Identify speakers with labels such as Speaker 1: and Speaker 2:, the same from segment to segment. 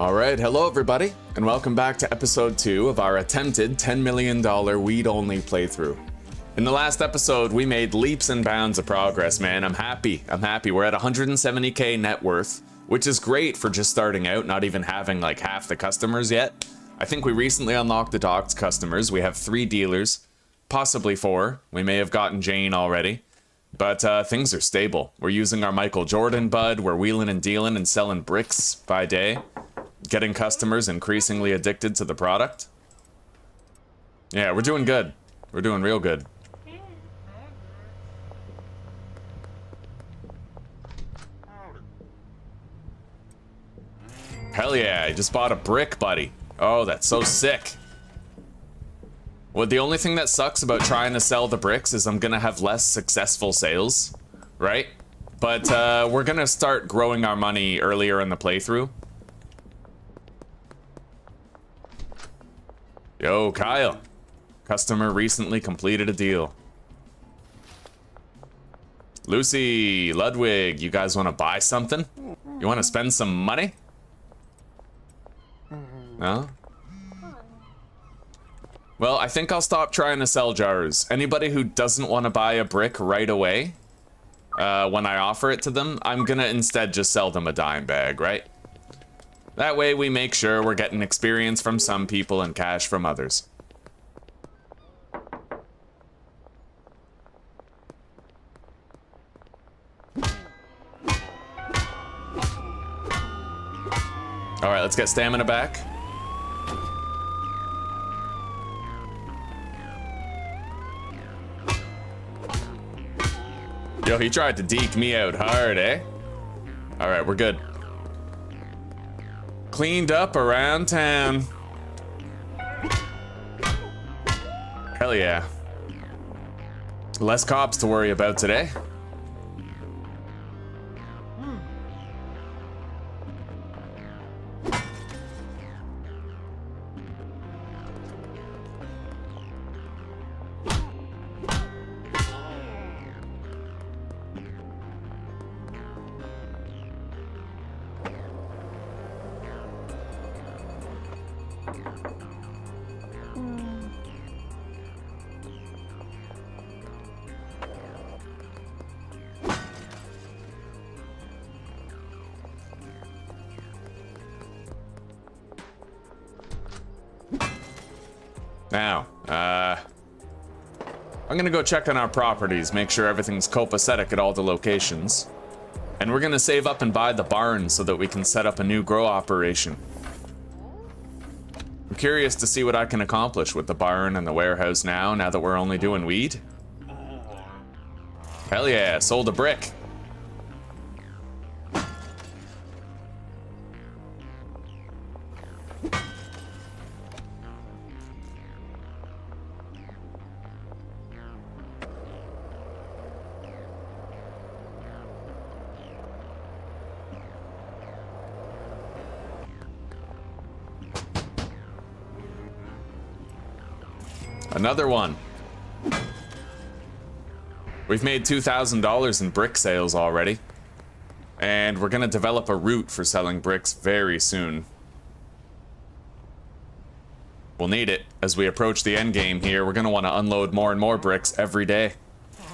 Speaker 1: Alright, hello everybody, and welcome back to episode 2 of our attempted $10 million weed-only playthrough. In the last episode, we made leaps and bounds of progress, man. I'm happy. We're at 170k net worth, which is great for just starting out, not even having like half the customers yet. I think we recently unlocked the docked customers. We have 3 dealers, possibly 4. We may have gotten Jane already. But things are stable. We're using our Michael Jordan bud, we're wheeling and dealing and selling bricks by day. Getting customers increasingly addicted to the product. Yeah, we're doing good. We're doing real good. Hell yeah, I just bought a brick, buddy. Oh, that's so sick. Well, the only thing that sucks about trying to sell the bricks is I'm gonna have less successful sales, right? But we're gonna start growing our money earlier in the playthrough. Yo, Kyle. Customer recently completed a deal. Lucy, Ludwig, you guys want to buy something? You want to spend some money? No? Well, I think I'll stop trying to sell jars. Anybody who doesn't want to buy a brick right away, when I offer it to them, I'm gonna instead just sell them a dime bag, right? That way we make sure we're getting experience from some people and cash from others. Alright, let's get stamina back. Yo, he tried to deke me out hard, eh? Alright, we're good. Cleaned up around town. Hell yeah. Less cops to worry about today. Now, I'm gonna go check on our properties, make sure everything's copacetic at all the locations. And we're gonna save up and buy the barn so that we can set up a new grow operation. I'm curious to see what I can accomplish with the barn and the warehouse now that we're only doing weed. Hell yeah, sold a brick. Another one. We've made $2,000 in brick sales already. And we're gonna develop a route for selling bricks very soon. We'll need it as we approach the end game here. We're gonna want to unload more and more bricks every day.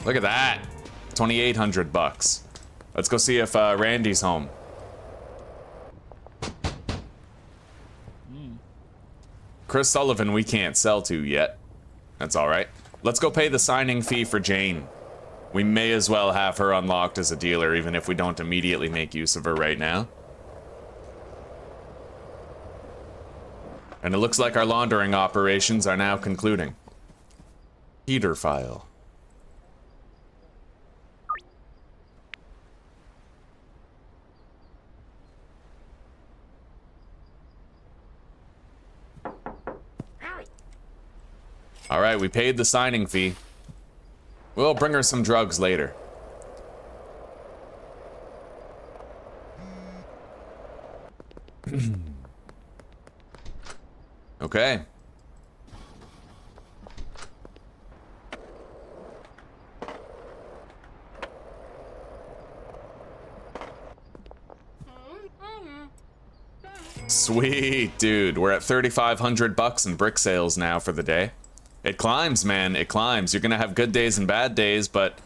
Speaker 1: Look at that. 2,800 bucks. Let's go see if Randy's home. Chris Sullivan we can't sell to yet. That's alright. Let's go pay the signing fee for Jane. We may as well have her unlocked as a dealer, even if we don't immediately make use of her right now. And it looks like our laundering operations are now concluding. Heater file. Alright, we paid the signing fee. We'll bring her some drugs later. Okay. Sweet, dude. We're at 3,500 bucks in brick sales now for the day. It climbs, man. It climbs. You're gonna have good days and bad days, but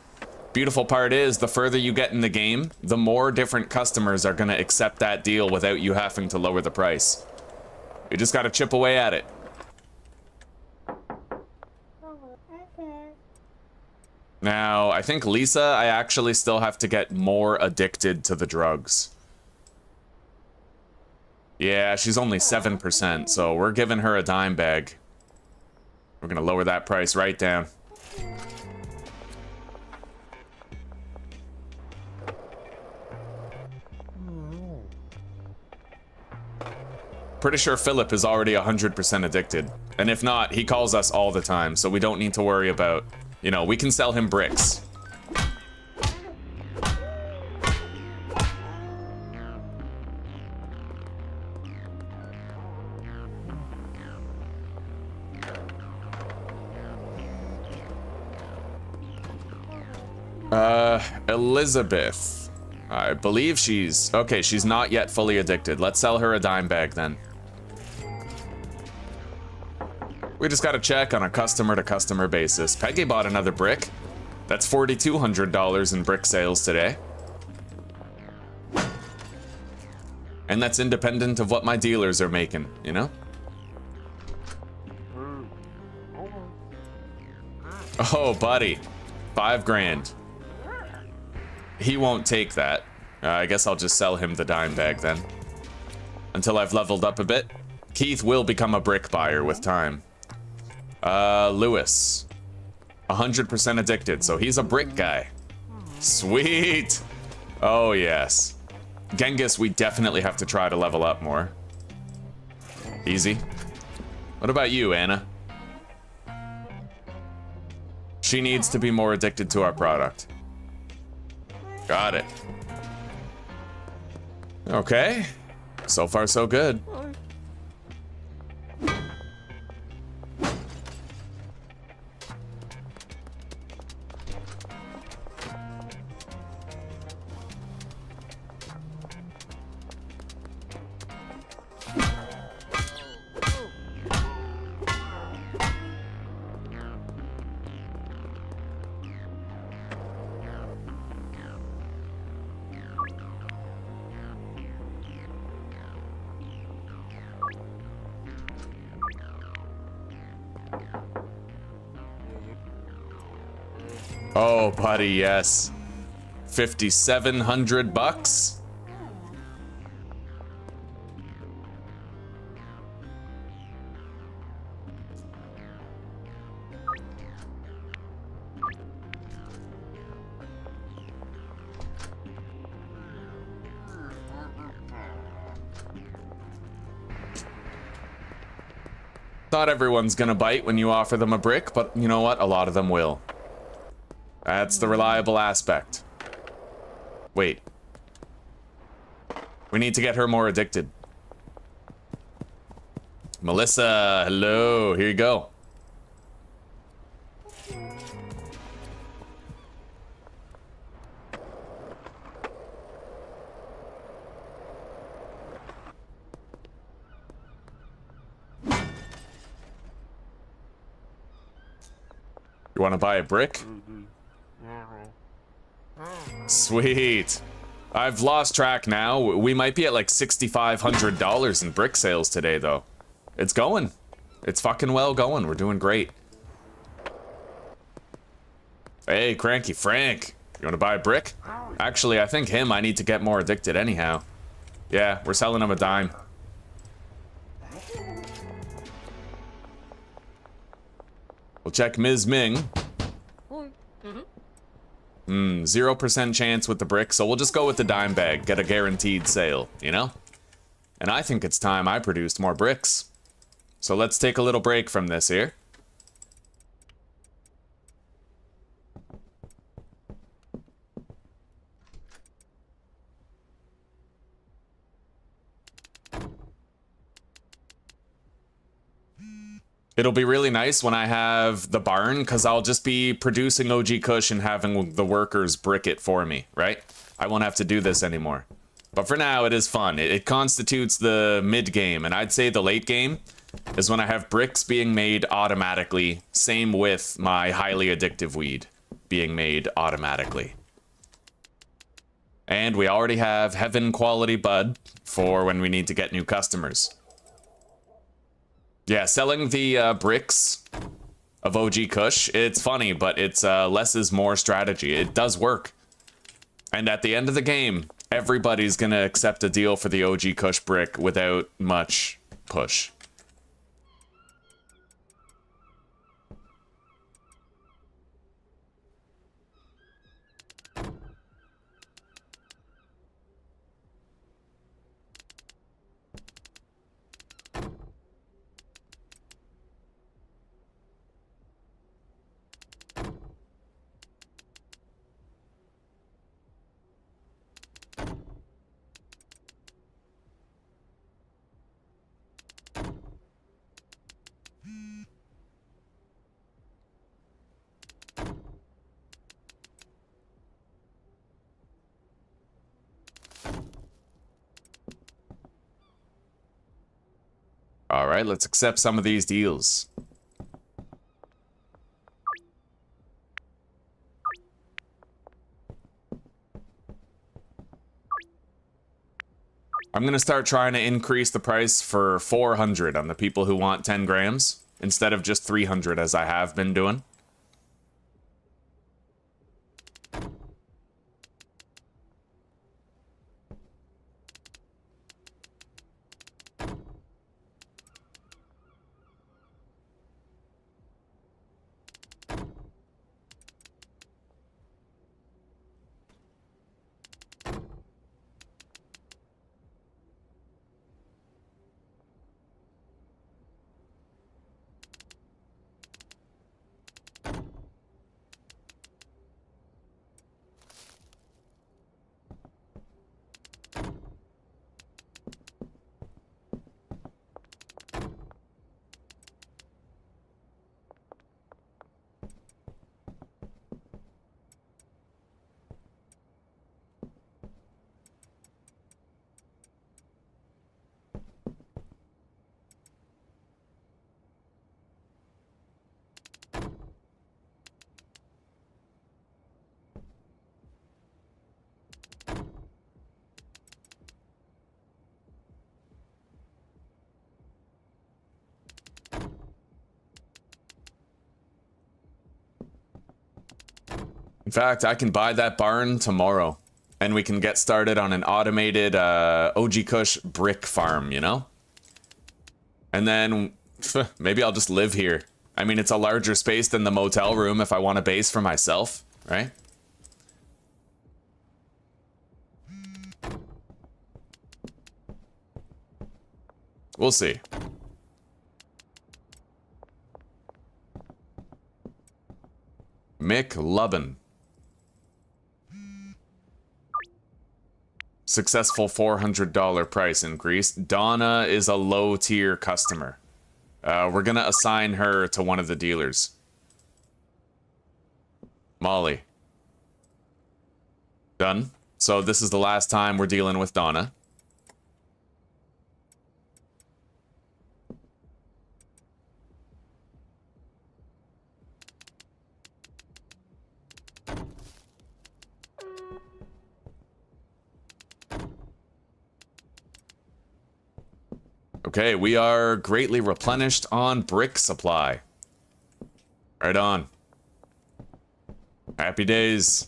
Speaker 1: beautiful part is the further you get in the game, the more different customers are gonna accept that deal without you having to lower the price. You just gotta chip away at it. Now, I think Lisa, I actually still have to get more addicted to the drugs. Yeah, she's only 7%, so we're giving her a dime bag. We're gonna lower that price right down. Pretty sure Philip is already 100% addicted. And if not, he calls us all the time, so we don't need to worry about, you know, we can sell him bricks. Elizabeth. I believe she's... Okay, she's not yet fully addicted. Let's sell her a dime bag then. We just gotta check on a customer-to-customer basis. Peggy bought another brick. That's $4,200 in brick sales today. And that's independent of what my dealers are making, you know? Oh, buddy. 5 grand. He won't take that. I guess I'll just sell him the dime bag then. Until I've leveled up a bit. Keith will become a brick buyer with time. Lewis. 100% addicted, so he's a brick guy. Sweet! Oh, yes. Genghis, we definitely have to try to level up more. Easy. What about you, Anna? She needs to be more addicted to our product. Got it. Okay. So far, so good. Oh, buddy, yes. 5,700 bucks. Not everyone's gonna bite when you offer them a brick, but you know what? A lot of them will. That's the reliable aspect. Wait. We need to get her more addicted. Melissa, hello. Here you go. You want to buy a brick? Sweet. I've lost track now. We might be at like $6,500 in brick sales today, though. It's going. It's fucking well going. We're doing great. Hey, Cranky Frank. You want to buy a brick? Actually, I think I need to get more addicted anyhow. Yeah, we're selling him a dime. We'll check Ms. Ming. 0% chance with the brick, so we'll just go with the dime bag, get a guaranteed sale, you know? And I think it's time I produced more bricks. So let's take a little break from this here. It'll be really nice when I have the barn, because I'll just be producing OG Kush and having the workers brick it for me, right? I won't have to do this anymore. But for now, it is fun. It constitutes the mid-game, and I'd say the late game is when I have bricks being made automatically. Same with my highly addictive weed being made automatically. And we already have heaven quality bud for when we need to get new customers. Yeah, selling the bricks of OG Kush, it's funny, but it's less is more strategy. It does work. And at the end of the game, everybody's gonna accept a deal for the OG Kush brick without much push. All right, let's accept some of these deals. I'm gonna start trying to increase the price for 400 on the people who want 10 grams instead of just 300 as I have been doing. In fact, I can buy that barn tomorrow, and we can get started on an automated OG Kush brick farm, you know? And then maybe I'll just live here. I mean, it's a larger space than the motel room if I want a base for myself, right? We'll see. Mick Lubin. Successful $400 price increase. Donna is a low tier customer. We're gonna assign her to one of the dealers. Molly. Done. So this is the last time we're dealing with Donna. Okay, we are greatly replenished on brick supply. Right on. Happy days.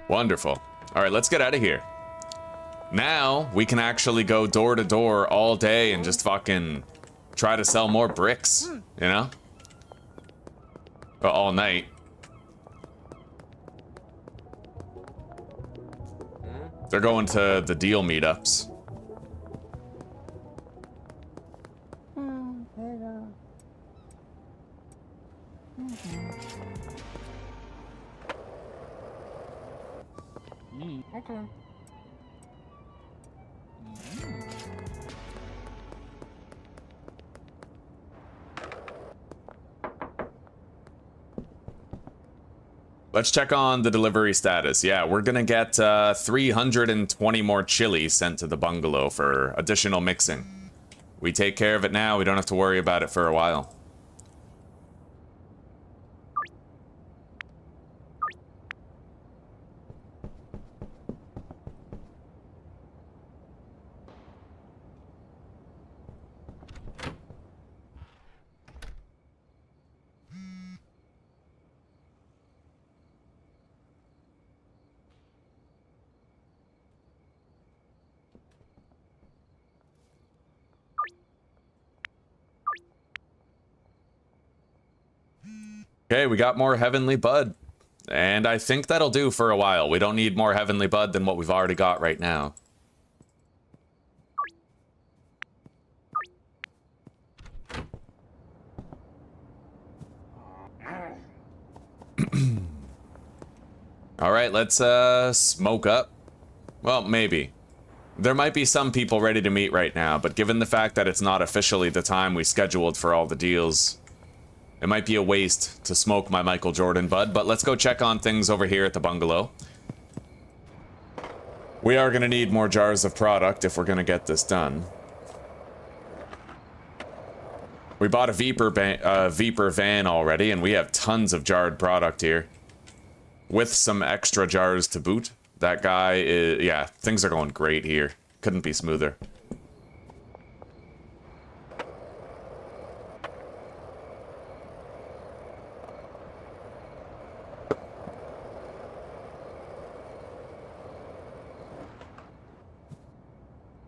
Speaker 1: Wonderful. All right, let's get out of here. Now we can actually go door to door all day and just fucking try to sell more bricks, you know? Well, all night. They're going to the deal meetups.
Speaker 2: Okay.
Speaker 1: Let's check on the delivery status. Yeah, we're gonna get 320 more chili sent to the bungalow for additional mixing. We take care of it now, we don't have to worry about it for a while. Okay, we got more Heavenly Bud. And I think that'll do for a while. We don't need more Heavenly Bud than what we've already got right now. Alright, let's smoke up. Well, maybe. There might be some people ready to meet right now, but given the fact that it's not officially the time we scheduled for all the deals, it might be a waste to smoke my Michael Jordan bud, but let's go check on things over here at the bungalow. We are going to need more jars of product if we're going to get this done. We bought a Viper van already, and we have tons of jarred product here. With some extra jars to boot. That guy is... yeah, things are going great here. Couldn't be smoother.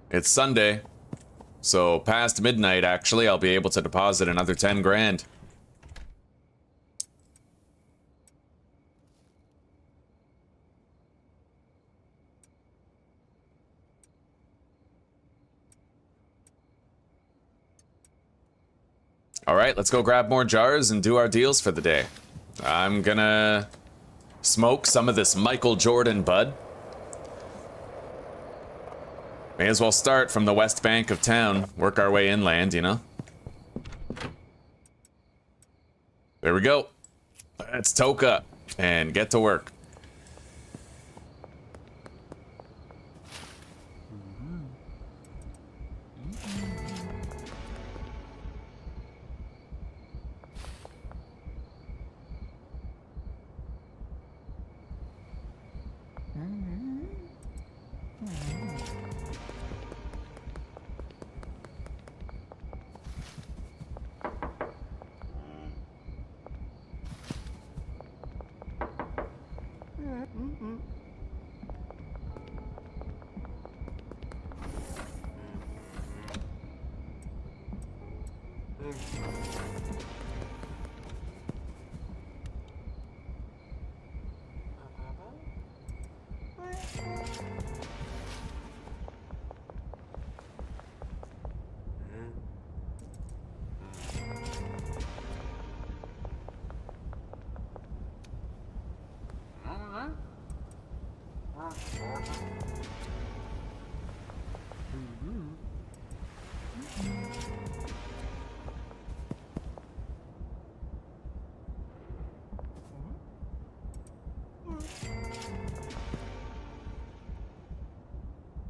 Speaker 1: It's Sunday, so past midnight, actually, I'll be able to deposit another 10 grand. Alright, let's go grab more jars and do our deals for the day. I'm gonna smoke some of this Michael Jordan bud. May as well start from the west bank of town, work our way inland, you know? There we go. Let's toke up and get to work.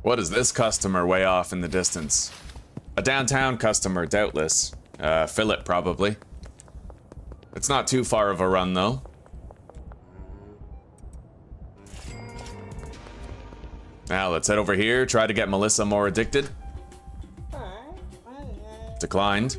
Speaker 1: What is this customer way off in the distance? A downtown customer, doubtless. Philip, probably. It's not too far of a run, though. Now, let's head over here, try to get Melissa more addicted. Declined.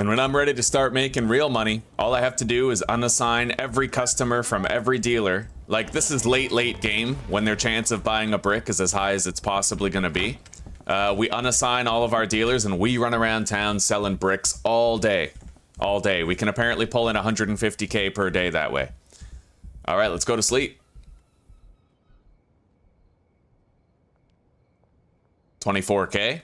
Speaker 1: And when I'm ready to start making real money, all I have to do is unassign every customer from every dealer. Like, this is late game, when their chance of buying a brick is as high as it's possibly gonna be. We unassign all of our dealers and we run around town selling bricks all day. All day. We can apparently pull in 150k per day that way. All right, let's go to sleep. 24k.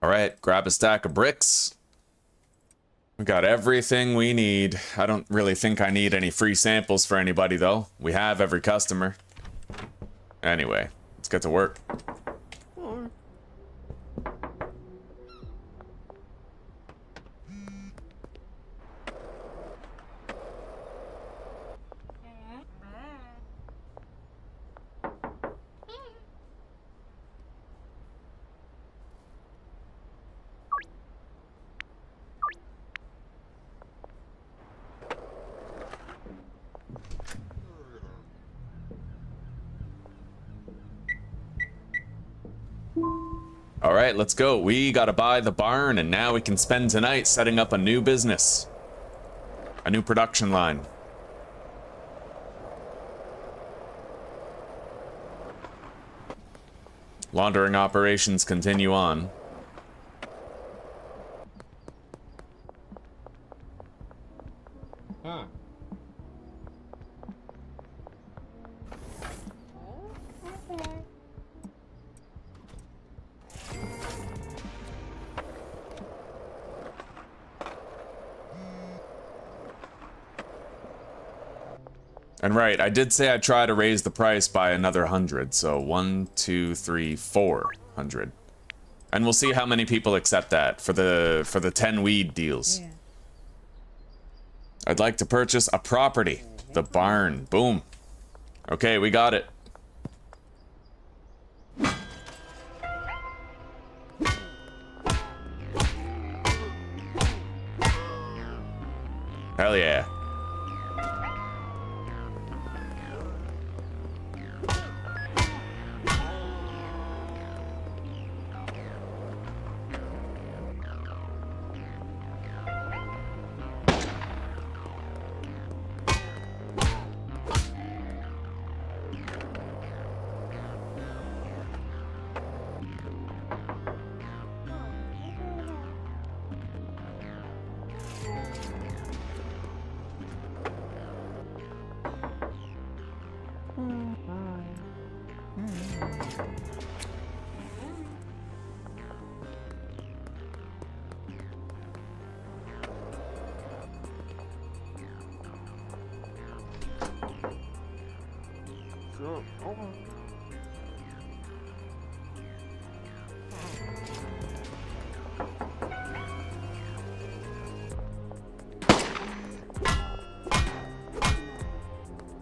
Speaker 1: All right, grab a stack of bricks. We got everything we need. I don't really think I need any free samples for anybody, though. We have every customer. Anyway, let's get to work. All right, let's go. We gotta buy the barn, and now we can spend tonight setting up a new business. A new production line. Laundering operations continue on. And right, I did say I'd try to raise the price by another 100, so 1, 2, 3, 400. And we'll see how many people accept that for the 10 weed deals. Yeah. I'd like to purchase a property. The barn. Boom. Okay, we got it. Hell yeah.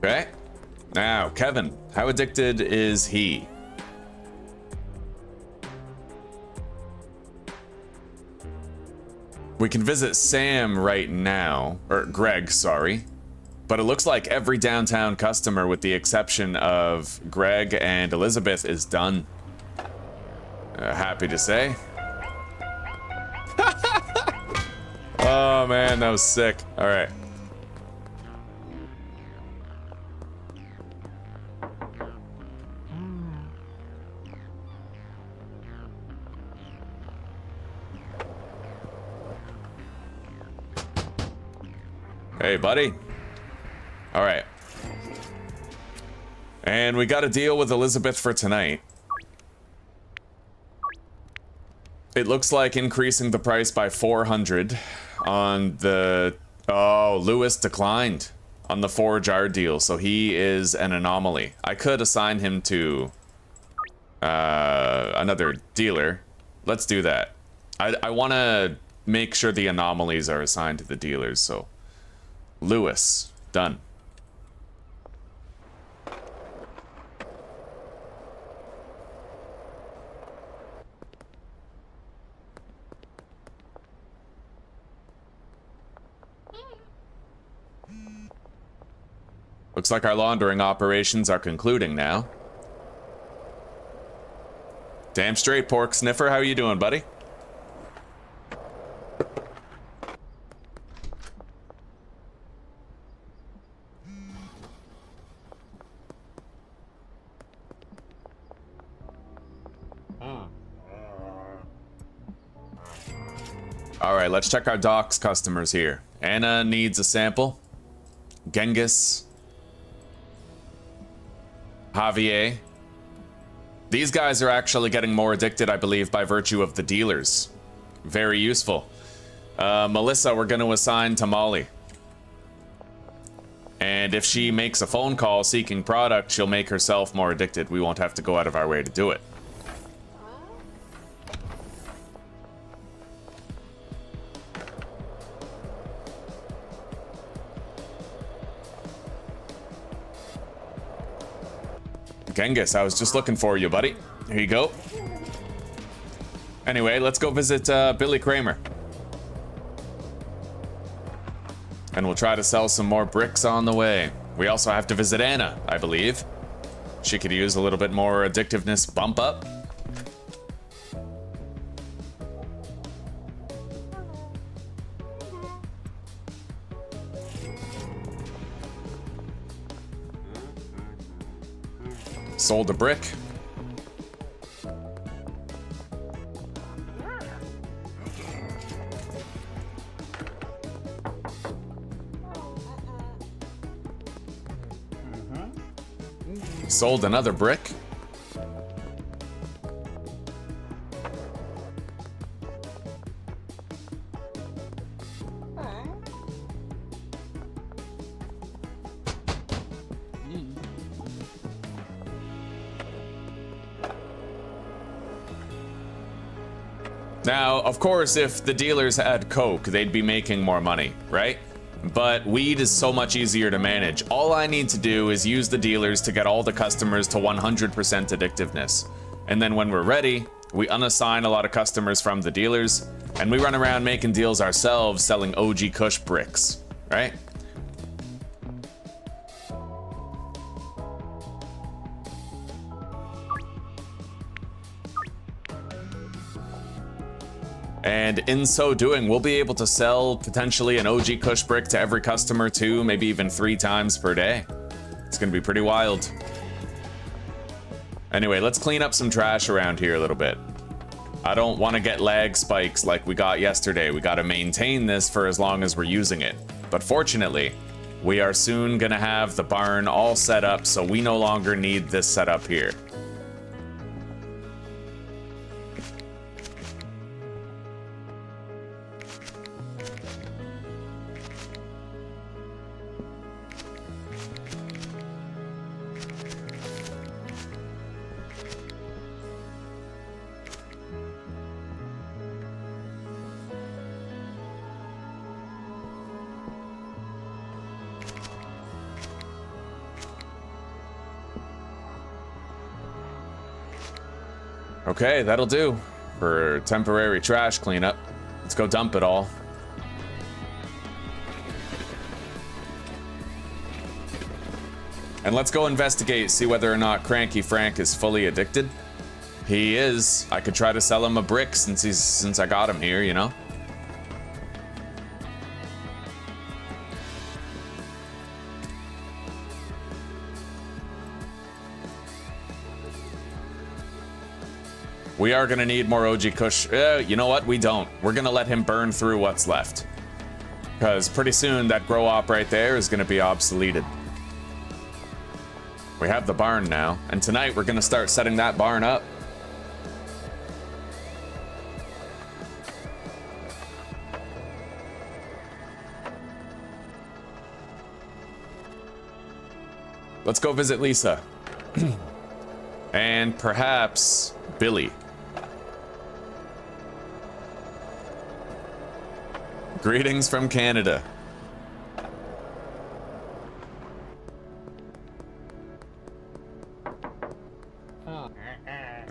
Speaker 1: Okay. Now, Kevin, how addicted is he? We can visit Sam right now, or Greg, sorry. But it looks like every downtown customer, with the exception of Greg and Elizabeth, is done. Happy to say. Oh man, that was sick. All right. Hey, buddy. All right. And we got to deal with Elizabeth for tonight. It looks like increasing the price by 400 on the... Oh, Lewis declined on the 4-jar deal, so he is an anomaly. I could assign him to another dealer. Let's do that. I want to make sure the anomalies are assigned to the dealers, so... Lewis, done. Looks like our laundering operations are concluding now. Damn straight, Pork Sniffer. How you doing, buddy? Alright, let's check our docks customers here. Anna needs a sample. Genghis. Javier. These guys are actually getting more addicted, I believe, by virtue of the dealers. Very useful. Melissa, we're going to assign to Molly. And if she makes a phone call seeking product, she'll make herself more addicted. We won't have to go out of our way to do it. Genghis, I was just looking for you, buddy. Here you go. Anyway, let's go visit Billy Kramer. And we'll try to sell some more bricks on the way. We also have to visit Anna, I believe. She could use a little bit more addictiveness bump up. Sold a brick. Sold another brick. Now, of course, if the dealers had coke, they'd be making more money, right? But weed is so much easier to manage. All I need to do is use the dealers to get all the customers to 100% addictiveness. And then when we're ready, we unassign a lot of customers from the dealers, and we run around making deals ourselves selling OG Kush bricks, right? And in so doing, we'll be able to sell potentially an OG Kush brick to every customer 2, maybe even 3 times per day. It's gonna be pretty wild. Anyway, let's clean up some trash around here a little bit. I don't want to get lag spikes like we got yesterday. We gotta maintain this for as long as we're using it. But fortunately, we are soon gonna have the barn all set up, so we no longer need this setup here. Okay, that'll do for temporary trash cleanup. Let's go dump it all. And let's go investigate, see whether or not Cranky Frank is fully addicted. He is. I could try to sell him a brick since I got him here, you know? We are gonna need more OG Kush. You know what? We don't. We're gonna let him burn through what's left. Because pretty soon that grow op right there is gonna be obsoleted. We have the barn now, and tonight we're gonna start setting that barn up. Let's go visit Lisa. And perhaps Billy. Greetings from Canada.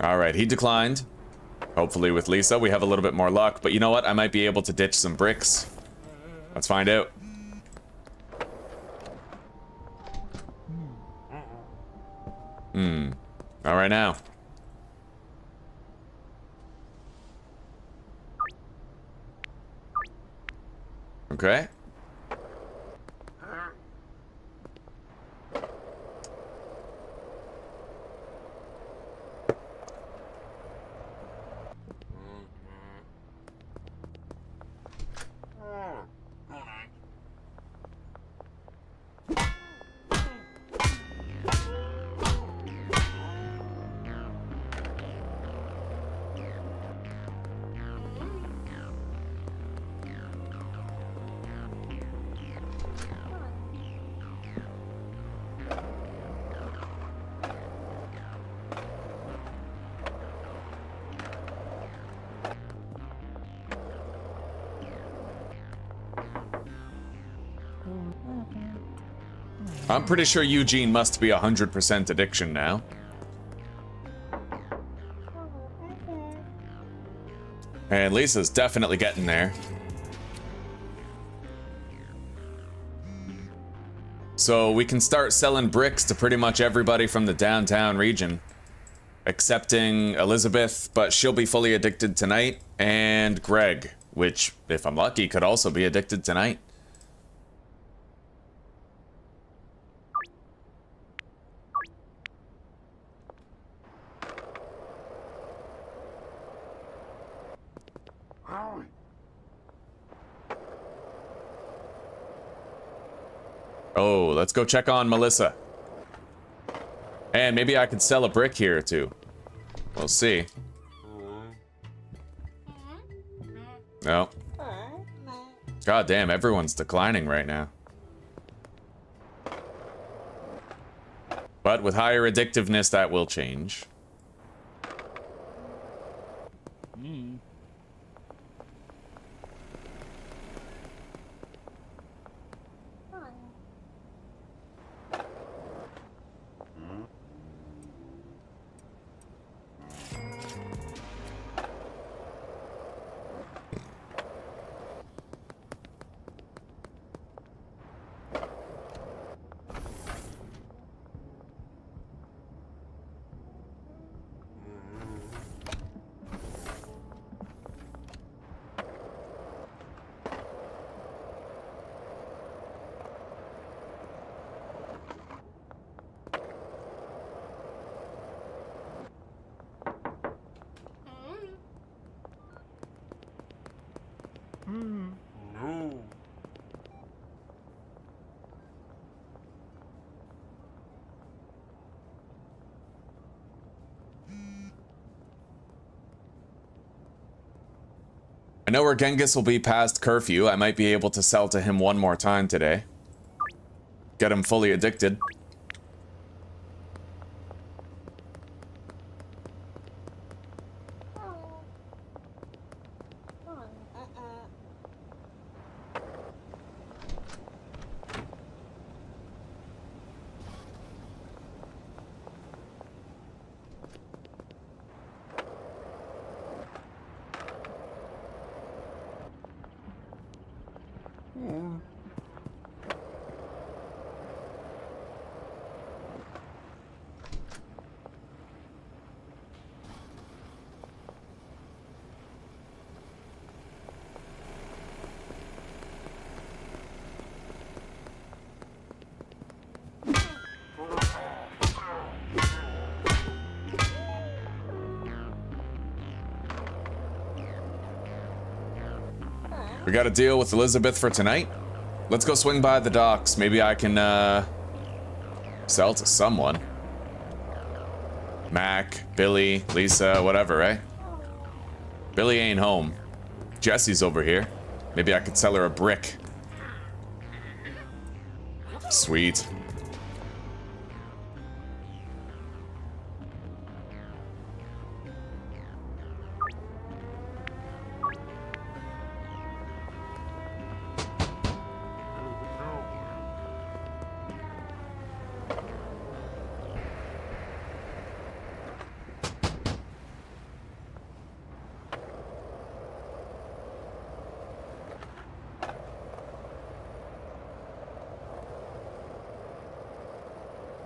Speaker 1: All right, he declined. Hopefully with Lisa, we have a little bit more luck. But you know what? I might be able to ditch some bricks. Let's find out. All right now. Okay. I'm pretty sure Eugene must be 100% addiction now. And Lisa's definitely getting there. So we can start selling bricks to pretty much everybody from the downtown region. Excepting Elizabeth, but she'll be fully addicted tonight. And Greg, which, if I'm lucky, could also be addicted tonight. Oh, let's go check on Melissa. And maybe I could sell a brick here or two. We'll see. No. God damn, everyone's declining right now. But with higher addictiveness, that will change. I know where Genghis will be past curfew. I might be able to sell to him one more time today. Get him fully addicted. We got a deal with Elizabeth for tonight. Let's go swing by the docks. Maybe I can, sell to someone. Mac, Billy, Lisa, whatever, right? Billy ain't home. Jesse's over here. Maybe I could sell her a brick. Sweet.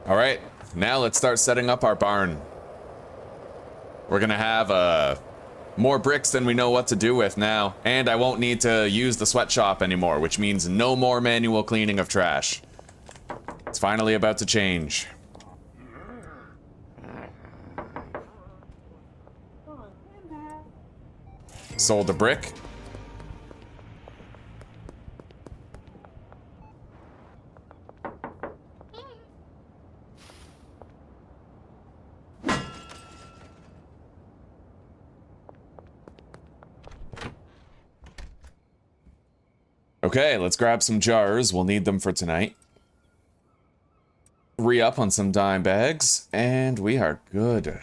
Speaker 1: All right, now let's start setting up our barn. We're gonna have more bricks than we know what to do with now, and I won't need to use the sweatshop anymore, which means no more manual cleaning of trash. It's finally about to change. Sold a brick. Okay, let's grab some jars. We'll need them for tonight. Re-up on some dime bags, and we are good.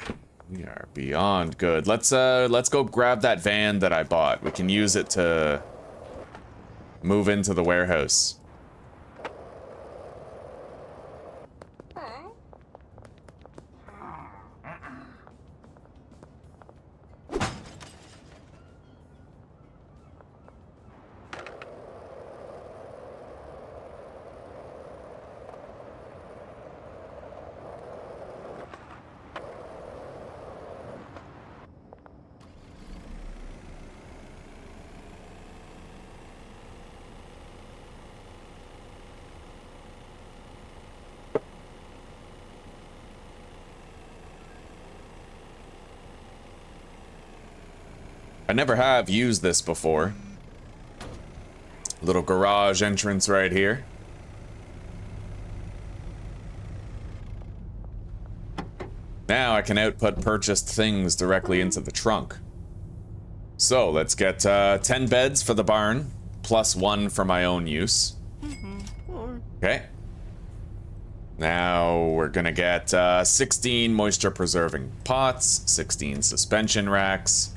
Speaker 1: We are beyond good. Let's go grab that van that I bought. We can use it to move into the warehouse. I never have used this before. Little garage entrance right here. Now I can output purchased things directly into the trunk. So let's get 10 beds for the barn, plus 1 for my own use. Okay. Now we're gonna get 16 moisture preserving pots, 16 suspension racks,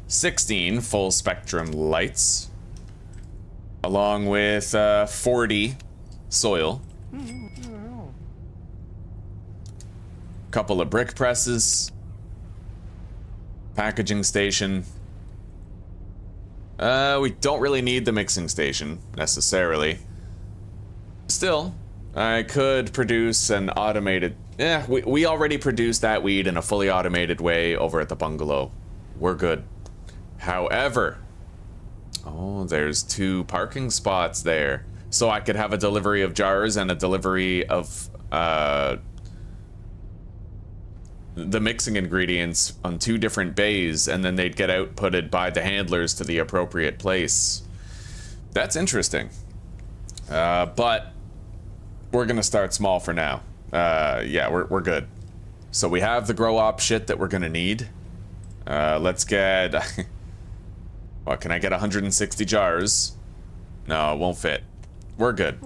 Speaker 1: 16 full spectrum lights, along with 40 soil, couple of brick presses, packaging station. We don't really need the mixing station necessarily. Still, I could produce an automated, we already produce that weed in a fully automated way over at the bungalow. We're good. However, oh, there's 2 parking spots there. So I could have a delivery of jars and a delivery of the mixing ingredients on 2 different bays, and then they'd get outputted by the handlers to the appropriate place. That's interesting. But we're gonna start small for now. Yeah, we're good. So we have the grow op shit that we're gonna need. Let's get... What, can I get 160 jars? No, it won't fit. We're good.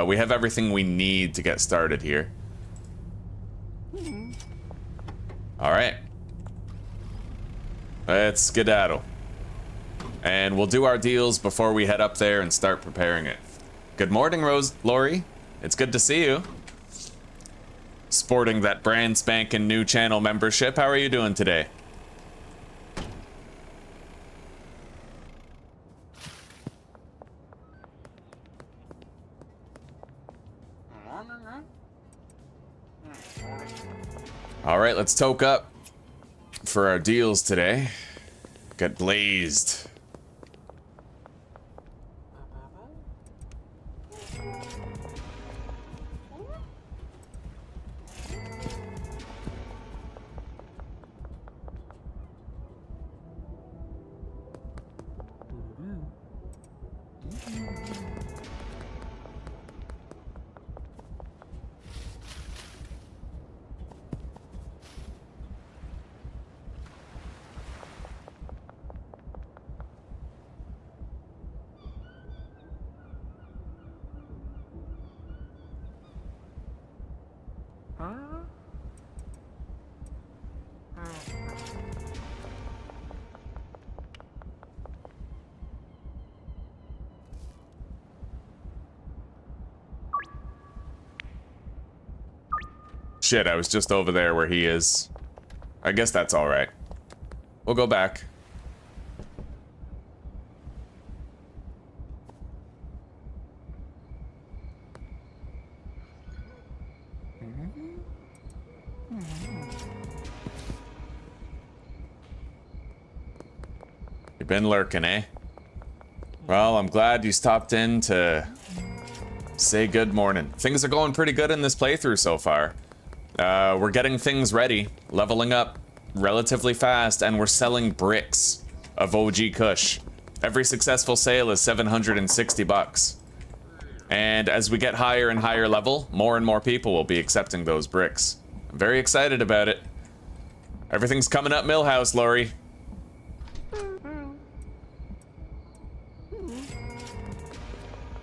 Speaker 1: We have everything we need to get started here. Alright. Let's skedaddle. And we'll do our deals before we head up there and start preparing it. Good morning, Lori. It's good to see you. Sporting that brand spanking new channel membership. How are you doing today? All right, let's toke up for our deals today. Get blazed. Shit, I was just over there where he is. I guess that's all right. We'll go back. You've been lurking, eh? Well, I'm glad you stopped in to say good morning. Things are going pretty good in this playthrough so far. We're getting things ready, leveling up relatively fast, and we're selling bricks of OG Kush. Every successful sale is 760 bucks. And as we get higher and higher level, more and more people will be accepting those bricks. I'm very excited about it. Everything's coming up Millhouse, Lori.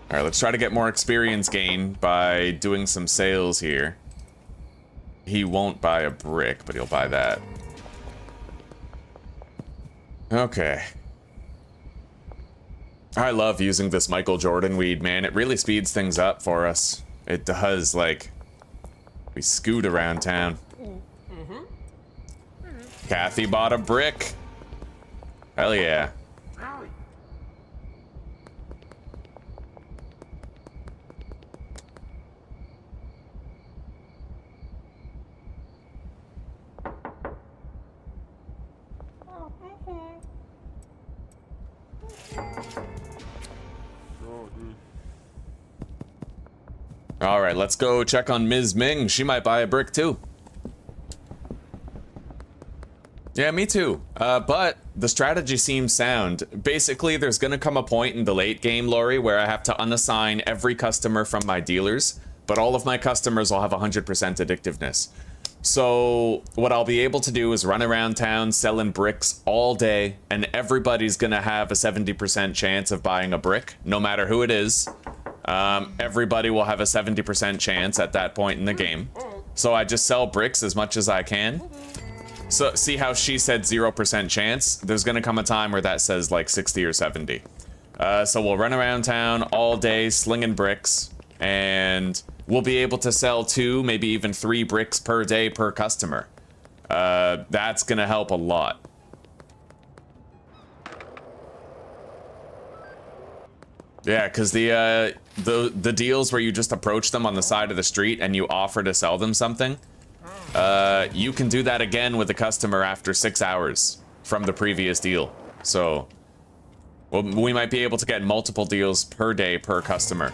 Speaker 1: Alright, let's try to get more experience gain by doing some sales here. He won't buy a brick, but he'll buy that. Okay. I love using this Michael Jordan weed, man. It really speeds things up for us. It does, like, we scoot around town. Kathy bought a brick. Hell yeah. Alright, let's go check on Ms. Ming. She might buy a brick too. Yeah, me too. But the strategy seems sound. Basically, there's gonna come a point in the late game, Lori, where I have to unassign every customer from my dealers, but all of my customers will have 100% addictiveness. So what I'll be able to do is run around town selling bricks all day, and everybody's gonna have a 70% chance of buying a brick, no matter who it is. Everybody will have a 70% chance at that point in the game. So I just sell bricks as much as I can. So see how she said 0% chance? There's gonna come a time where that says like 60 or 70. So we'll run around town all day slinging bricks, and we'll be able to sell 2, maybe even 3 bricks per day per customer. That's gonna help a lot. Yeah, because the deals where you just approach them on the side of the street and you offer to sell them something, you can do that again with a customer after 6 hours from the previous deal. So we might be able to get multiple deals per day per customer.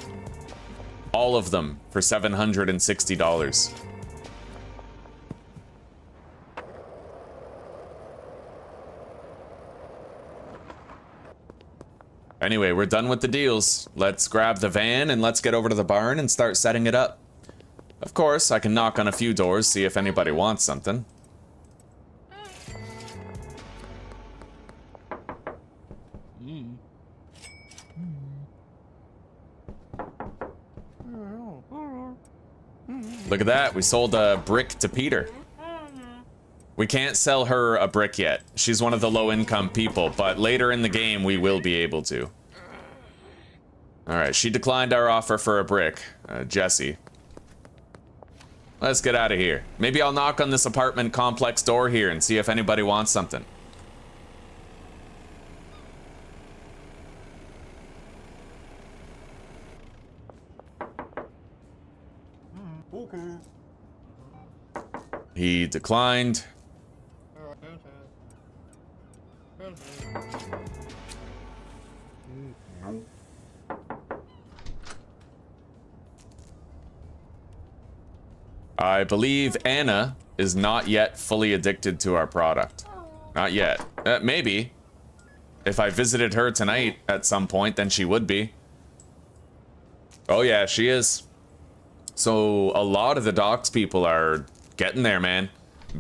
Speaker 1: All of them for $760. Anyway, we're done with the deals. Let's grab the van and let's get over to the barn and start setting it up. Of course, I can knock on a few doors, see if anybody wants something. Look at that, we sold a brick to Peter. We can't sell her a brick yet. She's one of the low-income people, but later in the game we will be able to. Alright, she declined our offer for a brick. Jesse. Let's get out of here. Maybe I'll knock on this apartment complex door here and see if anybody wants something.
Speaker 2: Okay.
Speaker 1: He declined. I believe Anna is not yet fully addicted to our product. Not yet. Maybe. If I visited her tonight at some point, then she would be. Oh yeah, she is. So a lot of the docks people are getting there, man.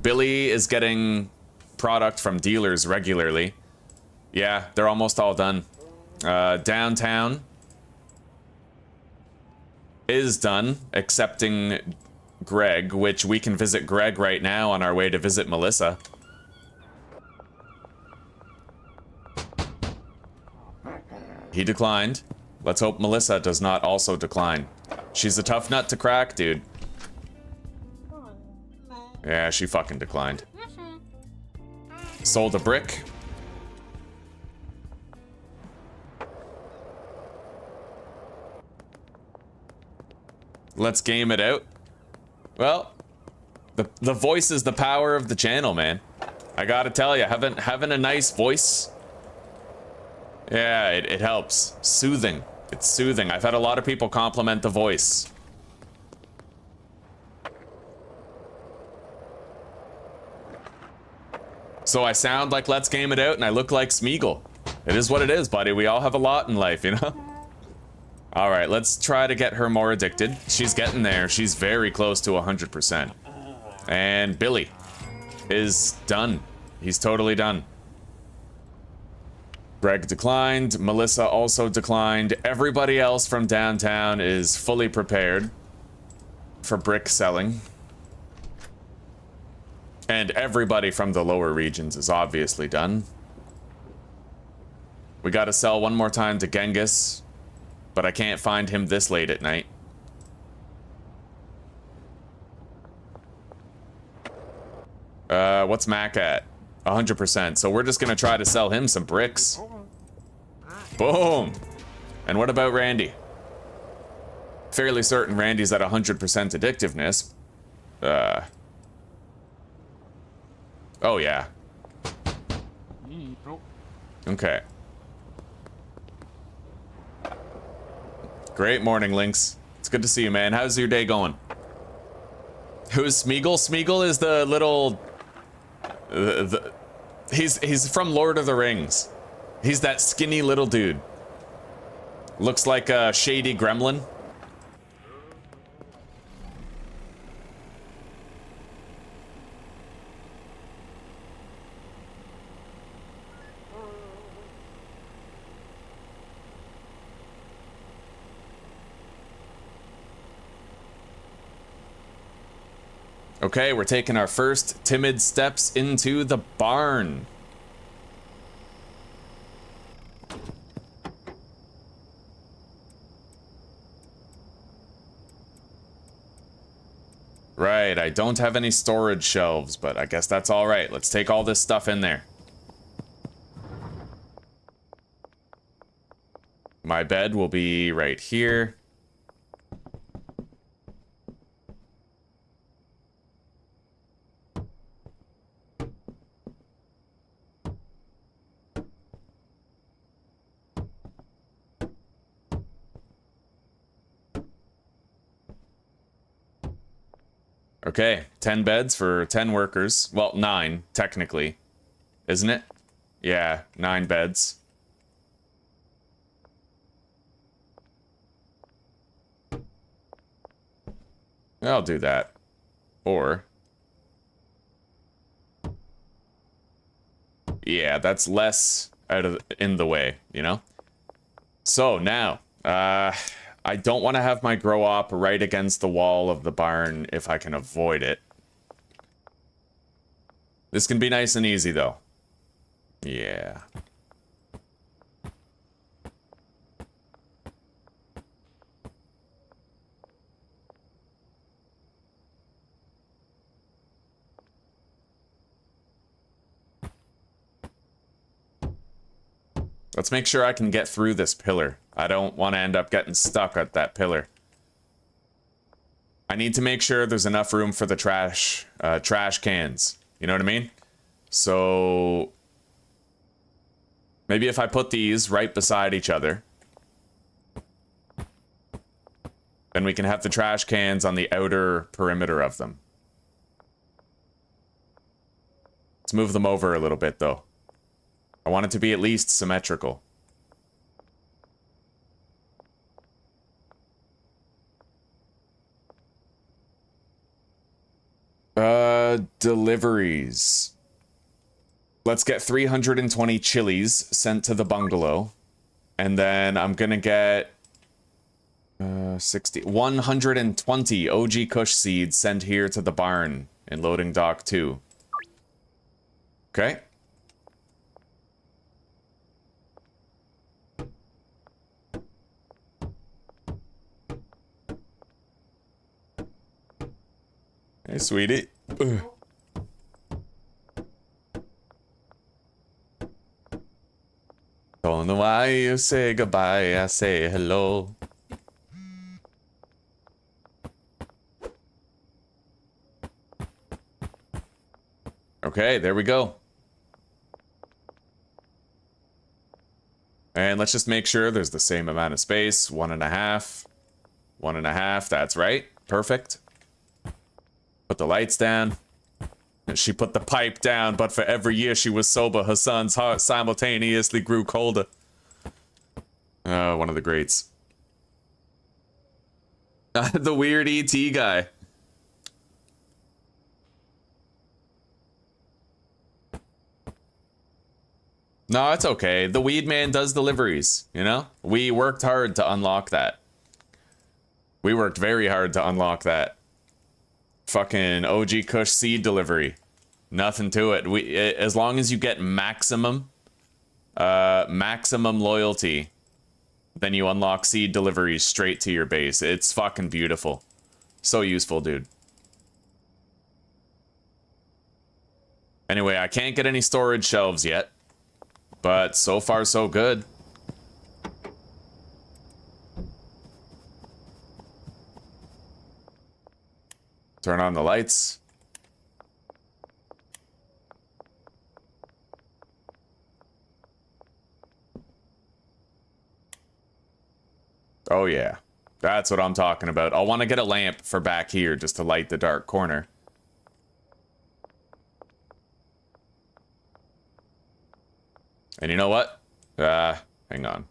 Speaker 1: Billy is getting product from dealers regularly. Yeah, they're almost all done. Downtown is done, excepting Greg, which we can visit Greg right now on our way to visit Melissa. He declined. Let's hope Melissa does not also decline. She's a tough nut to crack, dude. Yeah, she fucking declined. Sold a brick. Let's game it out. Well, The voice is the power of the channel, man. I gotta tell you, having a nice voice, yeah, it helps. Soothing. It's soothing. I've had a lot of people compliment the voice. So I sound like Let's Game It Out, and I look like Smeagol. It is what it is, buddy. We all have a lot in life, you know? All right, let's try to get her more addicted. She's getting there. She's very close to 100%. And Billy is done. He's totally done. Greg declined. Melissa also declined. Everybody else from downtown is fully prepared for brick selling. And everybody from the lower regions is obviously done. We gotta sell one more time to Genghis, but I can't find him this late at night. What's Mac at? 100%. So we're just gonna try to sell him some bricks. Boom! And what about Randy? Fairly certain Randy's at 100% addictiveness. Oh yeah. Okay. Great morning, Lynx. It's good to see you, man. How's your day going? Who's Smeagol? Smeagol is the little... He's from Lord of the Rings. He's that skinny little dude. Looks like a shady gremlin. Okay, we're taking our first timid steps into the barn. Right, I don't have any storage shelves, but I guess that's all right. Let's take all this stuff in there. My bed will be right here. Okay, 10 beds for 10 workers. Well, 9, technically. Isn't it? Yeah, 9 beds. I'll do that. Or... yeah, that's less in the way, you know? So, now, I don't want to have my grow op right against the wall of the barn if I can avoid it. This can be nice and easy, though. Yeah. Let's make sure I can get through this pillar. I don't want to end up getting stuck at that pillar. I need to make sure there's enough room for the trash cans. You know what I mean? So maybe if I put these right beside each other, then we can have the trash cans on the outer perimeter of them. Let's move them over a little bit, though. I want it to be at least symmetrical. Deliveries. Let's get 320 chilies sent to the bungalow. And then I'm gonna get 120 OG Kush seeds sent here to the barn in loading dock 2. Okay. Hey, sweetie. Ugh. Don't know why you say goodbye, I say hello. Okay, there we go. And let's just make sure there's the same amount of space. 1.5. 1.5. That's right. Perfect. Put the lights down. And she put the pipe down, but for every year she was sober, her son's heart simultaneously grew colder. One of the greats. The weird ET guy. No, it's okay. The weed man does deliveries, you know? We worked hard to unlock that. We worked very hard to unlock that. Fucking OG Kush seed delivery. Nothing to it. As long as you get maximum loyalty, then you unlock seed deliveries straight to your base. It's fucking beautiful. So useful, dude. Anyway, I can't get any storage shelves yet. But so far, so good. Turn on the lights. Oh yeah, that's what I'm talking about. I'll want to get a lamp for back here just to light the dark corner. And you know what? Hang on.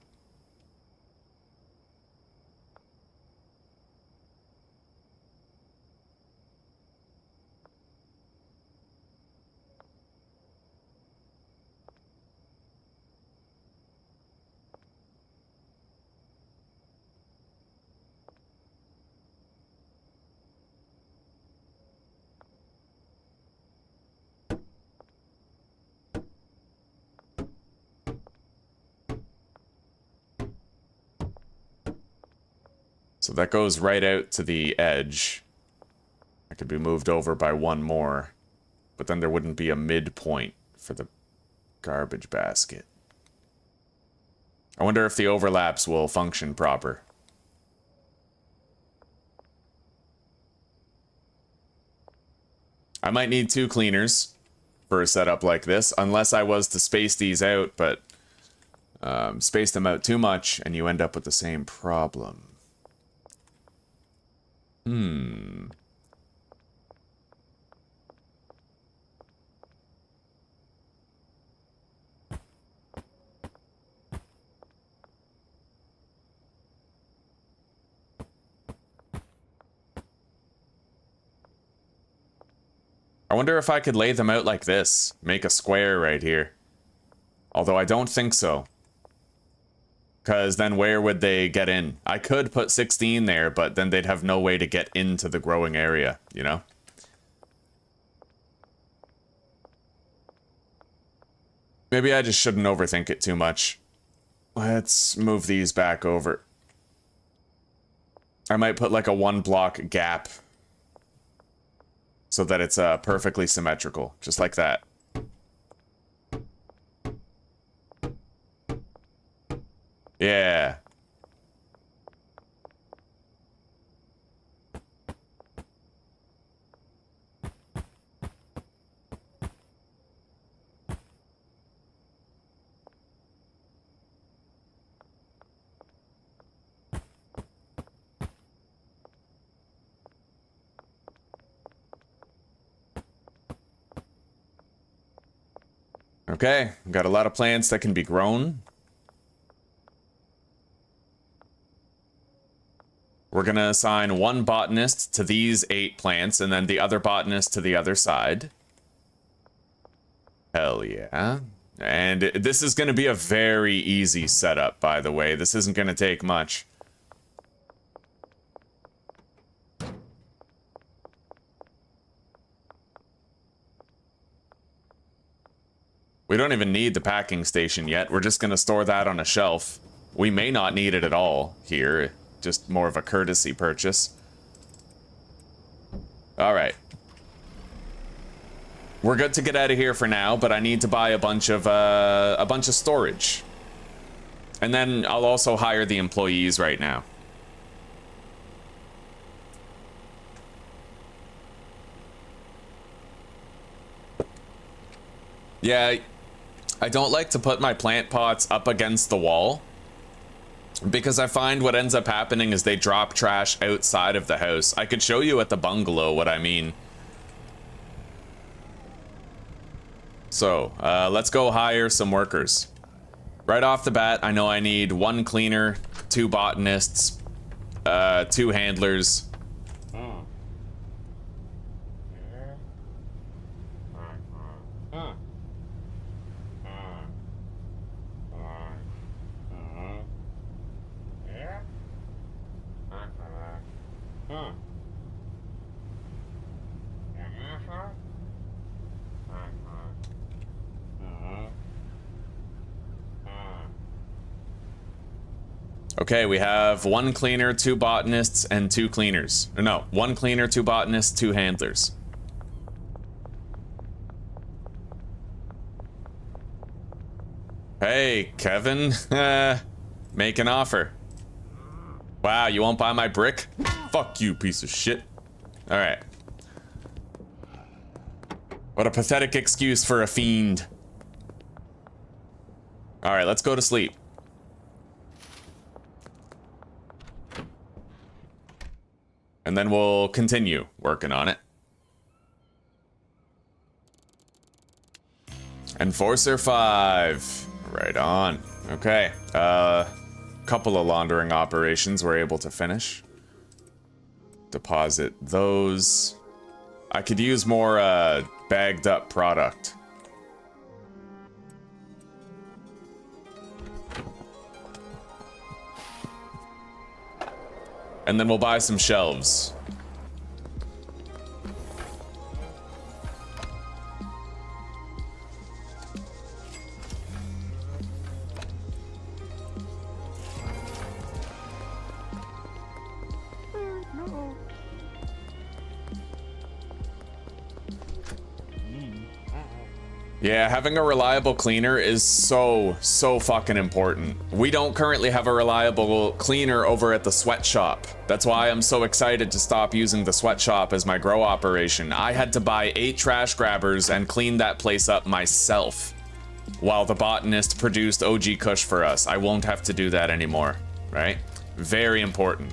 Speaker 1: So that goes right out to the edge. It could be moved over by one more. But then there wouldn't be a midpoint for the garbage basket. I wonder if the overlaps will function proper. I might need 2 cleaners for a setup like this, unless I was to space these out, but space them out too much and you end up with the same problem. I wonder if I could lay them out like this. Make a square right here. Although I don't think so. Because then where would they get in? I could put 16 there, but then they'd have no way to get into the growing area, you know? Maybe I just shouldn't overthink it too much. Let's move these back over. I might put like a 1-block gap so that it's perfectly symmetrical, just like that. Yeah. Okay, got a lot of plants that can be grown. We're gonna assign 1 botanist to these 8 plants, and then the other botanist to the other side. Hell yeah. And this is gonna be a very easy setup, by the way. This isn't gonna take much. We don't even need the packing station yet. We're just gonna store that on a shelf. We may not need it at all here. Just more of a courtesy purchase. Alright. We're good to get out of here for now, but I need to buy a bunch of storage. And then I'll also hire the employees right now. Yeah, I don't like to put my plant pots up against the wall, because I find what ends up happening is they drop trash outside of the house. I could show you at the bungalow what I mean. So, let's go hire some workers. Right off the bat, I know I need 1 cleaner, 2 botanists, 2 handlers. Okay, we have 1 cleaner, 2 botanists, and 2 cleaners. Or no, 1 cleaner, 2 botanists, 2 handlers. Hey, Kevin. Make an offer. Wow, you won't buy my brick? Fuck you, piece of shit. Alright. What a pathetic excuse for a fiend. Alright, let's go to sleep. And then we'll continue working on it. Enforcer 5. Right on. Okay. Couple of laundering operations we're able to finish. Deposit those. I could use more bagged up product. And then we'll buy some shelves. Yeah, having a reliable cleaner is so fucking important. We don't currently have a reliable cleaner over at the sweatshop. That's why I'm so excited to stop using the sweatshop as my grow operation. I had to buy 8 trash grabbers and clean that place up myself, while the botanist produced OG Kush for us. I won't have to do that anymore, right? Very important.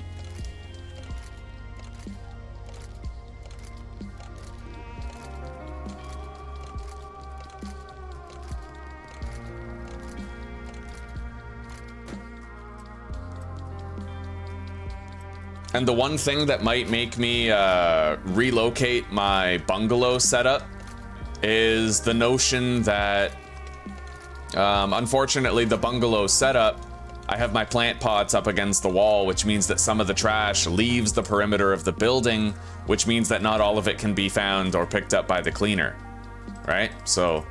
Speaker 1: And the one thing that might make me relocate my bungalow setup is the notion that, unfortunately, the bungalow setup, I have my plant pots up against the wall, which means that some of the trash leaves the perimeter of the building, which means that not all of it can be found or picked up by the cleaner, right? So,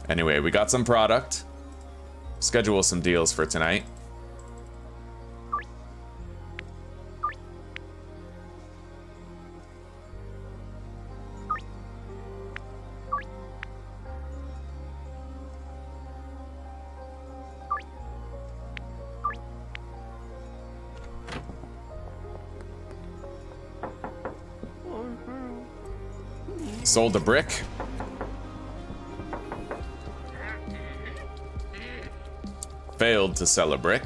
Speaker 1: anyway, we got some product. Schedule some deals for tonight. Sold a brick. Failed to sell a brick.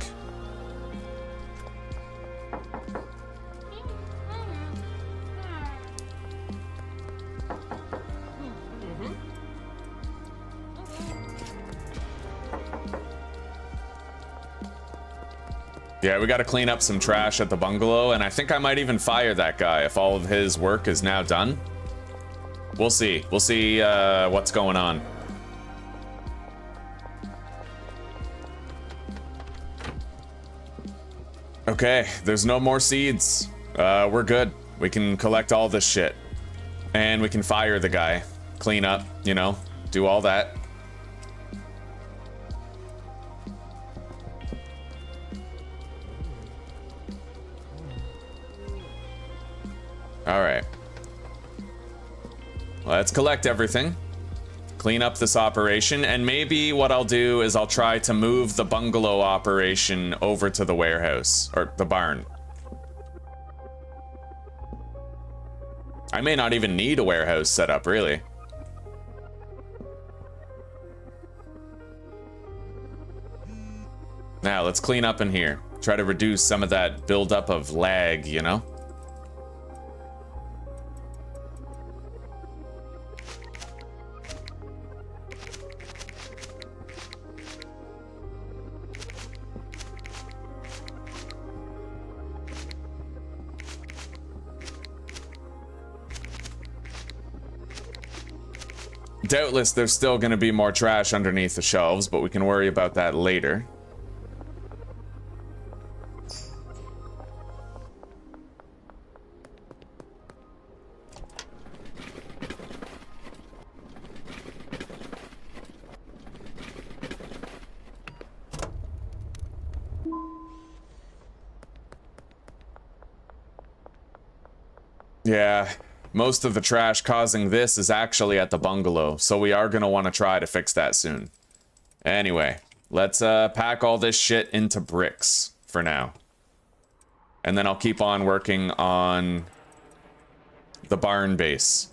Speaker 1: Yeah, we gotta clean up some trash at the bungalow, and I think I might even fire that guy if all of his work is now done. We'll see. We'll see what's going on. Okay, there's no more seeds. We're good. We can collect all this shit. And we can fire the guy. Clean up, you know, do all that. Alright. Let's collect everything. Clean up this operation, and maybe what I'll do is I'll try to move the bungalow operation over to the warehouse, or the barn. I may not even need a warehouse set up, really. Now, let's clean up in here. Try to reduce some of that buildup of lag, you know? Doubtless, there's still going to be more trash underneath the shelves, but we can worry about that later. Yeah, most of the trash causing this is actually at the bungalow, so we are going to want to try to fix that soon. Anyway, let's pack all this shit into bricks for now. And then I'll keep on working on the barn base.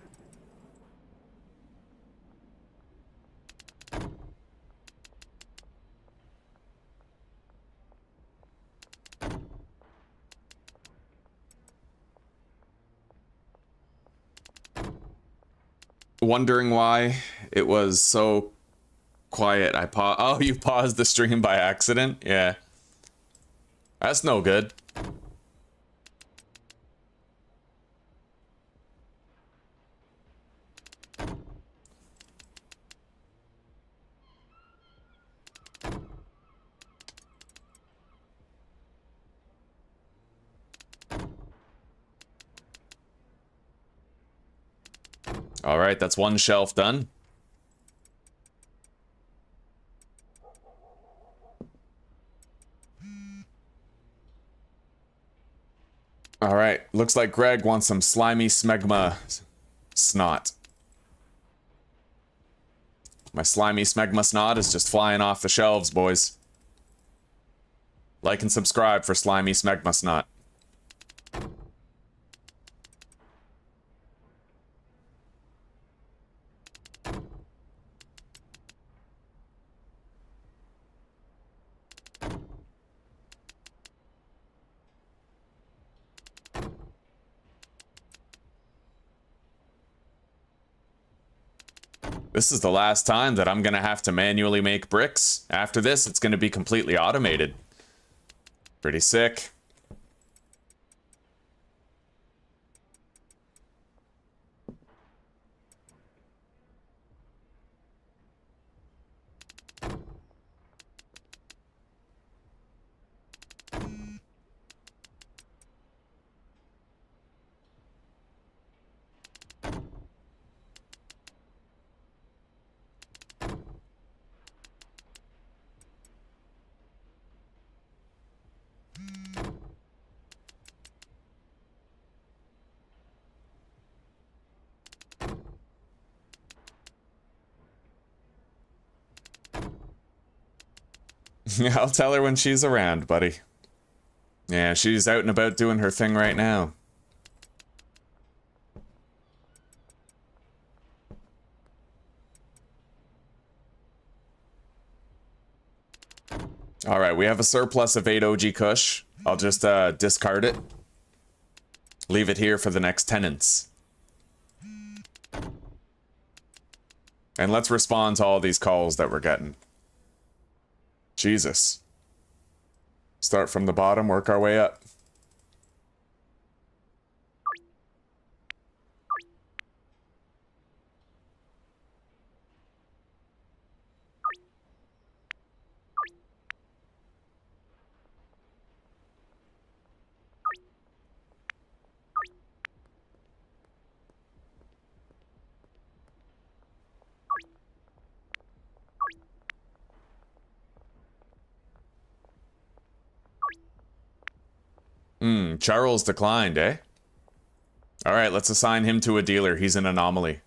Speaker 1: Wondering why it was so quiet. Oh, you paused the stream by accident? Yeah. That's no good. All right, that's one shelf done. All right, looks like Greg wants some slimy smegma snot. My slimy smegma snot is just flying off the shelves, boys. Like and subscribe for slimy smegma snot. This is the last time that I'm gonna have to manually make bricks. After this, it's gonna be completely automated. Pretty sick. I'll tell her when she's around, buddy. Yeah, she's out and about doing her thing right now. Alright, we have a surplus of 8 OG Kush. I'll just discard it. Leave it here for the next tenants. And let's respond to all these calls that we're getting. Jesus. Start from the bottom, work our way up. Charles declined, eh? Alright, let's assign him to a dealer. He's an anomaly.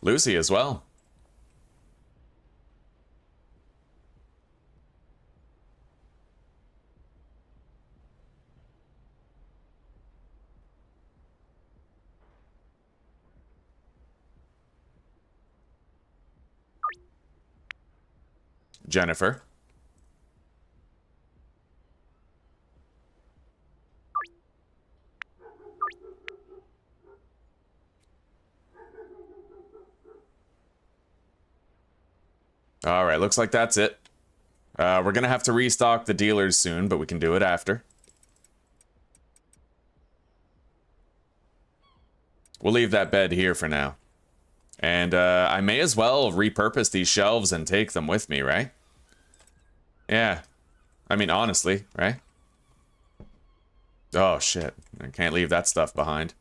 Speaker 1: Lucy as well. Jennifer. Alright, looks like that's it. We're gonna have to restock the dealers soon, but we can do it after. We'll leave that bed here for now. And I may as well repurpose these shelves and take them with me, right? Yeah. I mean, honestly, right? Oh, shit. I can't leave that stuff behind.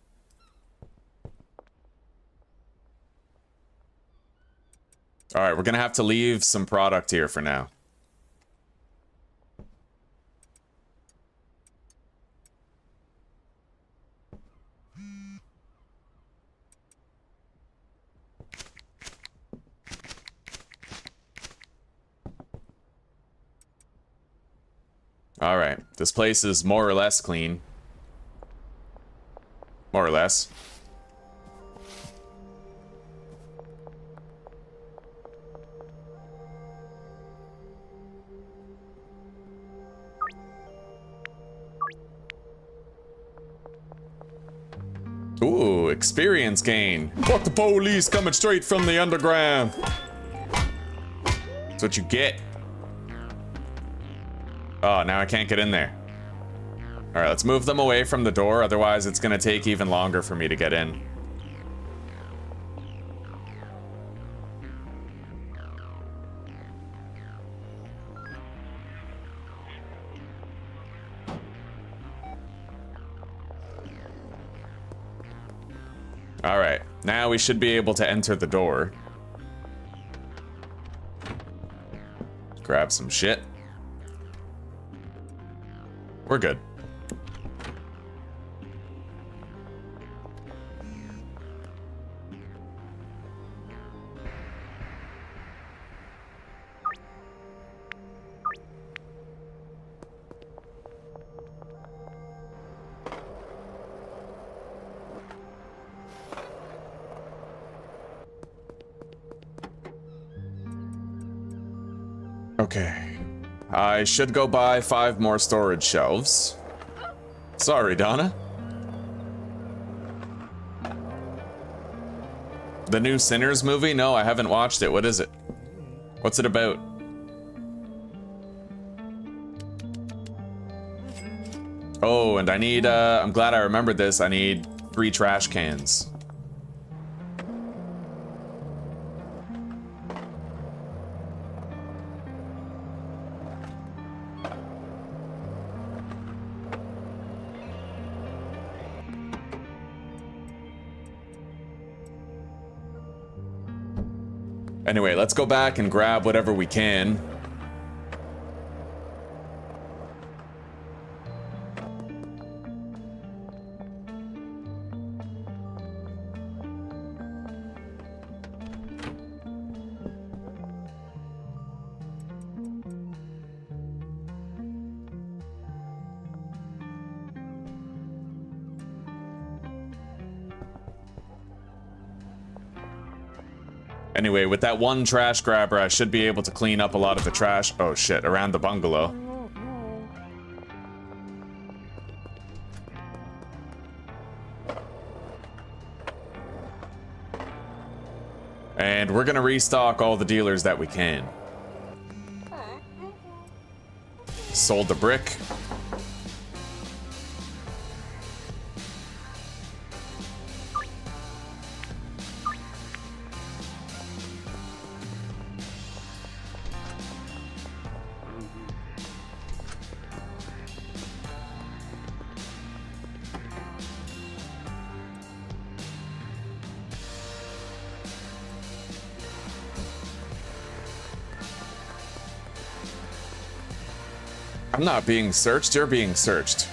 Speaker 1: Alright, we're gonna have to leave some product here for now. Alright, this place is more or less clean. More or less. Ooh, experience gain. Fuck the police coming straight from the underground. That's what you get. Oh, now I can't get in there. Alright, let's move them away from the door, otherwise it's gonna take even longer for me to get in. Alright, now we should be able to enter the door. Grab some shit. We're good. Okay. I should go buy 5 more storage shelves. Sorry, Donna. The new Sinners movie? No, I haven't watched it. What is it? What's it about? Oh, and I need, I'm glad I remembered this. I need 3 trash cans. Anyway, let's go back and grab whatever we can. Anyway, with that one trash grabber, I should be able to clean up a lot of the trash. Oh shit, around the bungalow. And we're gonna restock all the dealers that we can. Sold the brick. I'm not being searched, you're being searched.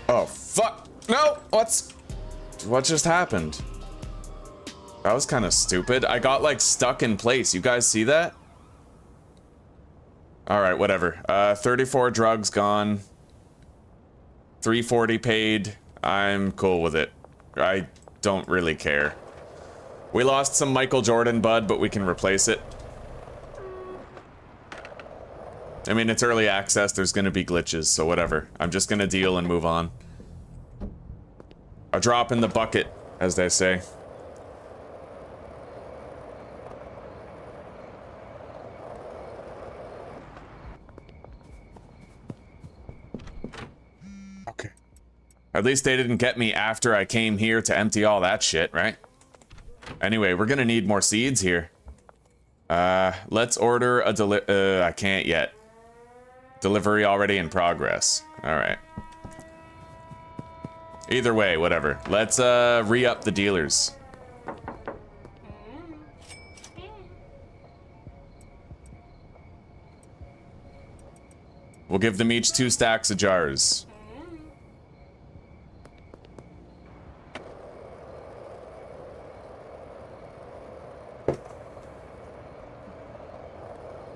Speaker 1: Oh, fuck! No! What just happened? That was kind of stupid. I got, like, stuck in place. You guys see that? Alright, whatever. 34 drugs gone. 340 paid. I'm cool with it. I don't really care. We lost some Michael Jordan bud, but we can replace it. I mean, it's early access, there's gonna be glitches, so whatever. I'm just gonna deal and move on. A drop in the bucket, as they say. Okay. At least they didn't get me after I came here to empty all that shit, right? Anyway, we're gonna need more seeds here. Let's order a I can't yet. Delivery already in progress. Alright. Either way, whatever. Let's, re-up the dealers. We'll give them each 2 stacks of jars.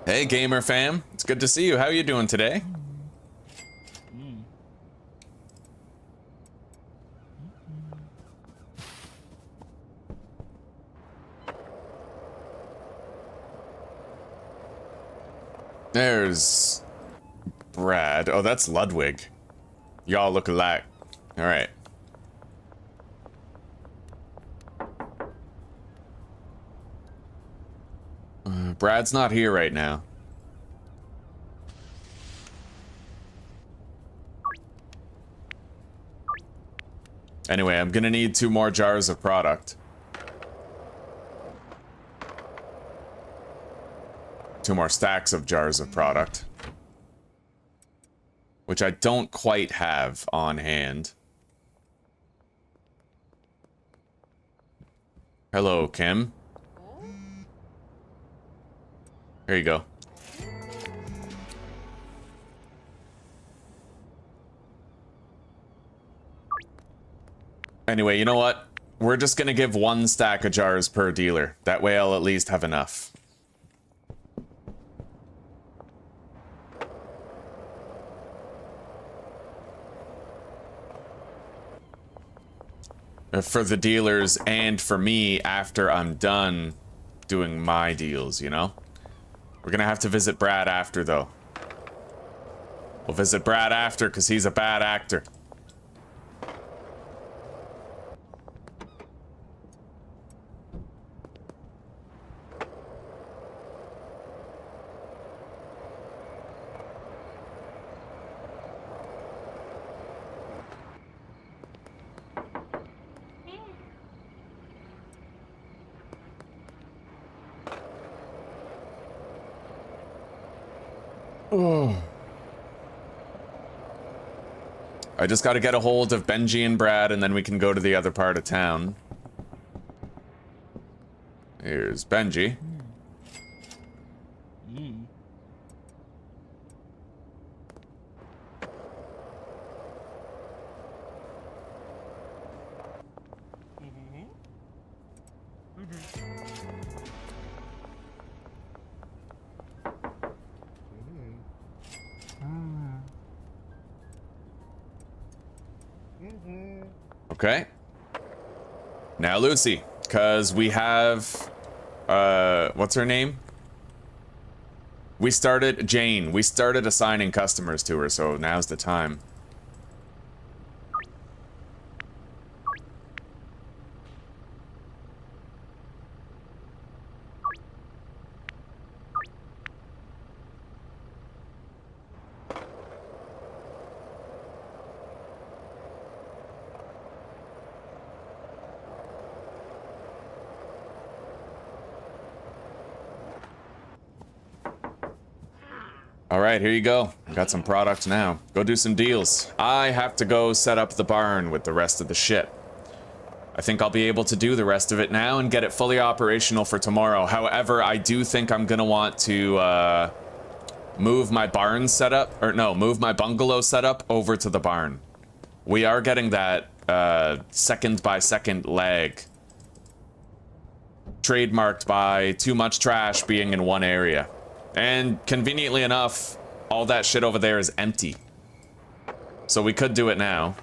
Speaker 1: Hey, gamer fam. It's good to see you. How are you doing today? There's Brad. Oh, that's Ludwig. Y'all look alike. All right. Brad's not here right now. Anyway, I'm gonna need 2 more jars of product. 2 more stacks of jars of product. Which I don't quite have on hand. Hello, Kim. Here you go. Anyway, you know what? We're just gonna give 1 stack of jars per dealer. That way I'll at least have enough. For the dealers and for me after I'm done doing my deals, you know? We're gonna have to visit Brad after, though. We'll visit Brad after, because he's a bad actor. I just gotta get a hold of Benji and Brad, and then we can go to the other part of town. Here's Benji. Okay. Now Lucy, because we have, what's her name? We started assigning customers to her, so now's the time. Alright, here you go. Got some product now. Go do some deals. I have to go set up the barn with the rest of the shit. I think I'll be able to do the rest of it now and get it fully operational for tomorrow. However, I do think I'm gonna want to move my barn setup, or no, move my bungalow setup over to the barn. We are getting that second by second lag. Trademarked by too much trash being in one area. And conveniently enough, all that shit over there is empty. So we could do it now.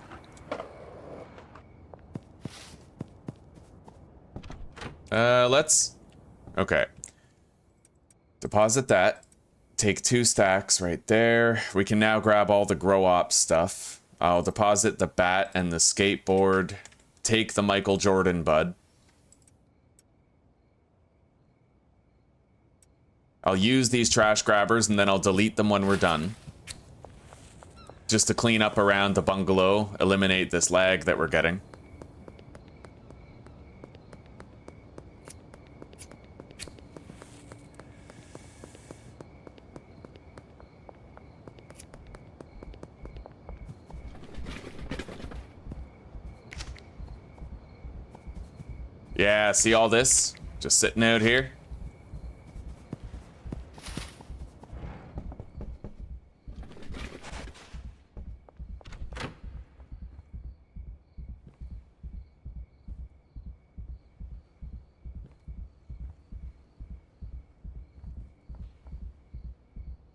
Speaker 1: Let's... Okay. Deposit that. take 2 stacks right there. We can now grab all the grow op stuff. I'll deposit the bat and the skateboard. Take the Michael Jordan bud. I'll use these trash grabbers and then I'll delete them when we're done. Just to clean up around the bungalow, eliminate this lag that we're getting. Yeah, see all this? Just sitting out here.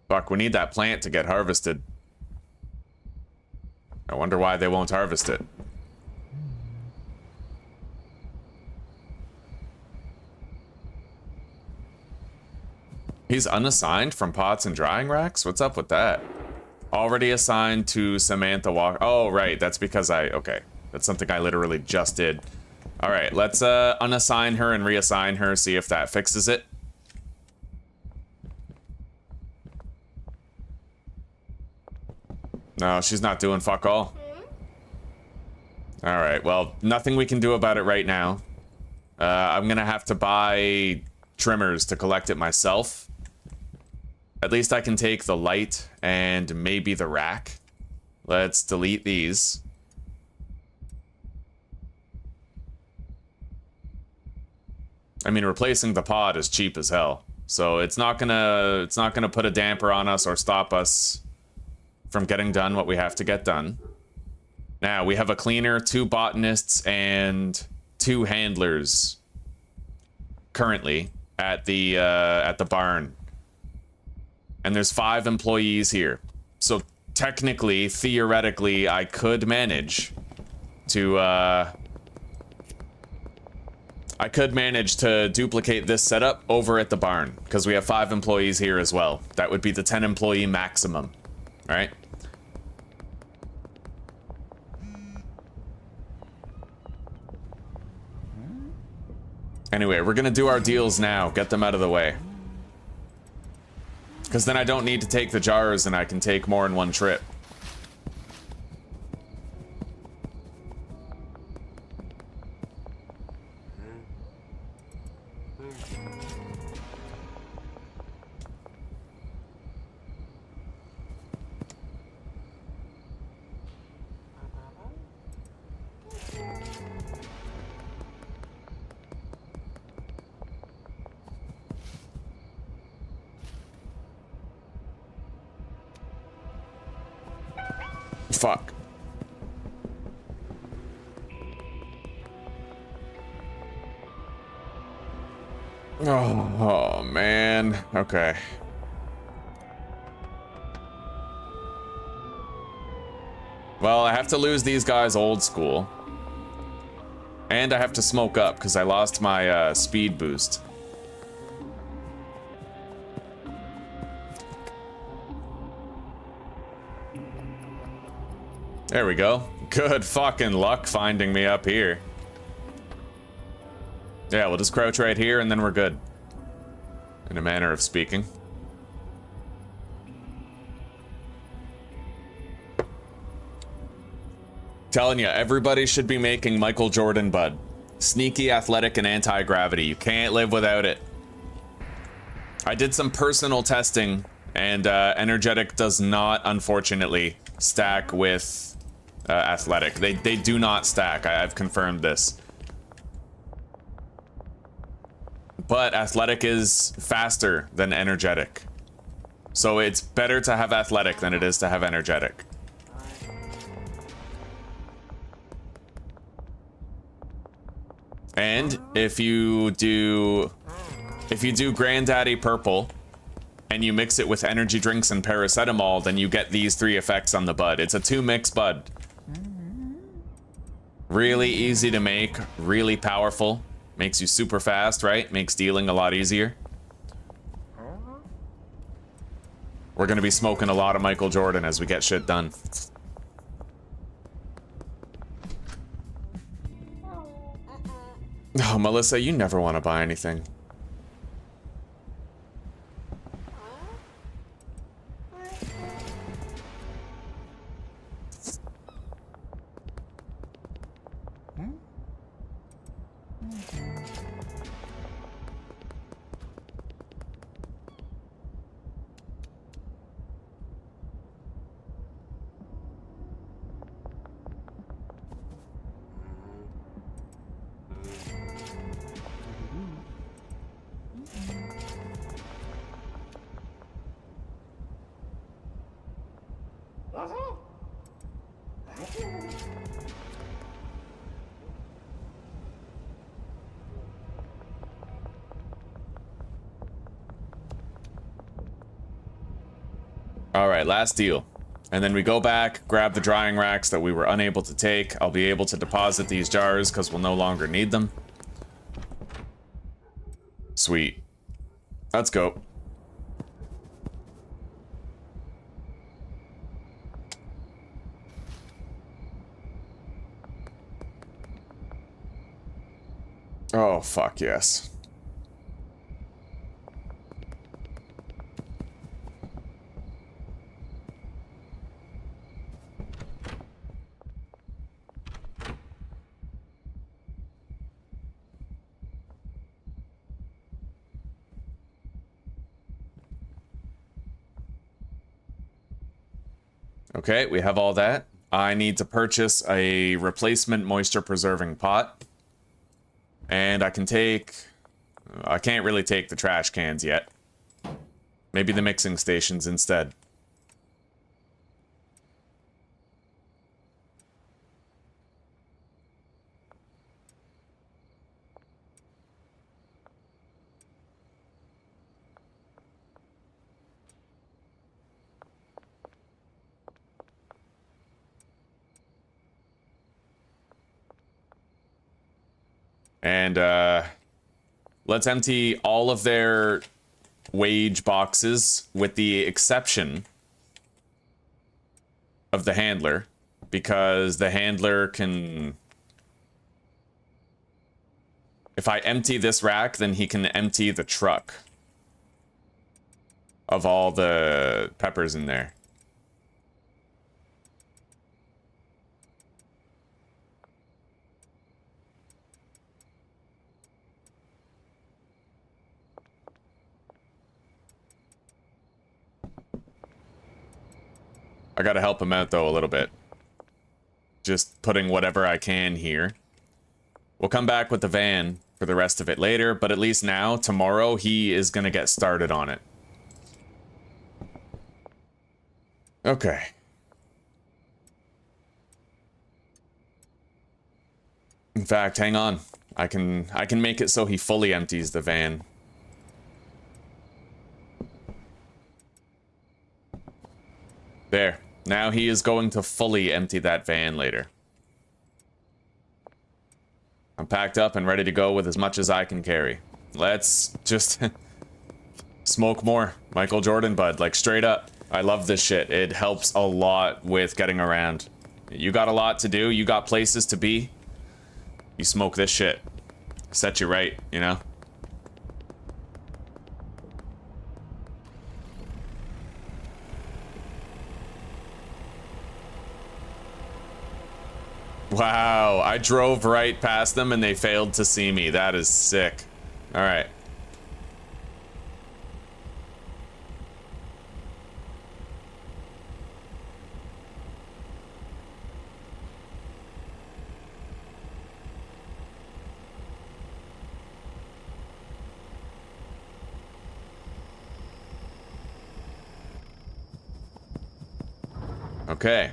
Speaker 1: Fuck, we need that plant to get harvested. I wonder why they won't harvest it. He's unassigned from pots and drying racks? What's up with that? Already assigned to Samantha Walker. Oh, right. That's because okay. That's something I literally just did. All right, let's unassign her and reassign her, see if that fixes it. No, she's not doing fuck all. All right, well, nothing we can do about it right now. I'm gonna have to buy trimmers to collect it myself. At least I can take the light and maybe the rack. Let's delete these. I mean, replacing the pod is cheap as hell, so it's not gonna put a damper on us or stop us from getting done what we have to get done. Now we have a cleaner, 2 botanists, and 2 handlers currently at the barn, and there's 5 employees here. So technically, theoretically, I could manage to duplicate this setup over at the barn, because we have 5 employees here as well. That would be the 10 employee maximum, right? Anyway, we're gonna do our deals now, get them out of the way. Because then I don't need to take the jars and I can take more in one trip. Fuck. Oh man. Okay. Well, I have to lose these guys old school. And I have to smoke up because I lost my speed boost. There we go. Good fucking luck finding me up here. Yeah, we'll just crouch right here and then we're good. In a manner of speaking. Telling you, everybody should be making Michael Jordan bud. Sneaky, athletic, and anti-gravity. You can't live without it. I did some personal testing, and energetic does not, unfortunately, stack with athletic. They do not stack. I've confirmed this. But athletic is faster than energetic. So it's better to have athletic than it is to have energetic. And if you do Granddaddy Purple and you mix it with energy drinks and paracetamol, then you get these 3 effects on the bud. It's a 2-mix bud. Really easy to make, really powerful. Makes you super fast, right? Makes dealing a lot easier. We're gonna be smoking a lot of Michael Jordan as we get shit done. Oh, Melissa, you never want to buy anything. Alright, last deal. And then we go back, grab the drying racks that we were unable to take. I'll be able to deposit these jars because we'll no longer need them. Sweet. Let's go. Oh, fuck yes. Okay, we have all that. I need to purchase a replacement moisture preserving pot. And I can take... I can't really take the trash cans yet. Maybe the mixing stations instead. And, let's empty all of their wage boxes with the exception of the handler, because the handler can... If I empty this rack, then he can empty the truck of all the peppers in there. I gotta help him out, though, a little bit. Just putting whatever I can here. We'll come back with the van for the rest of it later, but at least now, tomorrow, he is gonna get started on it. Okay. In fact, hang on. I can make it so he fully empties the van. There. Now he is going to fully empty that van later. I'm packed up and ready to go with as much as I can carry. Let's just smoke more Michael Jordan bud, like straight up. I love this shit. It helps a lot with getting around. You got a lot to do, you got places to be. You smoke this shit. Set you right, you know? Wow, I drove right past them and they failed to see me. That is sick. All right. Okay.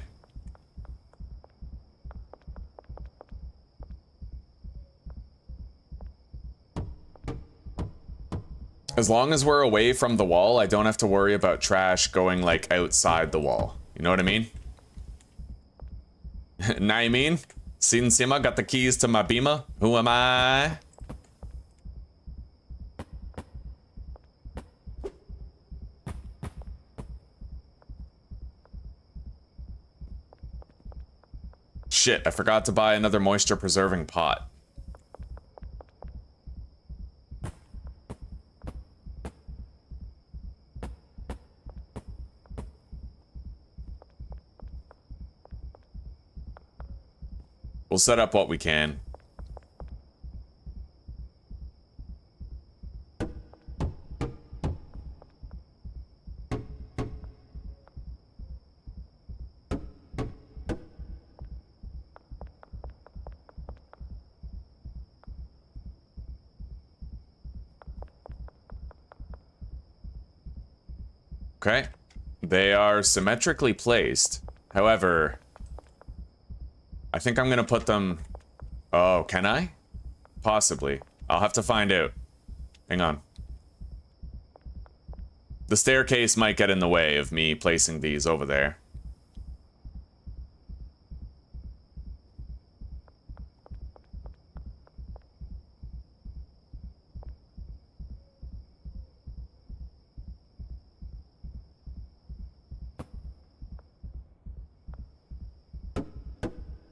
Speaker 1: As long as we're away from the wall, I don't have to worry about trash going, like, outside the wall. You know what I mean? Know you mean? Sin Sima got the keys to my Beamer. Who am I? shit, I forgot to buy another moisture preserving pot. We'll set up what we can. Okay. They are symmetrically placed. However, I think I'm gonna put them... Oh, can I? Possibly. I'll have to find out. Hang on. The staircase might get in the way of me placing these over there.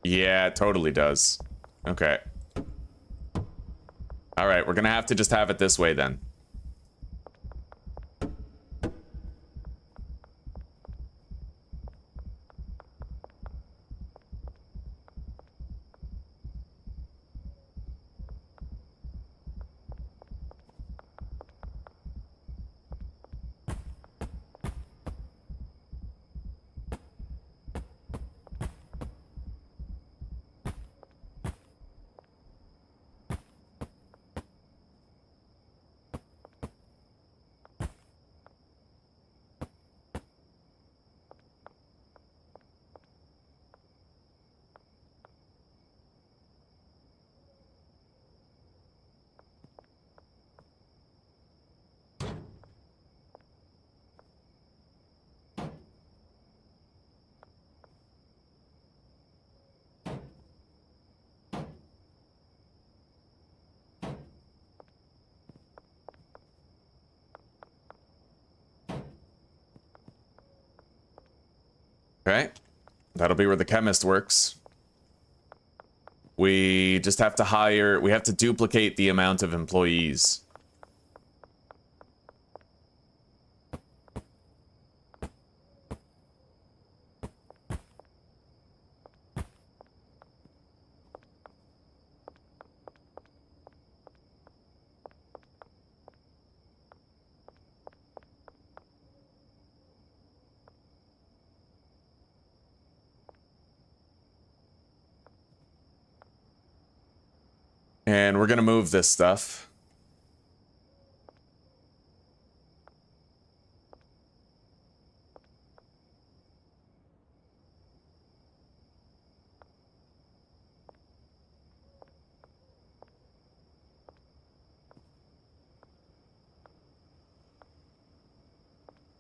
Speaker 1: Yeah, it totally does. Okay. Alright, we're gonna have to just have it this way then. Okay. That'll be where the chemist works. We just have to hire... We have to duplicate the amount of employees. And we're gonna move this stuff.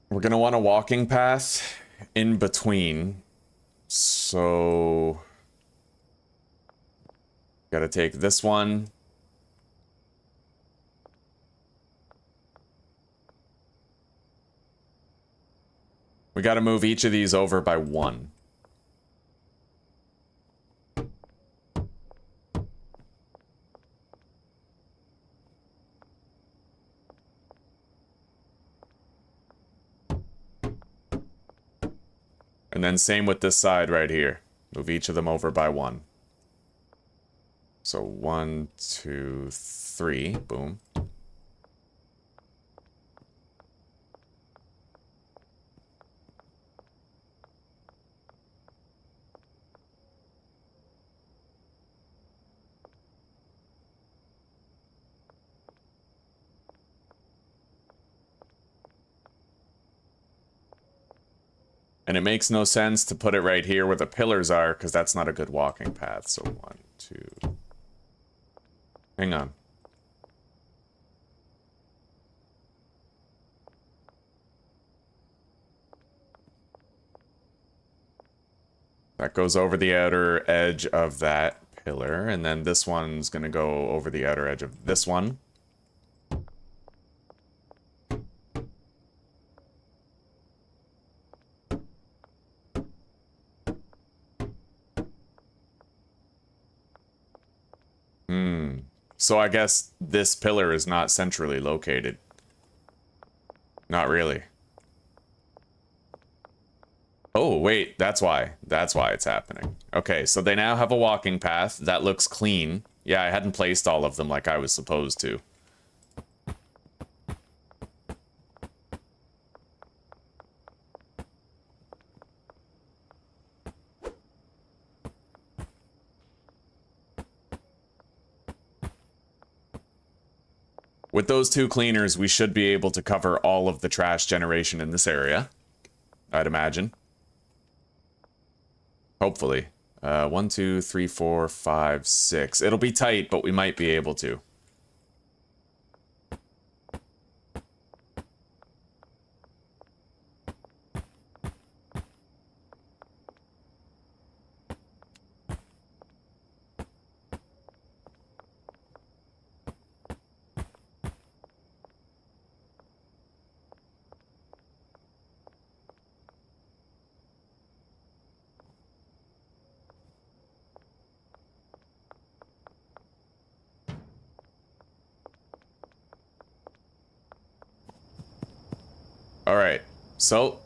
Speaker 1: We're gonna want a walking path in between. So... Gotta take this one. We gotta move each of these over by one. And then same with this side right here. Move each of them over by one. So 1, 2, 3, boom. And it makes no sense to put it right here where the pillars are, because that's not a good walking path. So 1, 2... Hang on. That goes over the outer edge of that pillar, and then this one's gonna go over the outer edge of this one. So I guess this pillar is not centrally located. Not really. Oh, wait, that's why. That's why it's happening. Okay, so they now have a walking path. That looks clean. Yeah, I hadn't placed all of them like I was supposed to. With those 2 cleaners, we should be able to cover all of the trash generation in this area, I'd imagine. Hopefully. 1, 2, 3, 4, 5, 6. It'll be tight, but we might be able to. Alright, so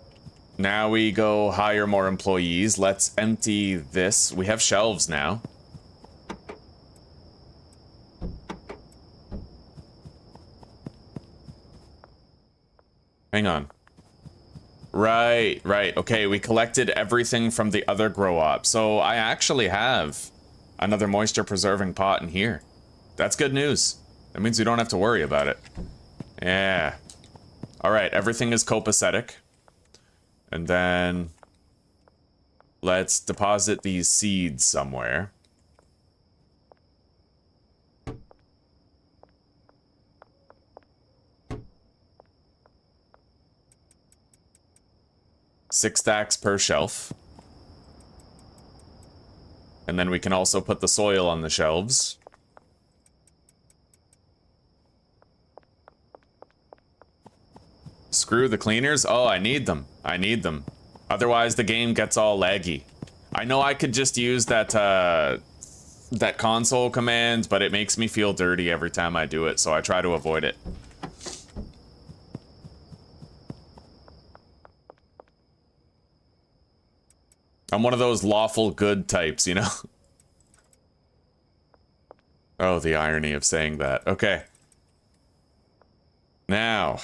Speaker 1: now we go hire more employees. Let's empty this. We have shelves now. Hang on. Right. Okay, we collected everything from the other grow op. So I actually have another moisture preserving pot in here. That's good news. That means we don't have to worry about it. Yeah. Alright, everything is copacetic. And then let's deposit these seeds somewhere. Six stacks per shelf. And then we can also put the soil on the shelves. Screw the cleaners? Oh, I need them. I need them. Otherwise, the game gets all laggy. I know I could just use that, that console command, but it makes me feel dirty every time I do it, so I try to avoid it. I'm one of those lawful good types, you know? Oh, the irony of saying that. Okay. Now.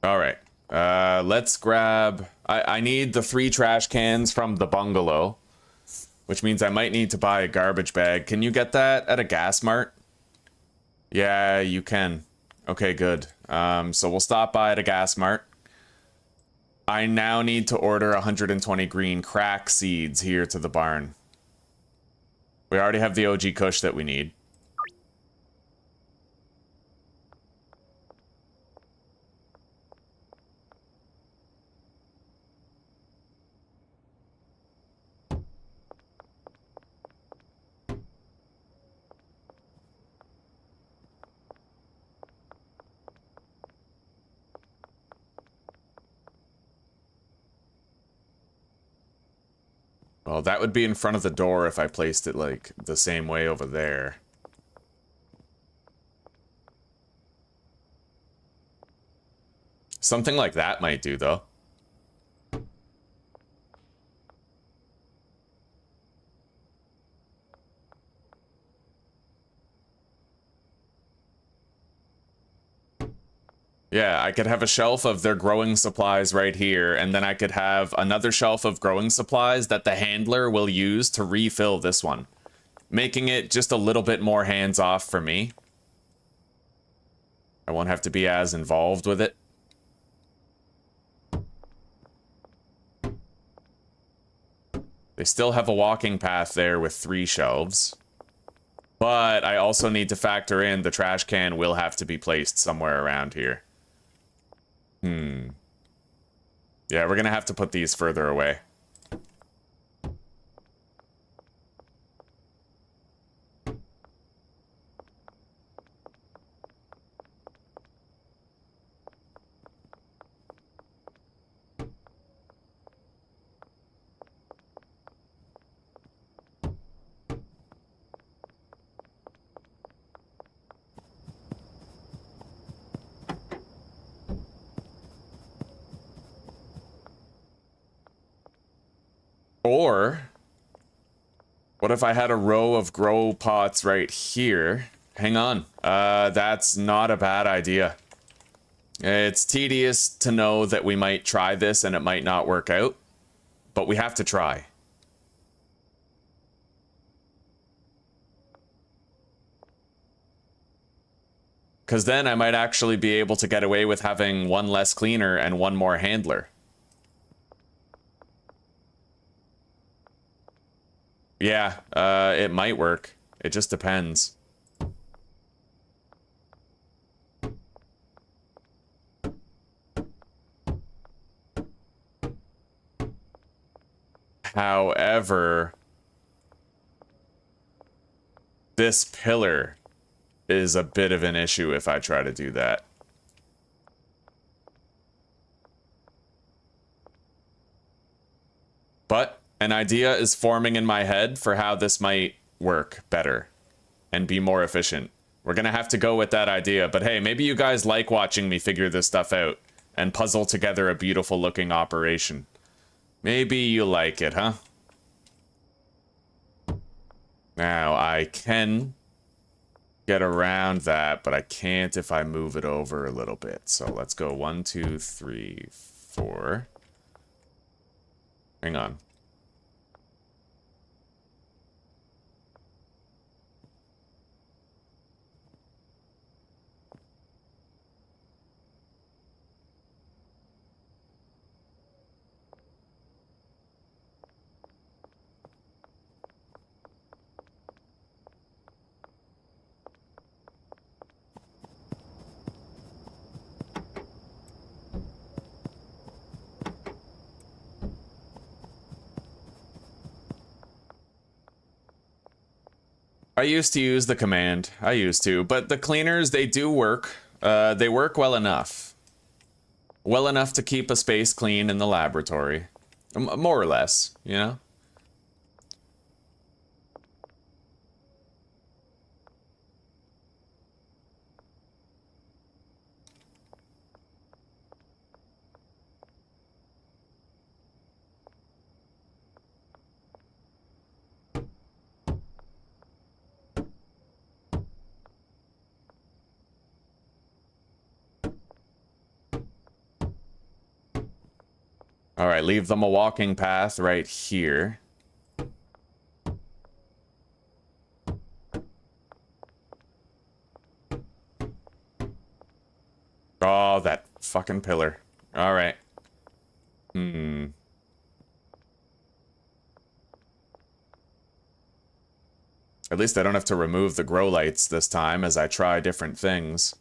Speaker 1: Alright, let's grab... I need the 3 trash cans from the bungalow, which means I might need to buy a garbage bag. Can you get that at a gas mart? Yeah, you can. Okay, good. So we'll stop by at a gas mart. I now need to order 120 green crack seeds here to the barn. We already have the OG Kush that we need. Well, that would be in front of the door if I placed it, like, the same way over there. Something like that might do, though. Yeah, I could have a shelf of their growing supplies right here, and then I could have another shelf of growing supplies that the handler will use to refill this one, making it just a little bit more hands-off for me. I won't have to be as involved with it. They still have a walking path there with 3 shelves. But I also need to factor in the trash can will have to be placed somewhere around here. Yeah, we're gonna have to put these further away. Or, what if I had a row of grow pots right here? Hang on. That's not a bad idea. It's tedious to know that we might try this and it might not work out, but we have to try. Because then I might actually be able to get away with having 1 less cleaner and 1 more handler. Yeah, it might work. It just depends. However, this pillar is a bit of an issue if I try to do that. But an idea is forming in my head for how this might work better and be more efficient. We're gonna have to go with that idea, but hey, maybe you guys like watching me figure this stuff out and puzzle together a beautiful looking operation. Maybe you like it, huh? Now, I can get around that, but I can't if I move it over a little bit. So let's go 1, 2, 3, 4. Hang on. I used to use the command. I used to. But the cleaners, they do work. They work well enough. Well enough to keep a space clean in the laboratory. More or less, you know? All right, leave them a walking path right here. Oh, that fucking pillar. All right. At least I don't have to remove the grow lights this time as I try different things.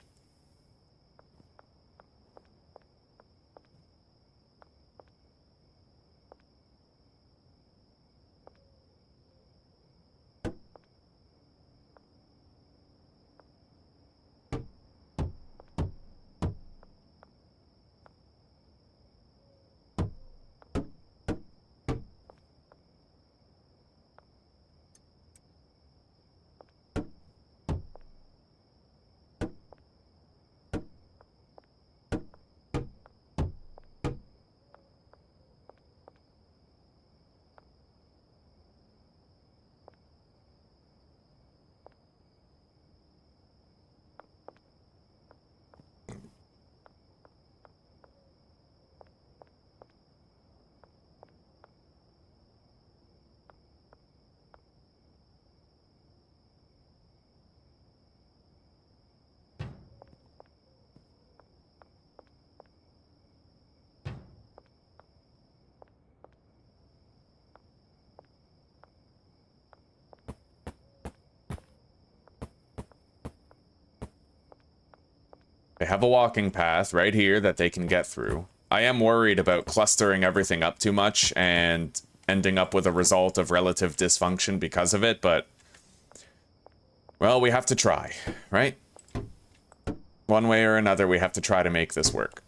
Speaker 1: They have a walking path right here that they can get through. I am worried about clustering everything up too much and ending up with a result of relative dysfunction because of it, but... well, we have to try, right? One way or another, we have to try to make this work.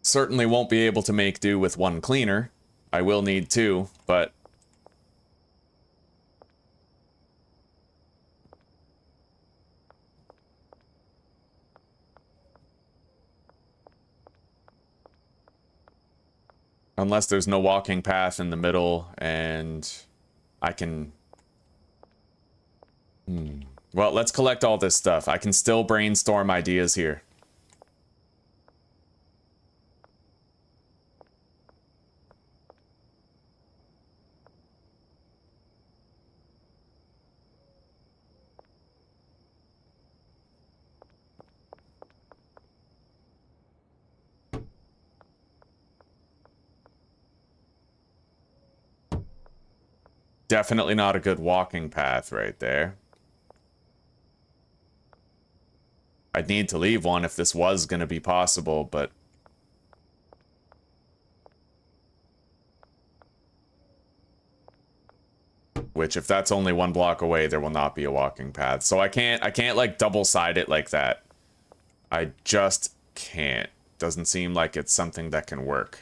Speaker 1: Certainly won't be able to make do with one cleaner. I will need two, but... unless there's no walking path in the middle and I can... well, let's collect all this stuff. I can still brainstorm ideas here. Definitely not a good walking path right there. I'd need to leave one if this was going to be possible, but... which, if that's only one block away, there will not be a walking path. So I can't like double-side it like that. I just can't. Doesn't seem like it's something that can work.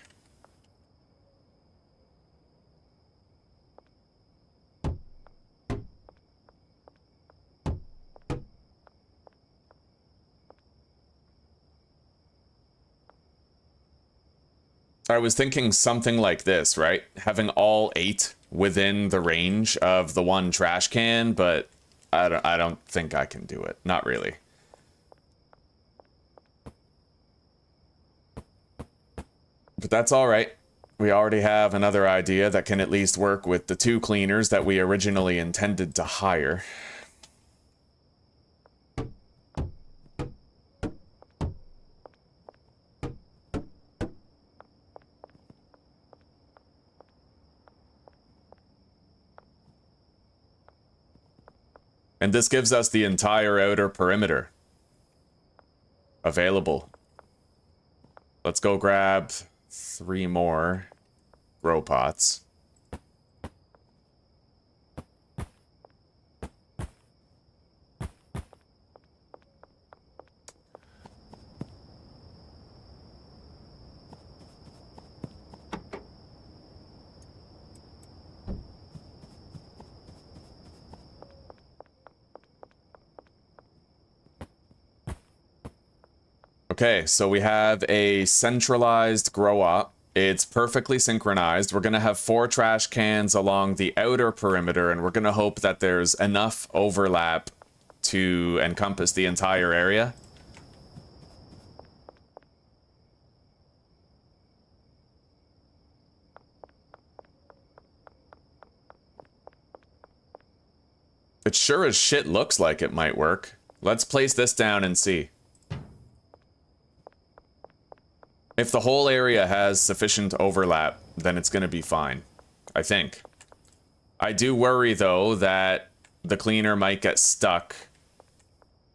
Speaker 1: I was thinking something like this, right? Having all 8 within the range of the one trash can, but I don't think I can do it. Not really. But that's all right. We already have another idea that can at least work with the 2 cleaners that we originally intended to hire. And this gives us the entire outer perimeter available. Let's go grab 3 more grow pots. Okay, so we have a centralized grow up. It's perfectly synchronized. We're going to have 4 trash cans along the outer perimeter, and we're going to hope that there's enough overlap to encompass the entire area. It sure as shit looks like it might work. Let's place this down and see. If the whole area has sufficient overlap, then it's going to be fine, I think. I do worry, though, that the cleaner might get stuck.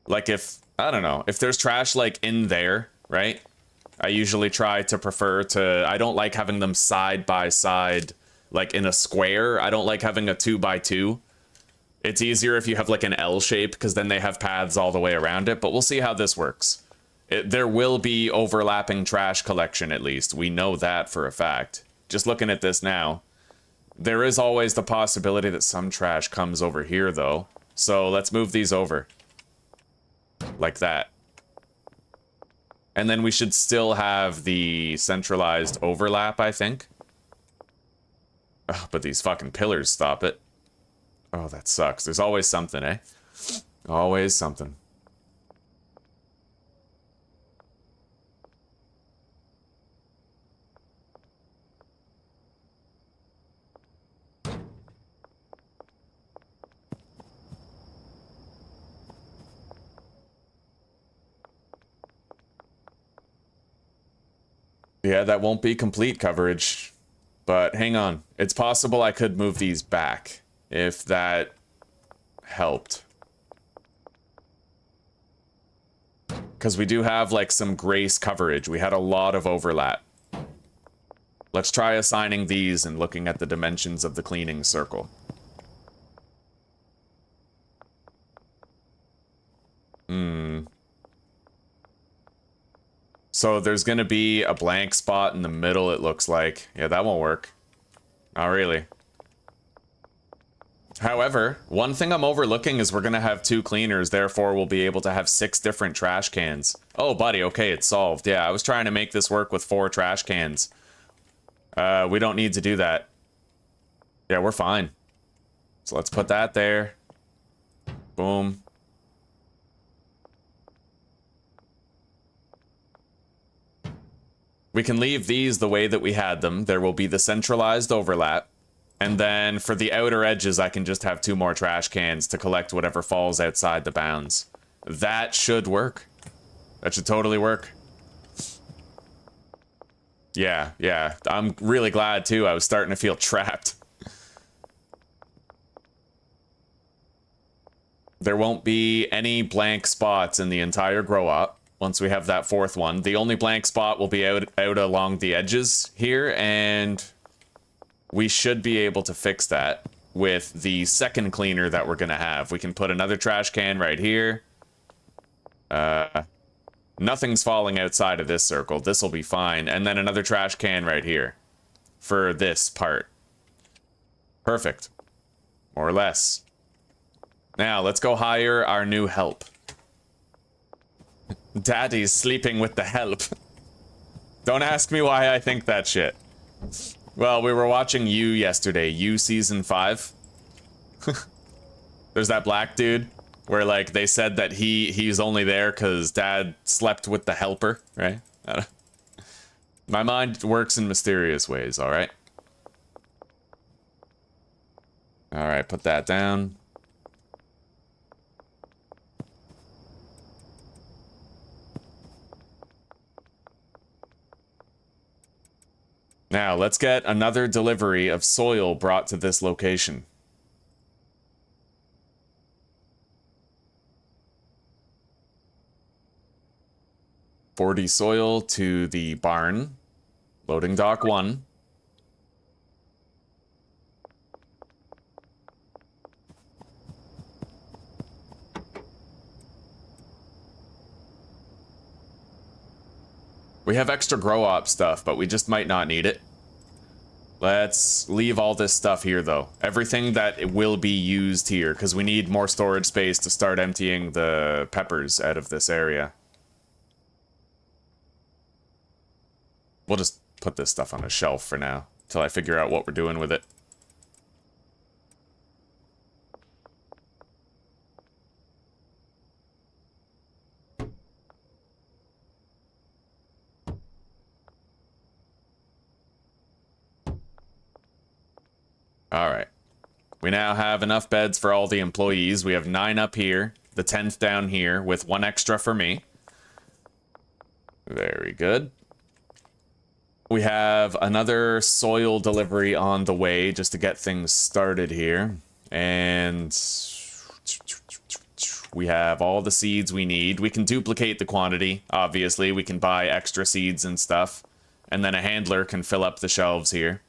Speaker 1: Like if, I don't know, if there's trash, like, in there, right? I usually try to prefer to, I don't like having them side by side, like, in a square. I don't like having a 2x2. It's easier if you have, like, an L shape, because then they have paths all the way around it, but we'll see how this works. There will be overlapping trash collection, at least. We know that for a fact. Just looking at this now. There is always the possibility that some trash comes over here, though. So let's move these over. Like that. And then we should still have the centralized overlap, I think. Oh, but these fucking pillars stop it. Oh, that sucks. There's always something, eh? Always something. Yeah, that won't be complete coverage. But hang on. It's possible I could move these back if that helped. Because we do have like some grace coverage. We had a lot of overlap. Let's try assigning these and looking at the dimensions of the cleaning circle. So there's going to be a blank spot in the middle, it looks like. Yeah, that won't work. Not really. However, one thing I'm overlooking is we're going to have 2 cleaners, therefore we'll be able to have 6 different trash cans. Oh, buddy, okay, it's solved. Yeah, I was trying to make this work with 4 trash cans. We don't need to do that. Yeah, we're fine. So let's put that there. Boom. We can leave these the way that we had them. There will be the centralized overlap. And then for the outer edges, I can just have 2 more trash cans to collect whatever falls outside the bounds. That should work. That should totally work. Yeah, yeah. I'm really glad, too. I was starting to feel trapped. There won't be any blank spots in the entire grow-up. Once we have that 4th one, the only blank spot will be out along the edges here, and we should be able to fix that with the 2nd cleaner that we're gonna have. We can put another trash can right here. Nothing's falling outside of this circle. This will be fine, and then another trash can right here for this part. Perfect, more or less. Now let's go hire our new help. Daddy's sleeping with the help. Don't ask me why I think that shit. Well, we were watching You yesterday. You season 5. There's that black dude where like they said that he's only there because Dad slept with the helper, right? My mind works in mysterious ways, alright? Alright, put that down. Now, let's get another delivery of soil brought to this location. $40 soil to the barn. Loading dock 1. We have extra grow op stuff, but we just might not need it. Let's leave all this stuff here, though. Everything that will be used here, because we need more storage space to start emptying the peppers out of this area. We'll just put this stuff on a shelf for now, till I figure out what we're doing with it. Alright. We now have enough beds for all the employees. We have 9 up here, the 10th down here, with 1 extra for me. Very good. We have another soil delivery on the way, just to get things started here. And we have all the seeds we need. We can duplicate the quantity, obviously. We can buy extra seeds and stuff. And then a handler can fill up the shelves here.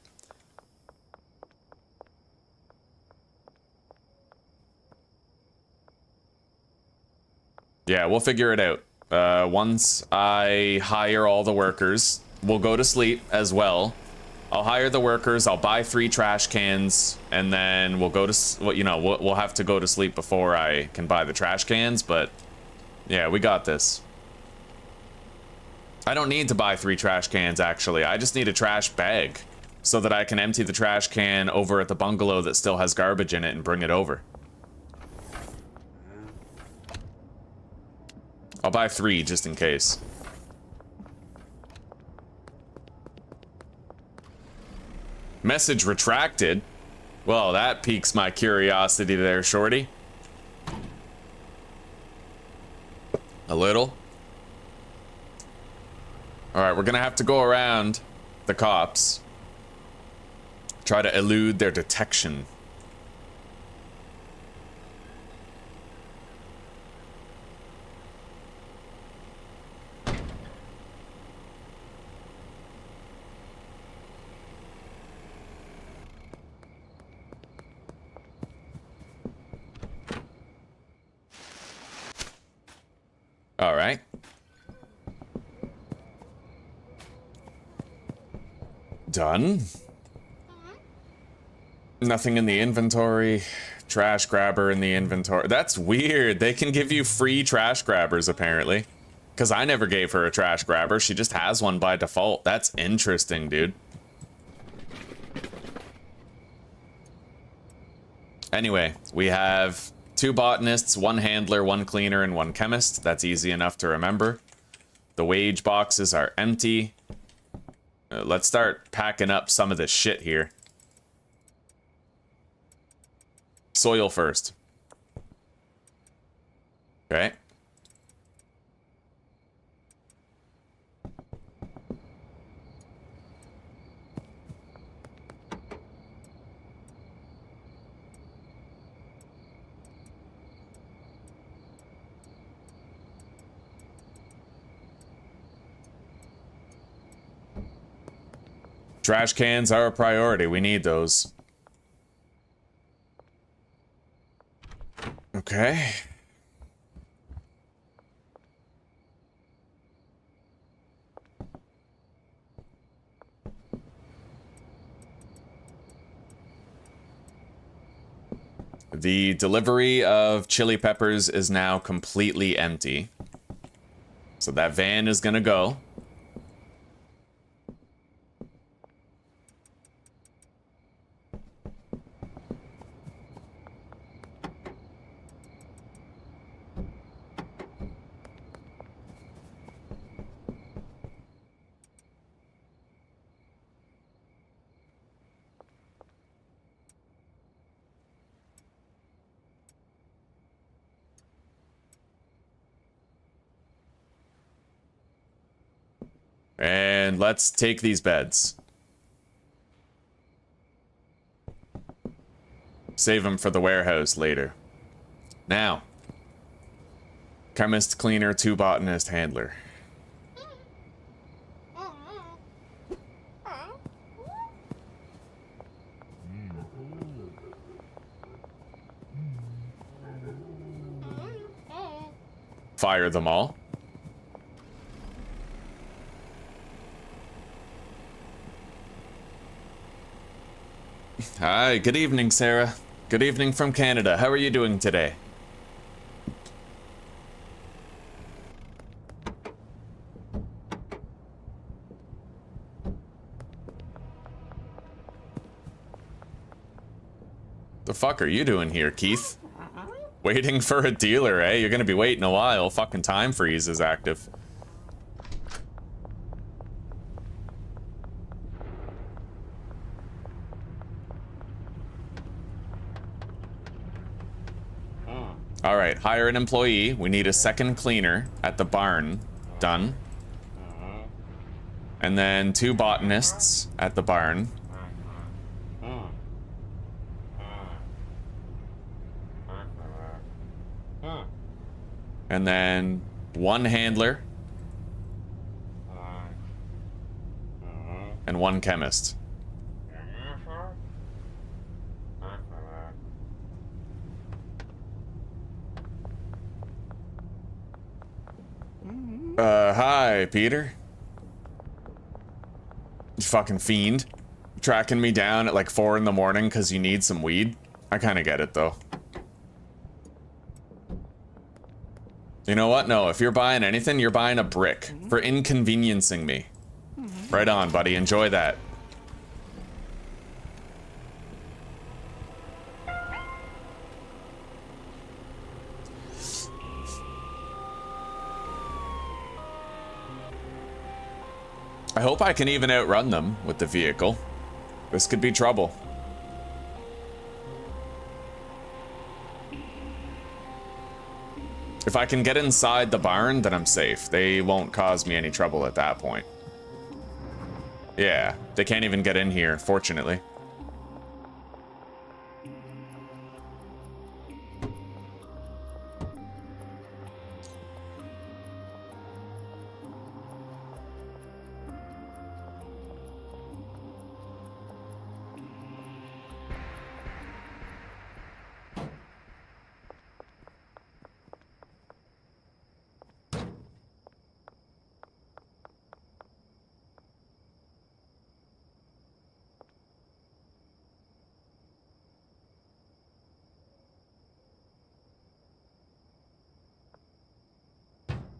Speaker 1: Yeah, we'll figure it out. Once I hire all the workers, we'll go to sleep as well. I'll hire the workers, I'll buy 3 trash cans, and then we'll go to, well, you know, we'll have to go to sleep before I can buy the trash cans, but yeah, we got this. I don't need to buy 3 trash cans, actually. I just need a trash bag so that I can empty the trash can over at the bungalow that still has garbage in it and bring it over. I'll buy 3 just in case. Message retracted? Well, that piques my curiosity there, shorty. A little. Alright, we're gonna have to go around the cops. Try to elude their detection. Alright. Done. Nothing in the inventory. Trash grabber in the inventory. That's weird. They can give you free trash grabbers, apparently. Because I never gave her a trash grabber. She just has one by default. That's interesting, dude. Anyway, we have 2 botanists, 1 handler, 1 cleaner, and 1 chemist. That's easy enough to remember. The wage boxes are empty. Let's start packing up some of this shit here. Soil first. Okay. Trash cans are a priority. We need those. Okay. The delivery of chili peppers is now completely empty. So that van is gonna go. And let's take these beds. Save them for the warehouse later. Now. Chemist, cleaner, 2 botanist, handler. Fire them all. Hi, good evening, Sarah. Good evening from Canada. How are you doing today? The fuck are you doing here, Keith? Waiting for a dealer, eh? You're gonna be waiting a while. Fucking time freeze is active. All right, hire an employee. We need a 2nd cleaner at the barn. Done. And then 2 botanists at the barn. And then 1 handler. And 1 chemist. Hi, Peter. You fucking fiend. tracking me down at like 4 in the morning because you need some weed. I kind of get it though. You know what? No, if you're buying anything, you're buying a brick for inconveniencing me. Right on, buddy. Enjoy that. I hope I can even outrun them with the vehicle. This could be trouble. If I can get inside the barn, then I'm safe. They won't cause me any trouble at that point. Yeah, they can't even get in here, fortunately.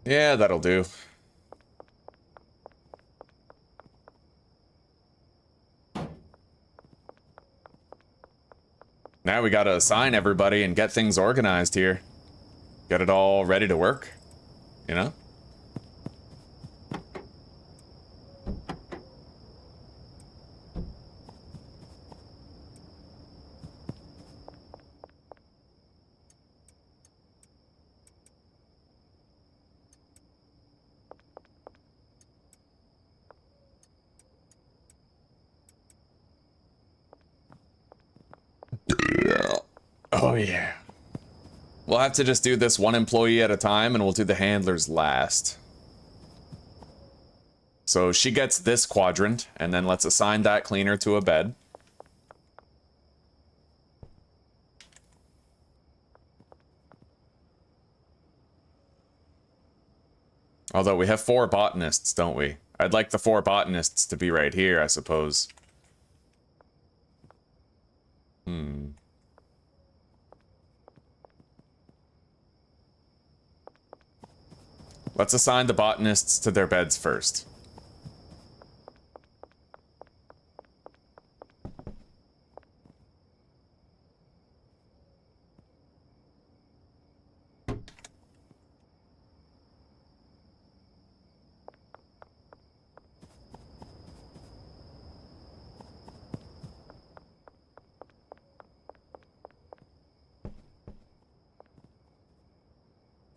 Speaker 1: Yeah, that'll do. Now we gotta assign everybody and get things organized here. Get it all ready to work, you know? Oh yeah. We'll have to just do this one employee at a time and we'll do the handlers last. So she gets this quadrant and then let's assign that cleaner to a bed. Although we have 4 botanists, don't we? I'd like the 4 botanists to be right here, I suppose. Let's assign the botanists to their beds first.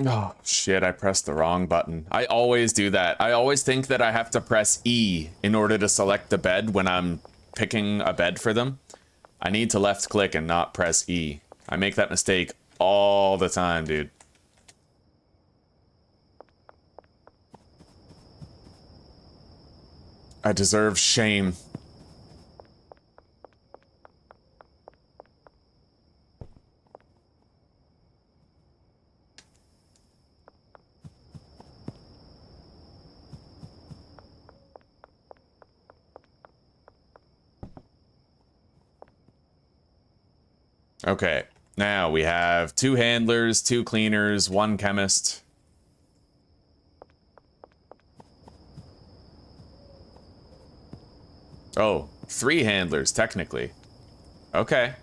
Speaker 1: Oh, shit, I pressed the wrong button. I always do that. I always think that I have to press E in order to select the bed when I'm picking a bed for them. I need to left click and not press E. I make that mistake all the time, dude. I deserve shame. Okay, now we have 2 handlers, 2 cleaners, 1 chemist. Oh, 3 handlers, technically. Okay.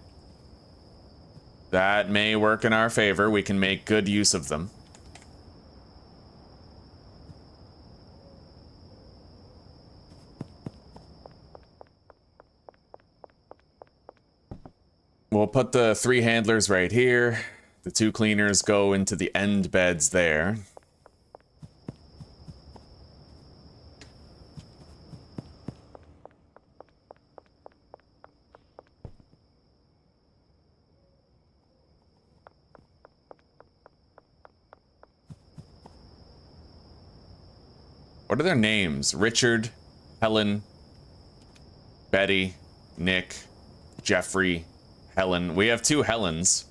Speaker 1: That may work in our favor. We can make good use of them. We'll put the 3 handlers right here. The 2 cleaners go into the end beds there. What are their names? Richard, Helen, Betty, Nick, Jeffrey, Helen. We have 2 Helens.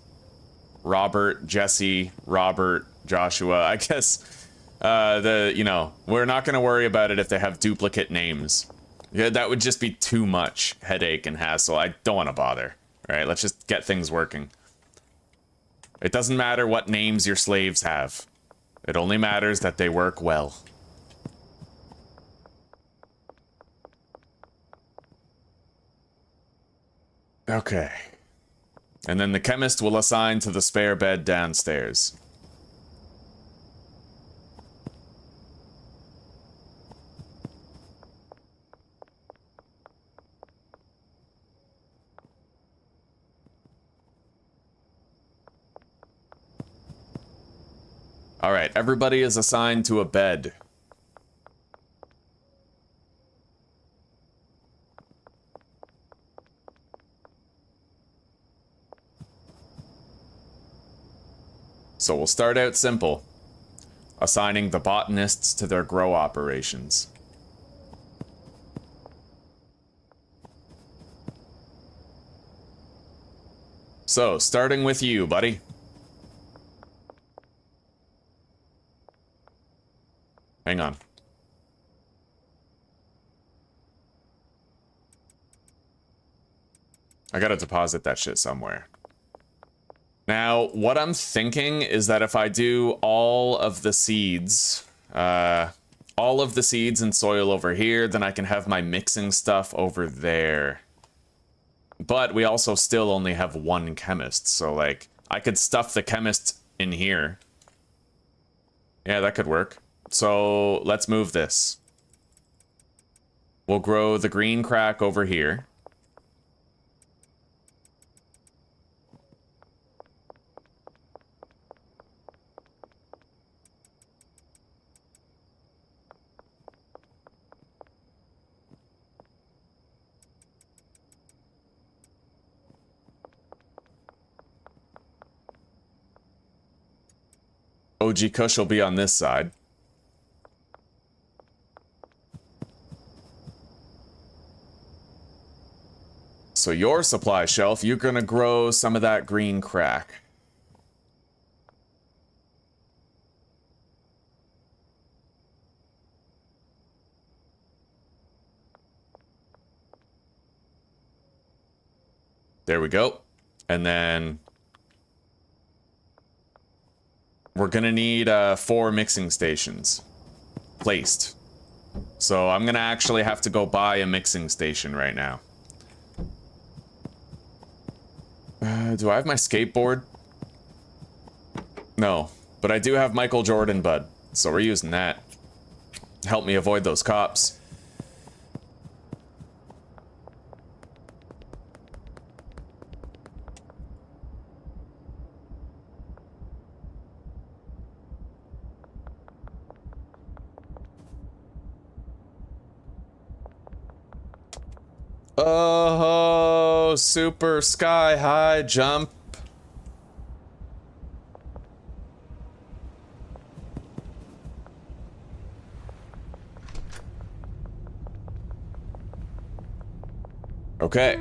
Speaker 1: Robert, Jesse, Robert, Joshua. I guess, you know, we're not going to worry about it if they have duplicate names. Yeah, that would just be too much headache and hassle. I don't want to bother. All right, let's just get things working. It doesn't matter what names your slaves have. It only matters that they work well. Okay. And then the chemist will assign to the spare bed downstairs. All right, everybody is assigned to a bed. So we'll start out simple, assigning the botanists to their grow operations. So, starting with you, buddy. Hang on. I gotta deposit that shit somewhere. Now, what I'm thinking is that if I do all of the seeds and soil over here, then I can have my mixing stuff over there. But we also still only have one chemist, so like, I could stuff the chemist in here. Yeah, that could work. So let's move this. We'll grow the green crack over here. OG Kush will be on this side. So your supply shelf, you're gonna grow some of that green crack. There we go. And then we're gonna need 4 mixing stations placed. So I'm gonna actually have to go buy a mixing station right now. Do I have my skateboard? No, but I do have Michael Jordan Bud, so we're using that. Help me avoid those cops. Oh, super sky high jump. Okay.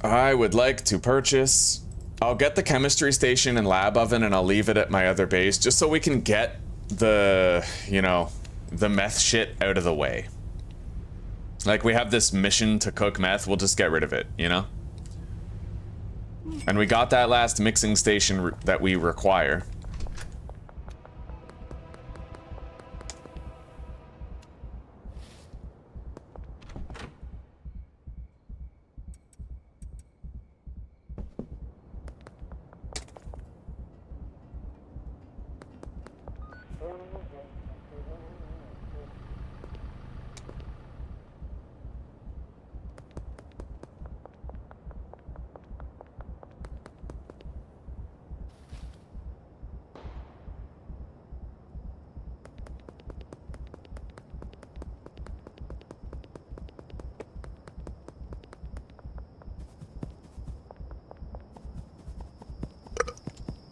Speaker 1: I would like to purchase... I'll get the chemistry station and lab oven and I'll leave it at my other base just so we can get the, you know, the meth shit out of the way. Like, we have this mission to cook meth, we'll just get rid of it, you know? And we got that last mixing station that we require.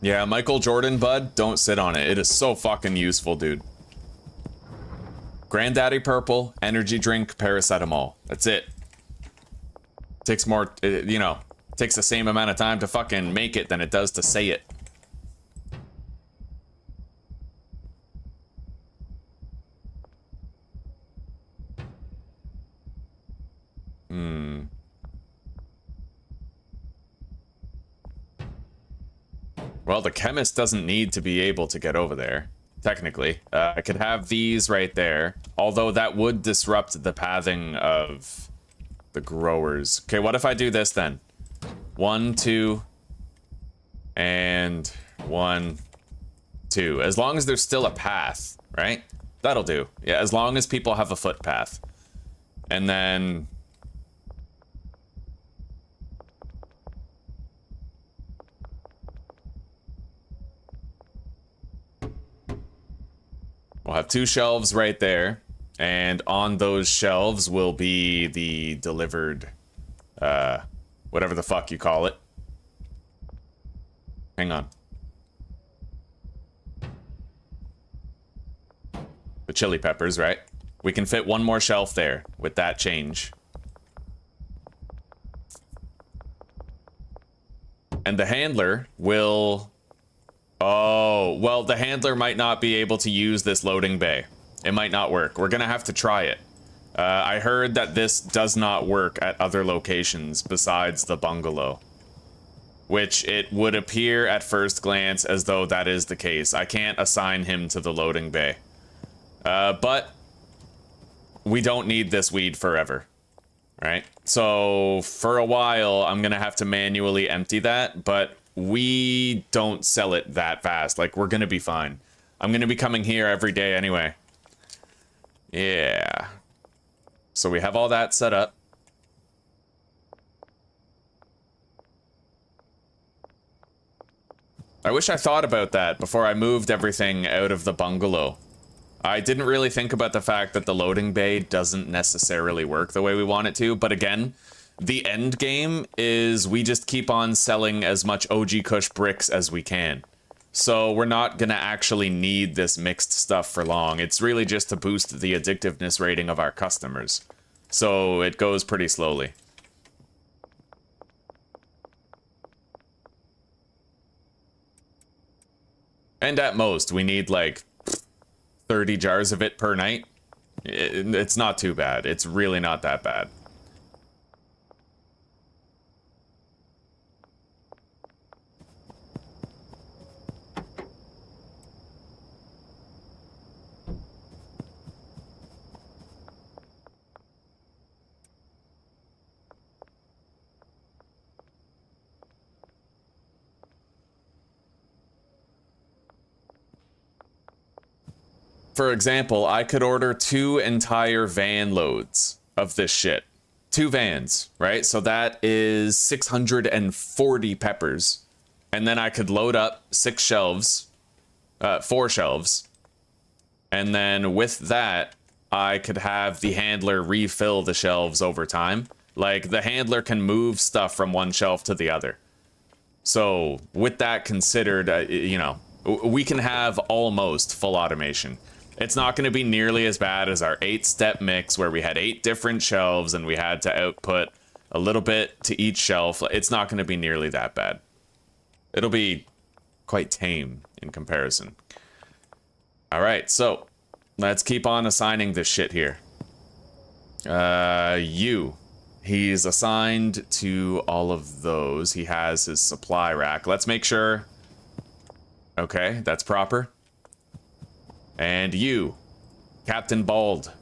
Speaker 1: Yeah, Michael Jordan Bud, don't sit on it. It is so fucking useful, dude. Granddaddy Purple, energy drink, paracetamol. That's it. Takes more, you know, takes the same amount of time to fucking make it than it does to say it. Well, the chemist doesn't need to be able to get over there, technically. I could have these right there, although that would disrupt the pathing of the growers. Okay, what if I do this then? 1, 2, and 1, 2. As long as there's still a path, right? That'll do. Yeah, as long as people have a footpath. And then... we'll have 2 shelves right there. And on those shelves will be the delivered... whatever the fuck you call it. Hang on. The chili peppers, right? We can fit 1 more shelf there with that change. And the handler will... oh, well, the handler might not be able to use this loading bay. It might not work. We're gonna have to try it. I heard that this does not work at other locations besides the bungalow. Which it would appear at first glance as though that is the case. I can't assign him to the loading bay. But we don't need this weed forever, right? So for a while, I'm gonna have to manually empty that, but we don't sell it that fast. Like, we're gonna be fine. I'm gonna be coming here every day anyway. Yeah. So we have all that set up. I wish I thought about that before I moved everything out of the bungalow. I didn't really think about the fact that the loading bay doesn't necessarily work the way we want it to, but again, the end game is we just keep on selling as much OG Kush bricks as we can. So we're not gonna actually need this mixed stuff for long. It's really just to boost the addictiveness rating of our customers. So it goes pretty slowly. And at most, we need like 30 jars of it per night. It's not too bad. It's really not that bad. For example, I could order 2 entire van loads of this shit. 2 vans, right? So that is 640 peppers. And then I could load up 6 shelves, 4 shelves. And then with that, I could have the handler refill the shelves over time. Like, the handler can move stuff from one shelf to the other. So with that considered, you know, we can have almost full automation. It's not going to be nearly as bad as our 8-step mix where we had 8 different shelves and we had to output a little bit to each shelf. It's not going to be nearly that bad. It'll be quite tame in comparison. All right, so let's keep on assigning this shit here. He's assigned to all of those. He has his supply rack. Let's make sure. Okay, that's proper. And you, Captain Bald,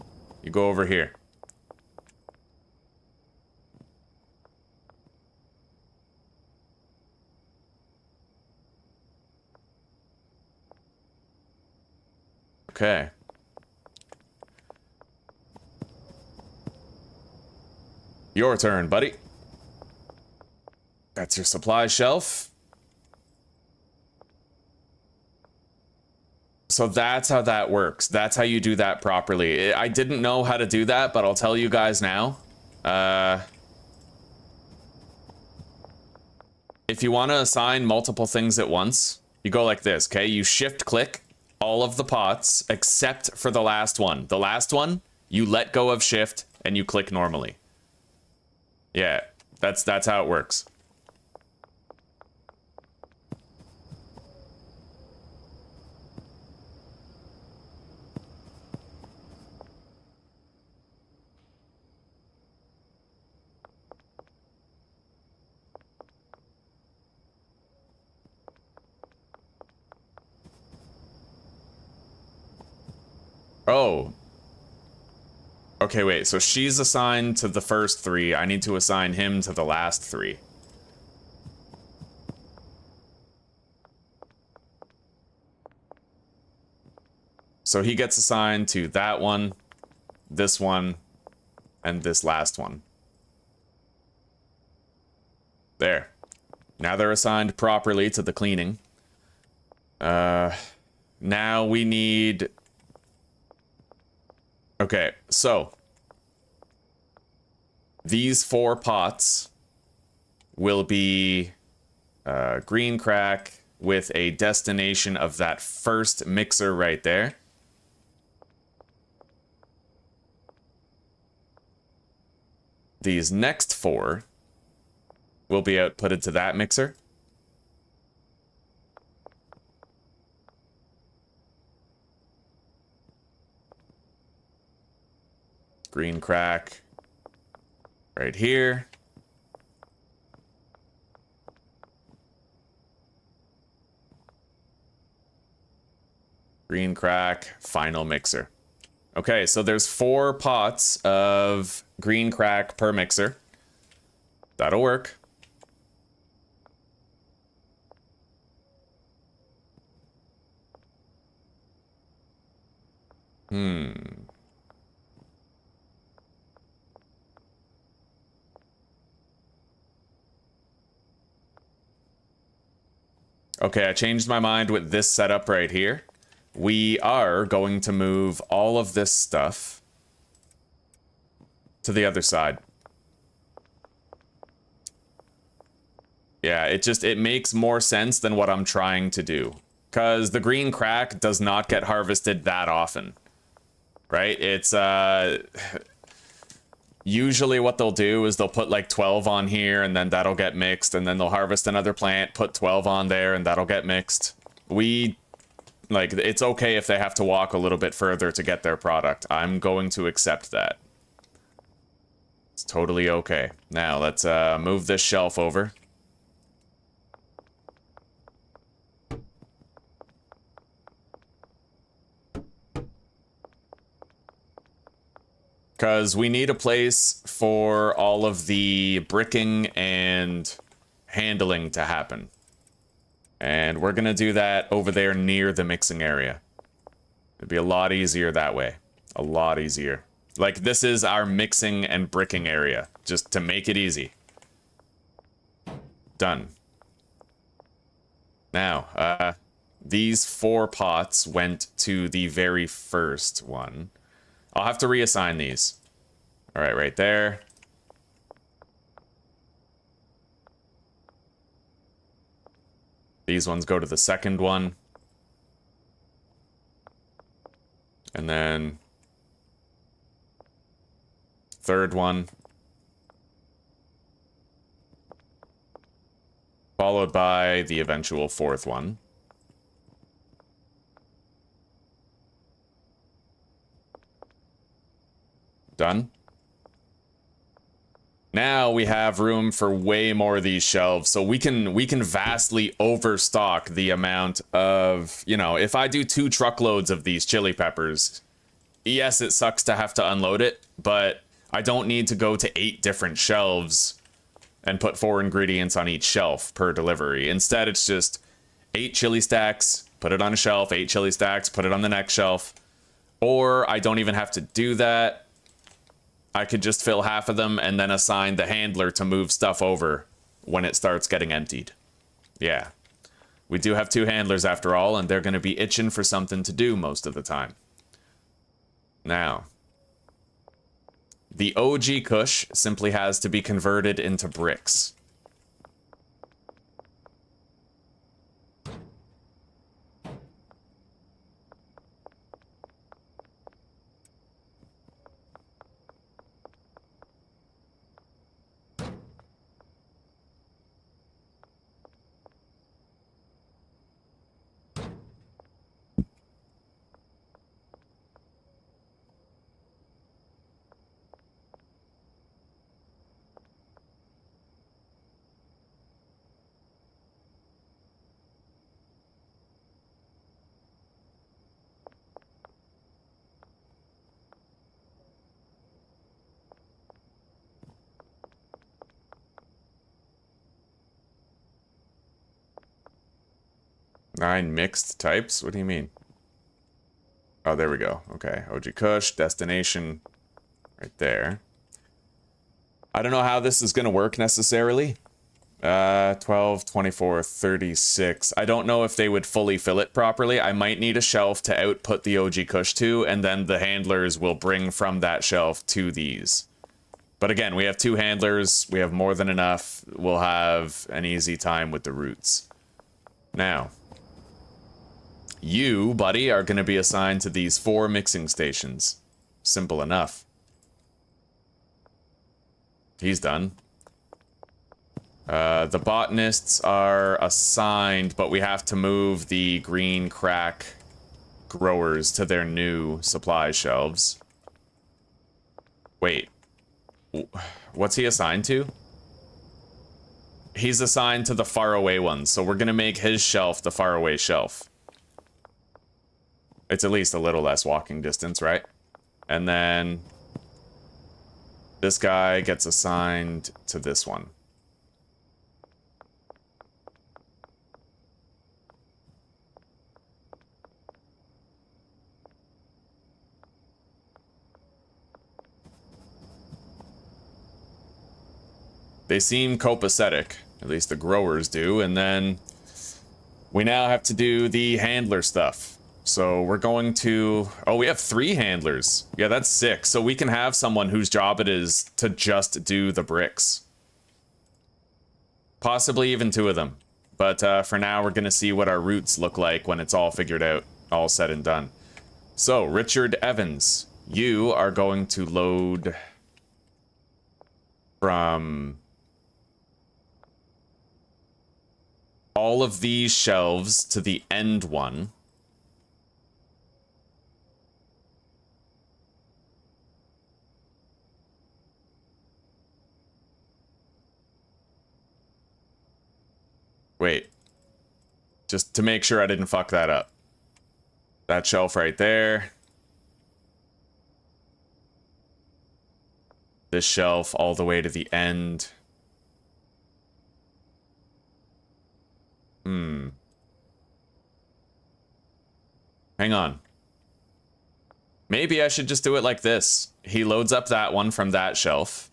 Speaker 1: you go over here. Okay. Your turn, buddy. That's your supply shelf. So that's how that works. That's how you do that properly. I didn't know how to do that, but I'll tell you guys now. If you want to assign multiple things at once, you go like this, okay? You shift-click all of the pots except for the last one. The last one, you let go of shift and you click normally. Yeah, that's how it works. Oh. Okay, wait. So she's assigned to the first 3. I need to assign him to the last 3. So he gets assigned to that one, this one, and this last one. There. Now they're assigned properly to the cleaning. Now we need... Okay, so... These 4 pots will be green crack with a destination of that first mixer right there. These next 4 will be outputted to that mixer. Green crack right here. Green crack, final mixer. Okay, so there's 4 pots of green crack per mixer. That'll work. Okay, I changed my mind with this setup right here. We are going to move all of this stuff to the other side. Yeah, it makes more sense than what I'm trying to do. Because the green crack does not get harvested that often. Right? It's, usually what they'll do is they'll put like 12 on here and then that'll get mixed, and then they'll harvest another plant, put 12 on there, and that'll get mixed. Like, it's okay if they have to walk a little bit further to get their product. I'm going to accept that. It's totally okay. Now, let's move this shelf over. Because we need a place for all of the bricking and handling to happen. And we're going to do that over there near the mixing area. It'd be a lot easier that way. A lot easier. Like, this is our mixing and bricking area, just to make it easy. Done. Now, these 4 pots went to the very first one. I'll have to reassign these. All right, right there. These ones go to the second one. And then third one. Followed by the eventual 4th one. Done. Now we have room for way more of these shelves, so we can vastly overstock the amount of, you know, if I do 2 truckloads of these chili peppers, yes, it sucks to have to unload it, but I don't need to go to 8 different shelves and put 4 ingredients on each shelf per delivery. Instead, it's just 8 chili stacks, put it on a shelf, 8 chili stacks, put it on the next shelf. Or I don't even have to do that. I could just fill half of them and then assign the handler to move stuff over when it starts getting emptied. Yeah. We do have 2 handlers after all, and they're going to be itching for something to do most of the time. Now, the OG Kush simply has to be converted into bricks. 9 mixed types? What do you mean? Oh, there we go. Okay, OG Kush, destination, right there. I don't know how this is going to work necessarily. 12, 24, 36. I don't know if they would fully fill it properly. I might need a shelf to output the OG Kush to, and then the handlers will bring from that shelf to these. But again, we have 2 handlers. We have more than enough. We'll have an easy time with the roots. Now, you, buddy, are going to be assigned to these 4 mixing stations. Simple enough. He's done. The botanists are assigned, but we have to move the green crack growers to their new supply shelves. Wait. What's he assigned to? He's assigned to the faraway ones, so we're going to make his shelf the faraway shelf. It's at least a little less walking distance, right? And then this guy gets assigned to this one. They seem copacetic, at least the growers do, and then we now have to do the handler stuff. So we're going to... Oh, we have 3 handlers. Yeah, that's 6. So we can have someone whose job it is to just do the bricks. Possibly even 2 of them. But for now, we're going to see what our routes look like when it's all figured out, all said and done. So, Richard Evans, you are going to load from all of these shelves to the end one. Wait. Just to make sure I didn't fuck that up. That shelf right there. This shelf all the way to the end. Hang on. Maybe I should just do it like this. He loads up that one from that shelf.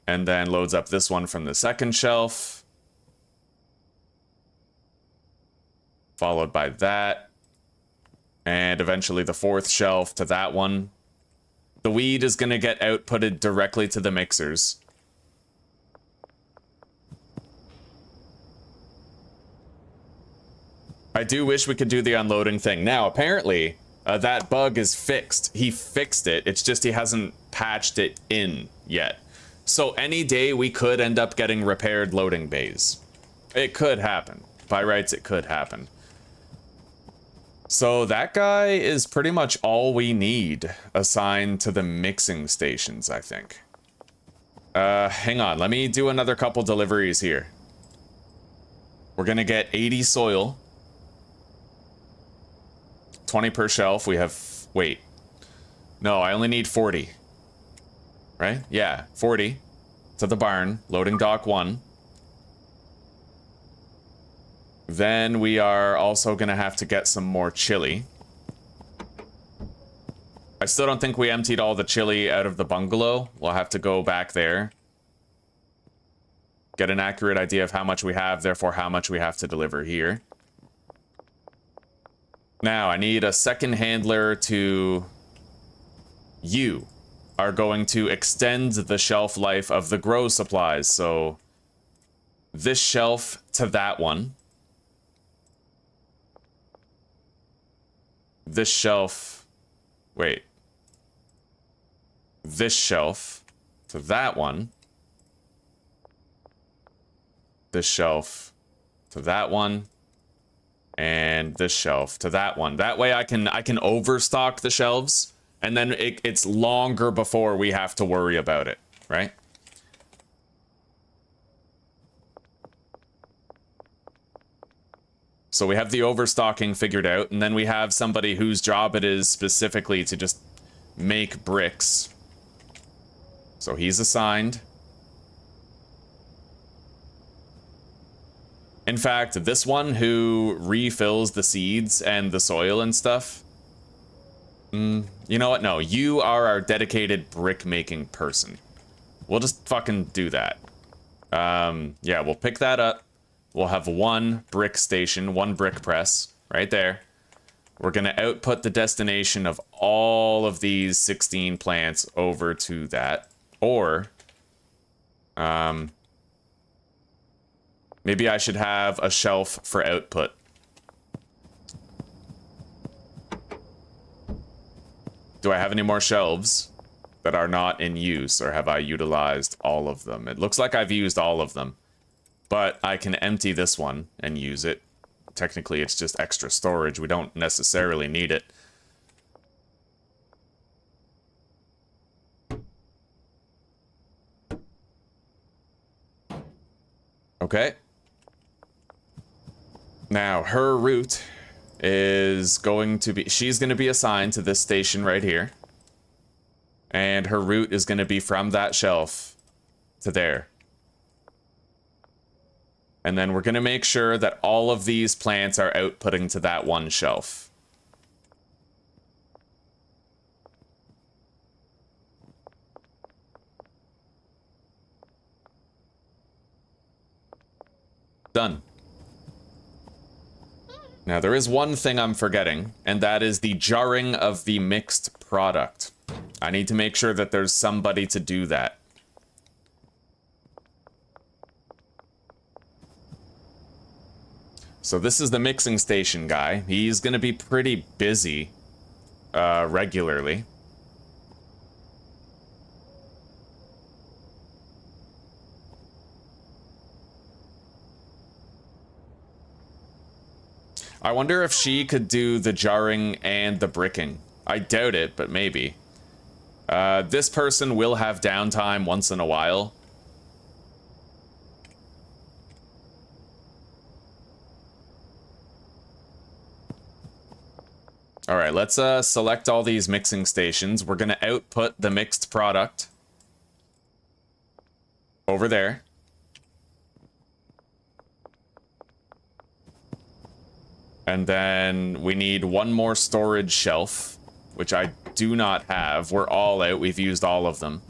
Speaker 1: And then loads up this one from the second shelf. Followed by that. And eventually the 4th shelf to that one. The weed is going to get outputted directly to the mixers. I do wish we could do the unloading thing. Now, apparently, that bug is fixed. He fixed it. It's just he hasn't patched it in yet. So any day we could end up getting repaired loading bays. It could happen. By rights, it could happen. So that guy is pretty much all we need assigned to the mixing stations, I think. Hang on. Let me do another couple deliveries here. We're going to get 80 soil. 20 per shelf. We have... Wait. No, I only need 40. Right? Yeah, 40. To the barn. Loading dock 1. Then we are also going to have to get some more chili. I still don't think we emptied all the chili out of the bungalow. We'll have to go back there. Get an accurate idea of how much we have, therefore how much we have to deliver here. Now, I need a second handler to... You are going to extend the shelf life of the grow supplies. So, this shelf to that one. This shelf... Wait. This shelf to that one. This shelf to that one. And this shelf to that one. That way I can overstock the shelves, and then it's longer before we have to worry about it, right? So we have the overstocking figured out, and then we have somebody whose job it is specifically to just make bricks. So he's assigned. In fact, this one who refills the seeds and the soil and stuff. You know what? No, you are our dedicated brick making person. We'll just fucking do that. Yeah, we'll pick that up. We'll have one brick station, one brick press right there. We're going to output the destination of all of these 16 plants over to that. Or, maybe I should have a shelf for output. Do I have any more shelves that are not in use, or have I utilized all of them? It looks like I've used all of them, but I can empty this one and use it. Technically, it's just extra storage. We don't necessarily need it. Okay. Now, her route is going to be... She's going to be assigned to this station right here. And her route is going to be from that shelf to there. And then we're going to make sure that all of these plants are outputting to that one shelf. Done. Now, there is one thing I'm forgetting, and that is the jarring of the mixed product. I need to make sure that there's somebody to do that. So this is the mixing station guy. He's going to be pretty busy regularly. I wonder if she could do the jarring and the bricking. I doubt it, but maybe. This person will have downtime once in a while. All right, let's select all these mixing stations. We're going to output the mixed product over there. And then we need one more storage shelf, which I do not have. We're all out. We've used all of them.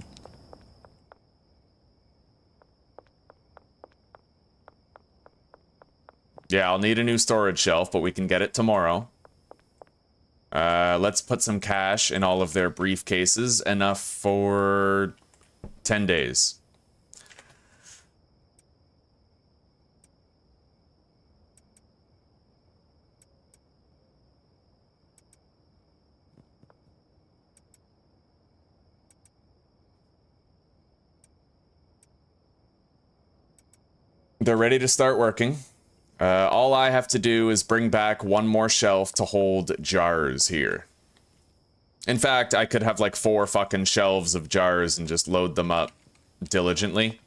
Speaker 1: Yeah, I'll need a new storage shelf, but we can get it tomorrow. Let's put some cash in all of their briefcases. Enough for 10 days. They're ready to start working. All I have to do is bring back one more shelf to hold jars here. In fact, I could have like 4 fucking shelves of jars and just load them up diligently.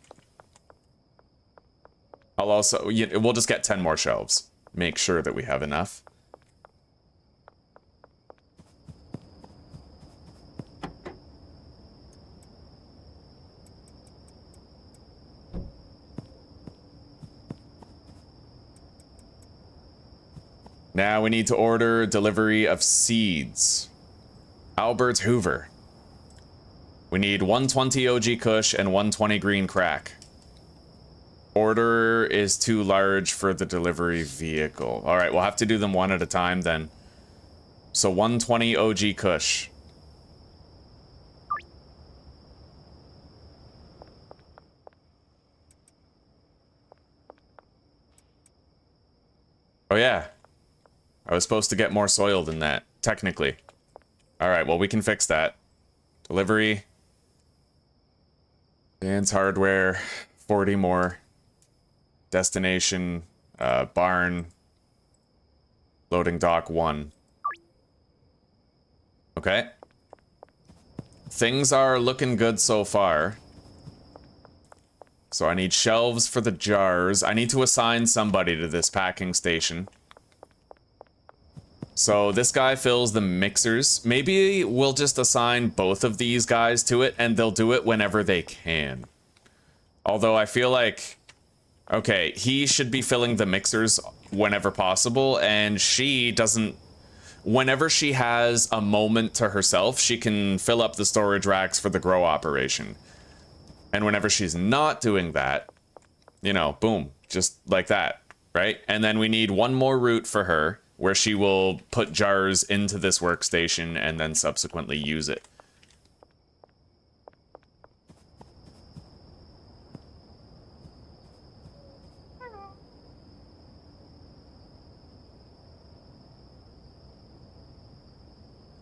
Speaker 1: I'll also... we'll just get 10 more shelves. Make sure that we have enough. Now we need to order delivery of seeds. Albert Hoover. We need 120 OG Kush and 120 green crack. Order is too large for the delivery vehicle. Alright, we'll have to do them one at a time then. So 120 OG Kush. Oh yeah. I was supposed to get more soil than that, technically. Alright, well, we can fix that. Delivery. Dan's Hardware. 40 more. Destination. Barn. Loading dock 1. Okay. Things are looking good so far. So I need shelves for the jars. I need to assign somebody to this packing station. So this guy fills the mixers. Maybe we'll just assign both of these guys to it, and they'll do it whenever they can. Although I feel like Okay, he should be filling the mixers whenever possible, and she doesn't... Whenever she has a moment to herself, she can fill up the storage racks for the grow operation. And whenever she's not doing that, you know, boom, just like that, right? And then we need one more route for her, where she will put jars into this workstation and then subsequently use it.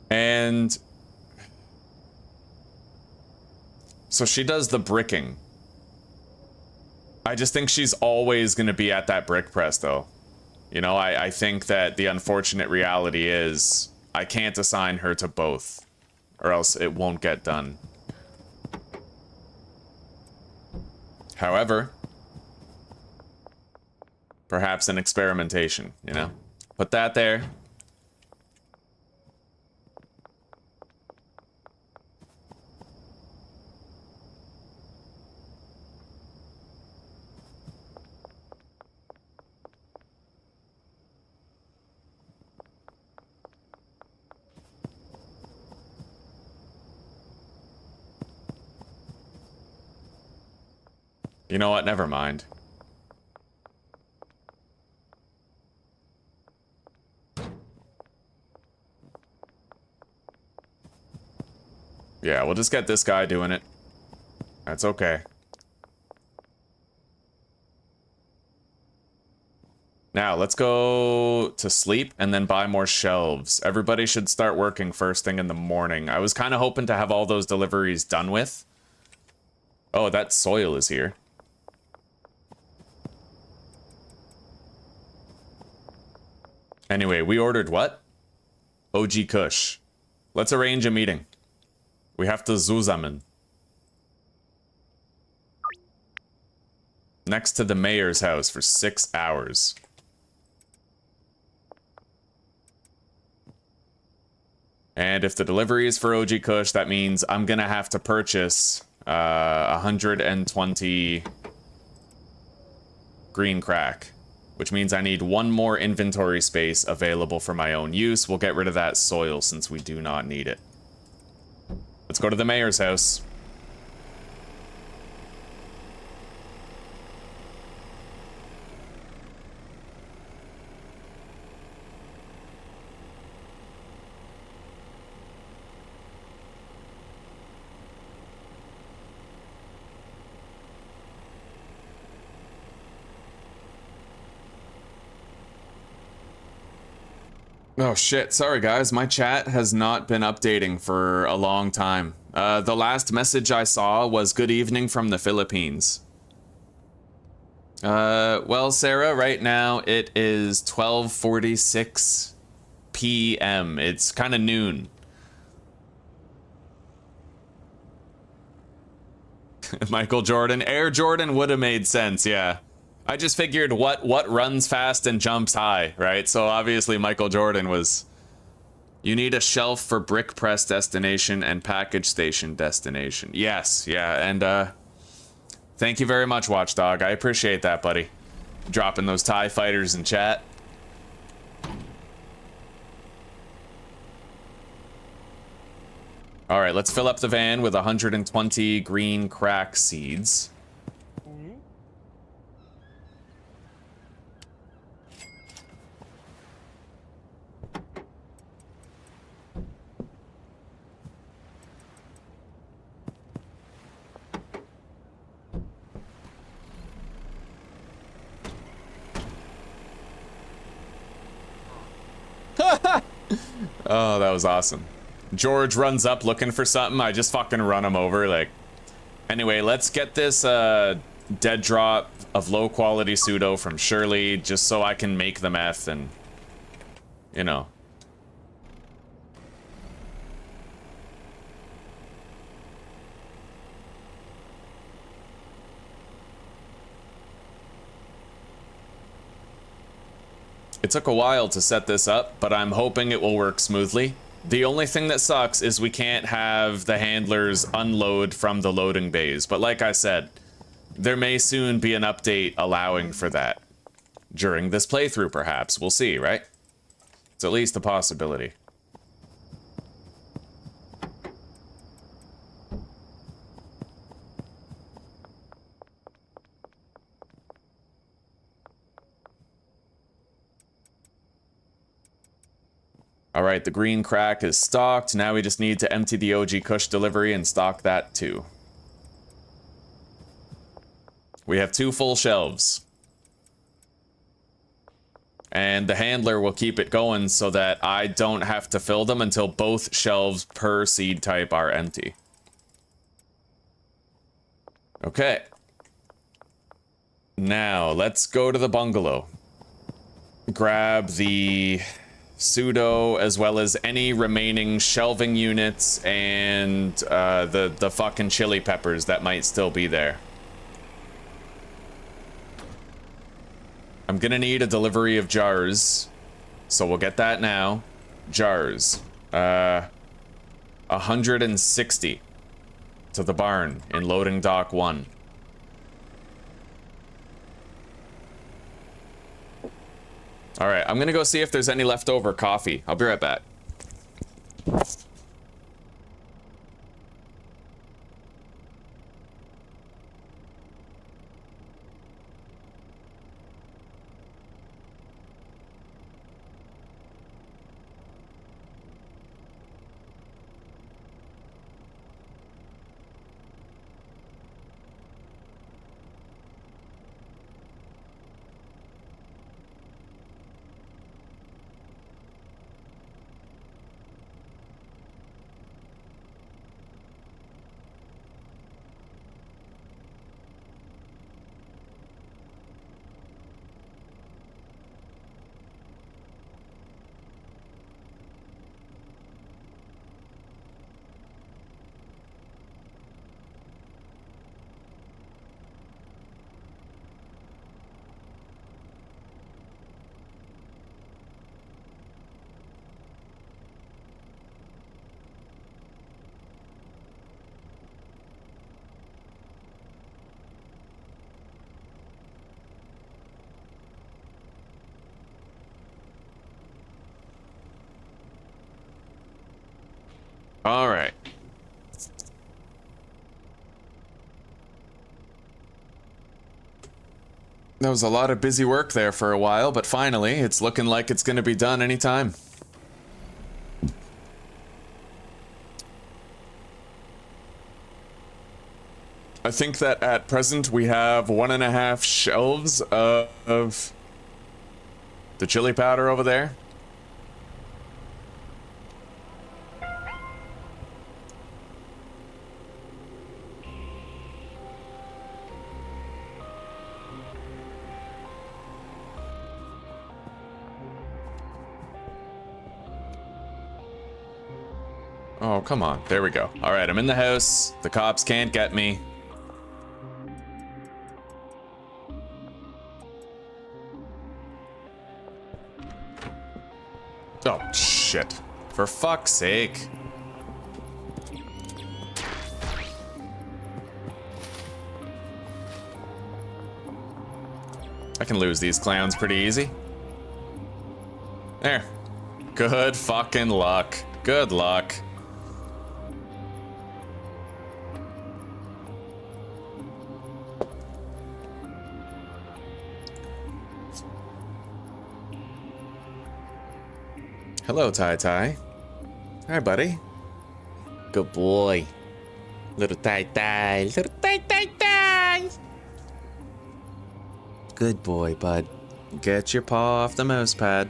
Speaker 1: And so she does the bricking. I just think she's always going to be at that brick press, though. You know, I think that the unfortunate reality is I can't assign her to both, or else it won't get done. However, perhaps an experimentation, you know? Put that there. You know what? Never mind. Yeah, we'll just get this guy doing it. That's okay. Now, let's go to sleep and then buy more shelves. Everybody should start working first thing in the morning. I was kind of hoping to have all those deliveries done with. Oh, that soil is here. Anyway, we ordered what? OG Kush. Let's arrange a meeting. We have to zusammen. Next to the mayor's house for 6 hours. And if the delivery is for OG Kush, that means I'm gonna have to purchase 120 green crack. Which means I need one more inventory space available for my own use. We'll get rid of that soil since we do not need it. Let's go to the mayor's house. Oh shit, sorry guys, my chat has not been updating for a long time. The last message I saw was good evening from the Philippines. Well Sarah, right now it is 12:46 p.m. It's kind of noon. Michael Jordan, Air Jordan would have made sense, yeah. I just figured what runs fast and jumps high, right? So obviously Michael Jordan was... You need a shelf for brick press destination and package station destination. Yes, yeah, and thank you very much, Watchdog. I appreciate that, buddy. Dropping those TIE fighters in chat. Alright, let's fill up the van with 120 green crack seeds. Oh, that was awesome. George runs up looking for something. I just fucking run him over. Like, anyway, let's get this dead drop of low quality pseudo from Shirley just so I can make the meth and, you know. It took a while to set this up, but I'm hoping it will work smoothly. The only thing that sucks is we can't have the handlers unload from the loading bays. But like I said, there may soon be an update allowing for that. During this playthrough, perhaps. We'll see, right? It's at least a possibility. Alright, the green crack is stocked. Now we just need to empty the OG Kush delivery and stock that too. We have 2 full shelves. And the handler will keep it going so that I don't have to fill them until both shelves per seed type are empty. Okay. Now, let's go to the bungalow. Grab the pseudo as well as any remaining shelving units and the fucking chili peppers that might still be there. I'm gonna need a delivery of jars, so we'll get that now. Jars. 160 to the barn in loading dock 1. Alright, I'm gonna go see if there's any leftover coffee. I'll be right back. All right. That was a lot of busy work there for a while, but finally, it's looking like it's going to be done anytime. I think that at present we have 1.5 shelves of the chili powder over there. Oh, come on. There we go. All right, I'm in the house. The cops can't get me. Oh, shit. For fuck's sake. I can lose these clowns pretty easy. There. Good fucking luck. Good luck. Hello, Tai. Hi, buddy. Good boy. Little Tai. Little Tai. Good boy, bud. Get your paw off the mouse pad.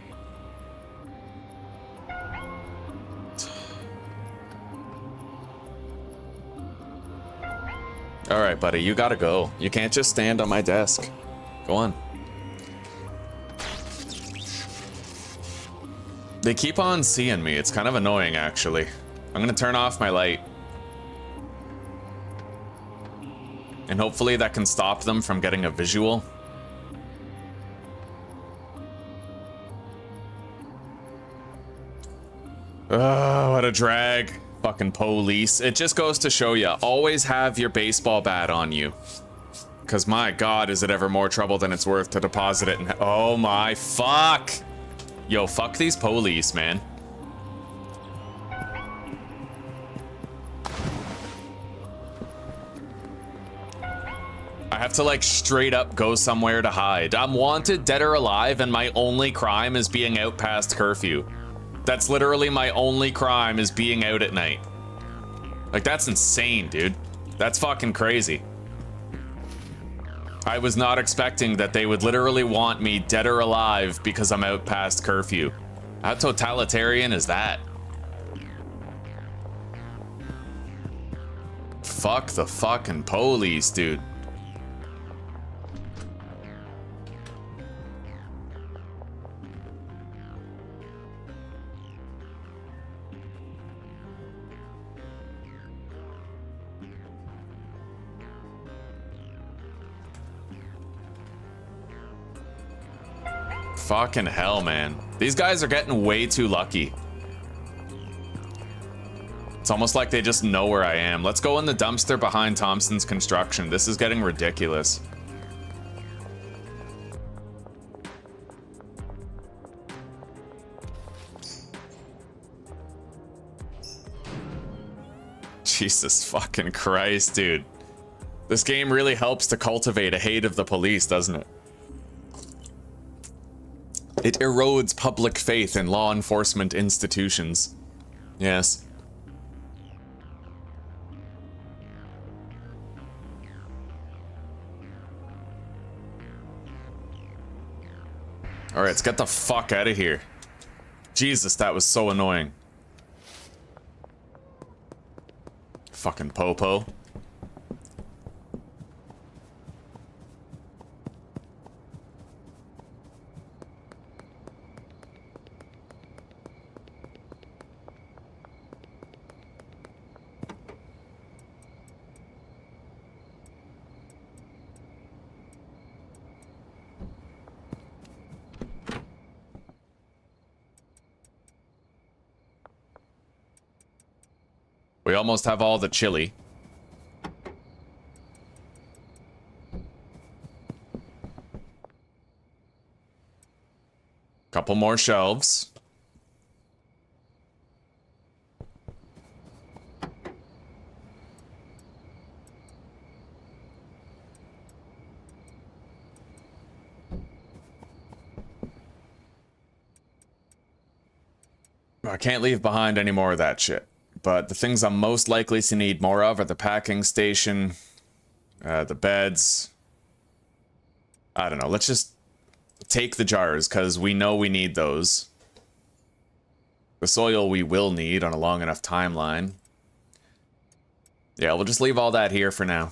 Speaker 1: Alright, buddy, you gotta go. You can't just stand on my desk. Go on. They keep on seeing me. It's kind of annoying, actually. I'm gonna turn off my light. And hopefully that can stop them from getting a visual. Oh, what a drag. Fucking police. It just goes to show you, always have your baseball bat on you. Because my god, is it ever more trouble than it's worth to deposit it in... Oh my fuck! Yo, fuck these police, man. I have to, like, straight up go somewhere to hide. I'm wanted, dead or alive, and my only crime is being out past curfew. That's literally my only crime, is being out at night. Like, that's insane, dude. That's fucking crazy. I was not expecting that they would literally want me dead or alive because I'm out past curfew. How totalitarian is that? Fuck the fucking police, dude. Fucking hell, man. These guys are getting way too lucky. It's almost like they just know where I am. Let's go in the dumpster behind Thompson's construction. This is getting ridiculous. Jesus fucking Christ, dude. This game really helps to cultivate a hate of the police, doesn't it? It erodes public faith in law enforcement institutions. Yes. Alright, let's get the fuck out of here. Jesus, that was so annoying. Fucking popo. We almost have all the chili. Couple more shelves. I can't leave behind any more of that shit. But the things I'm most likely to need more of are the packing station, the beds. I don't know. Let's just take the jars, because we know we need those. The soil we will need on a long enough timeline. Yeah, we'll just leave all that here for now.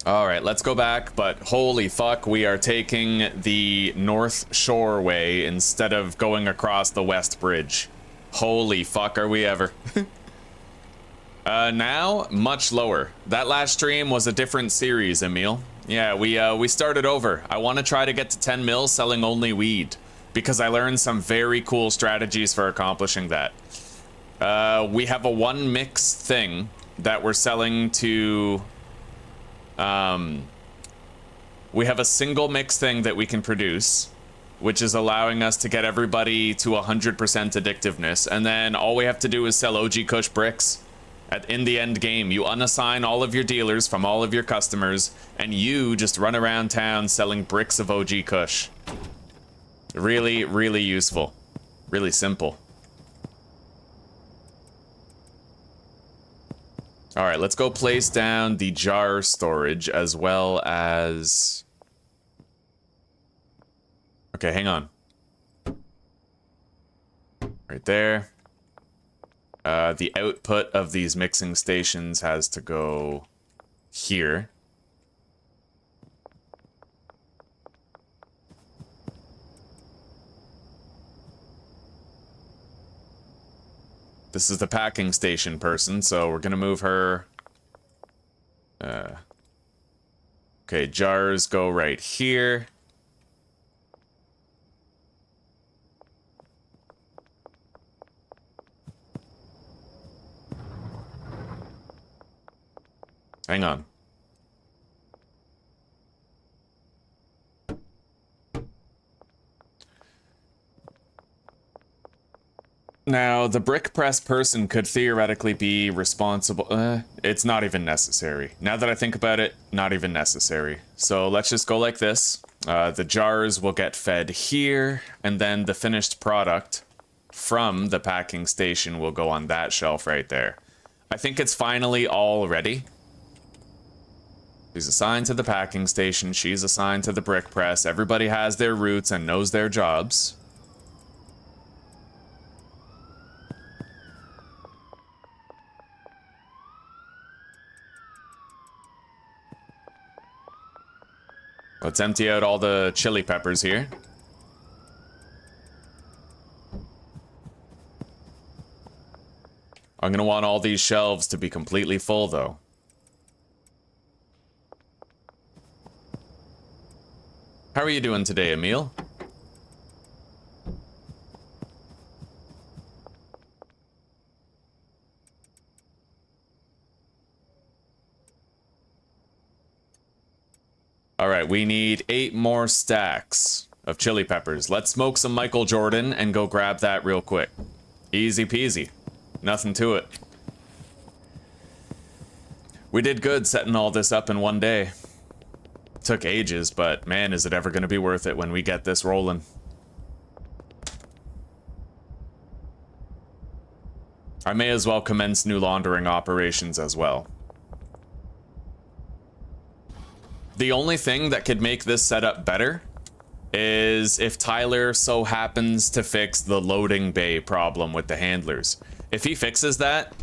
Speaker 1: Alright, let's go back, but holy fuck, we are taking the North Shore way instead of going across the West Bridge. Holy fuck, are we ever. Now, much lower. That last stream was a different series, Emil. Yeah, we started over. I want to try to get to 10 mil selling only weed, because I learned some very cool strategies for accomplishing that. We have a one mix thing that we're selling to... we have a single mix thing that we can produce, which is allowing us to get everybody to 100% addictiveness. And then all we have to do is sell OG Kush bricks. In the end game, you unassign all of your dealers from all of your customers, and you just run around town selling bricks of OG Kush. Really, really useful. Really simple. Alright, let's go place down the jar storage as well as... Okay, hang on. Right there. The output of these mixing stations has to go here. This is the packing station person, so we're gonna move her. Okay, jars go right here. Hang on. Now, the brick press person could theoretically be responsible. It's not even necessary. Now that I think about it, not even necessary. So let's just go like this. The jars will get fed here, and then the finished product from the packing station will go on that shelf right there. I think it's finally all ready. He's assigned to the packing station. She's assigned to the brick press. Everybody has their routes and knows their jobs. Let's empty out all the chili peppers here. I'm gonna want all these shelves to be completely full, though. How are you doing today, Emil? All right, we need 8 more stacks of chili peppers. Let's smoke some Michael Jordan and go grab that real quick. Easy peasy. Nothing to it. We did good setting all this up in one day. Took ages, but man, is it ever going to be worth it when we get this rolling. I may as well commence new laundering operations as well. The only thing that could make this setup better is if Tyler so happens to fix the loading bay problem with the handlers. If he fixes that,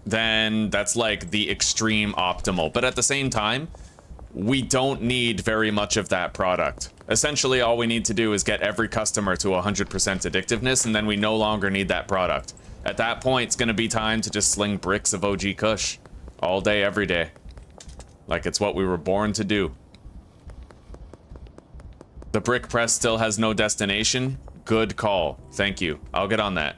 Speaker 1: then that's like the extreme optimal. But at the same time, we don't need very much of that product. Essentially, all we need to do is get every customer to 100% addictiveness, and then we no longer need that product. At that point, it's going to be time to just sling bricks of OG Kush all day, every day. Like it's what we were born to do. The brick press still has no destination. Good call. Thank you. I'll get on that.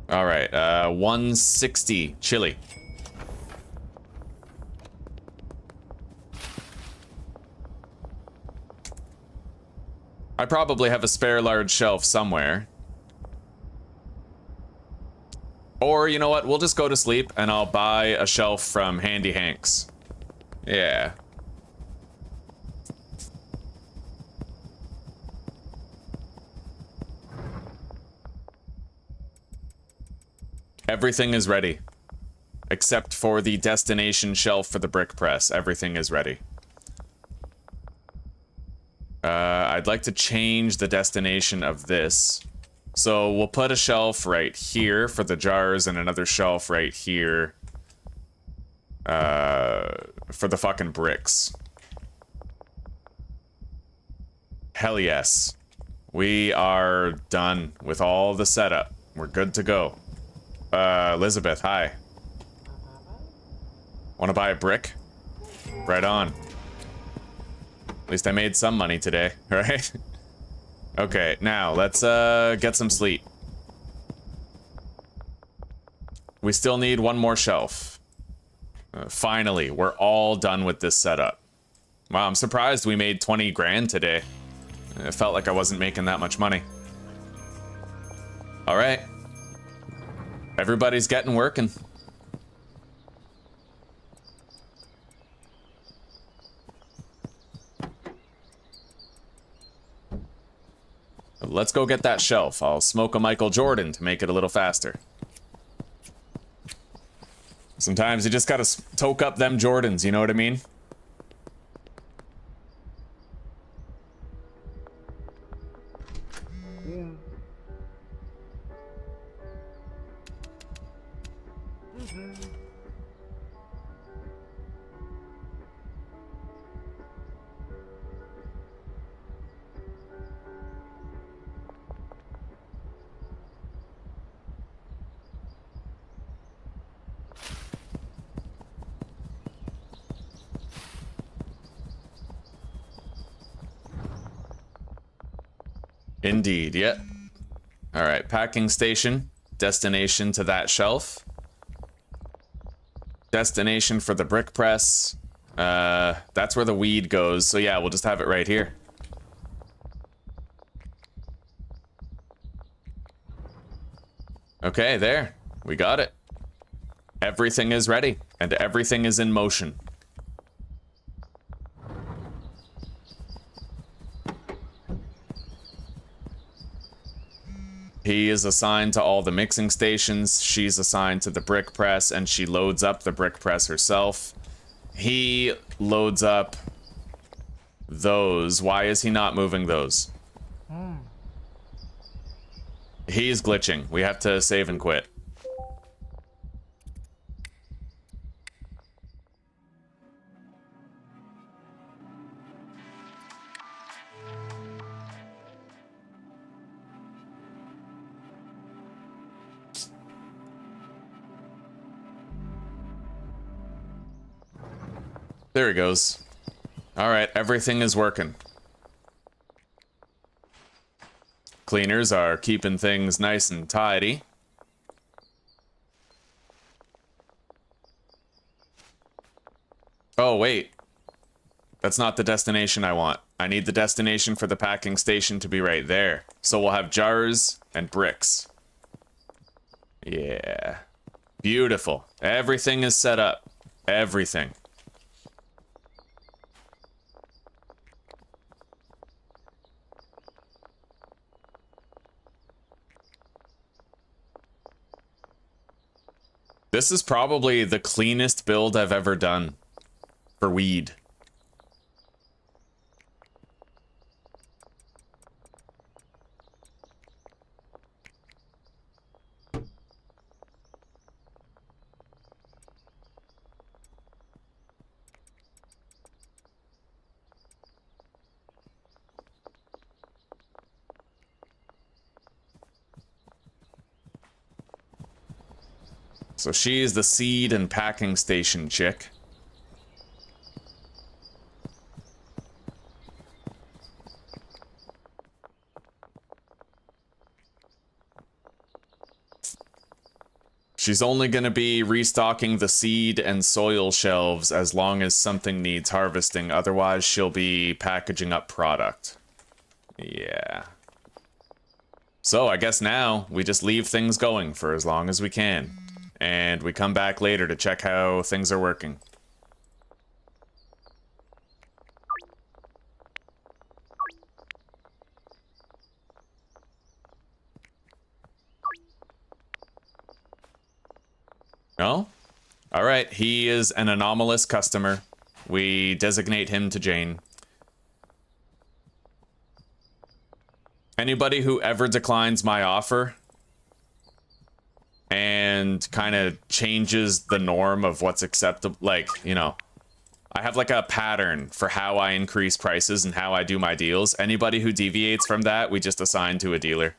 Speaker 1: All right, 160 chili. I probably have a spare large shelf somewhere. Or, you know what, we'll just go to sleep and I'll buy a shelf from Handy Hanks. Yeah. Everything is ready. Except for the destination shelf for the brick press. Everything is ready. I'd like to change the destination of this. So we'll put a shelf right here for the jars and another shelf right here for the fucking bricks. Hell yes. We are done with all the setup. We're good to go. Elizabeth, hi. Want to buy a brick? Right on. At least I made some money today, right? Okay, now let's get some sleep. We still need one more shelf. Finally, we're all done with this setup. Wow, I'm surprised we made 20 grand today. It felt like I wasn't making that much money. All right. Everybody's getting working. Let's go get that shelf. I'll smoke a Michael Jordan to make it a little faster. Sometimes you just gotta toke up them Jordans, you know what I mean? Indeed, yeah. All right, packing station. Destination to that shelf. Destination for the brick press. That's where the weed goes. So yeah, we'll just have it right here. Okay, there. We got it. Everything is ready, and everything is in motion. He is assigned to all the mixing stations, she's assigned to the brick press, and she loads up the brick press herself. He loads up those. Why is he not moving those? He's glitching. We have to save and quit. There he goes. All right, everything is working. Cleaners are keeping things nice and tidy. Oh, wait. That's not the destination I want. I need the destination for the packing station to be right there. So we'll have jars and bricks. Yeah. Beautiful. Everything is set up. Everything. This is probably the cleanest build I've ever done for weed. So she's the seed and packing station chick. She's only going to be restocking the seed and soil shelves as long as something needs harvesting. Otherwise, she'll be packaging up product. Yeah. So I guess now we just leave things going for as long as we can. And we come back later to check how things are working. No? Alright, he is an anomalous customer. We designate him to Jane. Anybody who ever declines my offer and kind of changes the norm of what's acceptable, like, you know, I have like a pattern for how I increase prices and how I do my deals. Anybody who deviates from that, we just assign to a dealer.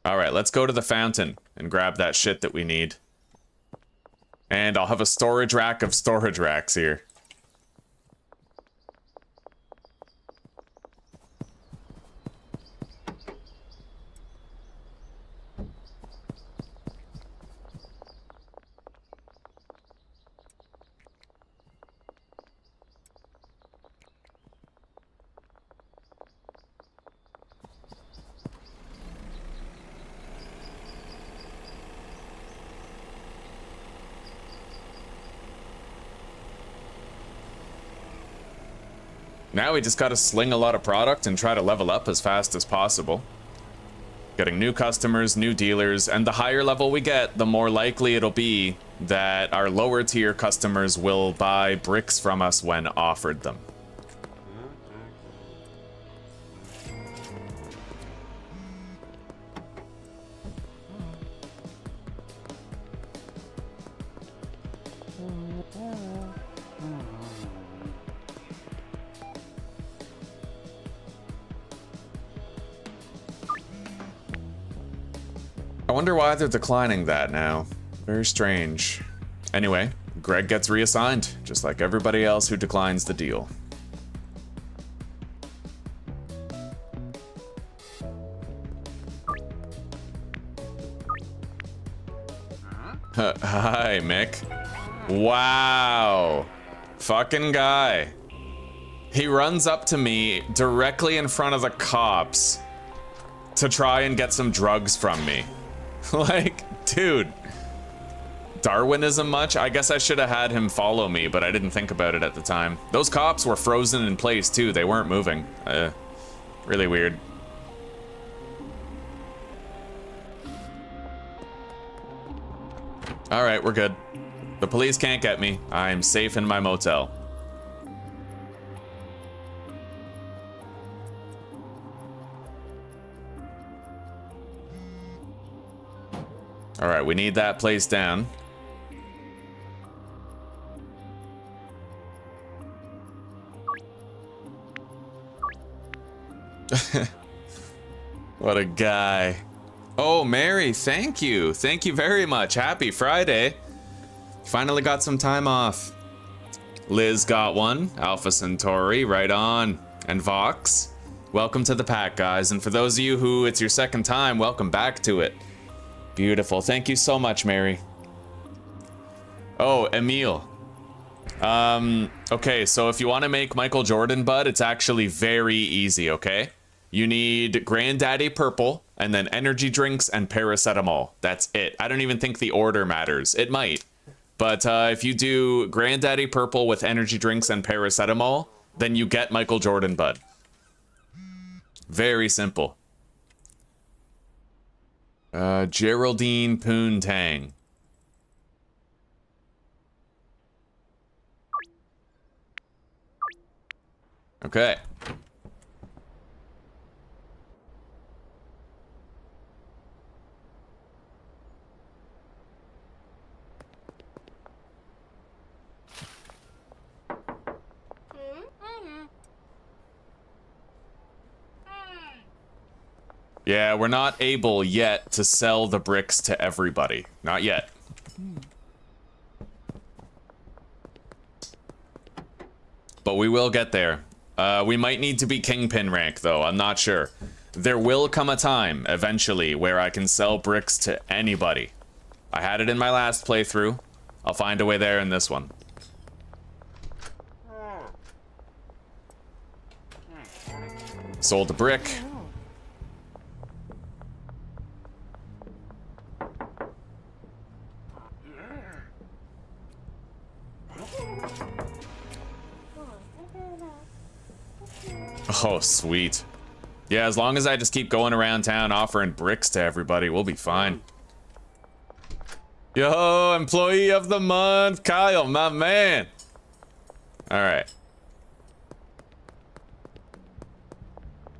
Speaker 1: Alright, let's go to the fountain and grab that shit that we need. And I'll have a storage rack of storage racks here. Now we just gotta sling a lot of product and try to level up as fast as possible. Getting new customers, new dealers, and the higher level we get, the more likely it'll be that our lower tier customers will buy bricks from us when offered them. I wonder why they're declining that now. Very strange. Anyway, Greg gets reassigned, just like everybody else who declines the deal. Hi, Mick. Wow. Fucking guy. He runs up to me directly in front of the cops to try and get some drugs from me. Like, dude. Darwinism much? I guess I should have had him follow me, but I didn't think about it at the time. Those cops were frozen in place too. They weren't moving. Really weird. All right, we're good. The police can't get me. I'm safe in my motel. All right, we need that place down. What a guy. Oh, Mary, thank you. Thank you very much. Happy Friday. Finally got some time off. Liz got one. Alpha Centauri, right on. And Vox. Welcome to the pack, guys. And for those of you who it's your second time, welcome back to it. Beautiful. Thank you so much, Mary. Oh, Emil. Okay, so if you want to make Michael Jordan Bud, it's actually very easy, okay? You need Granddaddy Purple, and then energy drinks and paracetamol. That's it. I don't even think the order matters. It might. But if you do Granddaddy Purple with energy drinks and paracetamol, then you get Michael Jordan Bud. Very simple. Geraldine Poontang. Okay. Yeah, we're not able yet to sell the bricks to everybody. Not yet. But we will get there. We might need to be kingpin rank, though. I'm not sure. There will come a time, eventually, where I can sell bricks to anybody. I had it in my last playthrough. I'll find a way there in this one. Sold a brick. Oh, sweet. Yeah, as long as I just keep going around town offering bricks to everybody, we'll be fine. Yo, employee of the month, Kyle, my man. All right.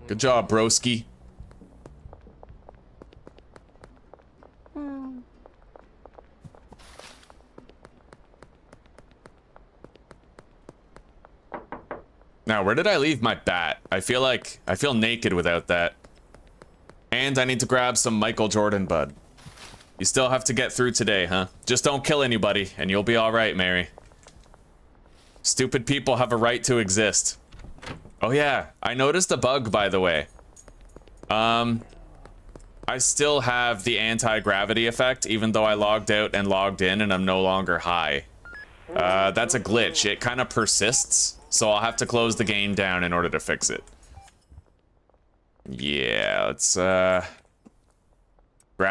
Speaker 1: Good job, broski. Now, where did I leave my bat? I feel naked without that. And I need to grab some Michael Jordan Bud. You still have to get through today, huh? Just don't kill anybody, and you'll be alright, Mary. Stupid people have a right to exist. Oh yeah, I noticed a bug, by the way. I still have the anti-gravity effect, even though I logged out and logged in, and I'm no longer high. That's a glitch. It kind of persists. So I'll have to close the game down in order to fix it. Yeah, let's grab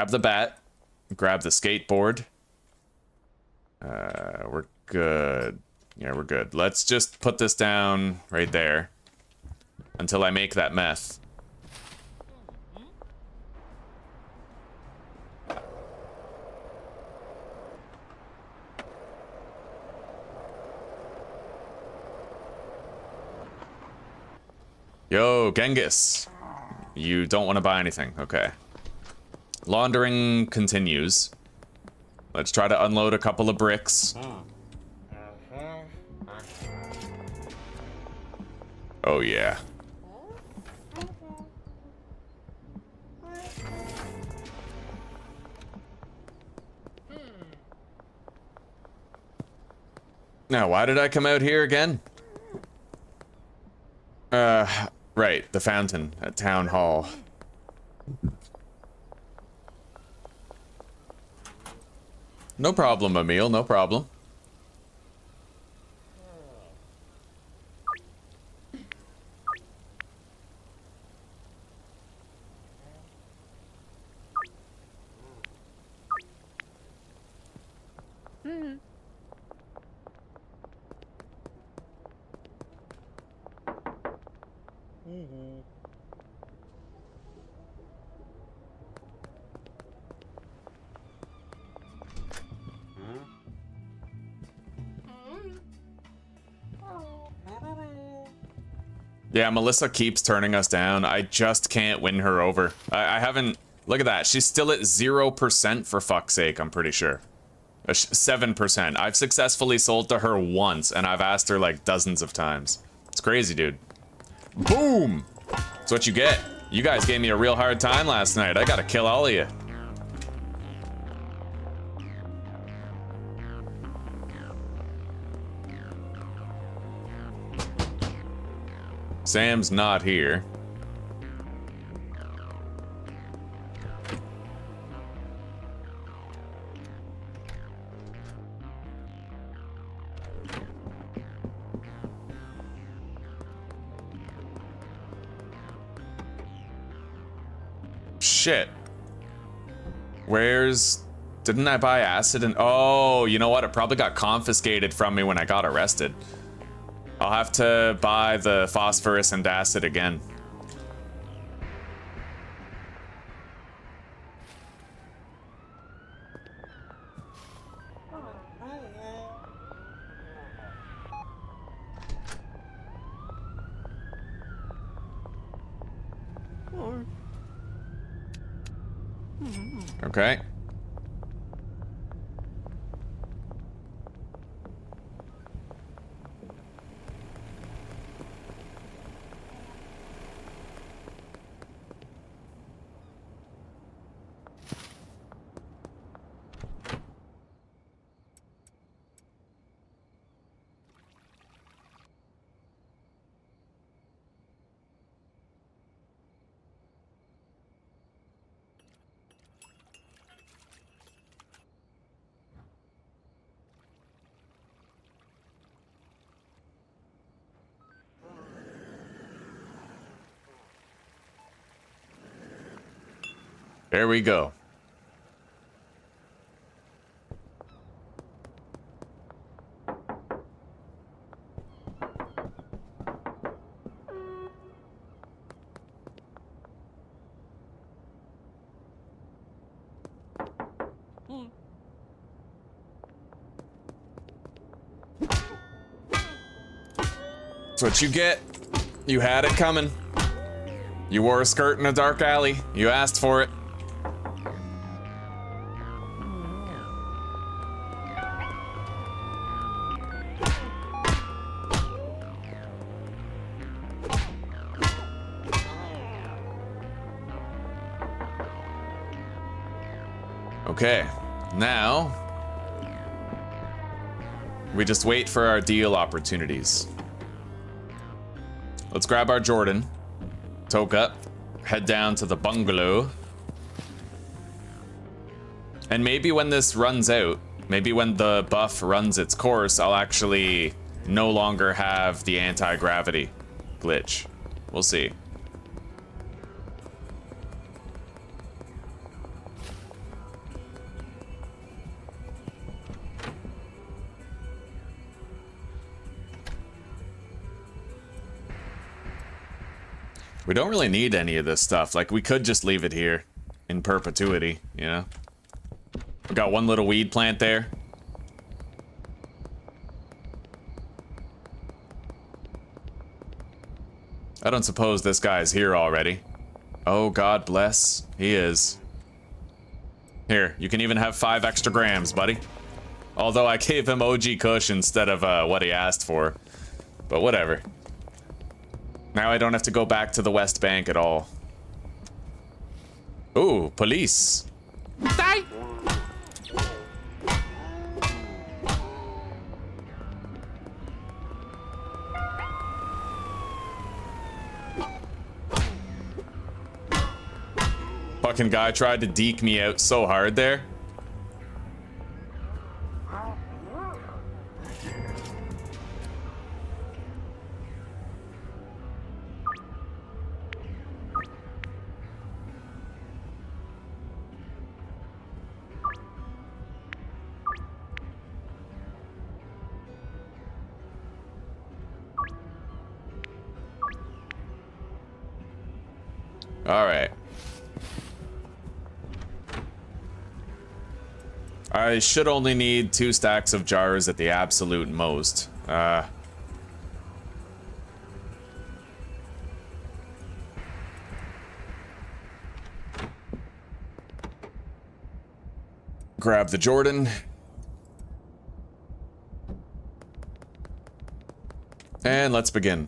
Speaker 1: the bat, grab the skateboard. We're good. Yeah, we're good. Let's just put this down right there until I make that meth. Yo, Genghis. You don't want to buy anything. Okay. Laundering continues. Let's try to unload a couple of bricks. Oh, yeah. Now, why did I come out here again? Right, the fountain at Town Hall. No problem, Emil, no problem. Yeah, Melissa keeps turning us down. I just can't win her over. I haven't... Look at that. She's still at 0% for fuck's sake, I'm pretty sure. 7%. I've successfully sold to her once, and I've asked her like dozens of times. It's crazy, dude. Boom! That's what you get. You guys gave me a real hard time last night. I gotta kill all of you. Sam's not here. Shit. Where's... Didn't I buy acid and... Oh, you know what? It probably got confiscated from me when I got arrested. I'll have to buy the phosphorus and acid again. Okay. There we go. That's what you get. You had it coming. You wore a skirt in a dark alley. You asked for it. Okay, now we just wait for our deal opportunities. Let's grab our Jordan, toke up, head down to the bungalow. And maybe when this runs out, maybe when the buff runs its course, I'll actually no longer have the anti-gravity glitch. We'll see. We don't really need any of this stuff. Like, we could just leave it here in perpetuity, you know? We got one little weed plant there. I don't suppose this guy's here already. Oh, God bless. He is. Here, you can even have 5 extra grams, buddy. Although I gave him OG Kush instead of what he asked for. But whatever. Now I don't have to go back to the West Bank at all. Ooh, police. Die! Fucking guy tried to deke me out so hard there. All right. I should only need 2 stacks of jars at the absolute most. Grab the Jordan. And let's begin.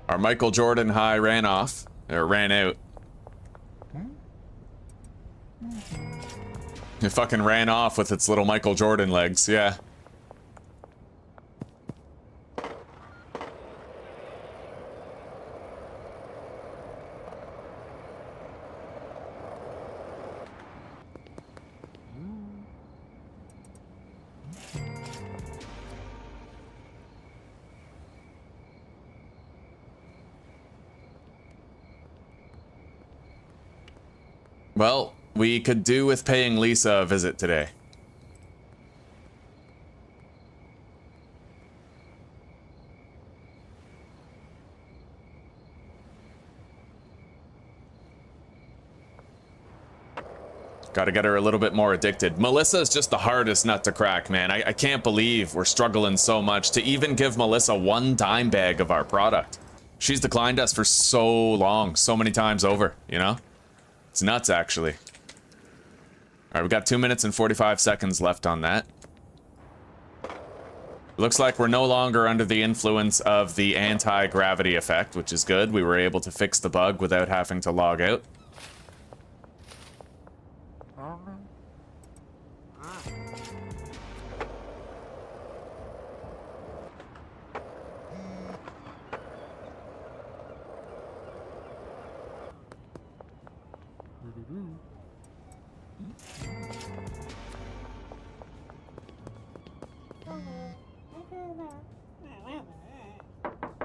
Speaker 1: Our Michael Jordan high ran off, or ran out. It fucking ran off with its little Michael Jordan legs, yeah. Well, we could do with paying Lisa a visit today. Gotta get her a little bit more addicted. Melissa is just the hardest nut to crack, man. I can't believe we're struggling so much to even give Melissa 1 dime bag of our product. She's declined us for so long, so many times over, you know? It's nuts, actually. Alright, we got 2 minutes and 45 seconds left on that. Looks like we're no longer under the influence of the anti-gravity effect, which is good. We were able to fix the bug without having to log out.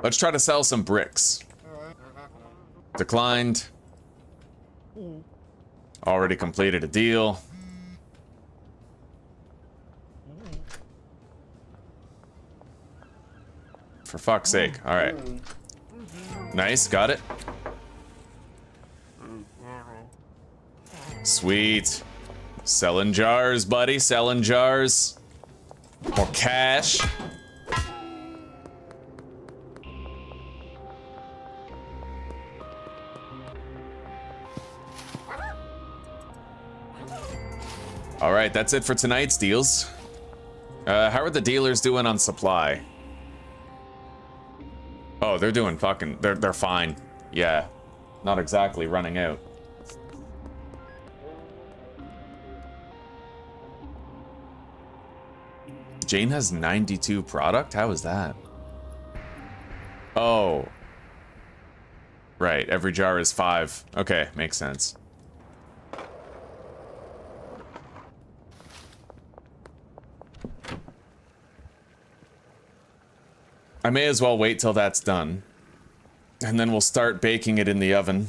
Speaker 1: Let's try to sell some bricks. Declined. Already completed a deal. For fuck's sake. Alright. Nice, got it. Sweet. Selling jars, buddy. Selling jars. More cash. Alright, that's it for tonight's deals. How are the dealers doing on supply? Oh, they're doing fucking... They're fine. Yeah. Not exactly running out. Jane has 92 product? How is that? Oh. Right, every jar is 5. Okay, makes sense. I may as well wait till that's done. And then we'll start baking it in the oven.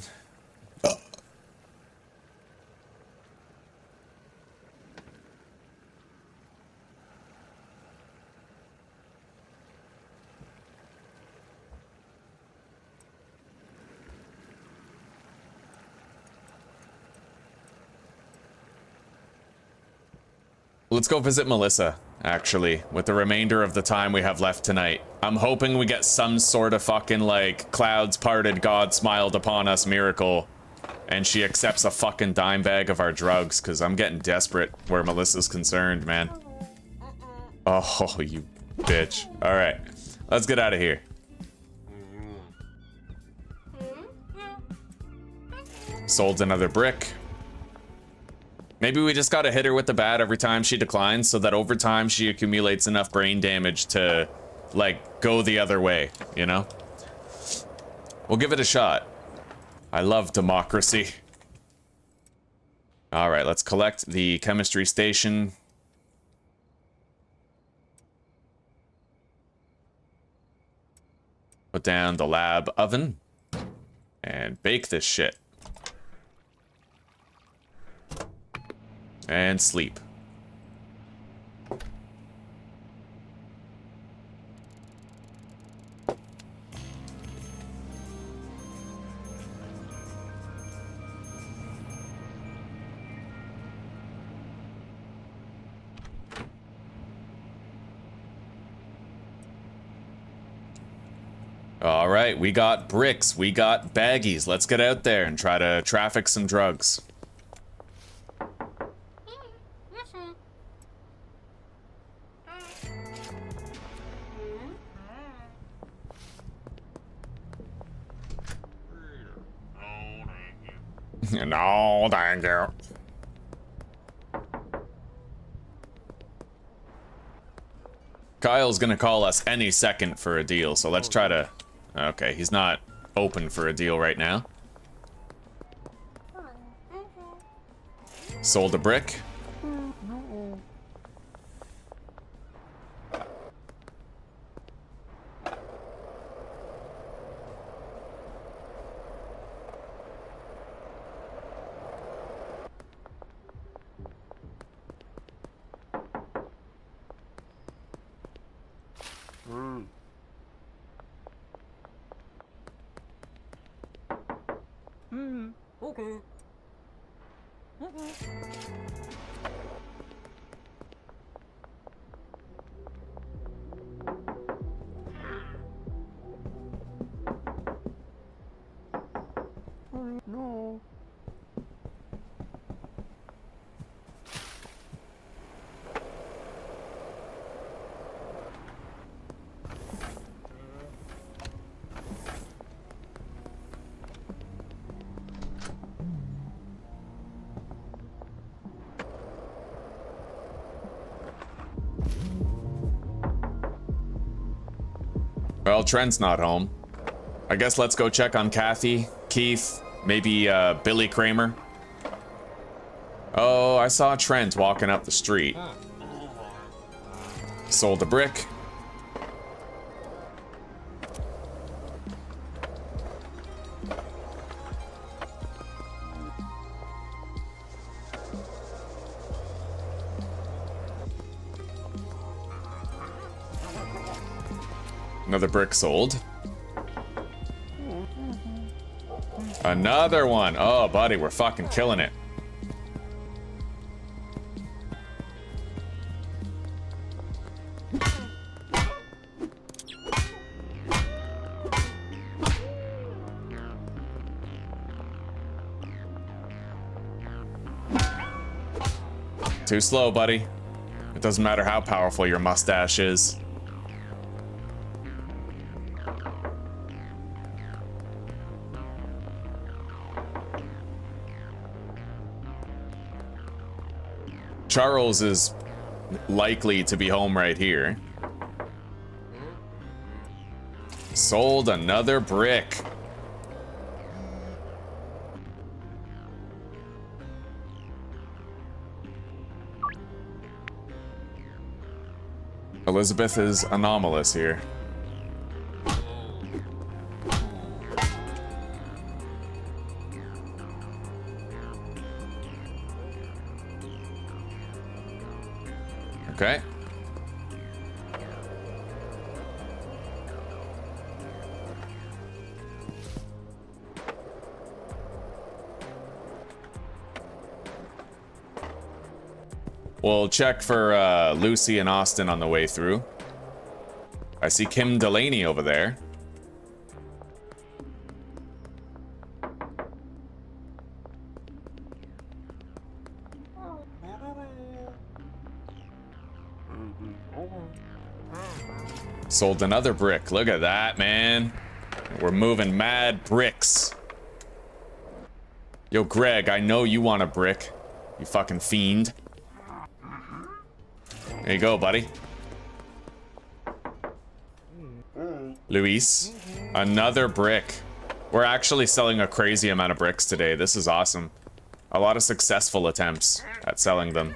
Speaker 1: Let's go visit Melissa actually, with the remainder of the time we have left tonight. I'm hoping we get some sort of fucking, like, clouds parted, God smiled upon us miracle, and she accepts a fucking dime bag of our drugs, because I'm getting desperate where Melissa's concerned, man. Oh, you bitch. Alright, let's get out of here. Sold another brick. Maybe we just gotta hit her with the bat every time she declines so that over time she accumulates enough brain damage to, like, go the other way, you know? We'll give it a shot. I love democracy. Alright, let's collect the chemistry station. Put down the lab oven. And bake this shit. And sleep. All right, we got bricks, we got baggies. Let's get out there and try to traffic some drugs. No, thank you. Kyle's gonna call us any second for a deal, so let's try to... Okay, he's not open for a deal right now. Sold a brick.
Speaker 2: Okay. No.
Speaker 1: Well, Trent's not home. I guess let's go check on Kathy, Keith, maybe Billy Kramer. Oh, I saw Trent walking up the street. Sold a brick. Another brick sold. Another one. Oh, buddy, we're fucking killing it. Too slow, buddy. It doesn't matter how powerful your mustache is. Charles is likely to be home right here. Sold another brick. Elizabeth is anomalous here. Okay. We'll check for Lucy and Austin on the way through. I see Kim Delaney over there. Sold another brick. Look at that, man. We're moving mad bricks. Yo, Greg, I know you want a brick. You fucking fiend. There you go, buddy. Luis, another brick. We're actually selling a crazy amount of bricks today. This is awesome. A lot of successful attempts at selling them.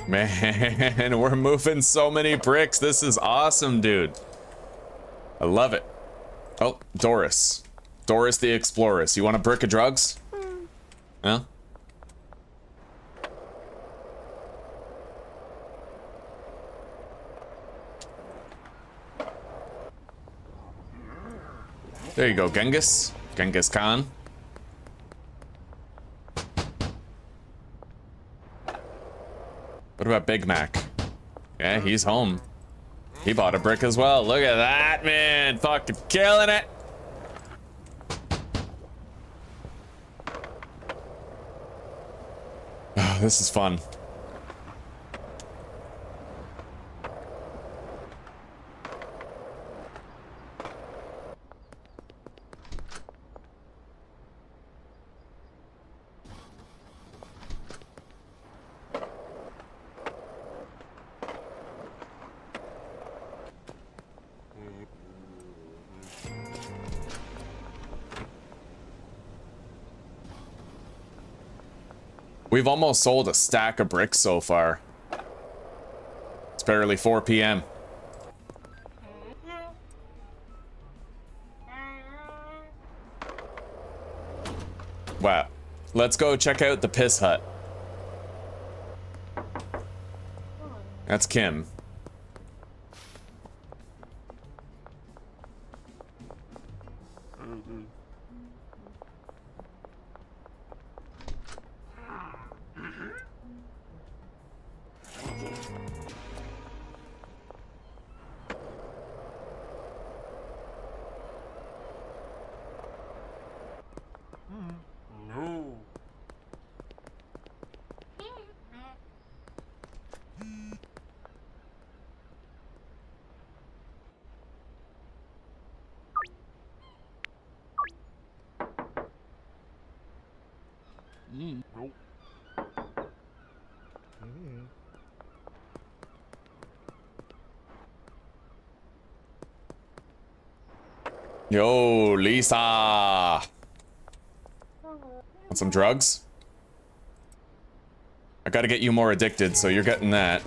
Speaker 1: Man, we're moving so many bricks. This is awesome, dude. I love it. Oh, Doris. Doris the Explorers. You want a brick of drugs? Yeah? There you go, Genghis. Genghis Khan. What about Big Mac? Yeah, he's home. He bought a brick as well. Look at that, man. Fucking killing it. Oh, this is fun. We've almost sold a stack of bricks so far. It's barely 4 p.m. Wow. Let's go check out the piss hut. That's Kim. Yo, Lisa. Want some drugs? I gotta get you more addicted, so you're getting that.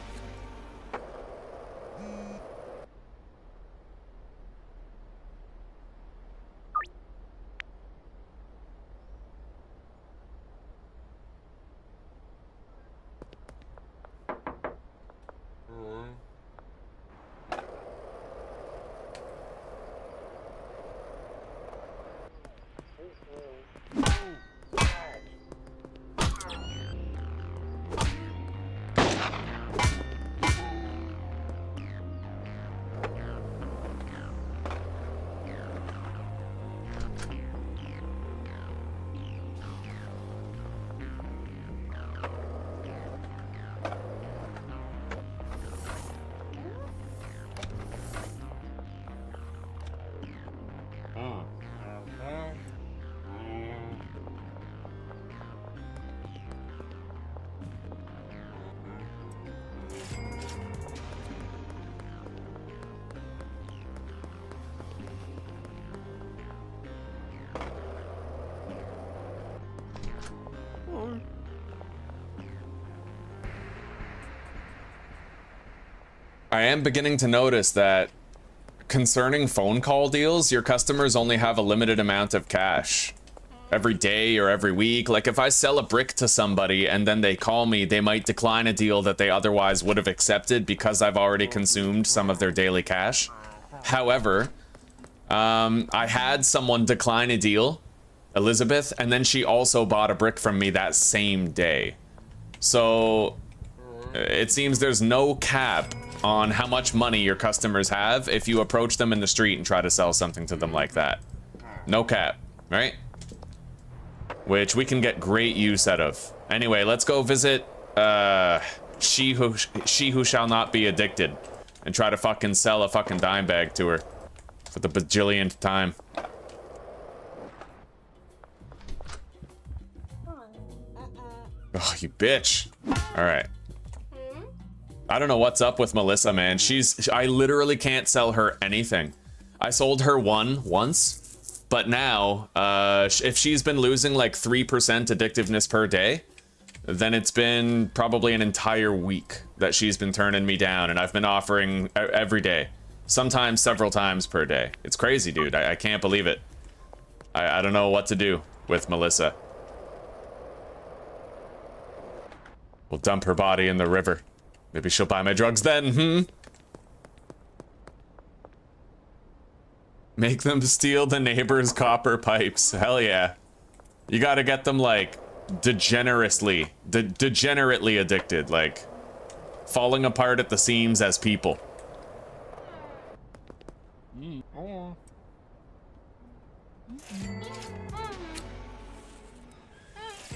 Speaker 1: I am beginning to notice that concerning phone call deals, your customers only have a limited amount of cash every day or every week. Like if I sell a brick to somebody and then they call me, they might decline a deal that they otherwise would have accepted because I've already consumed some of their daily cash. However, I had someone decline a deal, Elizabeth, and then she also bought a brick from me that same day. So it seems there's no cap on how much money your customers have if you approach them in the street and try to sell something to them like that. No cap, right? Which we can get great use out of. Anyway, let's go visit she who shall not be addicted and try to fucking sell a fucking dime bag to her for the bajillionth time. Oh, you bitch. All right. I don't know what's up with Melissa, man. I literally can't sell her anything. I sold her one once, but now, if she's been losing like 3% addictiveness per day, then it's been probably an entire week that she's been turning me down, and I've been offering every day, sometimes several times per day. It's crazy, dude. I can't believe it. I don't know what to do with Melissa. We'll dump her body in the river. Maybe she'll buy my drugs then, Make them steal the neighbor's copper pipes. Hell yeah. You gotta get them, like, degenerately addicted, like, falling apart at the seams as people.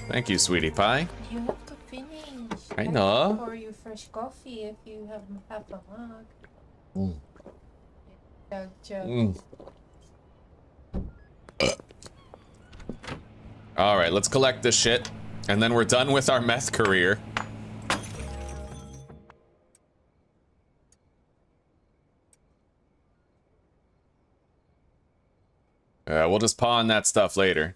Speaker 1: Thank you, sweetie pie.
Speaker 3: You have to finish.
Speaker 1: I know.
Speaker 3: Pour you fresh coffee if you have half a mug.
Speaker 1: All right, let's collect this shit, and then we're done with our meth career. We'll just pawn that stuff later.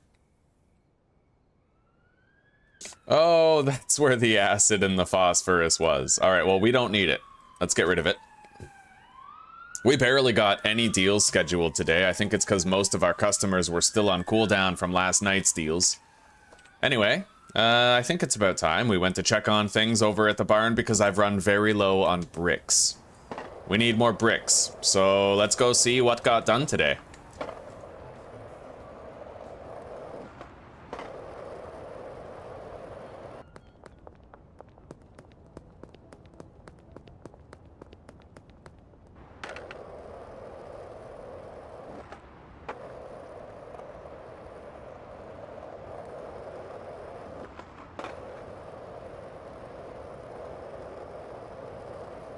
Speaker 1: Oh, that's where the acid and the phosphorus was. All right, well, we don't need it. Let's get rid of it. We barely got any deals scheduled today. I think it's because most of our customers were still on cooldown from last night's deals. Anyway, I think it's about time we went to check on things over at the barn because I've run very low on bricks. We need more bricks, so let's go see what got done today.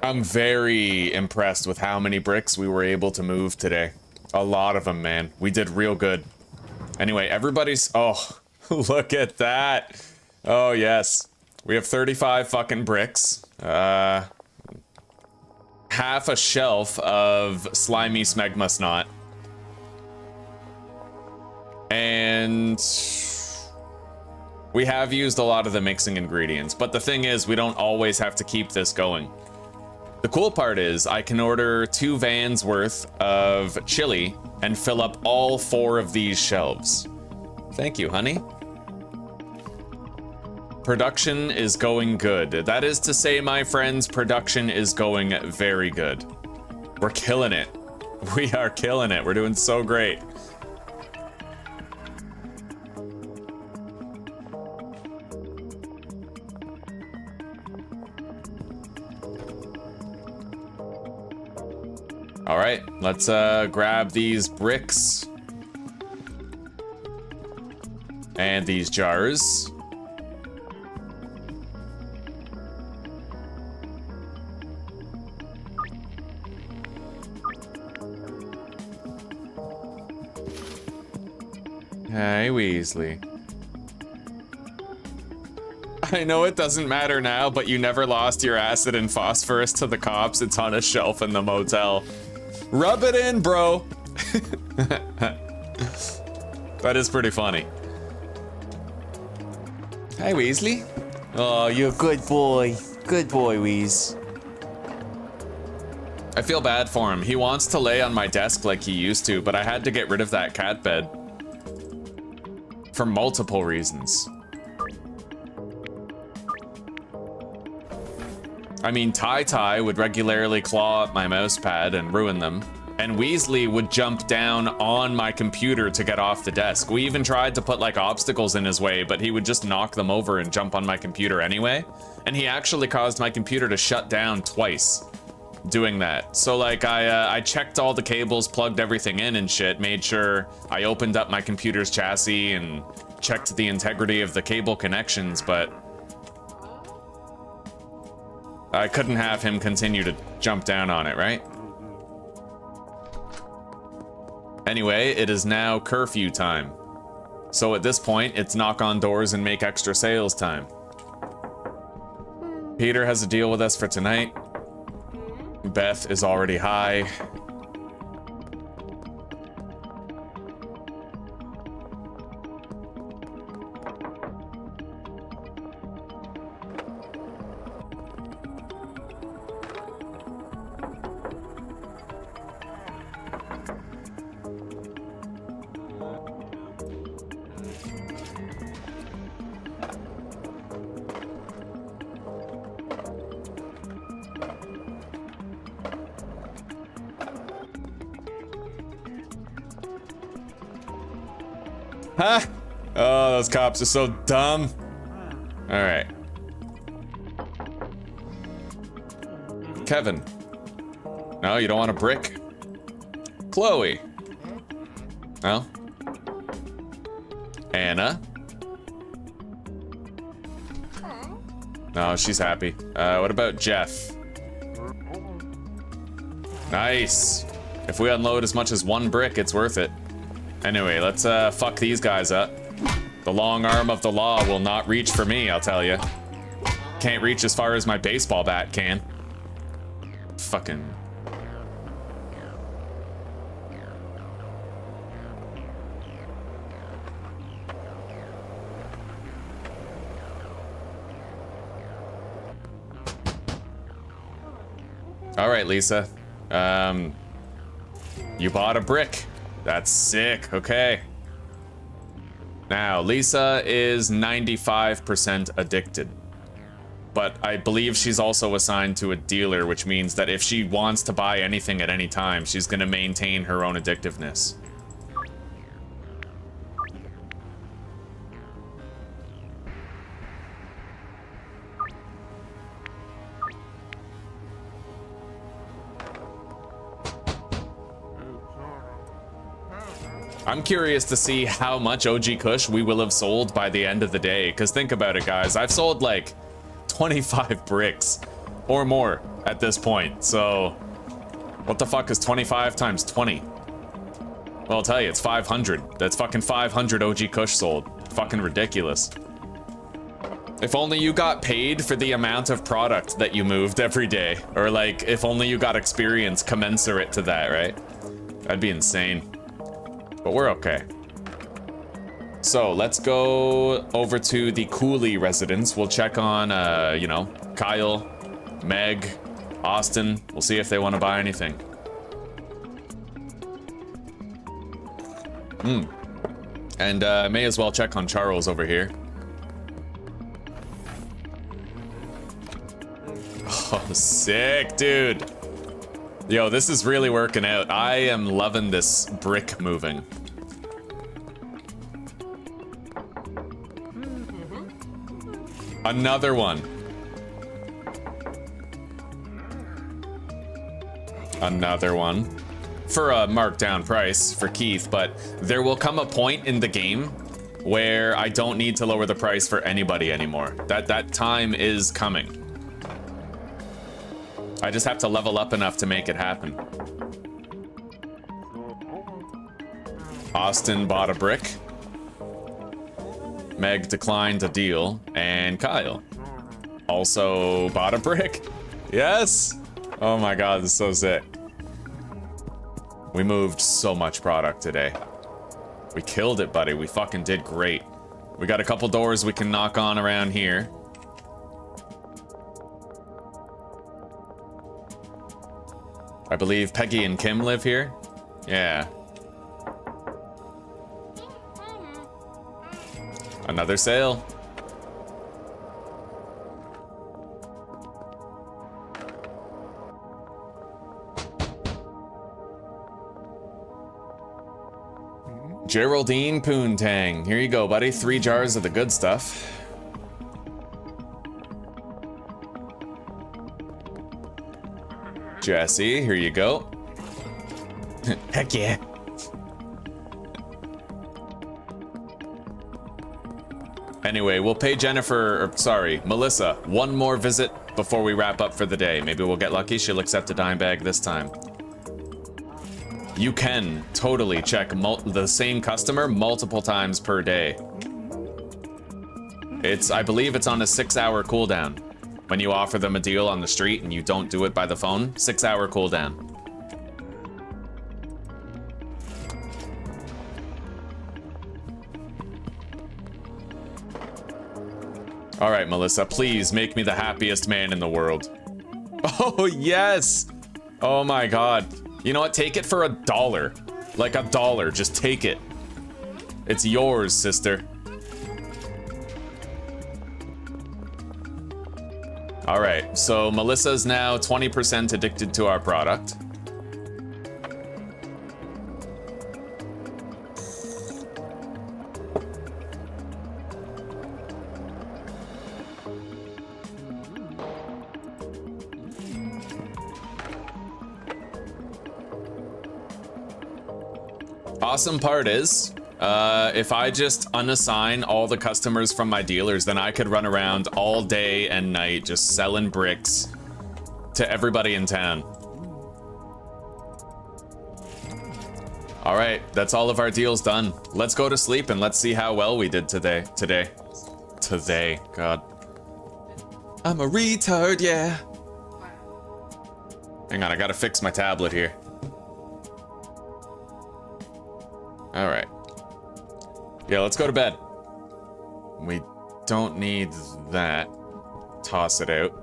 Speaker 1: I'm very impressed with how many bricks we were able to move today. A lot of them, man. We did real good. Anyway, everybody's... Oh, look at that. Oh, yes. We have 35 fucking bricks. Half a shelf of slimy smegma snot. And... we have used a lot of the mixing ingredients. But the thing is, we don't always have to keep this going. The cool part is I can order 2 vans worth of chili and fill up all 4 of these shelves. Thank you, honey. Production is going good. That is to say, my friends, production is going very good. We're killing it. We are killing it. We're doing so great. All right, let's grab these bricks and these jars. Hey, Weasley. I know it doesn't matter now, but you never lost your acid and phosphorus to the cops. It's on a shelf in the motel. Rub it in, bro. That is pretty funny. Hi, Weasley. Oh, you're a good boy. Good boy, Weez. I feel bad for him. He wants to lay on my desk like he used to, but I had to get rid of that cat bed. For multiple reasons. I mean, Tai would regularly claw at my mouse pad and ruin them. And Weasley would jump down on my computer to get off the desk. We even tried to put like obstacles in his way, but he would just knock them over and jump on my computer anyway. And he actually caused my computer to shut down twice doing that. So like I checked all the cables, plugged everything in and shit, made sure I opened up my computer's chassis and checked the integrity of the cable connections, but I couldn't have him continue to jump down on it, right? Anyway, it is now curfew time. So at this point, it's knock on doors and make extra sales time. Peter has a deal with us for tonight. Beth is already high. Huh? Oh, those cops are so dumb. All right. Kevin. No, you don't want a brick? Chloe. No? Anna. No, she's happy. What about Jeff? Nice. If we unload as much as one brick, it's worth it. Anyway, let's fuck these guys up. The long arm of the law will not reach for me, I'll tell you. Can't reach as far as my baseball bat can. Fucking... All right, Lisa. You bought a brick. That's sick, okay. Now, Lisa is 95% addicted. But I believe she's also assigned to a dealer, which means that if she wants to buy anything at any time, she's gonna maintain her own addictiveness. I'm curious to see how much OG Kush we will have sold by the end of the day, because think about it, guys. I've sold like 25 bricks or more at this point, so what the fuck is 25 times 20? Well, I'll tell you, it's 500. That's fucking 500 OG Kush sold. Fucking ridiculous. If only you got paid for the amount of product that you moved every day, or like, if only you got experience commensurate to that, right? That'd be insane. But we're okay. So let's go over to the Cooley residence. We'll check on, you know, Kyle, Meg, Austin. We'll see if they want to buy anything. And may as well check on Charles over here. Oh, sick, dude. Yo, this is really working out. I am loving this brick moving. Another one. Another one. For a marked down price for Keith, but there will come a point in the game where I don't need to lower the price for anybody anymore. That time is coming. I just have to level up enough to make it happen. Austin bought a brick. Meg declined a deal. And Kyle also bought a brick. Yes! Oh my god, this is so sick. We moved so much product today. We killed it, buddy. We fucking did great. We got a couple doors we can knock on around here. I believe Peggy and Kim live here. Yeah. Another sale. Geraldine Poontang. Here you go, buddy. 3 jars of the good stuff. Jesse, here you go. Heck yeah. Anyway, we'll pay Melissa, one more visit before we wrap up for the day. Maybe we'll get lucky. She'll accept a dime bag this time. You can totally check the same customer multiple times per day. I believe it's on a 6-hour cooldown. When you offer them a deal on the street and you don't do it by the phone, 6-hour cooldown. All right, Melissa, please make me the happiest man in the world. Oh, yes. Oh my God. You know what? Take it for $1. Like $1. Just take it. It's yours, sister. All right, so Melissa's now 20% addicted to our product. Awesome part is, if I just unassign all the customers from my dealers, then I could run around all day and night just selling bricks to everybody in town. All right, that's all of our deals done. Let's go to sleep and let's see how well we did today. Today, God. I'm a retard, yeah. Hang on, I gotta fix my tablet here. All right. Yeah, let's go to bed. We don't need that. Toss it out.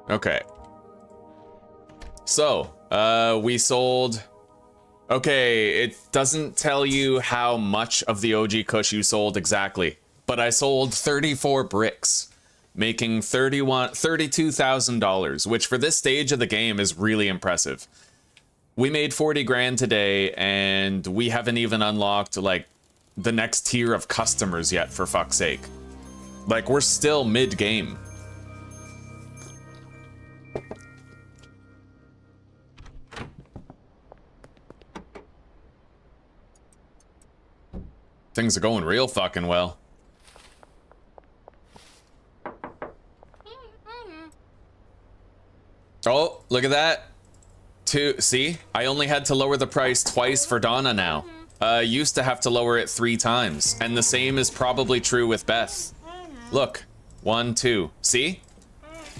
Speaker 1: Okay. So, we sold... Okay, it doesn't tell you how much of the OG Kush you sold exactly, but I sold 34 bricks, making $32,000, which for this stage of the game is really impressive. We made 40 grand today, and we haven't even unlocked, like, the next tier of customers yet, for fuck's sake. Like, we're still mid-game. Things are going real fucking well. Oh, look at that. See? I only had to lower the price twice for Donna now. Used to have to lower it 3 times. And the same is probably true with Beth. Look. 1, 2. See?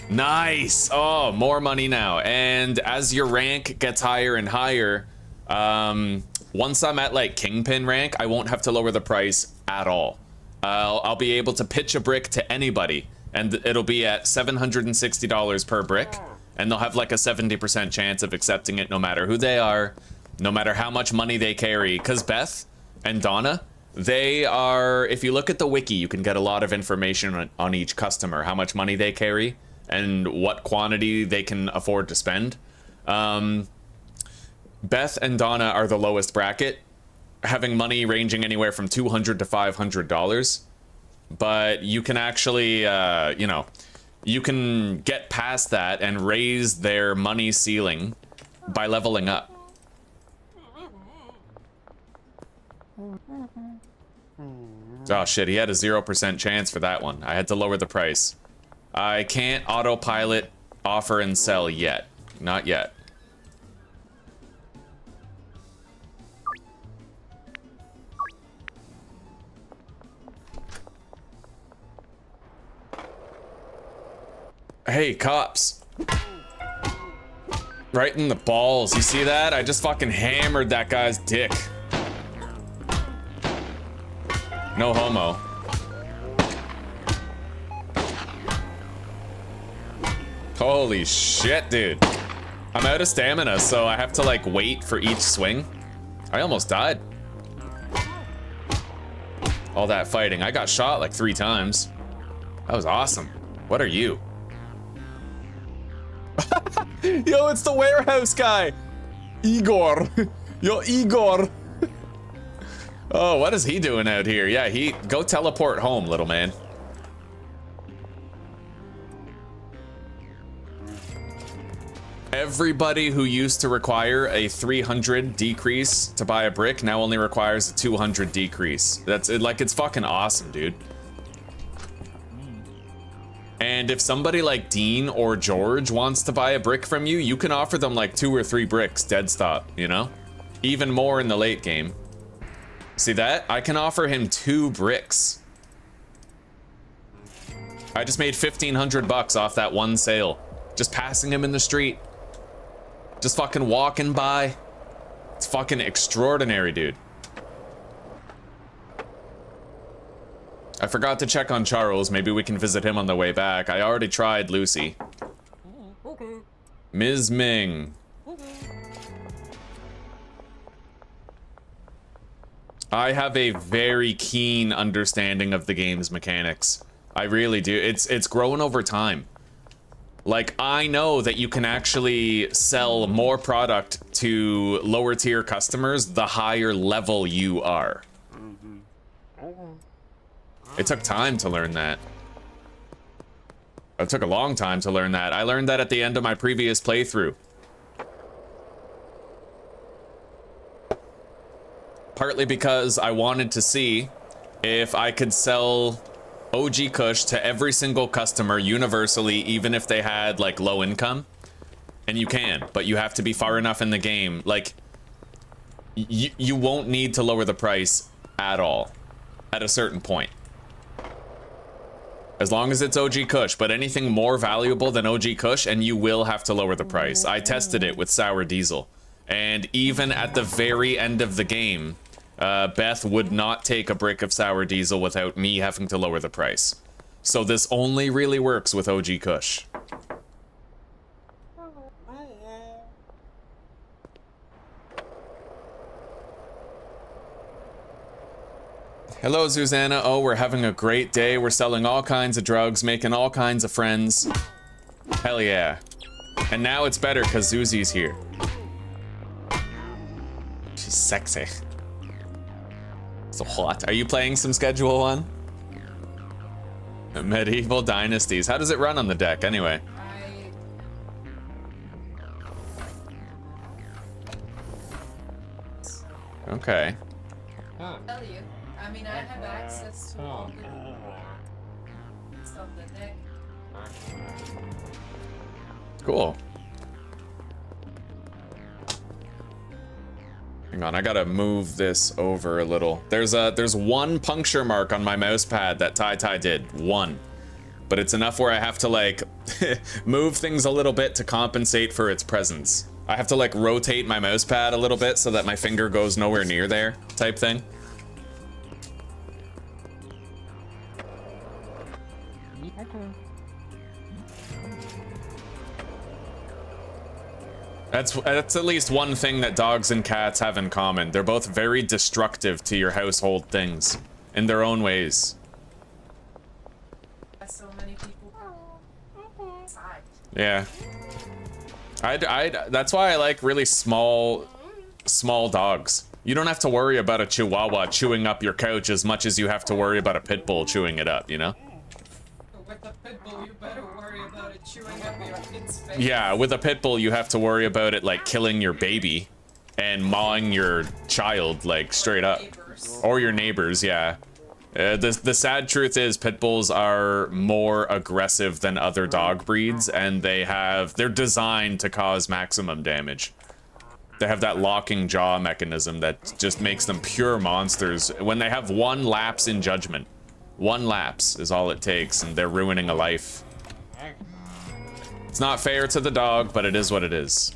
Speaker 1: Nice! Oh, more money now. And as your rank gets higher and higher, once I'm at, like, kingpin rank, I won't have to lower the price at all. I'll be able to pitch a brick to anybody, and it'll be at $760 per brick. And they'll have like a 70% chance of accepting it no matter who they are, no matter how much money they carry. Because Beth and Donna, they are, if you look at the wiki, you can get a lot of information on each customer, how much money they carry and what quantity they can afford to spend. Beth and Donna are the lowest bracket, having money ranging anywhere from $200 to $500. But you can actually, you know, you can get past that and raise their money ceiling by leveling up. Oh shit, he had a 0% chance for that one. I had to lower the price. I can't autopilot offer and sell yet. Not yet. Hey, cops. Right in the balls. You see that? I just fucking hammered that guy's dick. No homo. Holy shit, dude. I'm out of stamina, so I have to like wait for each swing. I almost died. All that fighting. I got shot like 3 times. That was awesome. What are you? Yo, it's the warehouse guy. Igor. Yo, Igor. Oh, what is he doing out here? Yeah, go teleport home, little man. Everybody who used to require a 300 decrease to buy a brick now only requires a 200 decrease. That's it, like, it's fucking awesome, dude. And if somebody like Dean or George wants to buy a brick from you, you can offer them like 2 or 3 bricks, dead stop, you know? Even more in the late game. See that? I can offer him 2 bricks. I just made 1,500 bucks off that one sale. Just passing him in the street. Just fucking walking by. It's fucking extraordinary, dude. I forgot to check on Charles. Maybe we can visit him on the way back. I already tried Lucy.
Speaker 2: Okay.
Speaker 1: Ms. Ming. I have a very keen understanding of the game's mechanics. I really do. It's grown over time. Like, I know that you can actually sell more product to lower tier customers the higher level you are. It took time to learn that. It took a long time to learn that. I learned that at the end of my previous playthrough. Partly because I wanted to see if I could sell OG Kush to every single customer universally, even if they had like low income. And you can, but you have to be far enough in the game. Like, you won't need to lower the price at all at a certain point. As long as it's OG Kush, but anything more valuable than OG Kush, and you will have to lower the price. I tested it with Sour Diesel. And even at the very end of the game, Beth would not take a brick of Sour Diesel without me having to lower the price. So this only really works with OG Kush. Hello, Susanna. Oh, we're having a great day. We're selling all kinds of drugs, making all kinds of friends. Hell yeah. And now it's better because Zuzi's here. She's sexy. So hot. Are you playing some Schedule 1? Medieval Dynasties. How does it run on the deck, anyway? Okay.
Speaker 3: I'll tell you. I mean, I have access to all the stuff on the deck.
Speaker 1: Cool. Hang on, I gotta move this over a little. There's one puncture mark on my mouse pad that Tai did. One. But it's enough where I have to like move things a little bit to compensate for its presence. I have to like rotate my mouse pad a little bit so that my finger goes nowhere near there, type thing. That's at least one thing that dogs and cats have in common. They're both very destructive to your household things in their own ways.
Speaker 3: So many people inside.
Speaker 1: Yeah. That's why I like really small dogs. You don't have to worry about a Chihuahua chewing up your couch as much as you have to worry about a pit bull chewing it up, you know?
Speaker 3: With the pit bull, you better worry about it chewing up your kid's face.
Speaker 1: Yeah, with a pit bull, you have to worry about it like killing your baby and mawing your child like straight up. Or your neighbors, yeah. The sad truth is pit bulls are more aggressive than other dog breeds, and they're designed to cause maximum damage. They have that locking jaw mechanism that just makes them pure monsters. When they have one lapse in judgment, one lapse is all it takes, and they're ruining a life. It's not fair to the dog, but it is what it is.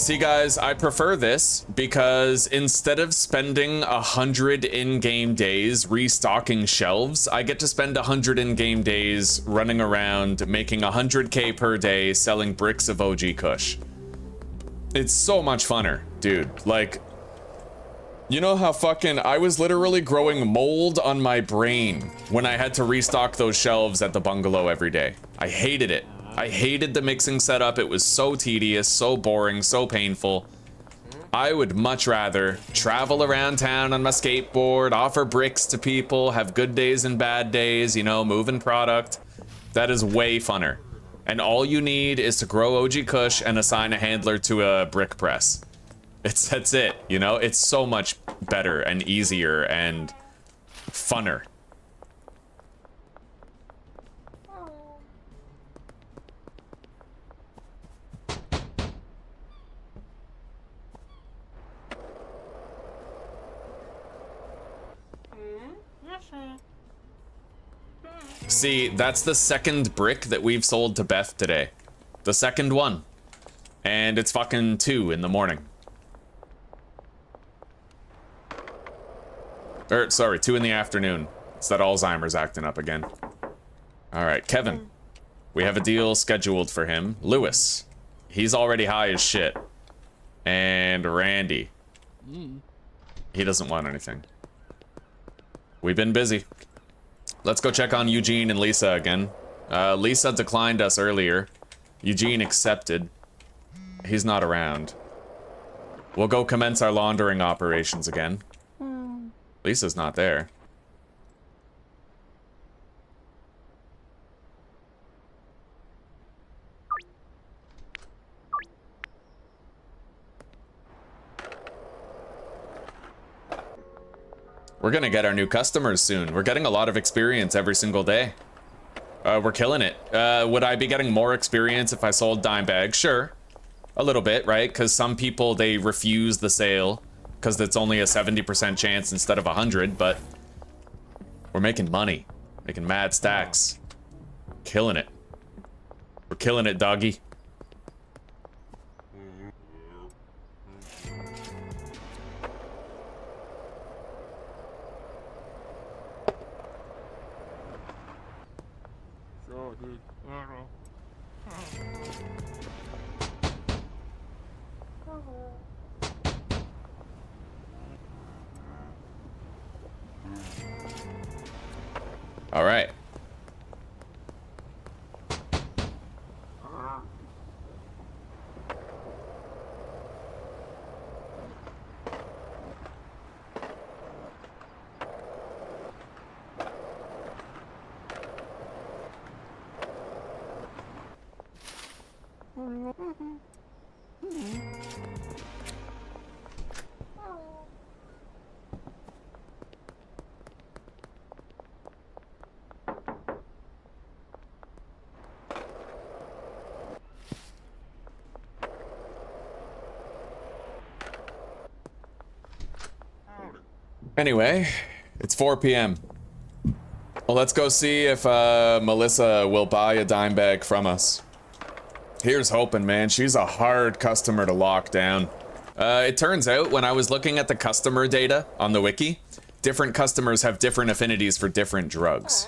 Speaker 1: See guys, I prefer this because instead of spending 100 in-game days restocking shelves, I get to spend 100 in-game days running around making 100k per day selling bricks of OG Kush. It's so much funner, dude. Like, you know how fucking I was literally growing mold on my brain when I had to restock those shelves at the bungalow every day. I hated it. I hated the mixing setup. It was so tedious, so boring, so painful. I would much rather travel around town on my skateboard, offer bricks to people, have good days and bad days, you know, moving product. That is way funner. And all you need is to grow OG Kush and assign a handler to a brick press. That's it, you know? It's so much better and easier and funner. See, that's the second brick that we've sold to Beth today. The second one. And it's fucking 2 in the morning. Or, sorry, 2 in the afternoon. It's that Alzheimer's acting up again. Alright, Kevin. We have a deal scheduled for him. Lewis. He's already high as shit. And Randy. He doesn't want anything. We've been busy. Let's go check on Eugene and Lisa again. Lisa declined us earlier. Eugene accepted. He's not around. We'll go commence our laundering operations again. Lisa's not there. We're gonna get our new customers soon. We're getting a lot of experience every single day. We're killing it. Would I be getting more experience if I sold dime bags? Sure. A little bit, right? Because some people, they refuse the sale because it's only a 70% chance instead of 100, but we're making money. Making mad stacks. Killing it. We're killing it, doggy. All right. Anyway, it's 4 p.m. Well, let's go see if Melissa will buy a dime bag from us. Here's hoping, man. She's a hard customer to lock down. It turns out when I was looking at the customer data on the wiki, different customers have different affinities for different drugs.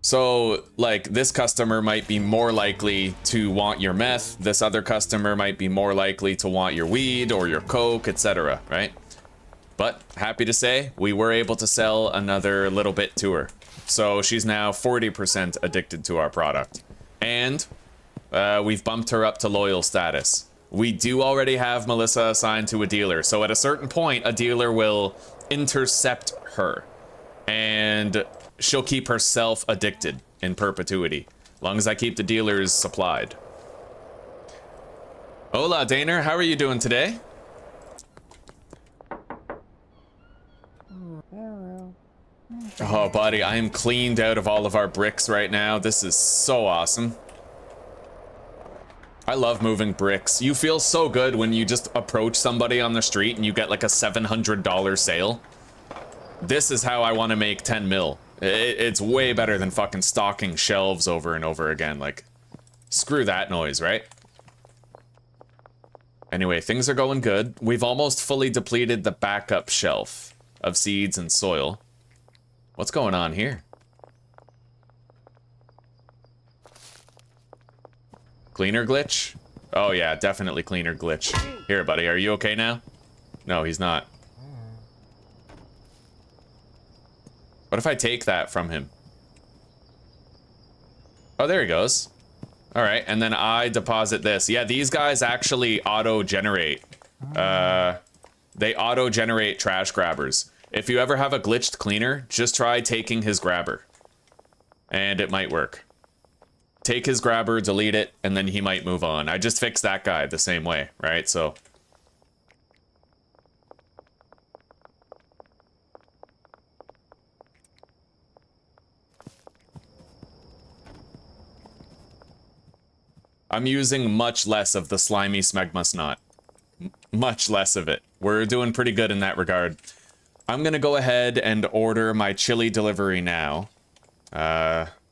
Speaker 1: So, like, this customer might be more likely to want your meth, this other customer might be more likely to want your weed or your coke, etc., right? But, happy to say, we were able to sell another little bit to her. So she's now 40% addicted to our product. And we've bumped her up to loyal status. We do already have Melissa assigned to a dealer, so at a certain point, a dealer will intercept her. And she'll keep herself addicted in perpetuity, as long as I keep the dealers supplied. Hola, Daner, how are you doing today? Oh, buddy, I am cleaned out of all of our bricks right now. This is so awesome. I love moving bricks. You feel so good when you just approach somebody on the street and you get like a $700 sale. This is how I want to make 10 mil. It's way better than fucking stocking shelves over and over again. Like, screw that noise, right? Anyway, things are going good. We've almost fully depleted the backup shelf of seeds and soil. What's going on here? Cleaner glitch? Oh yeah, definitely cleaner glitch. Here, buddy, are you okay now? No, he's not. What if I take that from him? Oh, there he goes. All right, and then I deposit this. Yeah, these guys actually auto-generate. They auto-generate trash grabbers. If you ever have a glitched cleaner, just try taking his grabber. And it might work. Take his grabber, delete it, and then he might move on. I just fixed that guy the same way, right? So... I'm using much less of the slimy smegma snot. Much less of it. We're doing pretty good in that regard. I'm gonna go ahead and order my chili delivery now.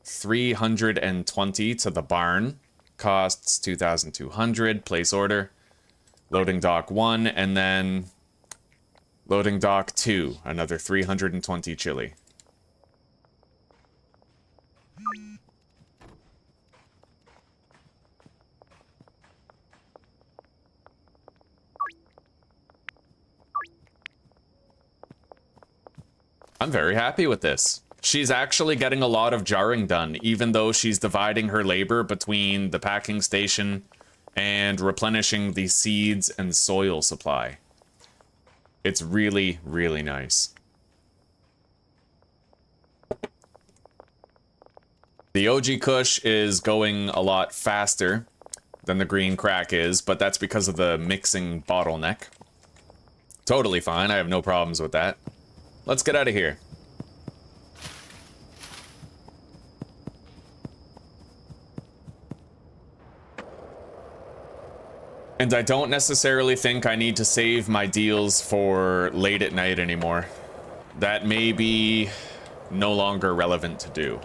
Speaker 1: 320 to the barn. Costs 2,200. Place order. Loading dock 1, and then loading dock 2. Another 320 chili. I'm very happy with this. She's actually getting a lot of jarring done, even though she's dividing her labor between the packing station and replenishing the seeds and soil supply. It's really, really nice. The OG Kush is going a lot faster than the green crack is, but that's because of the mixing bottleneck. Totally fine, I have no problems with that. Let's get out of here. And I don't necessarily think I need to save my deals for late at night anymore. That may be no longer relevant to do.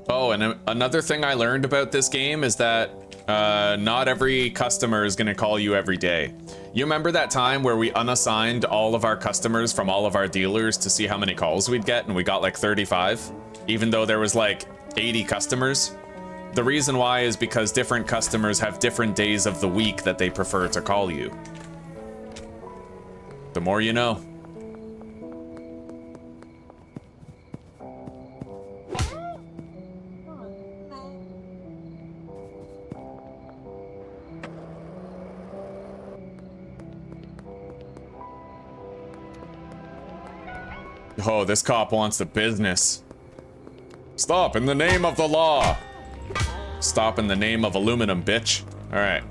Speaker 1: Oh, and another thing I learned about this game is that not every customer is going to call you every day. You remember that time where we unassigned all of our customers from all of our dealers to see how many calls we'd get, and we got like 35, even though there was like 80 customers? The reason why is because different customers have different days of the week that they prefer to call you. The more you know. Oh, this cop wants the business. Stop in the name of the law. Stop in the name of aluminum, bitch. All right.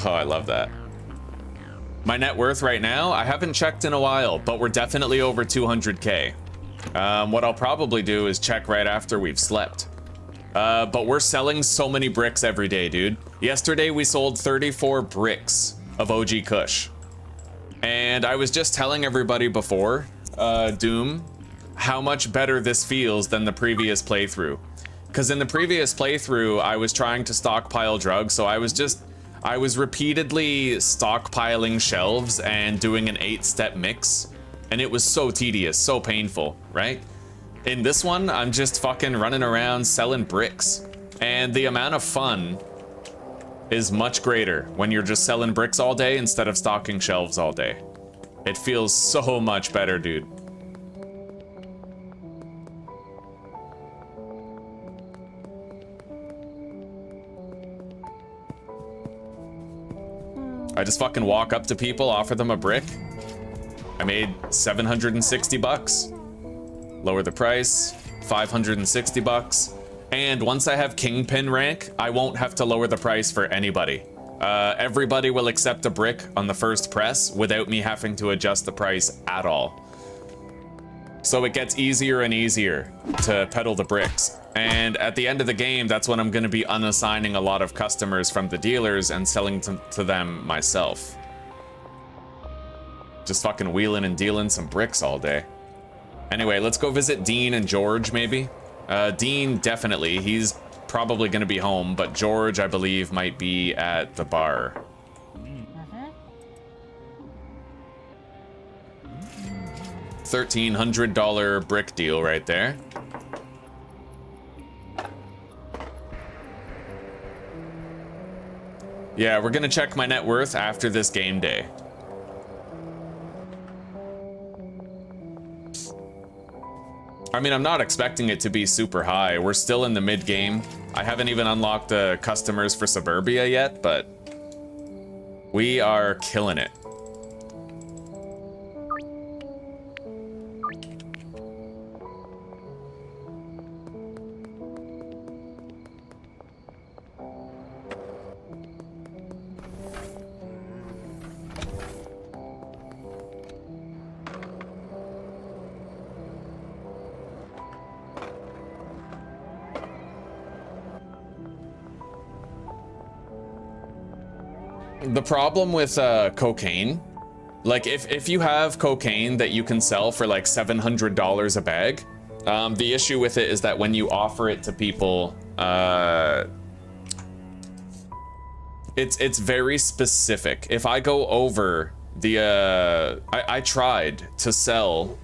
Speaker 1: Oh, I love that. My net worth right now, I haven't checked in a while, but we're definitely over 200K. What I'll probably do is check right after we've slept. But we're selling so many bricks every day, dude. Yesterday we sold 34 bricks of OG Kush. And I was just telling everybody before, Doom, how much better this feels than the previous playthrough. Because in the previous playthrough, I was trying to stockpile drugs, so I was repeatedly stockpiling shelves and doing an 8-step mix. And it was so tedious, so painful, right? In this one, I'm just fucking running around selling bricks. And the amount of fun is much greater when you're just selling bricks all day instead of stocking shelves all day. It feels so much better, dude. I just fucking walk up to people, offer them a brick. I made 760 bucks. Lower the price, 560 bucks. And once I have kingpin rank, I won't have to lower the price for anybody. Everybody will accept a brick on the first press without me having to adjust the price at all. So it gets easier and easier to peddle the bricks. And at the end of the game, that's when I'm going to be unassigning a lot of customers from the dealers and selling to them myself. Just fucking wheeling and dealing some bricks all day. Anyway, let's go visit Dean and George, maybe. Dean, definitely. He's probably going to be home, but George, I believe, might be at the bar. $1,300 brick deal right there. Yeah, we're gonna check my net worth after this game day. I mean, I'm not expecting it to be super high. We're still in the mid-game. I haven't even unlocked the customers for Suburbia yet, but we are killing it. The problem with cocaine, like if you have cocaine that you can sell for like $700 a bag, the issue with it is that when you offer it to people, it's very specific. If I go over the, I tried to sell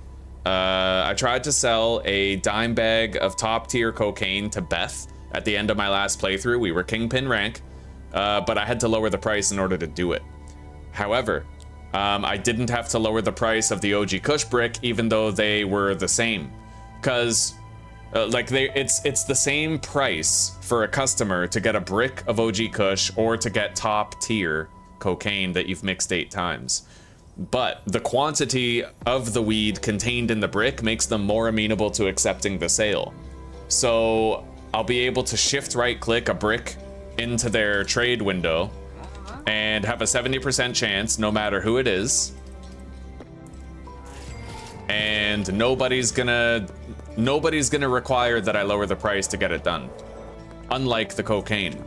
Speaker 1: a dime bag of top tier cocaine to Beth at the end of my last playthrough. We were kingpin rank. But I had to lower the price in order to do it. However, I didn't have to lower the price of the OG Kush brick, even though they were the same. Because, it's the same price for a customer to get a brick of OG Kush or to get top tier cocaine that you've mixed 8 times. But the quantity of the weed contained in the brick makes them more amenable to accepting the sale. So I'll be able to shift right click a brick into their trade window and have a 70% chance no matter who it is, and nobody's gonna require that I lower the price to get it done, unlike the cocaine.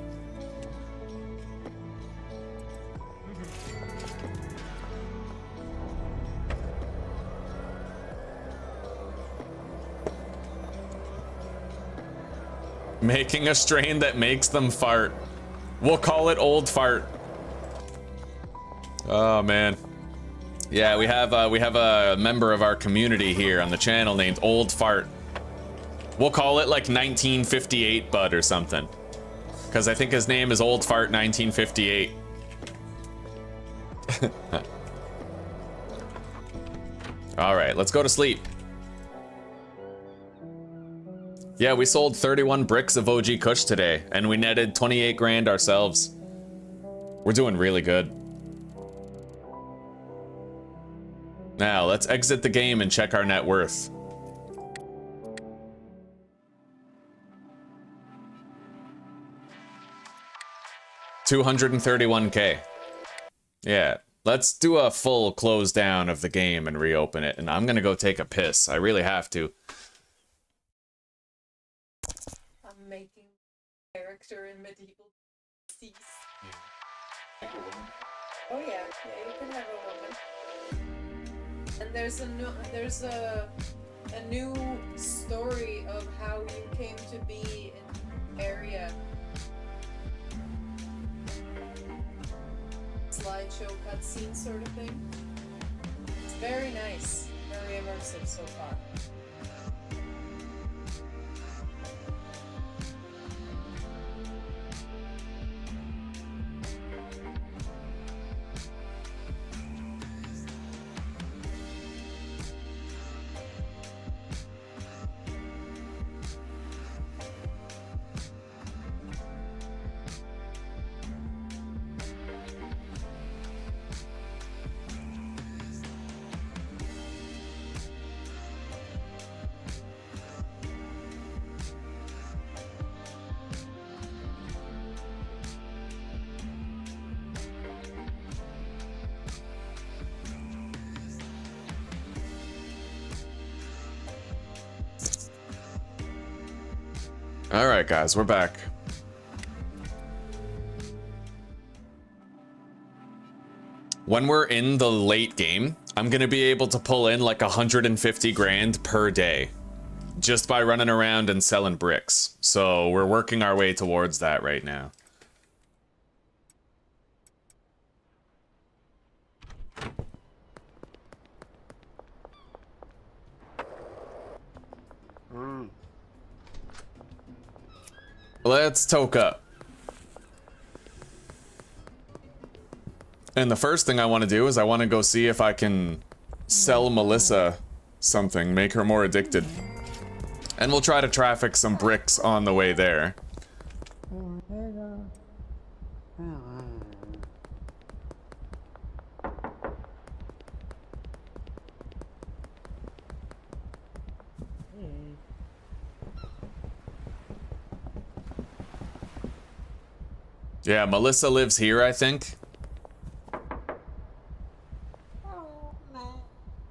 Speaker 1: Making a strain that makes them fart. We'll call it Old Fart. Oh man. Yeah, we have a member of our community here on the channel named Old Fart. We'll call it like 1958 Bud or something, because I think his name is Old Fart 1958. All right, let's go to sleep. Yeah, we sold 31 bricks of OG Kush today, and we netted 28 grand ourselves. We're doing really good. Now, let's exit the game and check our net worth. $231K. Yeah, let's do a full close down of the game and reopen it, and I'm gonna go take a piss. I really have to.
Speaker 3: Making character in medieval cease.
Speaker 2: Yeah.
Speaker 3: Oh yeah, you can have a woman. And there's a new story of how you came to be in the area. Slideshow cutscene sort of thing. It's very nice, very immersive so far.
Speaker 1: All right, guys, we're back. When we're in the late game, I'm gonna be able to pull in like 150 grand per day just by running around and selling bricks. So we're working our way towards that right now. Let's toke up. And the first thing I want to do is I want to go see if I can sell Melissa something, make her more addicted. And we'll try to traffic some bricks on the way there. Yeah, Melissa lives here, I think.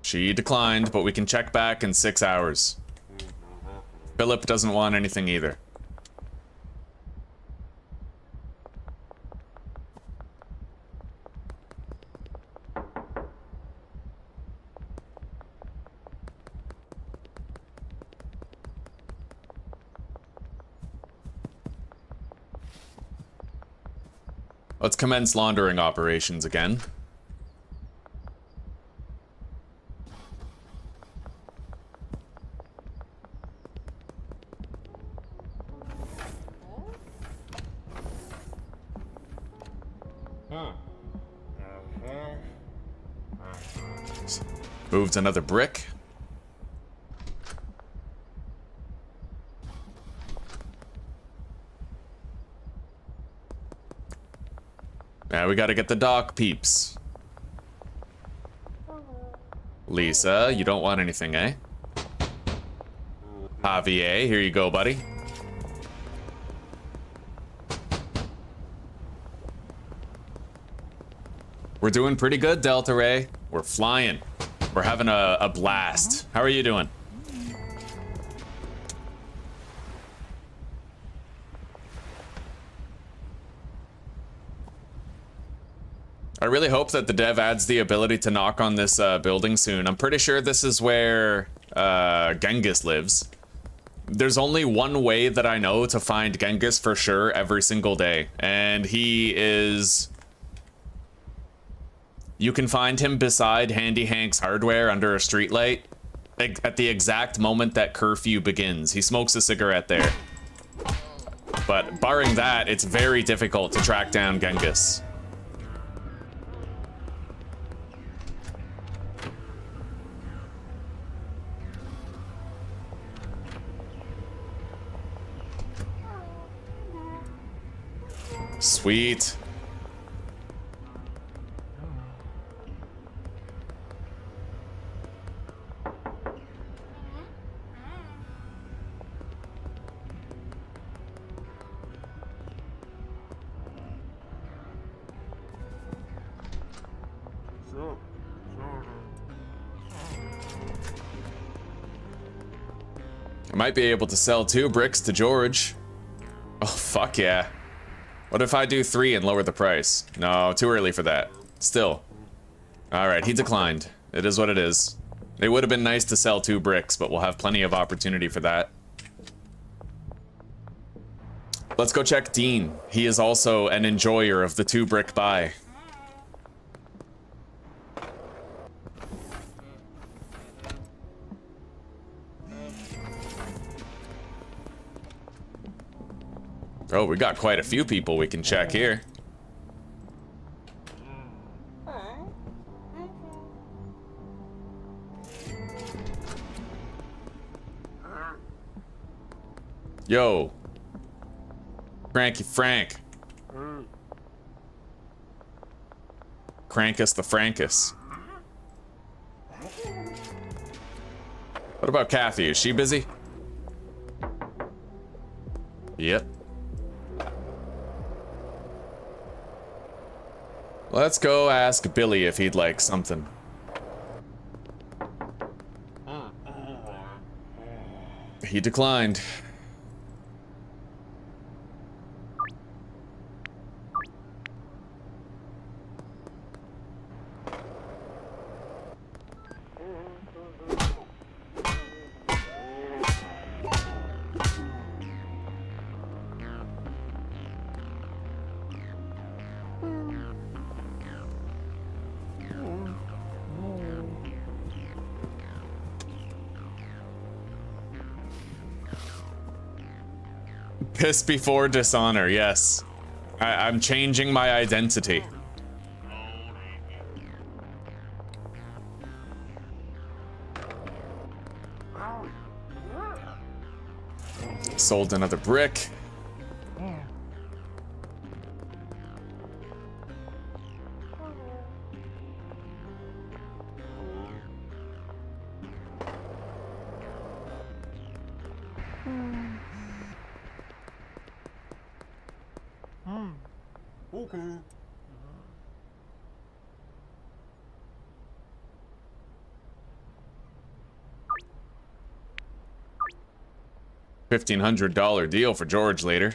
Speaker 1: She declined, but we can check back in 6 hours. Philip doesn't want anything either. Let's commence laundering operations again. Moved another brick. Now we gotta get the dock peeps. Lisa, you don't want anything, eh? Javier, here you go, buddy. We're doing pretty good, Delta Ray. We're flying. We're having a blast. How are you doing? I really hope that the dev adds the ability to knock on this building soon. I'm pretty sure this is where Genghis lives. There's only one way that I know to find Genghis for sure every single day, and he is... You can find him beside Handy Hank's hardware under a streetlight at the exact moment that curfew begins. He smokes a cigarette there. But barring that, it's very difficult to track down Genghis. Sweet. I might be able to sell 2 bricks to George. Oh, fuck yeah. What if I do 3 and lower the price? No, too early for that. Still. Alright, he declined. It is what it is. It would have been nice to sell 2 bricks, but we'll have plenty of opportunity for that. Let's go check Dean. He is also an enjoyer of the 2 brick buy. Oh, we got quite a few people we can check here. Yo. Cranky Frank. Crankus the Frankus. What about Kathy? Is she busy? Yep. Let's go ask Billy if he'd like something. He declined. Piss before dishonor, yes. I'm changing my identity. Sold another brick.
Speaker 2: Okay.
Speaker 1: $1,500 deal for George later.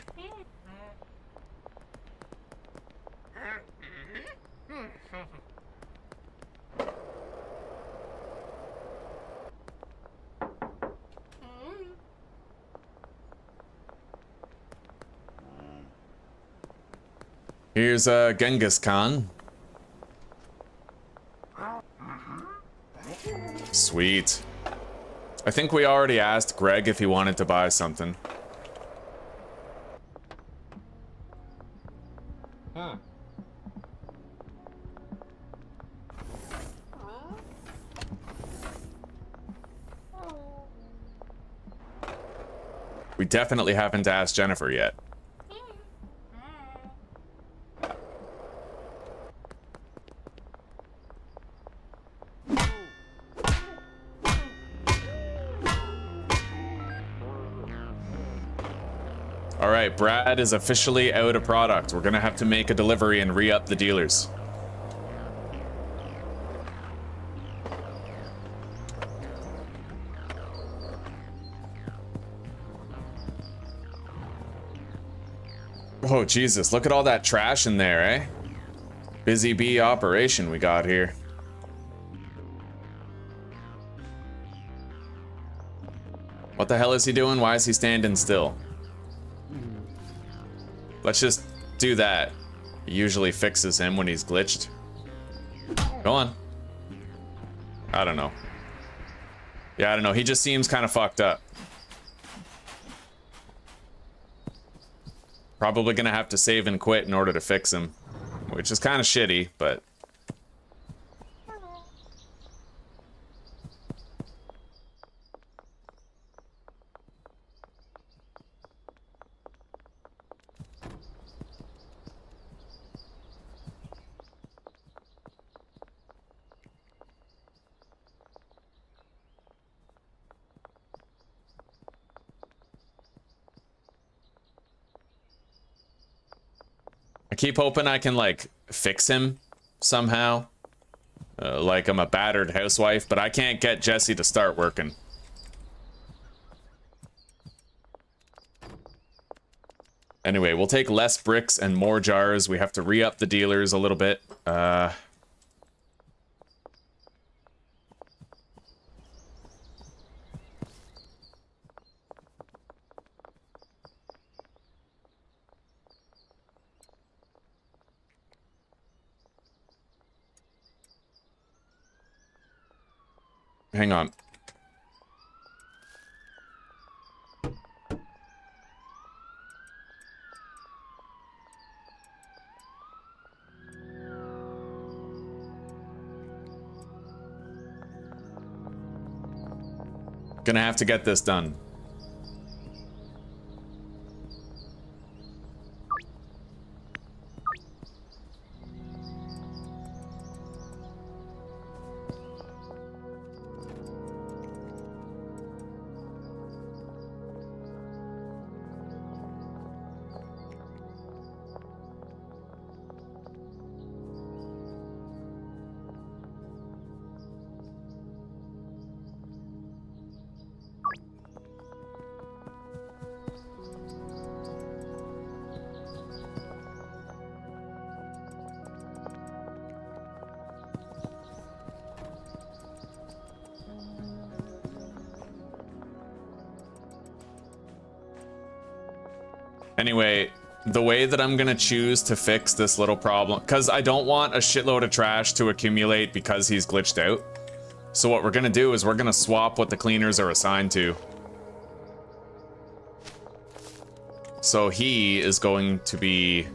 Speaker 1: Here's Genghis Khan. Sweet. I think we already asked Greg if he wanted to buy something.
Speaker 2: Huh.
Speaker 1: We definitely haven't asked Jennifer yet. Alright, Brad is officially out of product. We're gonna have to make a delivery and re-up the dealers. Oh, Jesus, look at all that trash in there, eh? Busy bee operation we got here. What the hell is he doing? Why is he standing still? Let's just do that. It usually fixes him when he's glitched. Go on. I don't know. Yeah, I don't know. He just seems kind of fucked up. Probably gonna have to save and quit in order to fix him. Which is kind of shitty, but... I keep hoping I can, like, fix him somehow. Like I'm a battered housewife, but I can't get Jesse to start working. Anyway, we'll take less bricks and more jars. We have to re-up the dealers a little bit. Hang on. Gonna have to get this done. Anyway, the way that I'm gonna choose to fix this little problem, because I don't want a shitload of trash to accumulate because he's glitched out. So what we're gonna do is we're gonna swap what the cleaners are assigned to. So he is going to be...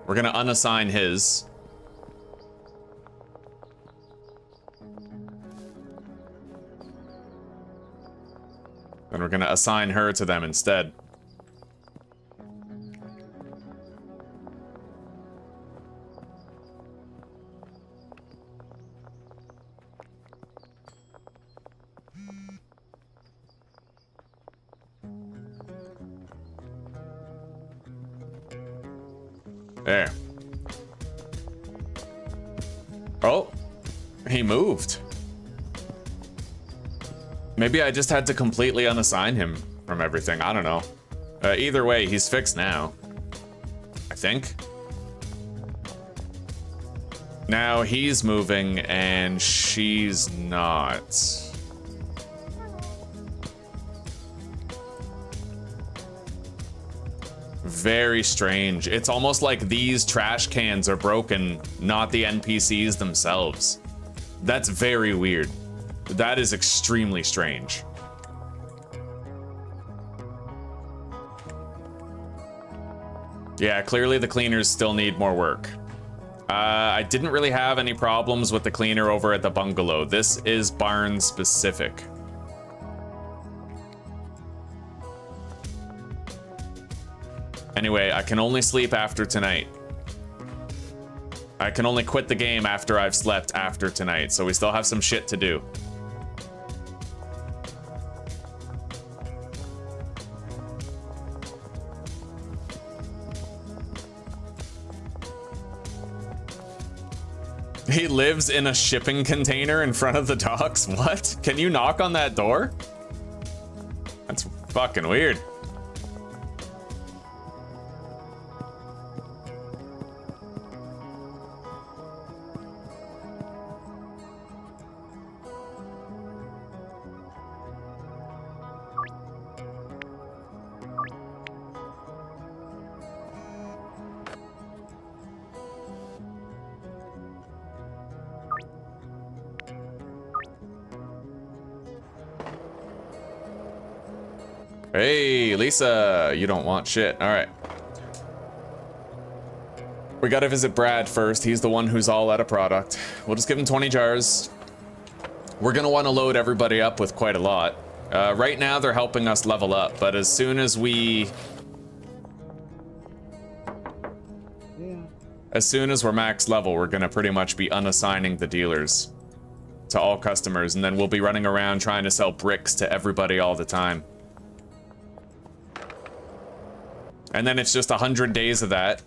Speaker 1: we're going to unassign his. And we're going to assign her to them instead. There. Oh, he moved. Maybe I just had to completely unassign him from everything. I don't know. Either way, he's fixed now. I think. Now he's moving and she's not. Very strange. It's almost like these trash cans are broken, not the NPCs themselves. That's very weird. That is extremely strange. Yeah, clearly the cleaners still need more work. I didn't really have any problems with the cleaner over at the bungalow. This is barn specific. Anyway, I can only sleep after tonight. I can only quit the game after I've slept after tonight, so we still have some shit to do. He lives in a shipping container in front of the docks? What? Can you knock on that door? That's fucking weird. Hey, Lisa, you don't want shit. All right. We gotta visit Brad first. He's the one who's all out of product. We'll just give him 20 jars. We're gonna want to load everybody up with quite a lot. Right now, they're helping us level up, but as soon as we're max level, we're gonna pretty much be unassigning the dealers to all customers, and then we'll be running around trying to sell bricks to everybody all the time. And then it's just 100 days of that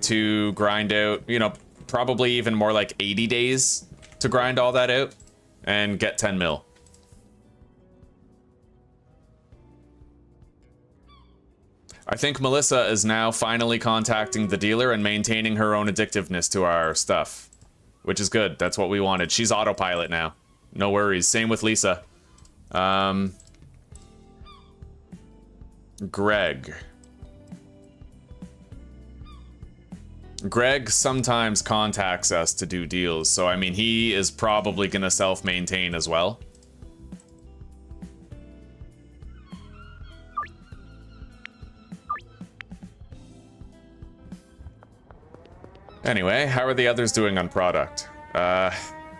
Speaker 1: to grind out, you know, probably even more like 80 days to grind all that out and get 10 mil. I think Melissa is now finally contacting the dealer and maintaining her own addictiveness to our stuff, which is good. That's what we wanted. She's autopilot now. No worries. Same with Lisa. Greg sometimes contacts us to do deals, so I mean, he is probably gonna self-maintain as well. Anyway, how are the others doing on product?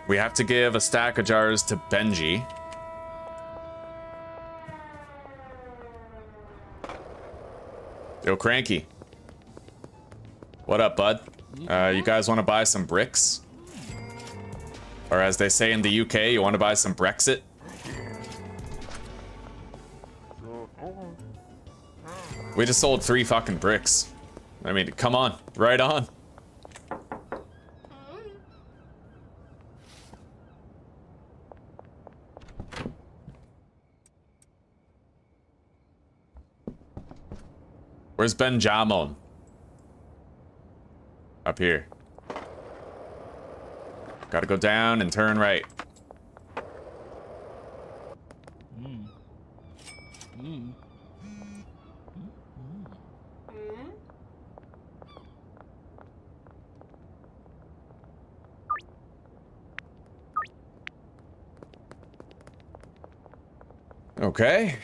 Speaker 1: We have to give a stack of jars to Benji. Yo, Cranky. What up, bud? You guys want to buy some bricks? Or as they say in the UK, you want to buy some Brexit? We just sold 3 fucking bricks. I mean, come on, right on. Where's Benjamin? Up here. Gotta go down and turn right. Okay.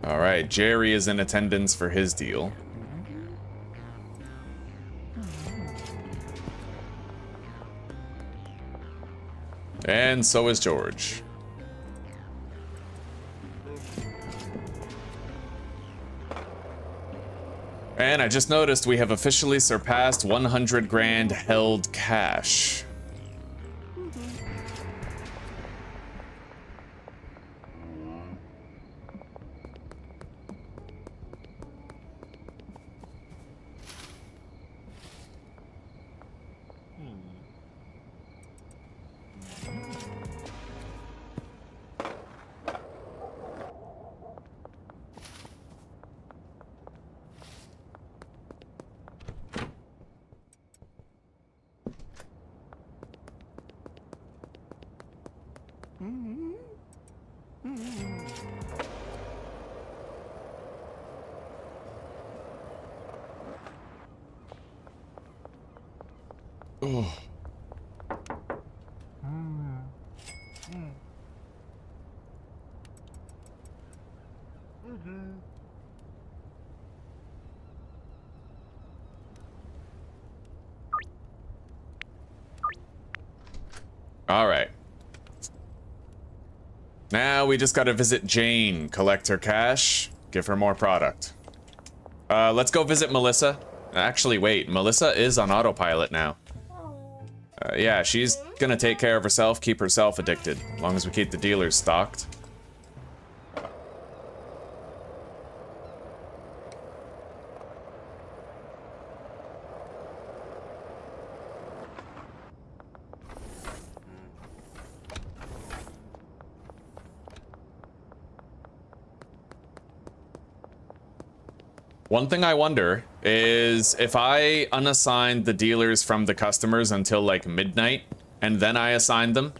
Speaker 1: All right, Jerry is in attendance for his deal. And so is George. And I just noticed we have officially surpassed 100 grand held cash. Oh. All right. Now we just gotta visit Jane, collect her cash, give her more product. Let's go visit Melissa. Actually, wait, Melissa is on autopilot now. Yeah, she's gonna take care of herself, keep herself addicted, as long as we keep the dealers stocked. One thing I wonder is if I unassigned the dealers from the customers until like midnight and then I assigned them,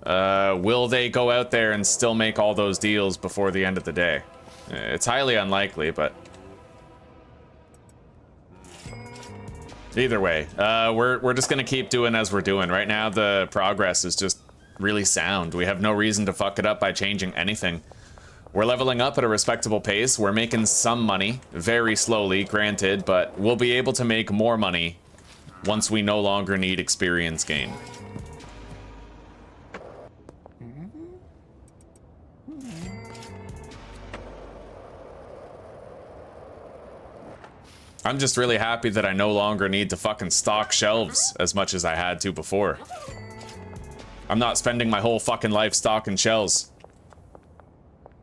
Speaker 1: will they go out there and still make all those deals before the end of the day? It's highly unlikely, but either way, we're just gonna keep doing as we're doing. Right now, the progress is just really sound. We have no reason to fuck it up by changing anything. We're leveling up at a respectable pace. We're making some money, very slowly, granted, but we'll be able to make more money once we no longer need experience gain. I'm just really happy that I no longer need to fucking stock shelves as much as I had to before. I'm not spending my whole fucking life stocking shelves.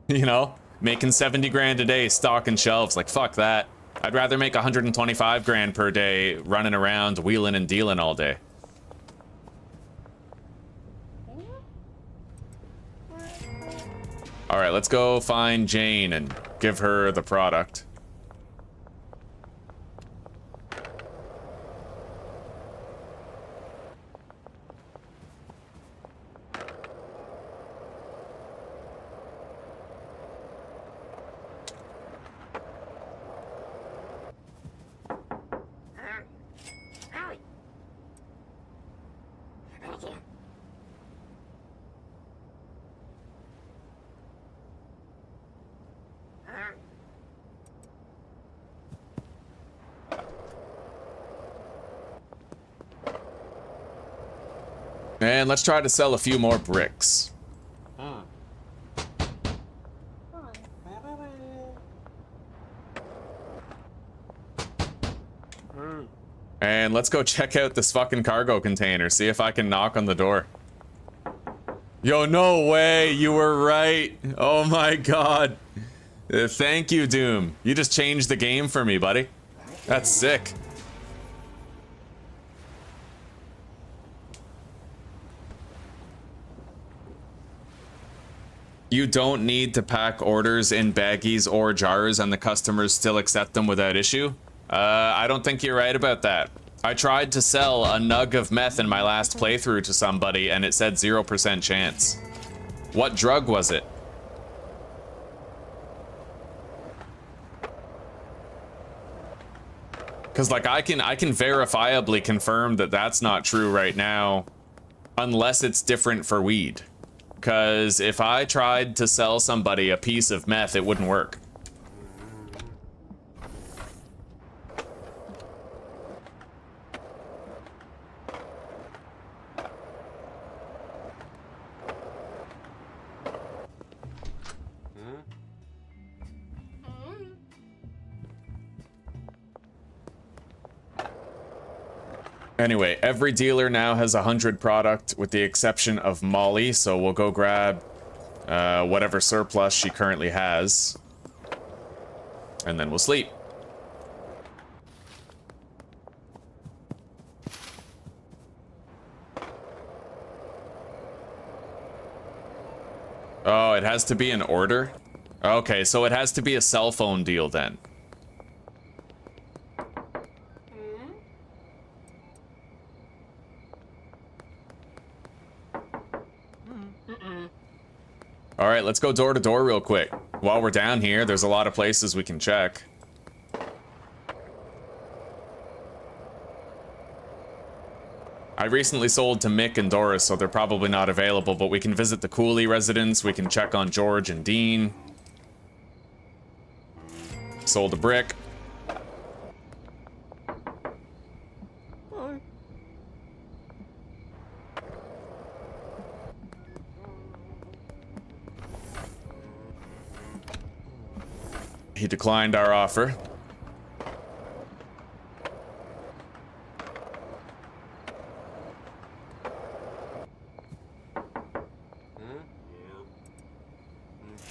Speaker 1: You know, making 70 grand a day stocking shelves, like fuck that. I'd rather make 125 grand per day running around wheeling and dealing all day. All right, let's go find Jane and give her the product. And let's try to sell a few more bricks. And let's go check out this fucking cargo container, see if I can knock on the door. Yo, no way, you were right. Oh my god. Thank you, Doom. You just changed the game for me, buddy. That's sick. You don't need to pack orders in baggies or jars and the customers still accept them without issue? I don't think you're right about that. I tried to sell a nug of meth in my last playthrough to somebody and it said 0% chance. What drug was it? Cause like I can verifiably confirm that that's not true right now, unless it's different for weed. Cause if I tried to sell somebody a piece of meth, it wouldn't work. Anyway, every dealer now has 100 product with the exception of Molly, so we'll go grab whatever surplus she currently has. And then we'll sleep. Oh, it has to be an order? Okay, so it has to be a cell phone deal then. All right, let's go door to door real quick. While we're down here, there's a lot of places we can check. I recently sold to Mick and Doris, so they're probably not available, but we can visit the Cooley residence, we can check on George and Dean. Sold a brick. He declined our offer.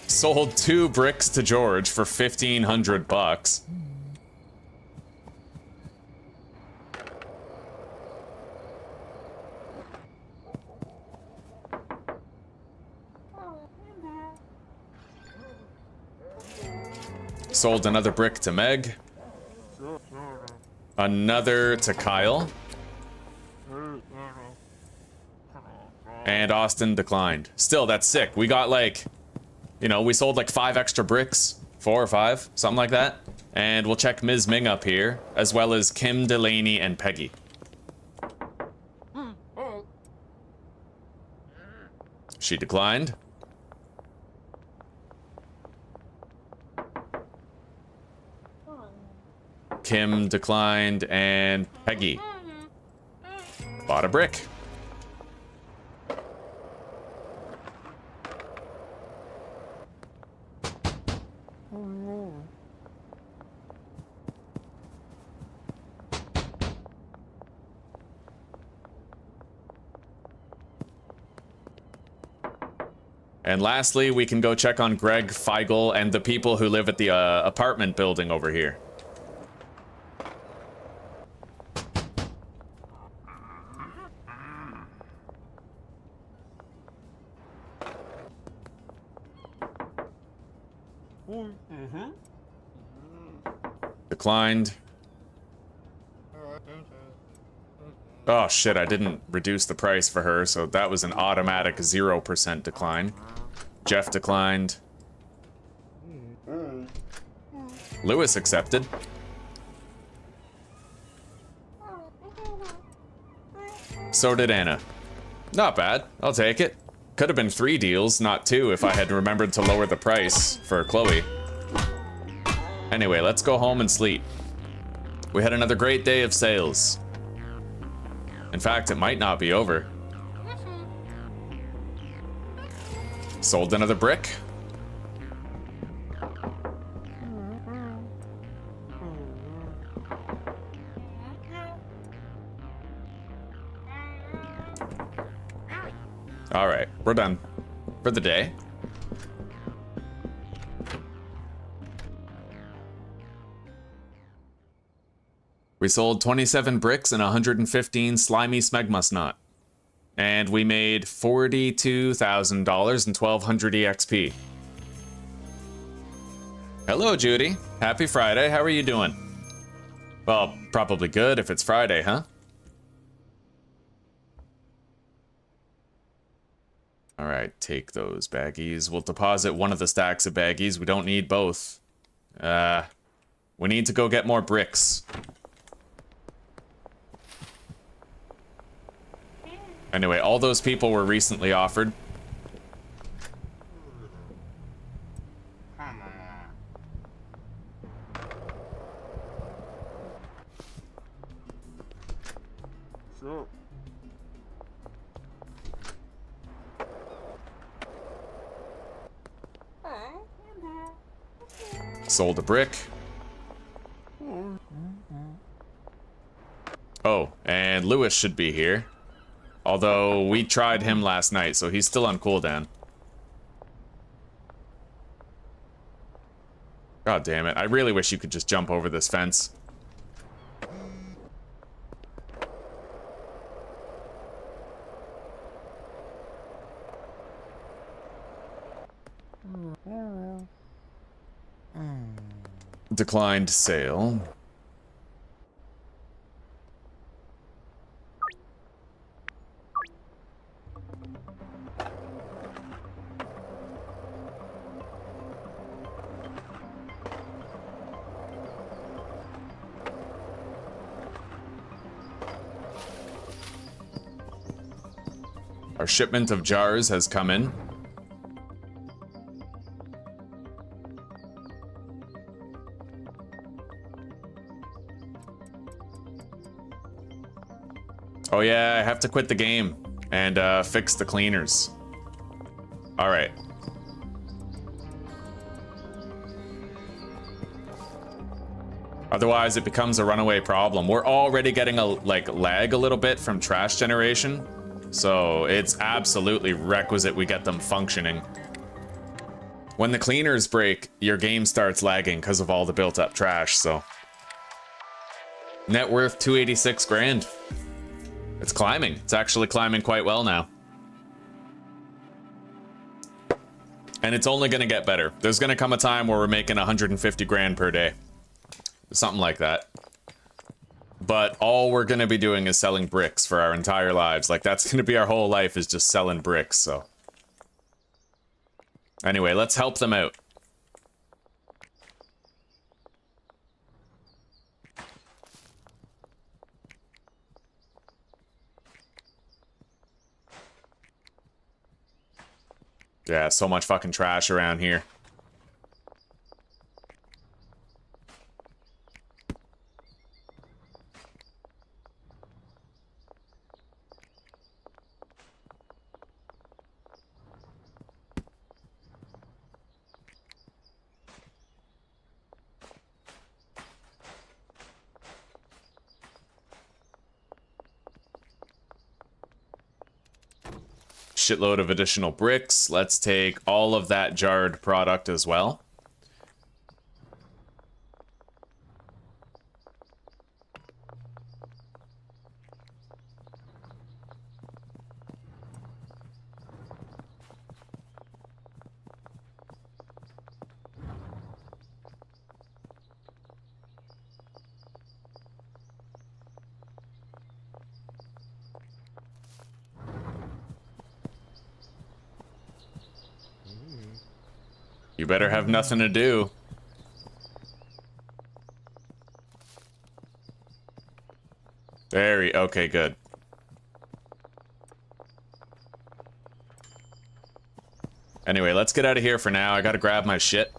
Speaker 1: Sold 2 bricks to George for 1,500 bucks. Sold another brick to Meg. Another to Kyle. And Austin declined. Still, that's sick. We got like, you know, we sold like 5 extra bricks. 4 or 5, something like that. And we'll check Ms. Ming up here, as well as Kim, Delaney, and Peggy. She declined. Kim declined, and Peggy bought a brick. And lastly, we can go check on Greg, Feigl, and the people who live at the apartment building over here. Declined. Oh shit, I didn't reduce the price for her, so that was an automatic 0% decline. Jeff declined. Lewis accepted. So did Anna. Not bad, I'll take it. Could have been 3 deals, not 2, if I had remembered to lower the price for Chloe. Anyway, let's go home and sleep. We had another great day of sales. In fact, it might not be over. Sold another brick. All right, we're done for the day. We sold 27 bricks and 115 slimy smegma snot. And we made $42,000 and 1,200 EXP. Hello, Judy. Happy Friday. How are you doing? Well, probably good if it's Friday, huh? All right, take those baggies. We'll deposit one of the stacks of baggies. We don't need both. We need to go get more bricks. Anyway, all those people were recently offered. Sold a brick. Oh, and Lewis should be here. Although we tried him last night, so he's still on cooldown. God damn it. I really wish you could just jump over this fence. Declined sale. Our shipment of jars has come in. Oh yeah, I have to quit the game and fix the cleaners. All right. Otherwise, it becomes a runaway problem. We're already getting a lag a little bit from trash generation, so it's absolutely requisite we get them functioning. When the cleaners break, your game starts lagging because of all the built-up trash. So net worth 286 grand. It's climbing. It's actually climbing quite well now. And it's only going to get better. There's going to come a time where we're making 150 grand per day. Something like that. But all we're going to be doing is selling bricks for our entire lives. Like, that's going to be our whole life, is just selling bricks, so. Anyway, let's help them out. Yeah, so much fucking trash around here. Shitload of additional bricks. Let's take all of that jarred product as well. You better have nothing to do. Okay, good. Anyway, let's get out of here for now. I gotta grab my shit.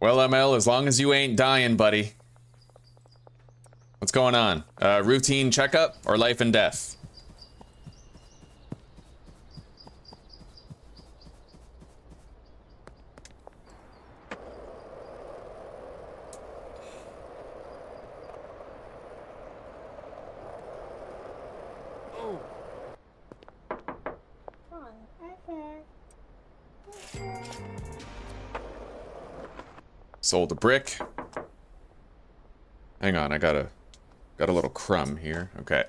Speaker 1: Well, ML, as long as you ain't dying, buddy. What's going on? Routine checkup or life and death? Sold a brick. Hang on, I got a little crumb here. Okay.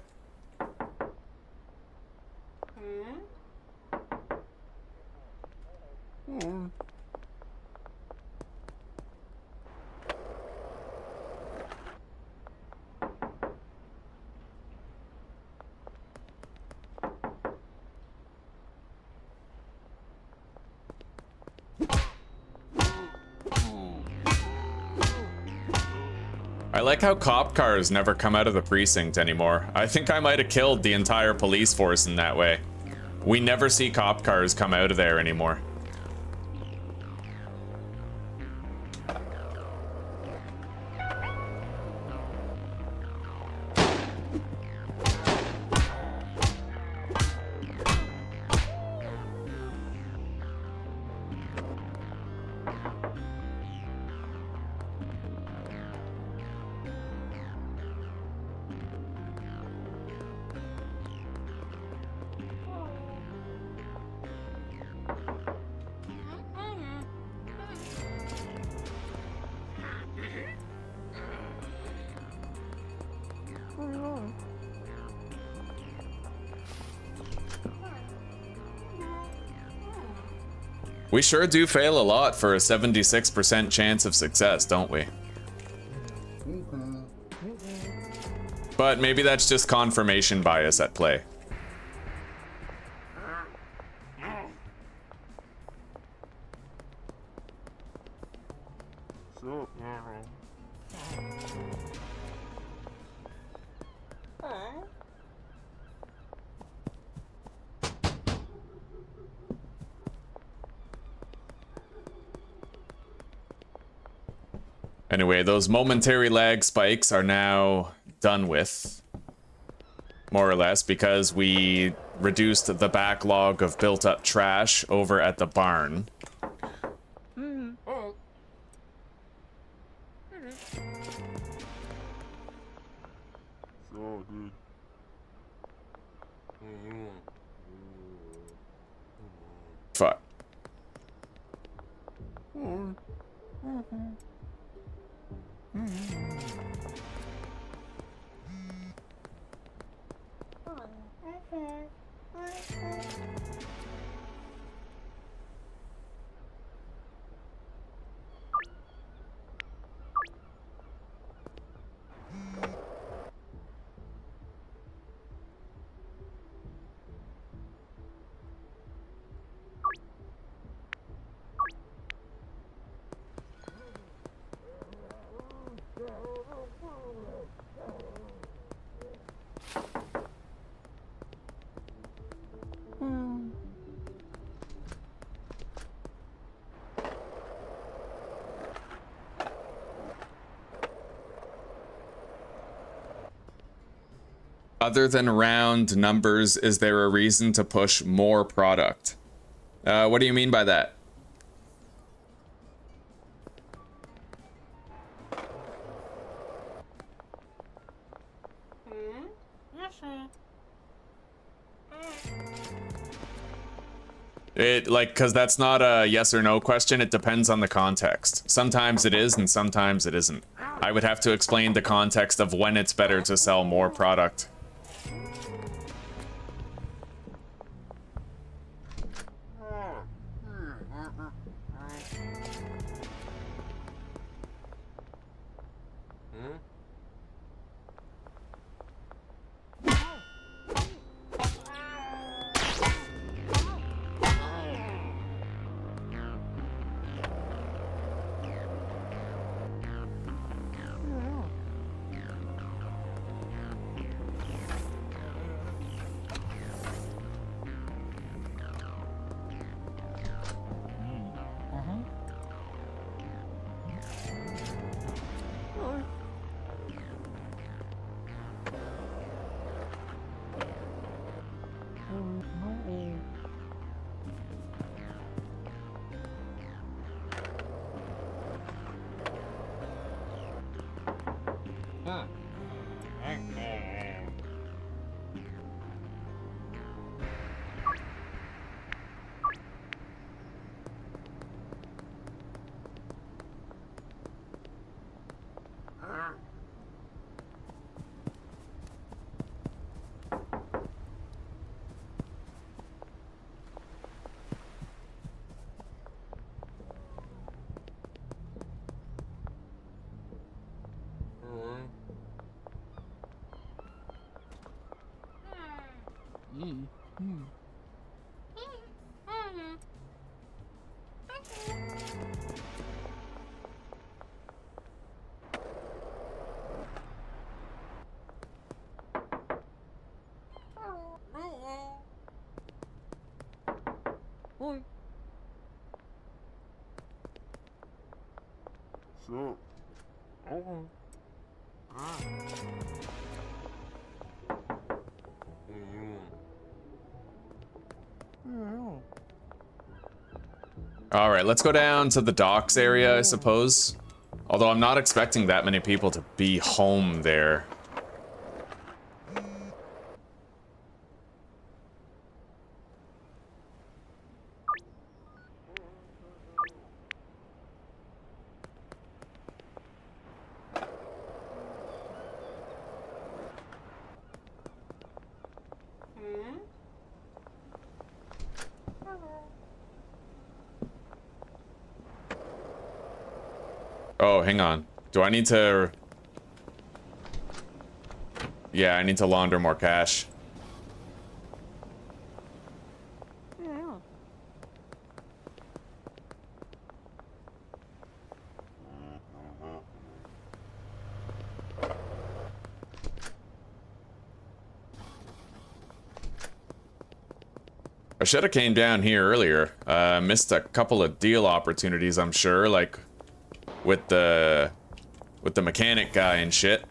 Speaker 1: I like how cop cars never come out of the precinct anymore. I think I might have killed the entire police force in that way. We never see cop cars come out of there anymore. We sure do fail a lot for a 76% chance of success, don't we? But maybe that's just confirmation bias at play. Anyway, those momentary lag spikes are now done with, more or less, because we reduced the backlog of built-up trash over at the barn. Fuck. Other than round numbers, is there a reason to push more product? What do you mean by that? Because that's not a yes or no question. It depends on the context. Sometimes it is, and sometimes it isn't. I would have to explain the context of when it's better to sell more product. All right, let's go down to the docks area, I suppose. Although I'm not expecting that many people to be home there. Oh, hang on. Do I need to... Yeah, I need to launder more cash. I should have came down here earlier. Missed a couple of deal opportunities, I'm sure, like with the mechanic guy and shit.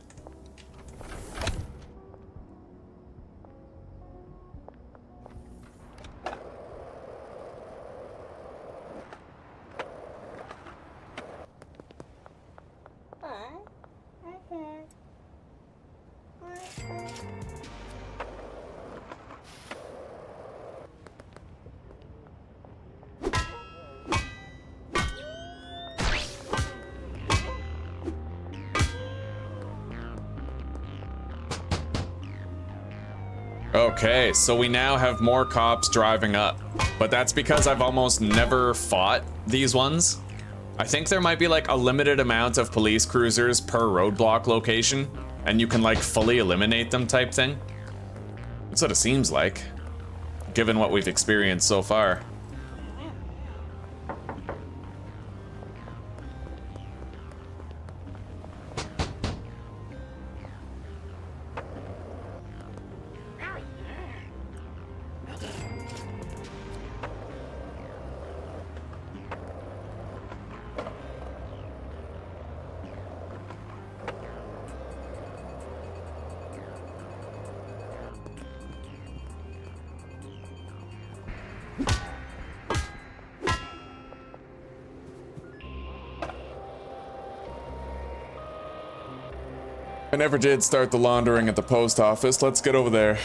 Speaker 1: Okay, so we now have more cops driving up, but that's because I've almost never fought these ones. I think there might be like a limited amount of police cruisers per roadblock location, and you can like fully eliminate them type thing. That's what it seems like, given what we've experienced so far. I never did start the laundering at the post office. Let's get over there.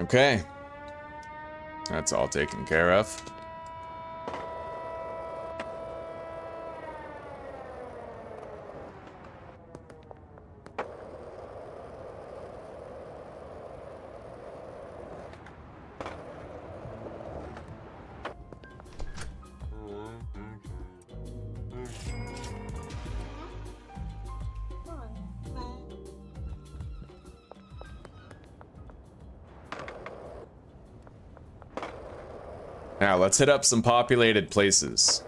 Speaker 1: Okay. That's all taken care of. Now, let's hit up some populated places.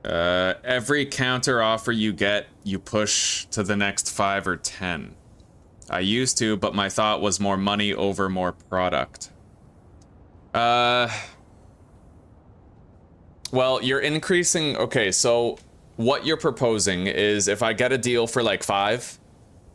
Speaker 1: Every counter offer you get, you push to the next 5 or 10. I used to, but my thought was more money over more product. Well, you're increasing... Okay, so what you're proposing is if I get a deal for like 5,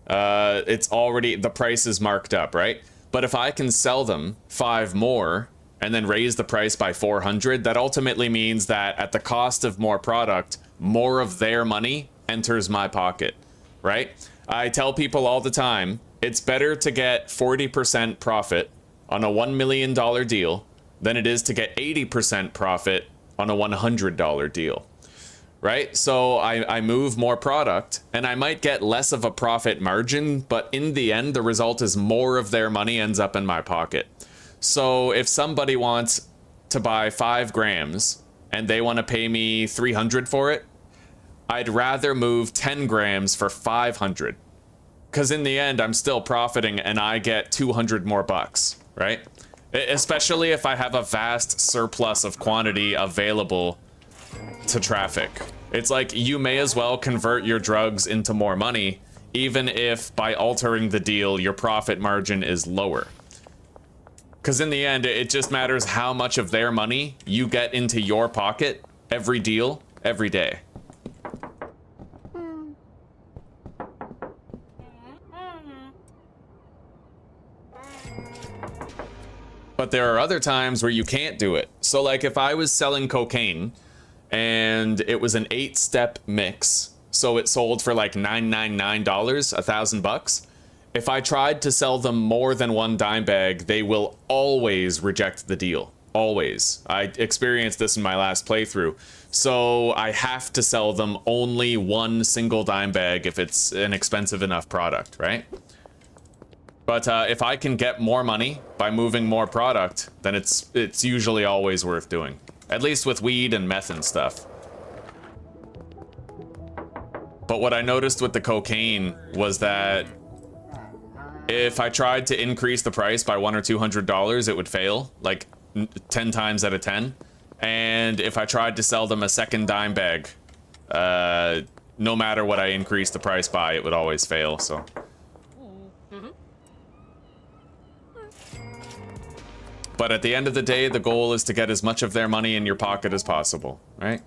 Speaker 1: it's already... The price is marked up, right? But if I can sell them 5 more and then raise the price by 400, that ultimately means that at the cost of more product, more of their money enters my pocket, right? I tell people all the time, it's better to get 40% profit on a $1 million deal than it is to get 80% profit on a $100 deal, right? So I move more product and I might get less of a profit margin, but in the end, the result is more of their money ends up in my pocket. So if somebody wants to buy 5 grams and they want to pay me 300 for it, I'd rather move 10 grams for 500. Because in the end, I'm still profiting and I get 200 more bucks, right? Especially if I have a vast surplus of quantity available to traffic. It's like you may as well convert your drugs into more money, even if by altering the deal, your profit margin is lower. Because in the end, it just matters how much of their money you get into your pocket every deal, every day. But there are other times where you can't do it. So like if I was selling cocaine and it was an 8-step mix, so it sold for like $999, $1,000. If I tried to sell them more than 1 dime bag, they will always reject the deal. Always. I experienced this in my last playthrough. So I have to sell them only 1 single dime bag if it's an expensive enough product, right? But if I can get more money by moving more product, then it's usually always worth doing. At least with weed and meth and stuff. But what I noticed with the cocaine was that if I tried to increase the price by $100 or $200, it would fail, like 10 times out of 10. And if I tried to sell them a second dime bag, no matter what I increased the price by, it would always fail, so... But at the end of the day, the goal is to get as much of their money in your pocket as possible, right?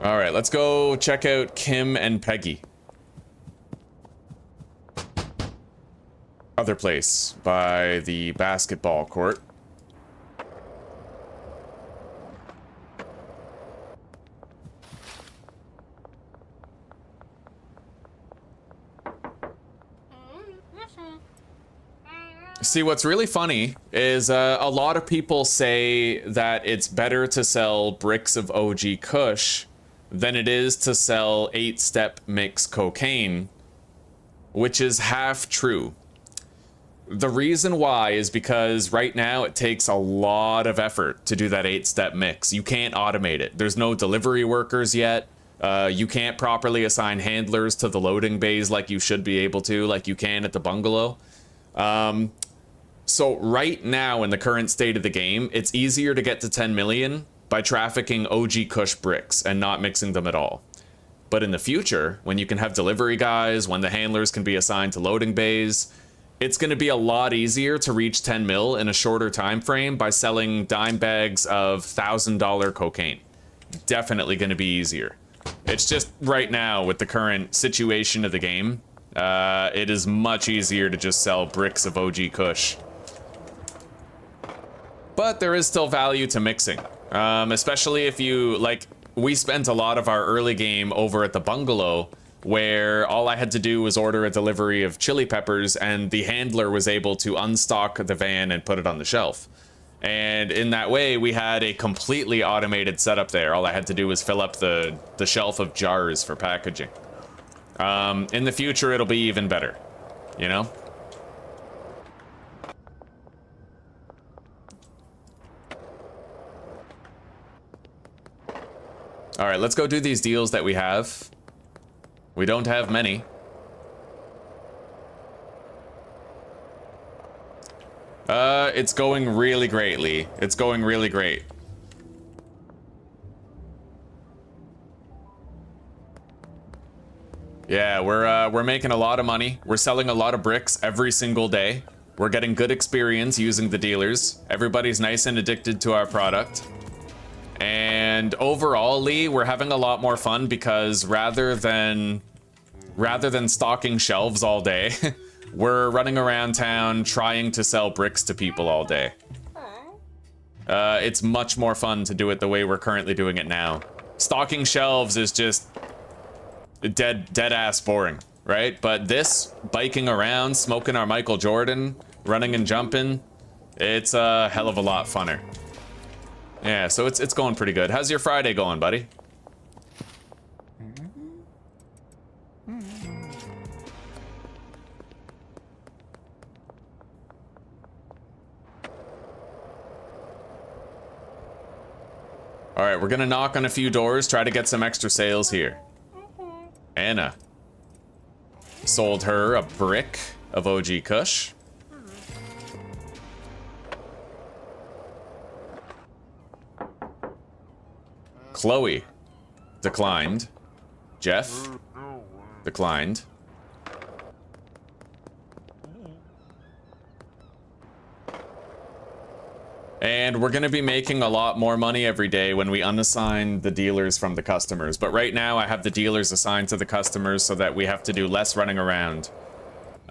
Speaker 1: All right, let's go check out Kim and Peggy. Other place by the basketball court. See, what's really funny is a lot of people say that it's better to sell bricks of OG Kush than it is to sell 8-step mix cocaine, which is half true. The reason why is because right now it takes a lot of effort to do that 8-step mix. You can't automate it. There's no delivery workers yet. You can't properly assign handlers to the loading bays like you should be able to, like you can at the bungalow. So right now in the current state of the game, it's easier to get to 10 million by trafficking OG Kush bricks and not mixing them at all. But in the future, when you can have delivery guys, when the handlers can be assigned to loading bays, it's going to be a lot easier to reach 10 mil in a shorter time frame by selling dime bags of $1,000 cocaine. Definitely going to be easier. It's just right now with the current situation of the game, it is much easier to just sell bricks of OG Kush. But there is still value to mixing, especially if you, like, we spent a lot of our early game over at the bungalow where all I had to do was order a delivery of chili peppers and the handler was able to unstock the van and put it on the shelf. And in that way, we had a completely automated setup there. All I had to do was fill up the shelf of jars for packaging. In the future, it'll be even better, you know? All right, let's go do these deals that we have. We don't have many. it's going really great, Lee. It's going really great. Yeah, we're making a lot of money. We're selling a lot of bricks every single day. We're getting good experience using the dealers. Everybody's nice and addicted to our product. And overall, Lee, we're having a lot more fun because rather than stocking shelves all day, we're running around town trying to sell bricks to people all day. It's much more fun to do it the way we're currently doing it now. Stocking shelves is just dead ass boring, right? But this, biking around, smoking our Michael Jordan, running and jumping, it's a hell of a lot funner. Yeah, so it's going pretty good. How's your Friday going, buddy? All right, we're gonna knock on a few doors, try to get some extra sales here. Anna sold her a brick of OG Kush. Chloe declined. Jeff declined. And we're going to be making a lot more money every day when we unassign the dealers from the customers. But right now I have the dealers assigned to the customers so that we have to do less running around.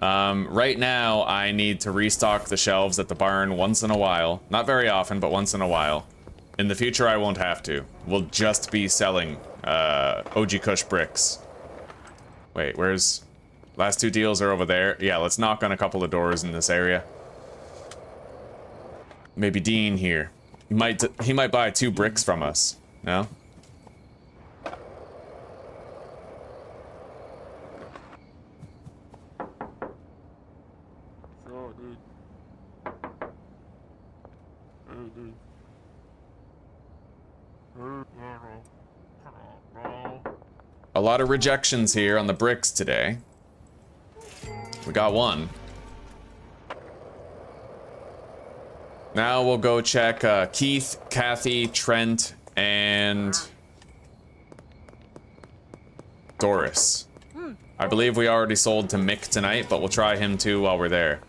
Speaker 1: Right now I need to restock the shelves at the barn once in a while. Not very often, but once in a while. In the future I won't have to. We'll just be selling OG Kush bricks. Wait, where's... Last two deals are over there. Yeah, let's knock on a couple of doors in this area. Maybe Dean here. He might buy 2 bricks from us. No? A lot of rejections here on the bricks today. We got one. Now we'll go check Keith, Kathy, Trent, and Doris. I believe we already sold to Mick tonight, but we'll try him too while we're there.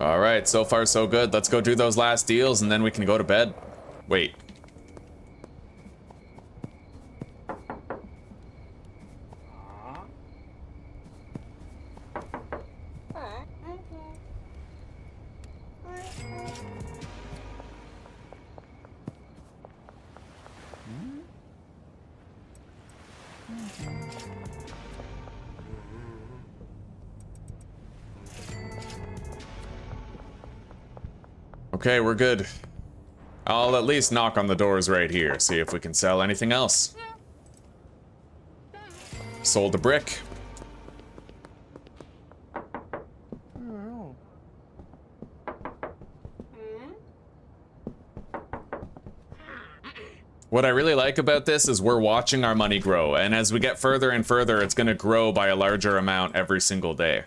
Speaker 1: Alright, so far so good. Let's go do those last deals and then we can go to bed. Wait. Okay, we're good. I'll at least knock on the doors right here, see if we can sell anything else. Sold a brick. What I really like about this is we're watching our money grow, and as we get further and further, it's gonna grow by a larger amount every single day.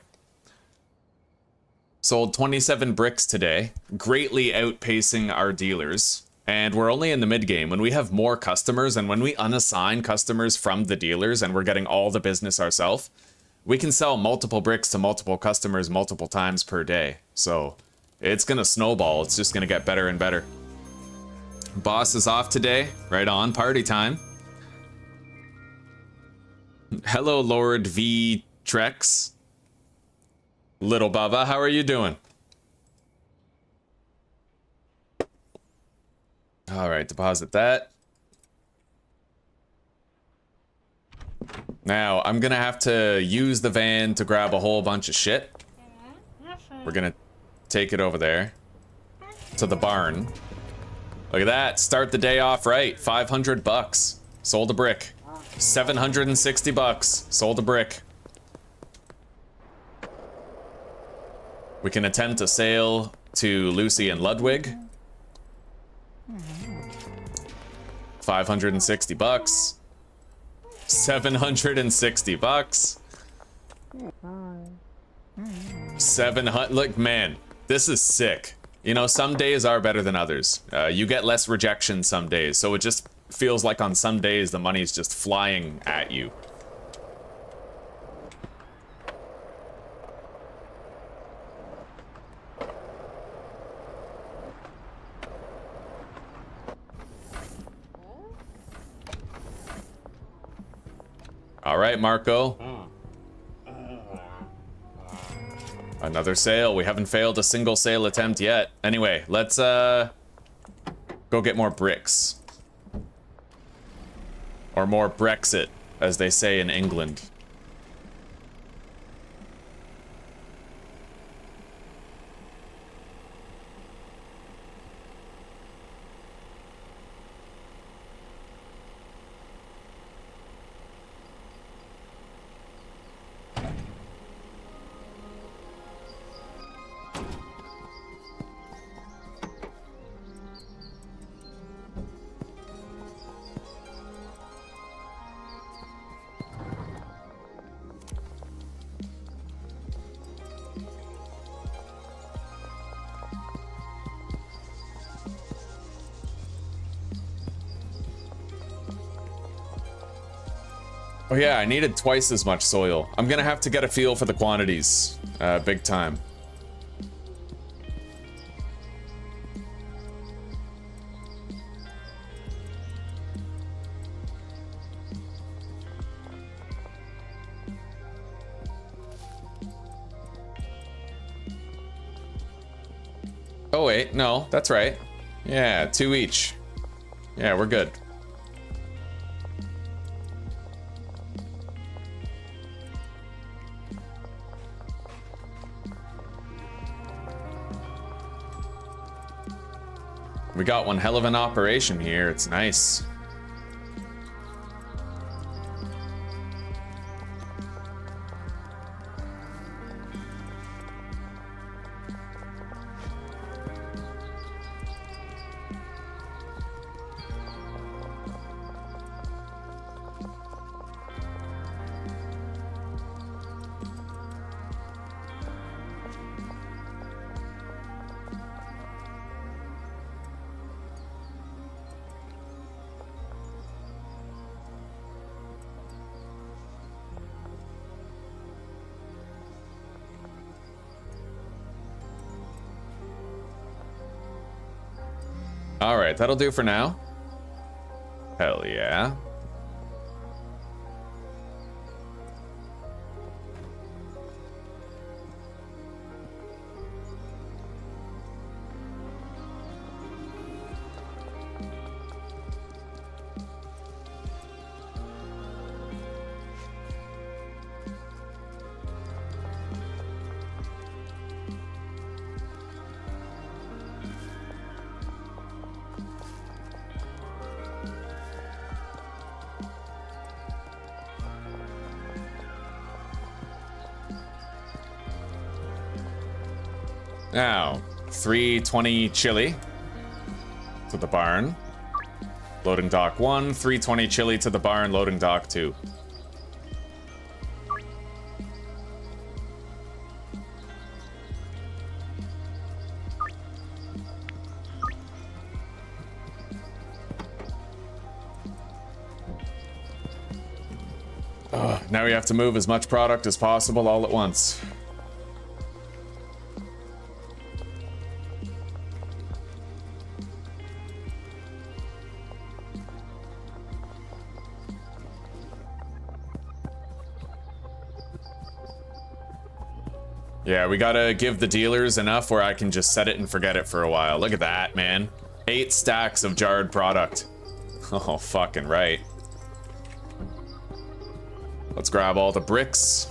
Speaker 1: Sold 27 bricks today, greatly outpacing our dealers. And we're only in the mid-game. When we have more customers and when we unassign customers from the dealers and we're getting all the business ourselves, we can sell multiple bricks to multiple customers multiple times per day. So it's gonna snowball. It's just gonna get better and better. Boss is off today. Right on, party time. Hello, Lord V. Trex. Little Baba, how are you doing? All right, deposit that. Now, I'm gonna have to use the van to grab a whole bunch of shit. We're gonna take it over there to the barn. Look at that, start the day off right, 500 bucks. Sold a brick. 760 bucks. Sold a brick. We can attempt a sale to Lucy and Ludwig. 560 bucks. 760 bucks. 700. Look, man, this is sick. You know, some days are better than others. You get less rejection some days, so it just feels like on some days the money's just flying at you. All right, Marco. Another sale. We haven't failed a single sale attempt yet. Anyway, let's go get more bricks. Or more Brexit, as they say in England. Oh yeah, I needed twice as much soil. I'm gonna have to get a feel for the quantities, big time. Oh wait, no, that's right. Yeah, 2 each. Yeah, we're good. We got one hell of an operation here. It's nice. All right, that'll do for now. Hell yeah. Now, 320 chili to the barn. Loading dock 1, 320 chili to the barn, loading dock 2. Now we have to move as much product as possible all at once. Yeah, we gotta give the dealers enough where I can just set it and forget it for a while. Look at that, man. 8 stacks of jarred product. Oh, fucking right. Let's grab all the bricks.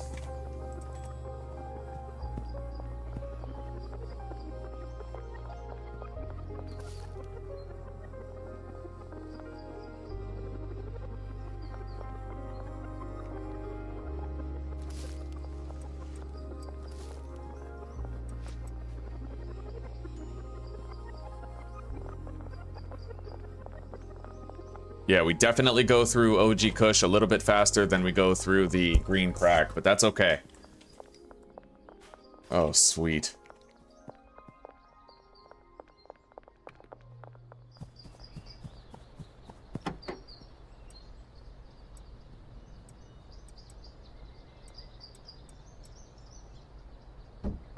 Speaker 1: Yeah, we definitely go through OG Kush a little bit faster than we go through the green crack, but that's okay. Oh, sweet.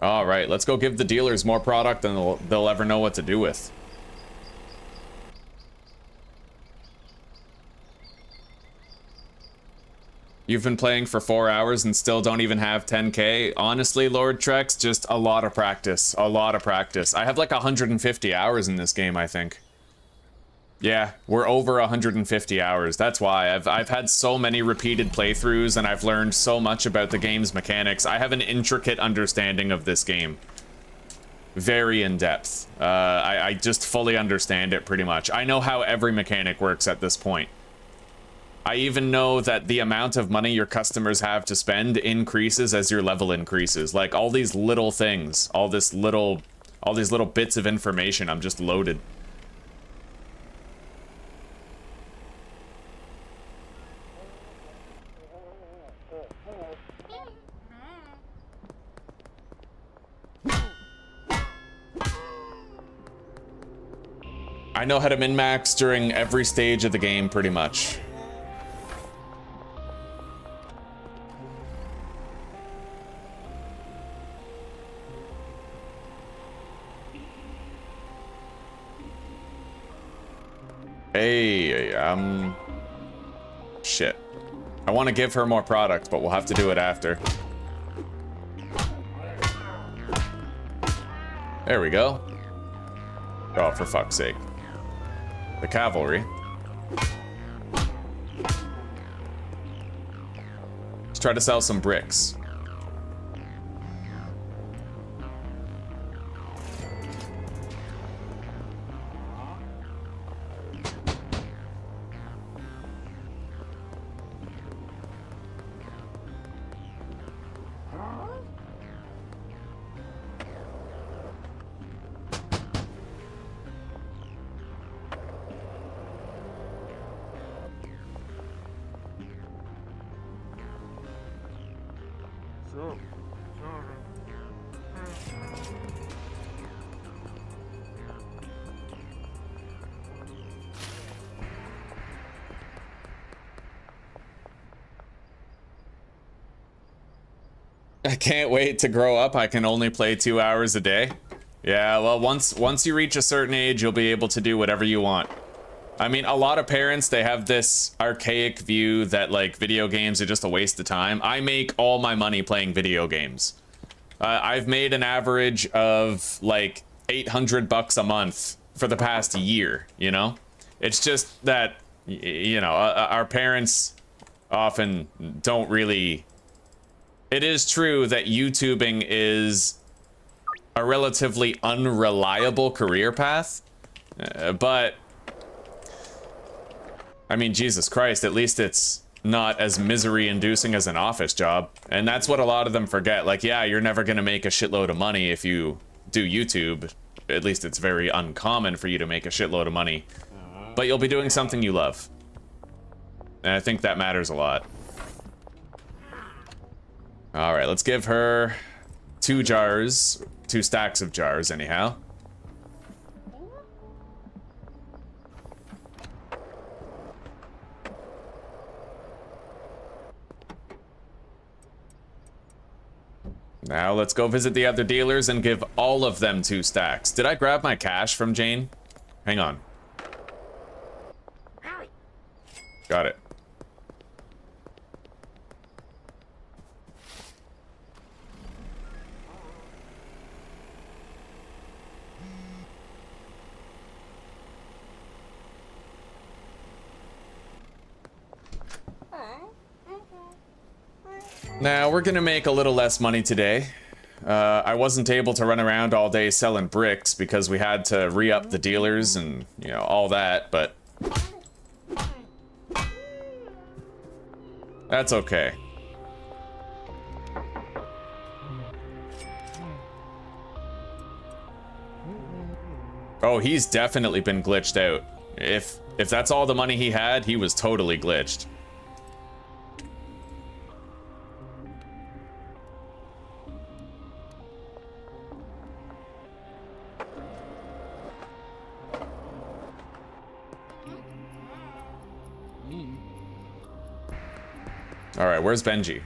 Speaker 1: All right, let's go give the dealers more product than they'll ever know what to do with. You've been playing for 4 hours and still don't even have 10k. Honestly, Lord Trex, just a lot of practice. A lot of practice. I have like 150 hours in this game, I think. Yeah, we're over 150 hours. That's why I've had so many repeated playthroughs and I've learned so much about the game's mechanics. I have an intricate understanding of this game. Very in depth. I just fully understand it pretty much. I know how every mechanic works at this point. I even know that the amount of money your customers have to spend increases as your level increases. Like all these little things, all these little bits of information, I'm just loaded. I know how to min-max during every stage of the game, pretty much. Hey, shit. I want to give her more product, but we'll have to do it after. There we go. Oh, for fuck's sake. The cavalry. Let's try to sell some bricks. I can't wait to grow up. I can only play 2 hours a day. Yeah, well, once you reach a certain age, you'll be able to do whatever you want. I mean, a lot of parents, they have this archaic view that, like, video games are just a waste of time. I make all my money playing video games. I've made an average of, like, 800 bucks a month for the past year, you know? It's just that, you know, our parents often don't really... It is true that YouTubing is a relatively unreliable career path, but I mean, Jesus Christ, at least it's not as misery-inducing as an office job, and that's what a lot of them forget. Like, yeah, you're never gonna make a shitload of money if you do YouTube. At least it's very uncommon for you to make a shitload of money, but you'll be doing something you love, and I think that matters a lot. All right, let's give her 2 jars, 2 stacks of jars anyhow. Now let's go visit the other dealers and give all of them 2 stacks. Did I grab my cash from Jane? Hang on. Got it. Now, we're gonna make a little less money today. I wasn't able to run around all day selling bricks because we had to re-up the dealers and, you know, all that, but... that's okay. Oh, he's definitely been glitched out. If that's all the money he had, he was totally glitched. All right, where's Benji?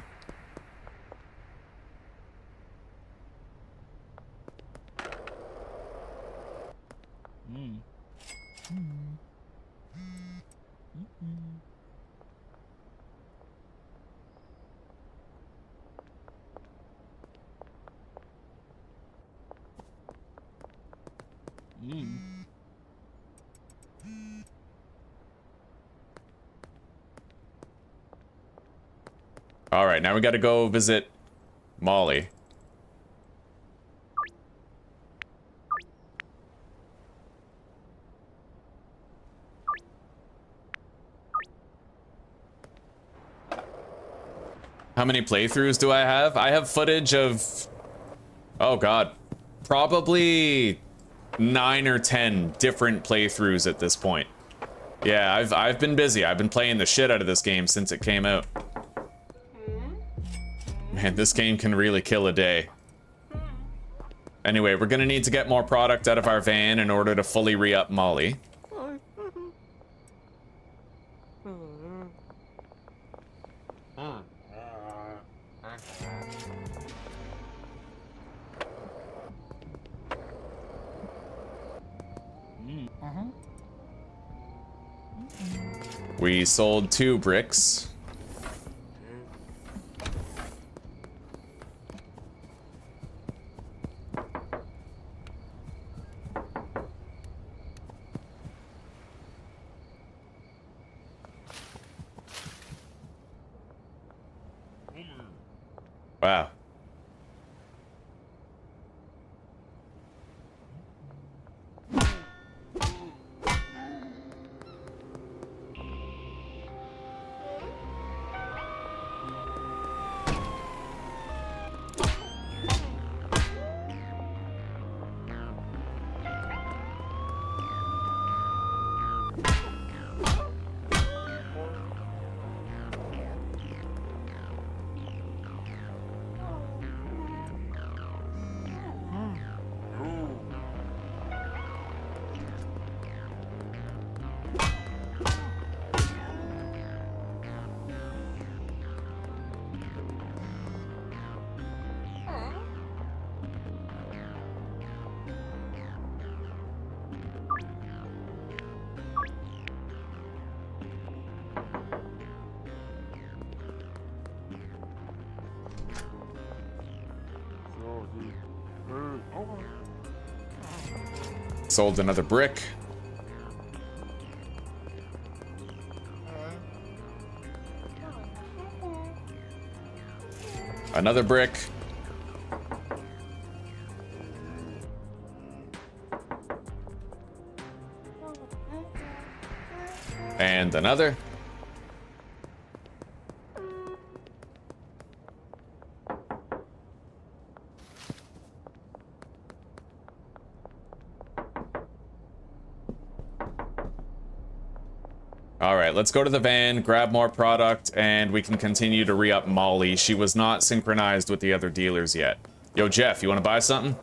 Speaker 1: All right, now we got to go visit Molly. How many playthroughs do I have? I have footage of, oh god, probably 9 or 10 different playthroughs at this point. Yeah, I've been busy. I've been playing the shit out of this game since it came out. Man, this game can really kill a day. Anyway, we're gonna need to get more product out of our van in order to fully re-up Molly. We sold 2 bricks. Wow. Sold another brick. Another brick. And another. Let's go to the van, grab more product, and we can continue to re-up Molly. She was not synchronized with the other dealers yet. Yo, Jeff, you want to buy something?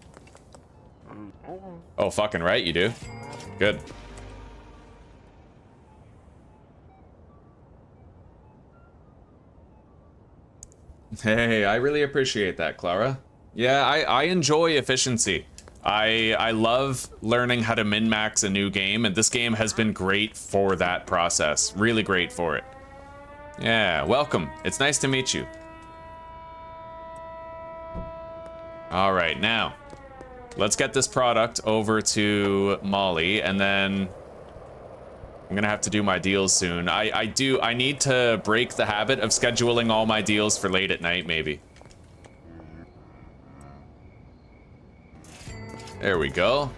Speaker 1: Oh, fucking right, you do. Good. Hey, I really appreciate that, Clara. Yeah, I enjoy efficiency. I love learning how to min-max a new game, and this game has been great for that process. Really great for it. Yeah, welcome. It's nice to meet you. All right, now, let's get this product over to Molly, and then I'm gonna have to do my deals soon. I need to break the habit of scheduling all my deals for late at night, maybe. There we go.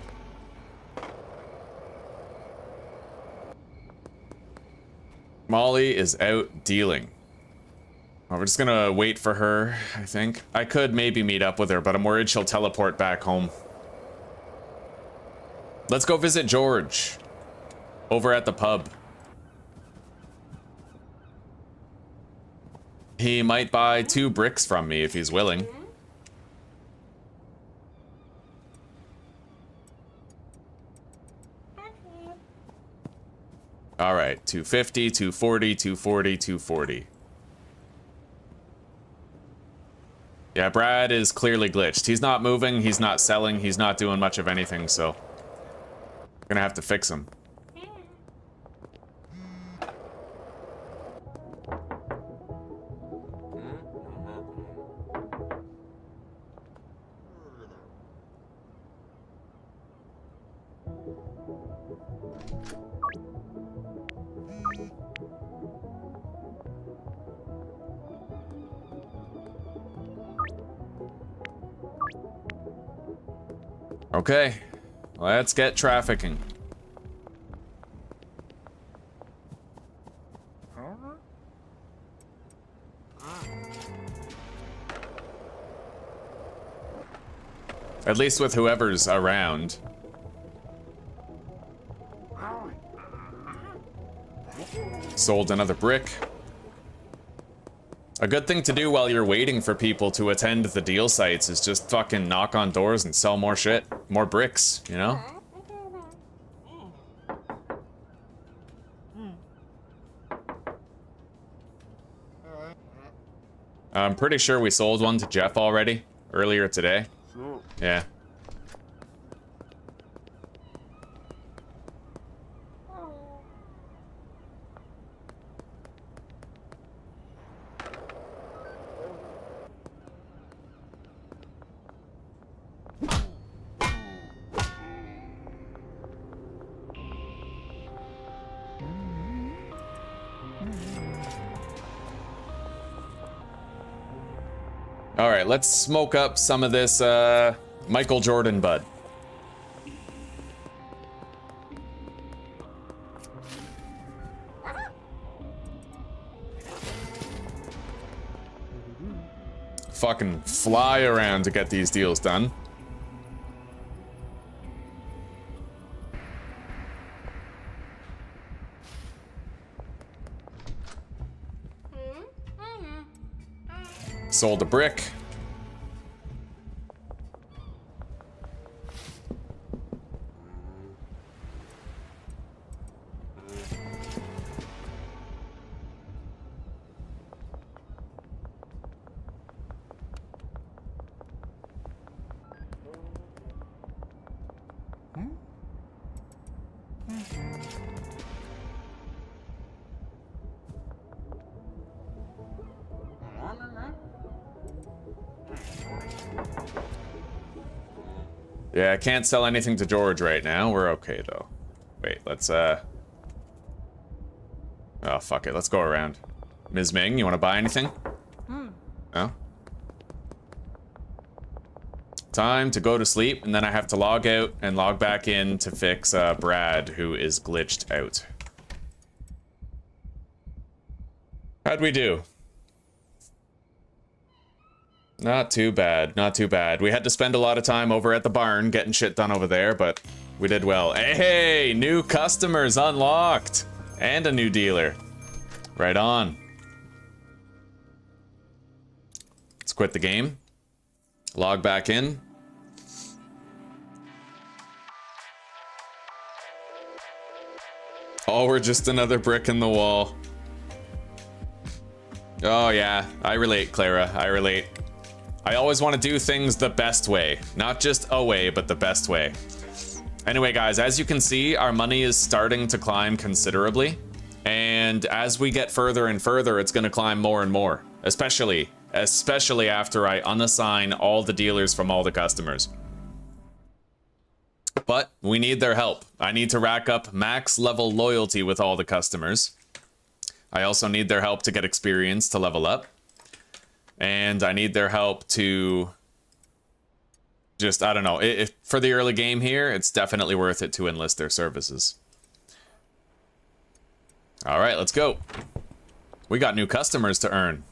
Speaker 1: Molly is out dealing. Oh, we're just gonna wait for her, I think. I could maybe meet up with her, but I'm worried she'll teleport back home. Let's go visit George. Over at the pub. He might buy 2 bricks from me if he's willing. Alright, 250, 240, 240, 240. Yeah, Brad is clearly glitched. He's not moving, he's not selling, he's not doing much of anything, so... I'm gonna have to fix him. Okay, let's get trafficking. At least with whoever's around. Sold another brick. A good thing to do while you're waiting for people to attend the deal sites is just fucking knock on doors and sell more shit. More bricks, you know? I'm pretty sure we sold one to Jeff already, earlier today. Yeah. All right, let's smoke up some of this Michael Jordan bud. Fucking fly around to get these deals done. Sold a brick. Yeah, I can't sell anything to George right now. We're okay, though. Wait, let's, oh, fuck it. Let's go around. Ms. Ming, you want to buy anything? No? Time to go to sleep, and then I have to log out and log back in to fix, Brad, who is glitched out. How'd we do? Not too bad, not too bad. We had to spend a lot of time over at the barn getting shit done over there, but we did well. Hey, new customers unlocked! And a new dealer. Right on. Let's quit the game. Log back in. Oh, we're just another brick in the wall. Oh yeah, I relate, Clara, I relate. I always want to do things the best way. Not just a way, but the best way. Anyway, guys, as you can see, our money is starting to climb considerably. And as we get further and further, it's going to climb more and more. Especially after I unassign all the dealers from all the customers. But we need their help. I need to rack up max level loyalty with all the customers. I also need their help to get experience to level up. And I need their help to just, I don't know, for the early game here, it's definitely worth it to enlist their services. All right, let's go. We got new customers to earn.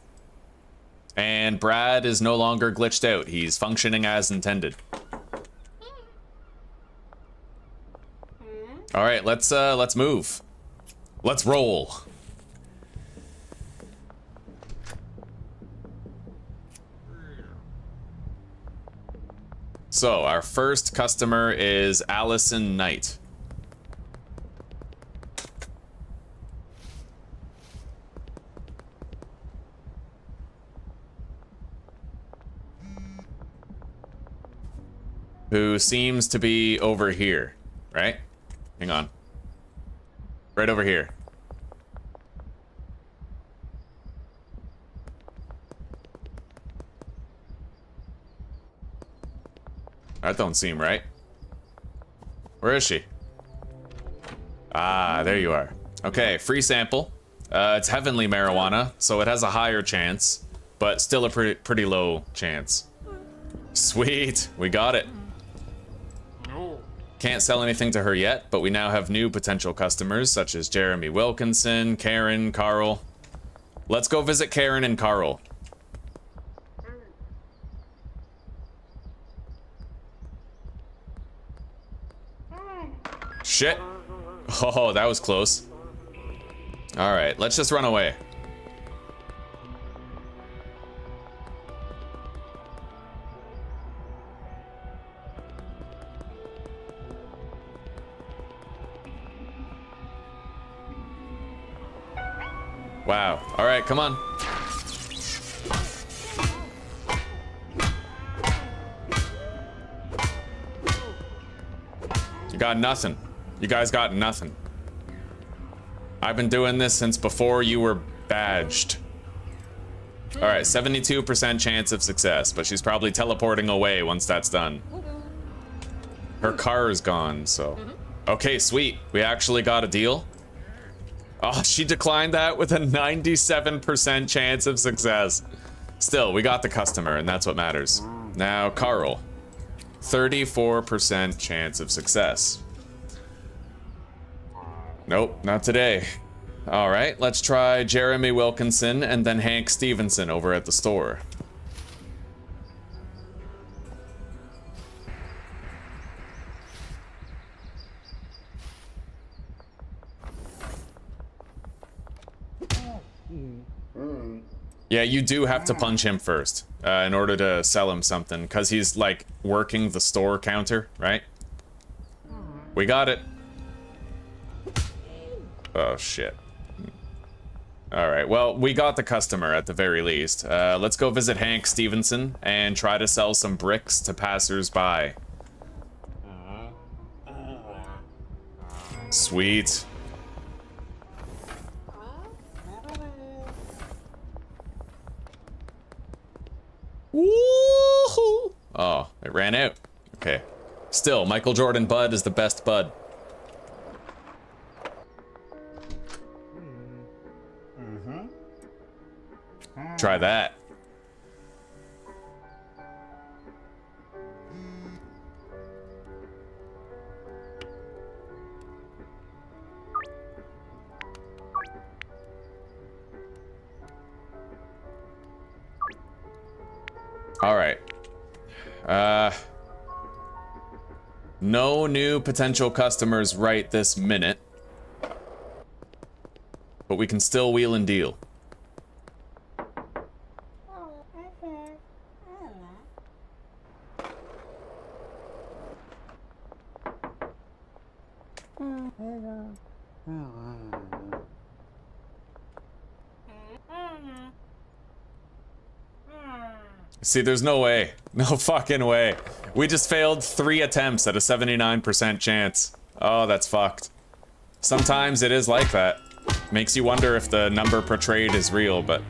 Speaker 1: And Brad is no longer glitched out. He's functioning as intended. All right, let's move. Let's roll. So our first customer is Allison Knight. Who seems to be over here, right? Hang on. Right over here. That don't seem right. Where is she? Ah, there you are. Okay, free sample. It's heavenly marijuana, so it has a higher chance, but still a pretty low chance. Sweet, we got it. Can't sell anything to her yet, but we now have new potential customers such as Jeremy Wilkinson, Karen, Carl. Let's go visit Karen and Carl. Shit. Oh, that was close. All right, let's just run away. Wow. All right, come on. You got nothing. You guys got nothing. I've been doing this since before you were badged. All right, 72% chance of success, but she's probably teleporting away once that's done. Her car is gone, so. Okay, sweet. We actually got a deal. Oh, she declined that with a 97% chance of success. Still, we got the customer, and that's what matters. Now, Carl. 34% chance of success. Nope, not today. All right, let's try Jeremy Wilkinson and then Hank Stevenson over at the store. Yeah, you do have to punch him first in order to sell him something, because he's like working the store counter, right? We got it. Oh, shit. All right, well, we got the customer at the very least. Let's go visit Hank Stevenson and try to sell some bricks to passers-by. Sweet. Woohoo! Oh, it ran out. Okay. Still, Michael Jordan Bud is the best Bud. Try that. All right. No new potential customers right this minute. But we can still wheel and deal. See, there's no way. No fucking way. We just failed 3 attempts at a 79% chance. Oh, that's fucked. Sometimes it is like that. Makes you wonder if the number portrayed is real, but...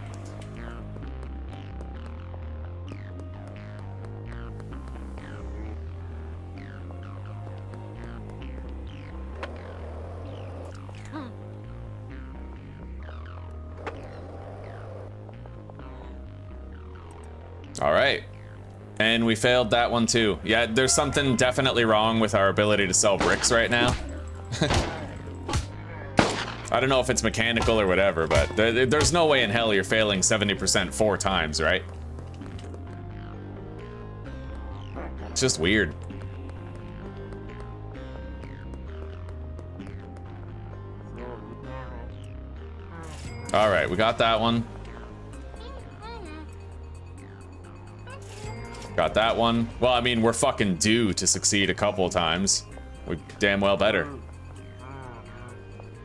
Speaker 1: All right. And we failed that one too. Yeah, there's something definitely wrong with our ability to sell bricks right now. I don't know if it's mechanical or whatever, but there's no way in hell you're failing 70% 4 times, right? It's just weird. All right, we got that one. Got that one. Well, I mean, we're fucking due to succeed a couple of times. We damn well better.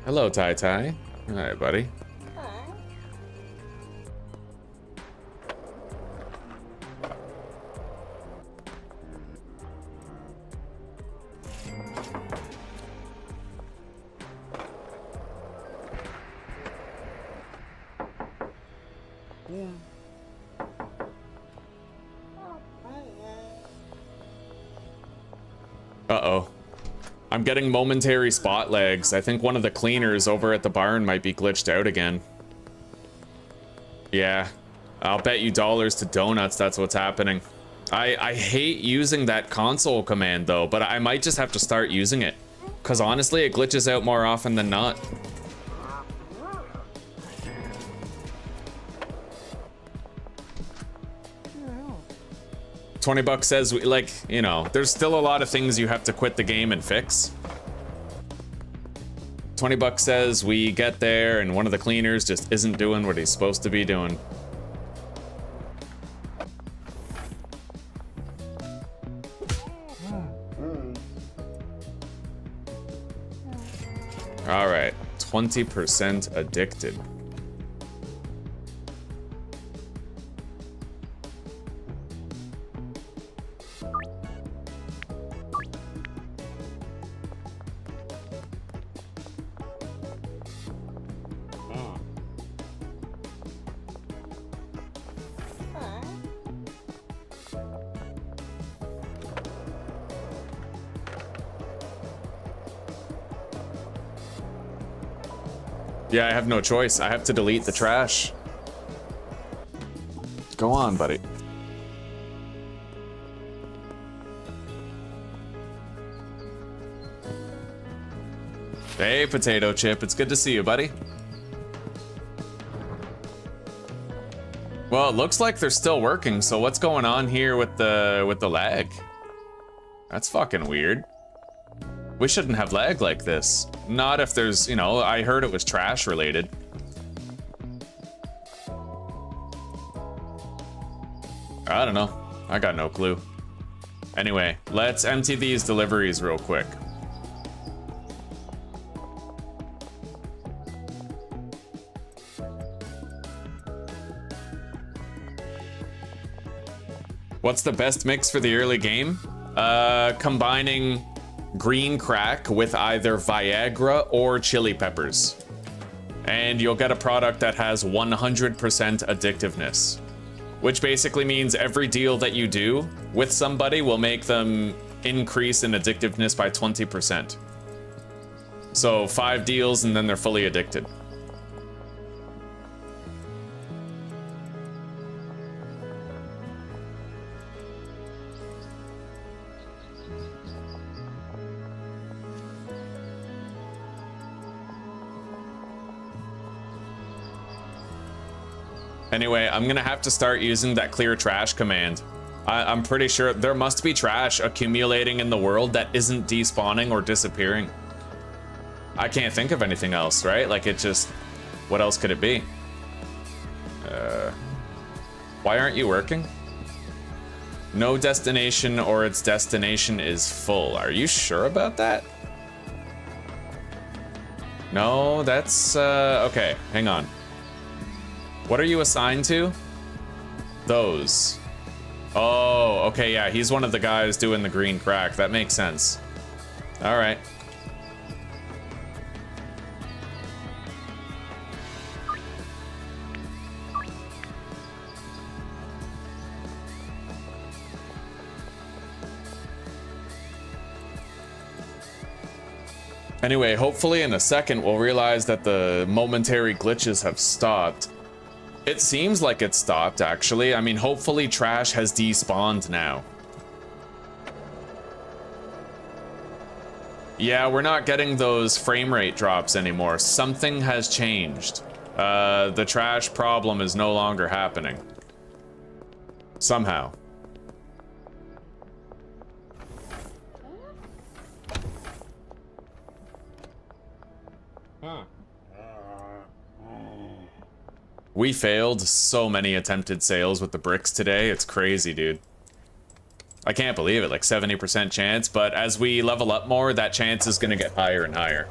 Speaker 1: Hello, Tai Tai. All right, buddy. Uh-oh. I'm getting momentary spot lags. I think one of the cleaners over at the barn might be glitched out again. Yeah. I'll bet you dollars to donuts that's what's happening. I hate using that console command though, but I might just have to start using it. Because honestly, it glitches out more often than not. $20 says, like, you know, there's still a lot of things you have to quit the game and fix. $20 says we get there and one of the cleaners just isn't doing what he's supposed to be doing. All right, 20% addicted. Yeah, I have no choice. I have to delete the trash. Go on, buddy. Hey, Potato Chip. It's good to see you, buddy. Well, it looks like they're still working, so what's going on here with the lag? That's fucking weird. We shouldn't have lag like this. Not if there's, you know, I heard it was trash related. I don't know. I got no clue. Anyway, let's empty these deliveries real quick. What's the best mix for the early game? Combining green crack with either Viagra or chili peppers. And you'll get a product that has 100% addictiveness. Which basically means every deal that you do with somebody will make them increase in addictiveness by 20%. So 5 deals and then they're fully addicted. Anyway, I'm gonna have to start using that clear trash command. I'm pretty sure there must be trash accumulating in the world that isn't despawning or disappearing. I can't think of anything else, right? Like it just, what else could it be? Why aren't you working? No destination or its destination is full. Are you sure about that? No, that's, okay, hang on. What are you assigned to? Those. Oh, okay, yeah, he's one of the guys doing the green crack. That makes sense. All right. Anyway, hopefully in a second we'll realize that the momentary glitches have stopped. It seems like it stopped, actually. I mean, hopefully trash has despawned now. Yeah, we're not getting those frame rate drops anymore. Something has changed. The trash problem is no longer happening. Somehow. We failed so many attempted sales with the bricks today. It's crazy, dude. I can't believe it, like 70% chance, but as we level up more, that chance is gonna get higher and higher.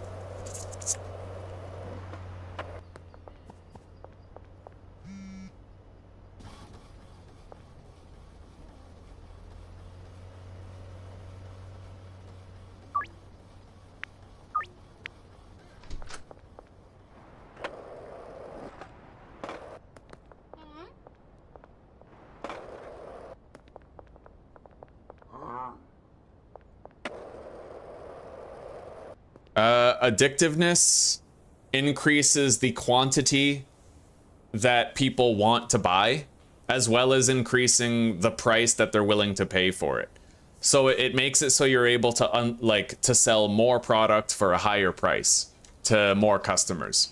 Speaker 1: Addictiveness increases the quantity that people want to buy, as well as increasing the price that they're willing to pay for it. So it makes it so you're able to to sell more product for a higher price to more customers.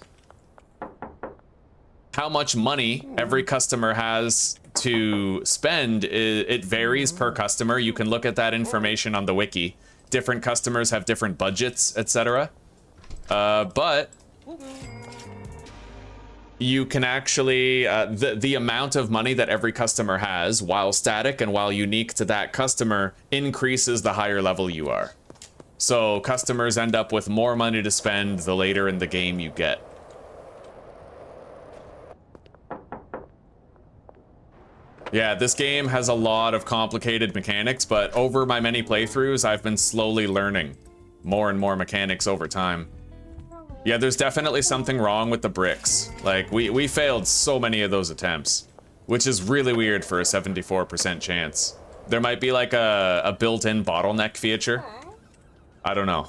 Speaker 1: How much money every customer has to spend, it varies per customer. You can look at that information on the wiki. Different customers have different budgets, etc. But you can actually, the amount of money that every customer has, while static and while unique to that customer, increases the higher level you are. So customers end up with more money to spend the later in the game you get. Yeah, this game has a lot of complicated mechanics, but over my many playthroughs, I've been slowly learning more and more mechanics over time. Yeah, there's definitely something wrong with the bricks. Like, we failed so many of those attempts, which is really weird for a 74% chance. There might be like a built-in bottleneck feature. I don't know.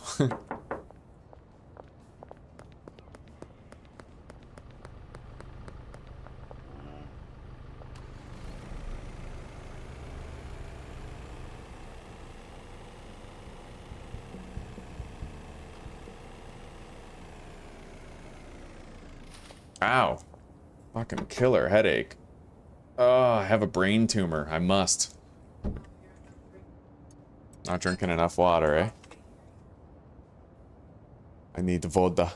Speaker 1: Ow. Fucking killer headache. Oh, I have a brain tumor. I must. Not drinking enough water, eh? I need voda.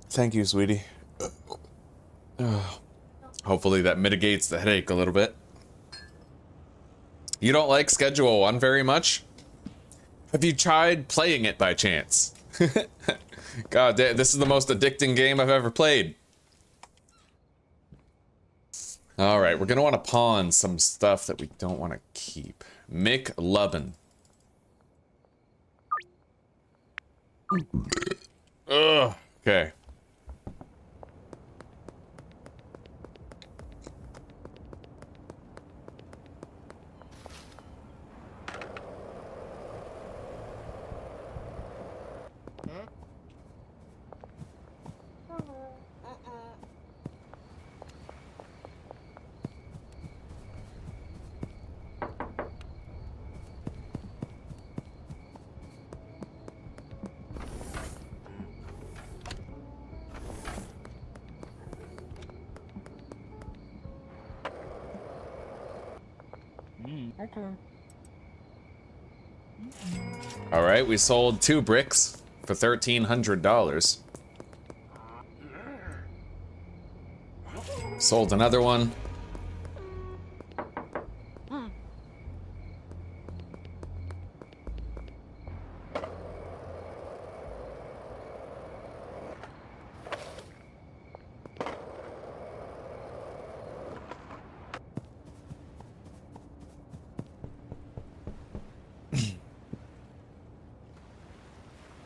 Speaker 1: Thank you, sweetie. Hopefully that mitigates the headache a little bit. You don't like Schedule 1 very much? Have you tried playing it by chance? God damn, this is the most addicting game I've ever played. Alright, we're gonna want to pawn some stuff that we don't want to keep. McLubbin. Ugh. Okay. Alright, we sold 2 bricks for $1,300. Sold another one.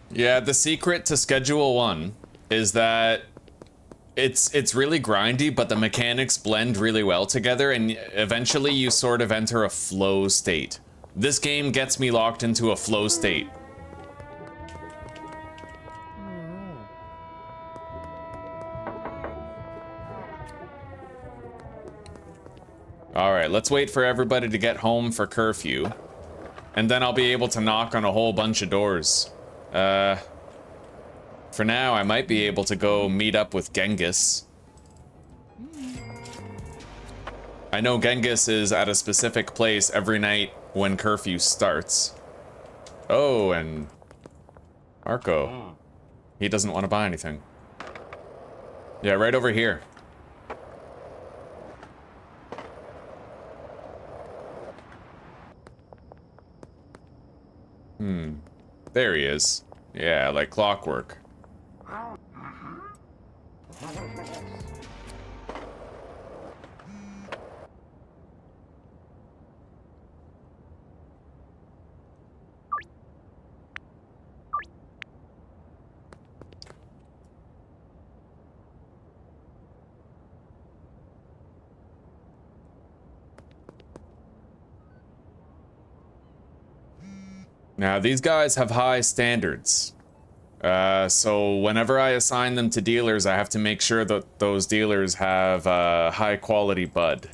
Speaker 1: Yeah, the secret to Schedule 1 is that it's really grindy, but the mechanics blend really well together, and eventually you sort of enter a flow state. This game gets me locked into a flow state. Alright, let's wait for everybody to get home for curfew, and then I'll be able to knock on a whole bunch of doors. For now, I might be able to go meet up with Genghis. I know Genghis is at a specific place every night when curfew starts. Oh, and Marco. He doesn't want to buy anything. Yeah, right over here. There he is. Yeah, like clockwork. Now, these guys have high standards. So whenever I assign them to dealers, I have to make sure that those dealers have high quality bud.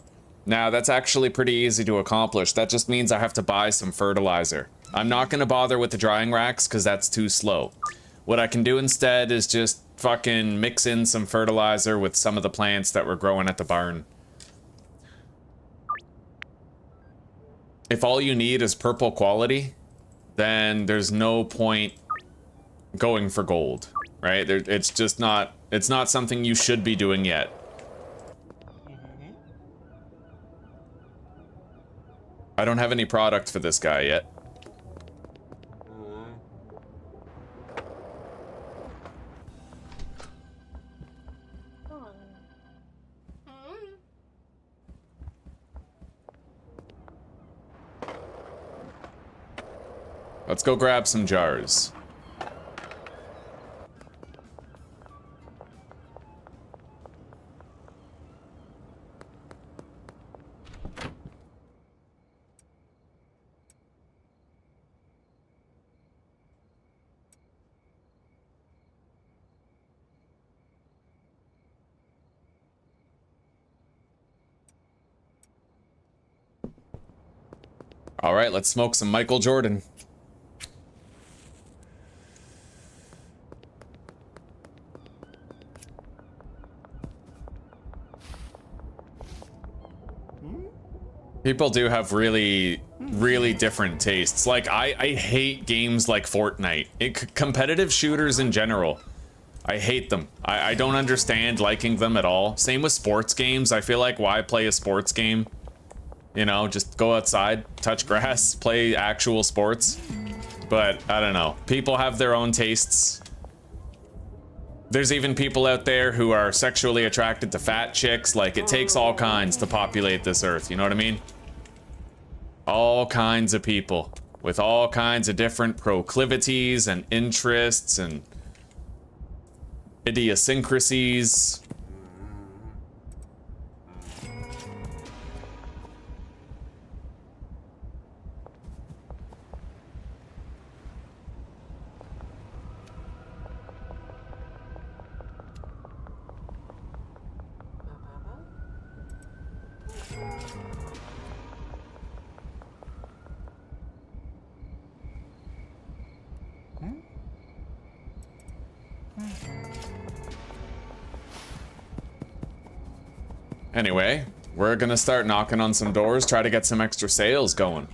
Speaker 1: Now, that's actually pretty easy to accomplish. That just means I have to buy some fertilizer. I'm not going to bother with the drying racks because that's too slow. What I can do instead is just fucking mix in some fertilizer with some of the plants that were growing at the barn. If all you need is purple quality, then there's no point going for gold, right? It's just not, it's not something you should be doing yet. I don't have any product for this guy yet. Let's go grab some jars. All right, let's smoke some Michael Jordan. People do have really different tastes. Like, I hate games like Fortnite. Competitive shooters in general. I hate them. I don't understand liking them at all. Same with sports games. I feel like, why play a sports game? You know, just go outside, touch grass, play actual sports. But, I don't know. People have their own tastes. There's even people out there who are sexually attracted to fat chicks. Like, it takes all kinds to populate this earth, you know what I mean? All kinds of people with all kinds of different proclivities and interests and idiosyncrasies. Anyway, we're gonna start knocking on some doors, try to get some extra sales going.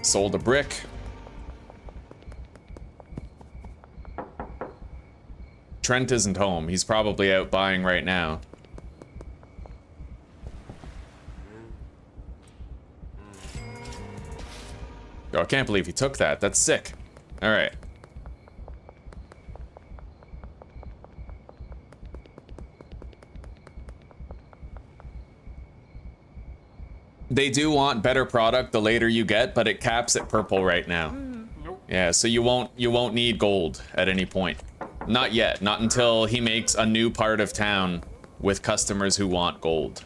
Speaker 1: Sold a brick. Trent isn't home. He's probably out buying right now. Oh, I can't believe he took that. That's sick. All right. They do want better product the later you get, but it caps at purple right now. Yeah, so you won't need gold at any point. Not yet. Not until he makes a new part of town with customers who want gold.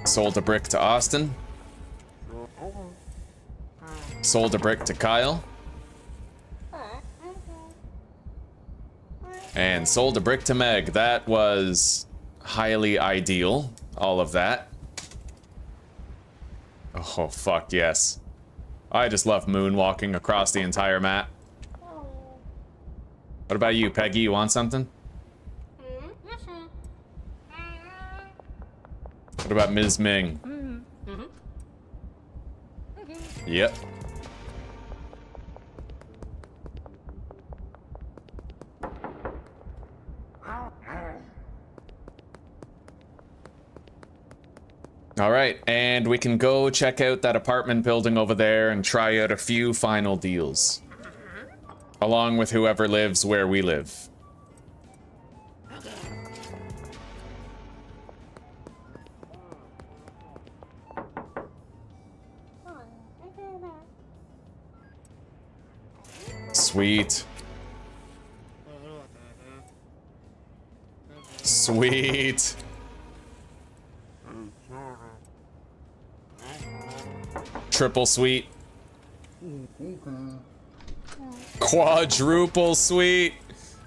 Speaker 1: Sold a brick to Austin. Sold a brick to Kyle. And sold a brick to Meg. That was highly ideal, all of that. Oh, fuck yes. I just love moonwalking across the entire map. What about you, Peggy? You want something? What about Ms. Ming? Yep. All right, and we can go check out that apartment building over there and try out a few final deals. Along with whoever lives where we live. Sweet. Sweet. Triple sweet. Quadruple sweet.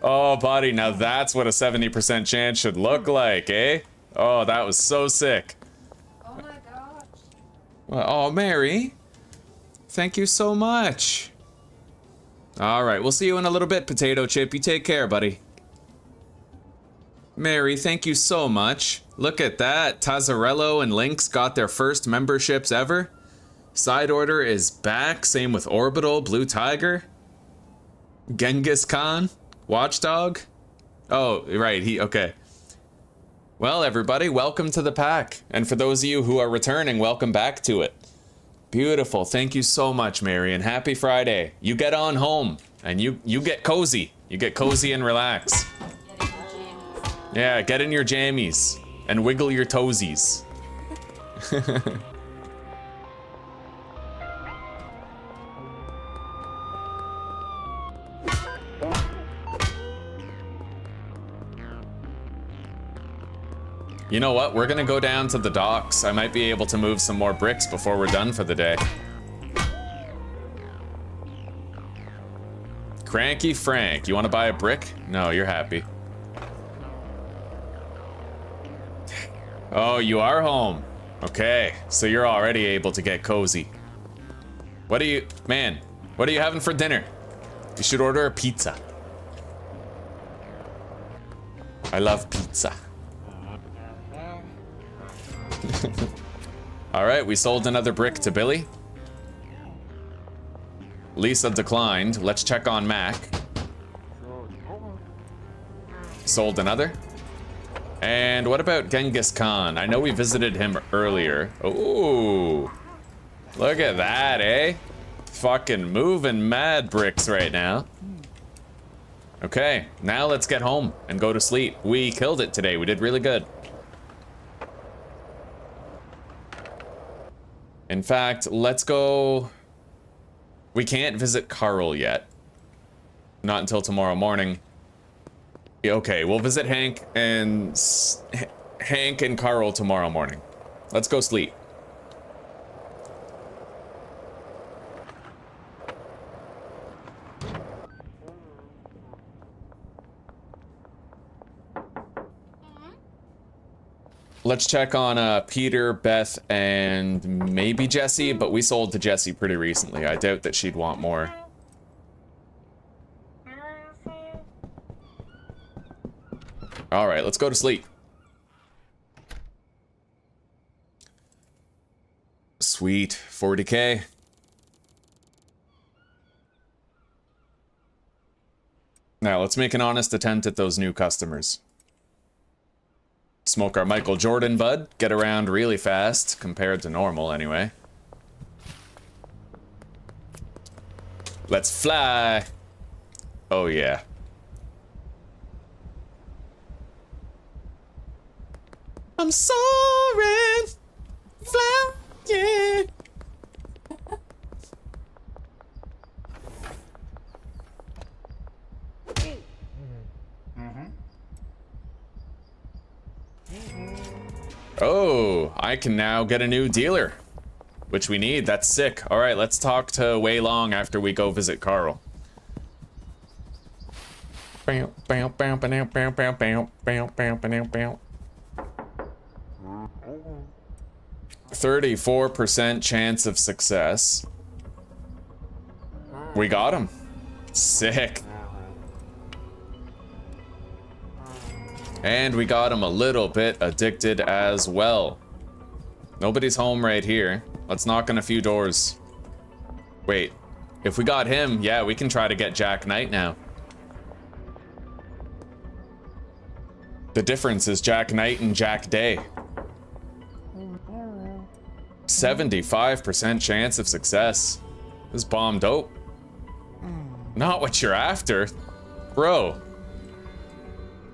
Speaker 1: Oh, buddy, now that's what a 70% chance should look like, eh? Oh, that was so sick.
Speaker 3: Oh my gosh.
Speaker 1: Well, oh, Mary. Thank you so much. All right, we'll see you in a little bit, Potato Chip. You take care, buddy. Mary, thank you so much. Look at that. Tazzarello and Lynx got their first memberships ever. Side order is back. Same with Orbital, Blue Tiger. Genghis Khan. Watchdog. Oh, right. Okay. Well, everybody, welcome to the pack. And for those of you who are returning, welcome back to it. Beautiful. Thank you so much, Mary, and happy Friday. You get on home, and you get cozy. You get cozy and relax. Yeah, get in your jammies and wiggle your toesies. You know what? We're gonna go down to the docks. I might be able to move some more bricks before we're done for the day. Cranky Frank, you wanna buy a brick? No, you're happy. Oh, you are home. Okay, so you're already able to get cozy. What are you having for dinner? You should order a pizza. I love pizza. Alright, we sold another brick to Billy. Lisa declined. Let's check on Mac. Sold another. And what about Genghis Khan? I know we visited him earlier. Ooh. Look at that, eh? Fucking moving mad bricks right now. Okay, now let's get home and go to sleep. We killed it today. We did really good. In fact, let's go... We can't visit Carl yet. Not until tomorrow morning. Okay, we'll visit Hank and Carl tomorrow morning. Let's go sleep. Let's check on Peter, Beth, and maybe Jesse, but we sold to Jesse pretty recently. I doubt that she'd want more. All right, let's go to sleep. Sweet, 40K. Now, let's make an honest attempt at those new customers. Smoke our Michael Jordan bud, get around really fast, compared to normal anyway. Let's fly. Oh yeah. I'm soaring, flying. Oh, I can now get a new dealer, which we need. That's sick. All right, let's talk to Wei Long after we go visit Carl. Bam, bam, bam, bam, bam, bam, bam, bam, bam, bam, bam. 34% chance of success. We got him. Sick. And we got him a little bit addicted as well. Nobody's home right here. Let's knock on a few doors. Wait, if we got him, yeah, we can try to get Jack Knight now. The difference is Jack Knight and Jack Day. 75% chance of success. This bomb dope. Not what you're after, bro.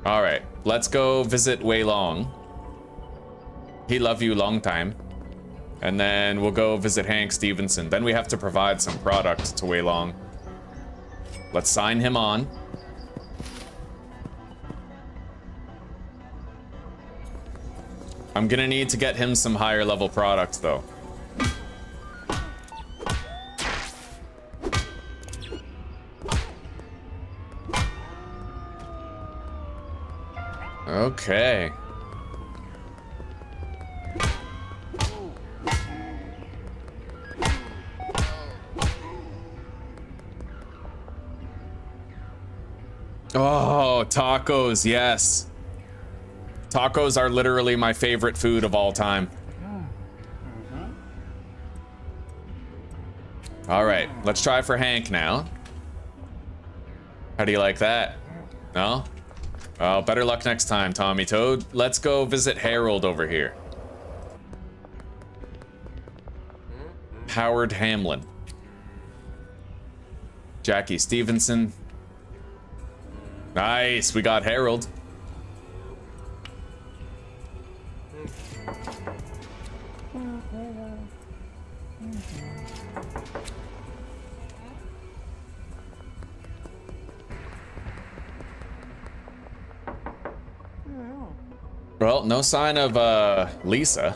Speaker 1: All right, let's go visit Wei Long. He love you long time. And then we'll go visit Hank Stevenson. Then we have to provide some product to Wei Long. Let's sign him on. I'm gonna need to get him some higher level product though. Okay. Oh, tacos, yes. Tacos are literally my favorite food of all time. All right, let's try for Hank now. How do you like that? No? Oh, better luck next time, Tommy Toad. Let's go visit Harold over here. Howard Hamlin. Jackie Stevenson. Nice, we got Harold. Well, no sign of Lisa.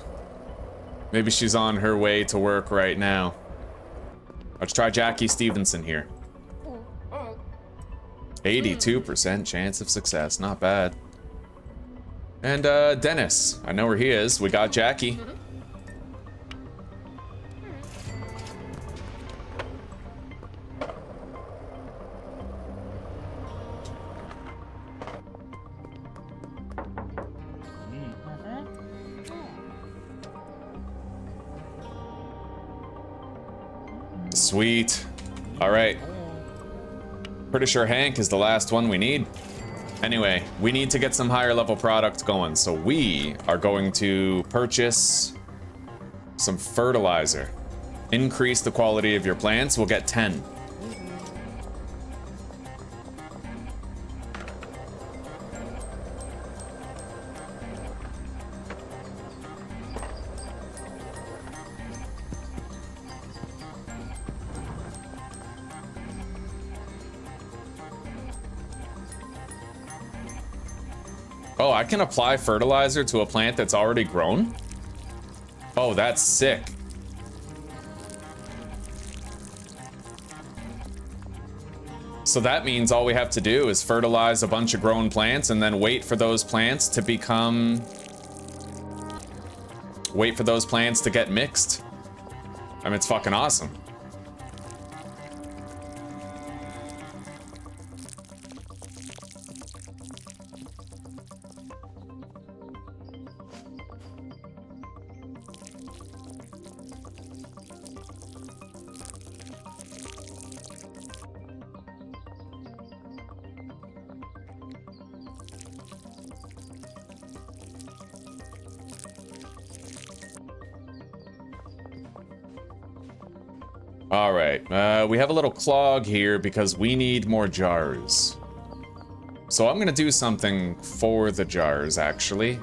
Speaker 1: Maybe she's on her way to work right now. Let's try Jackie Stevenson here. 82% chance of success, not bad. And Dennis, I know where he is. We got Jackie. Sweet. All right. Pretty sure Hank is the last one we need. Anyway, we need to get some higher level product going, so we are going to purchase some fertilizer. Increase the quality of your plants, we'll get 10. Oh, I can apply fertilizer to a plant that's already grown? Oh, that's sick. So that means all we have to do is fertilize a bunch of grown plants and then wait for those plants to become... Wait for those plants to get mixed. I mean, it's fucking awesome. All right, we have a little clog here because we need more jars. So I'm gonna do something for the jars, actually.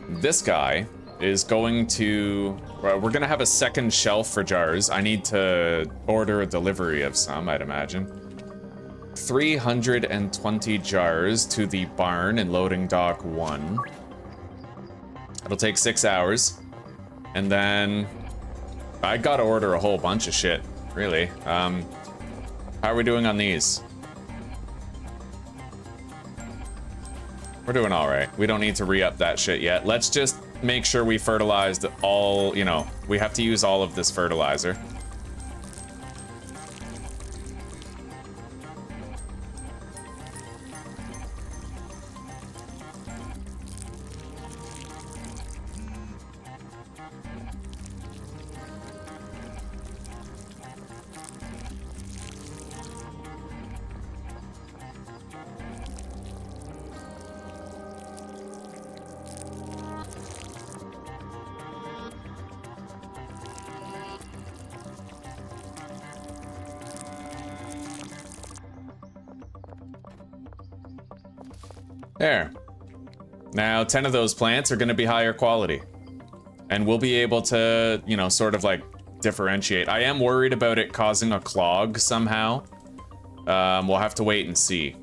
Speaker 1: This guy is going to... we're gonna have a second shelf for jars. I need to order a delivery of some, I'd imagine. 320 jars to the barn in loading dock 1. It'll take 6 hours. And then... I gotta order a whole bunch of shit, really. How are we doing on these? We're doing all right. We don't need to re-up that shit yet. Let's just make sure we fertilized all, you know, we have to use all of this fertilizer. There. Now, 10 of those plants are going to be higher quality. And we'll be able to, you know, sort of like differentiate. I am worried about it causing a clog somehow. We'll have to wait and see.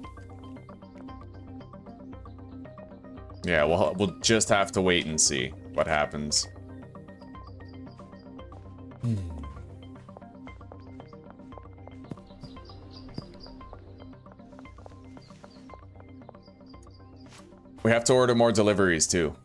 Speaker 1: Yeah, we'll just have to wait and see what happens. We have to order more deliveries too.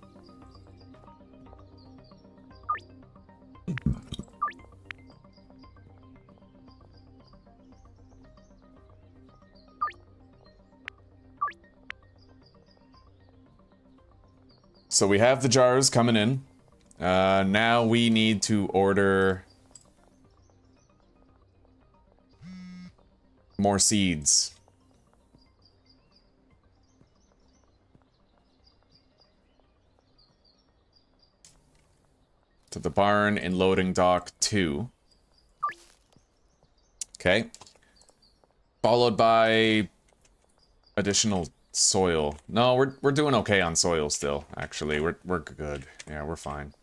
Speaker 1: So we have the jars coming in. Now we need to order more seeds. To the barn in loading dock 2. Okay. Followed by additional soil. No, we're doing okay on soil still, actually. We're good. Yeah, we're fine.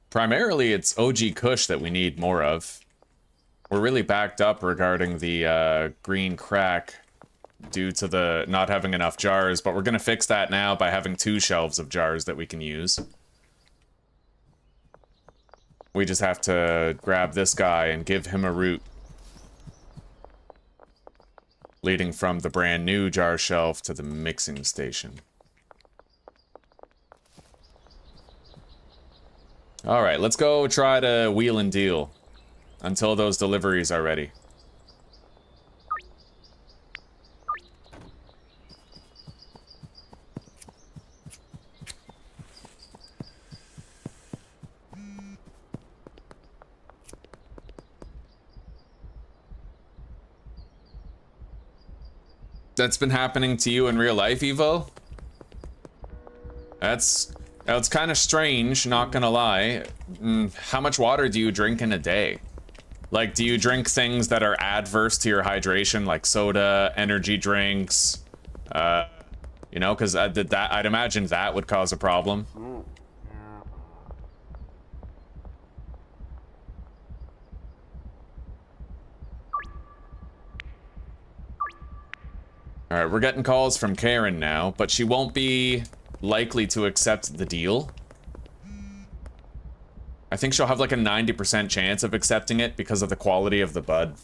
Speaker 1: Primarily, it's OG Kush that we need more of. We're really backed up regarding the green crack due to the not having enough jars, but we're going to fix that now by having 2 shelves of jars that we can use. We just have to grab this guy and give him a route leading from the brand new jar shelf to the mixing station. All right, let's go try to wheel and deal until those deliveries are ready. That's been happening to you in real life, Evo? That's kind of strange, not gonna lie. How much water do you drink in a day? Like, do you drink things that are adverse to your hydration, like soda, energy drinks? You know, because I'd imagine that would cause a problem. All right, we're getting calls from Karen now, but she won't be likely to accept the deal. I think she'll have like a 90% chance of accepting it because of the quality of the bud.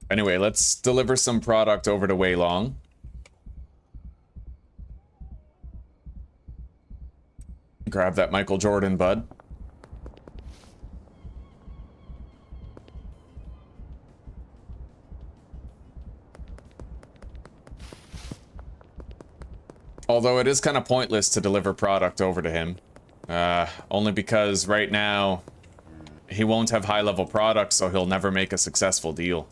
Speaker 1: Anyway, let's deliver some product over to Weilong. Grab that Michael Jordan, bud. Although it is kind of pointless to deliver product over to him. Only because right now he won't have high-level products, so he'll never make a successful deal.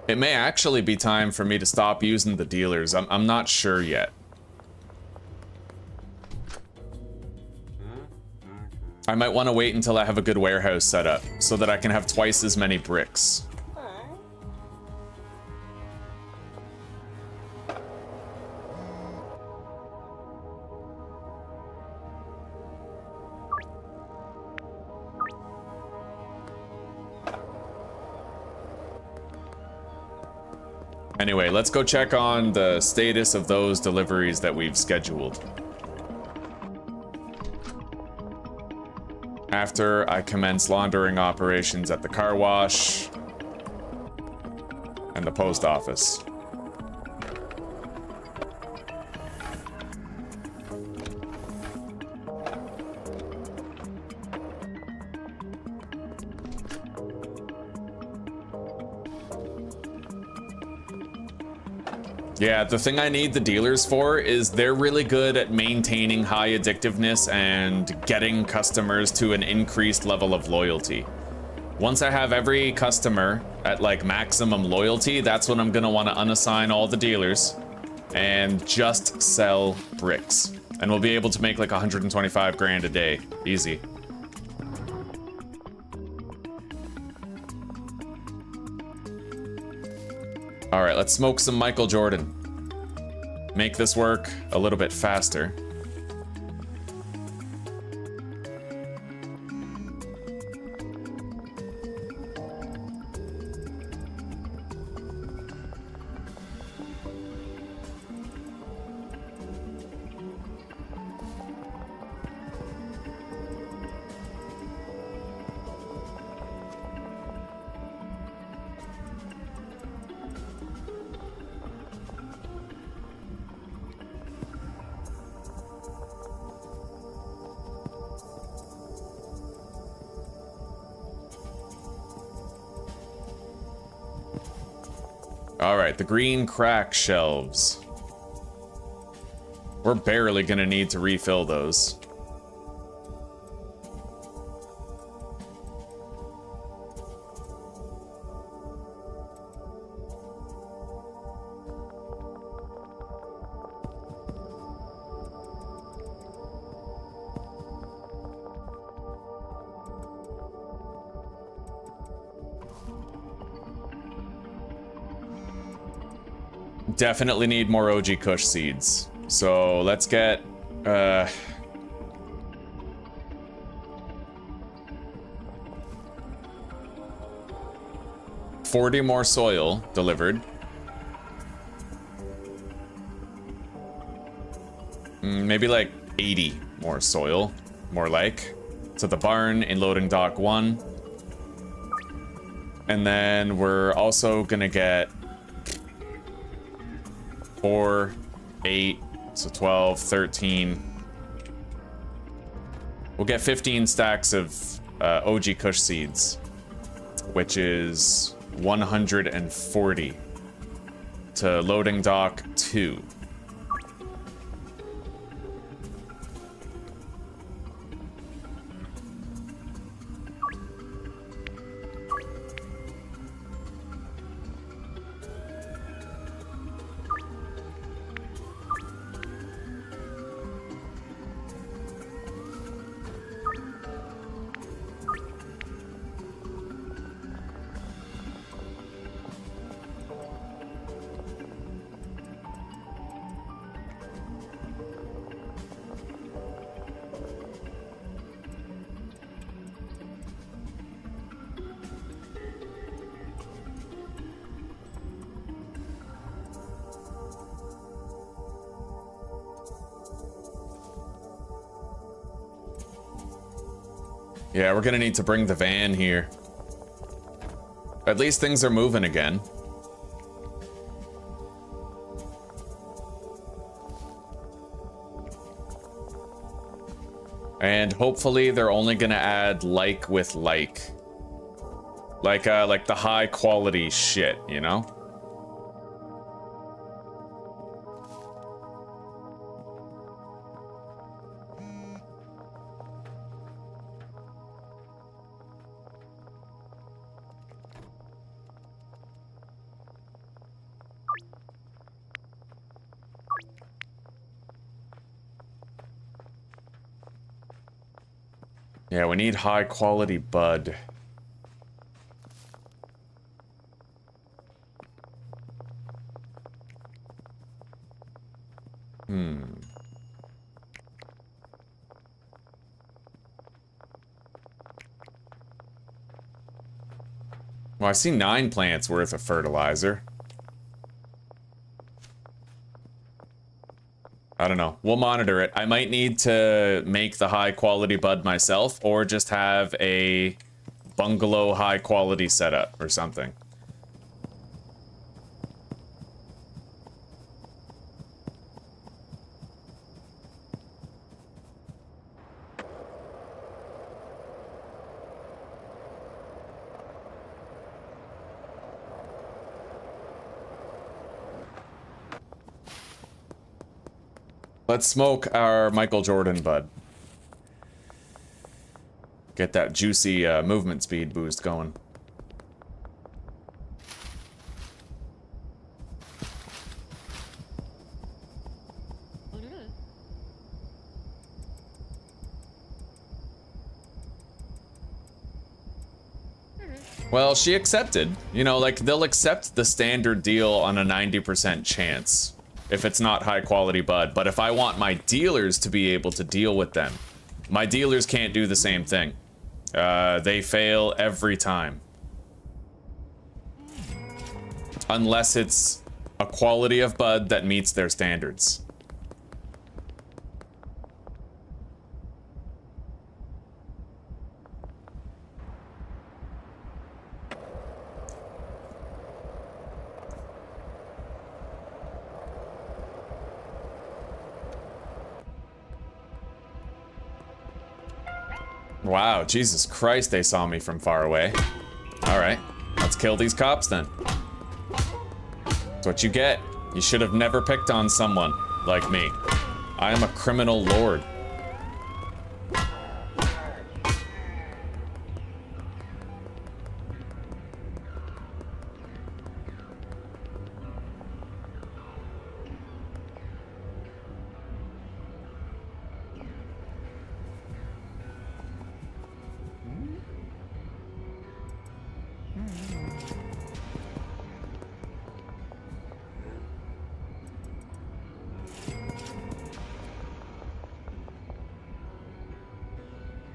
Speaker 1: It may actually be time for me to stop using the dealers. I'm not sure yet. I might want to wait until I have a good warehouse set up so that I can have twice as many bricks. Anyway, let's go check on the status of those deliveries that we've scheduled. After I commence laundering operations at the car wash and the post office. Yeah, the thing I need the dealers for is they're really good at maintaining high addictiveness and getting customers to an increased level of loyalty. Once I have every customer at like maximum loyalty, that's when I'm gonna want to unassign all the dealers and just sell bricks. And we'll be able to make like 125 grand a day. Easy. All right, let's smoke some Michael Jordan. Make this work a little bit faster. Alright, the green crack shelves. We're barely gonna need to refill those. Definitely need more OG Kush seeds. So let's get 40 more soil delivered. Maybe like 80 more soil, more like, to the barn in loading dock 1. And then we're also gonna get 4, 8, so 12, 13. We'll get 15 stacks of OG Kush seeds, which is 140 to loading dock 2. Yeah, we're gonna need to bring the van here. At least things are moving again. And hopefully they're only gonna add like with like. Like the high quality shit, you know? Yeah, we need high quality bud. Well, I see 9 plants worth of fertilizer. I don't know. We'll monitor it. I might need to make the high quality bud myself or just have a bungalow high quality setup or something. Let's smoke our Michael Jordan bud. Get that juicy movement speed boost going. Well, she accepted. You know, like, they'll accept the standard deal on a 90% chance if it's not high quality bud. But if I want my dealers to be able to deal with them, my dealers can't do the same thing. They fail every time. Unless it's a quality of bud that meets their standards. Wow, Jesus Christ, they saw me from far away. Alright, let's kill these cops then. That's what you get. You should have never picked on someone like me. I am a criminal lord.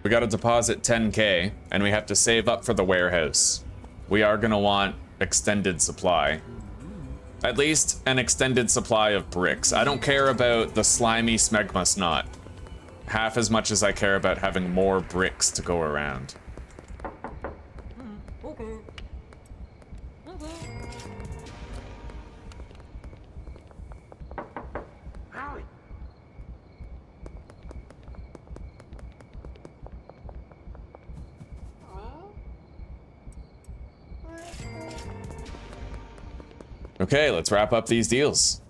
Speaker 1: We gotta deposit 10K, and we have to save up for the warehouse. We are gonna want extended supply. At least an extended supply of bricks. I don't care about the slimy smegma snot half as much as I care about having more bricks to go around. Okay, let's wrap up these deals.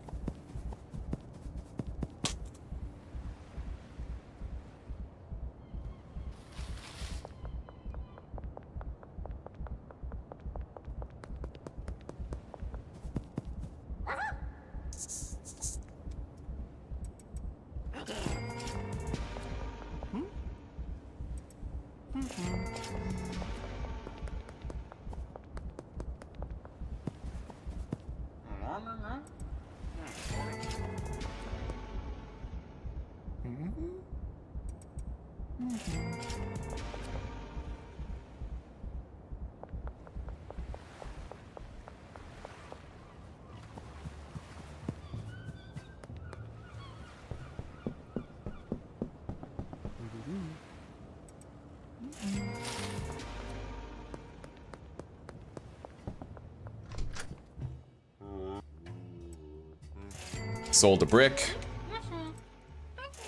Speaker 1: Sold a brick.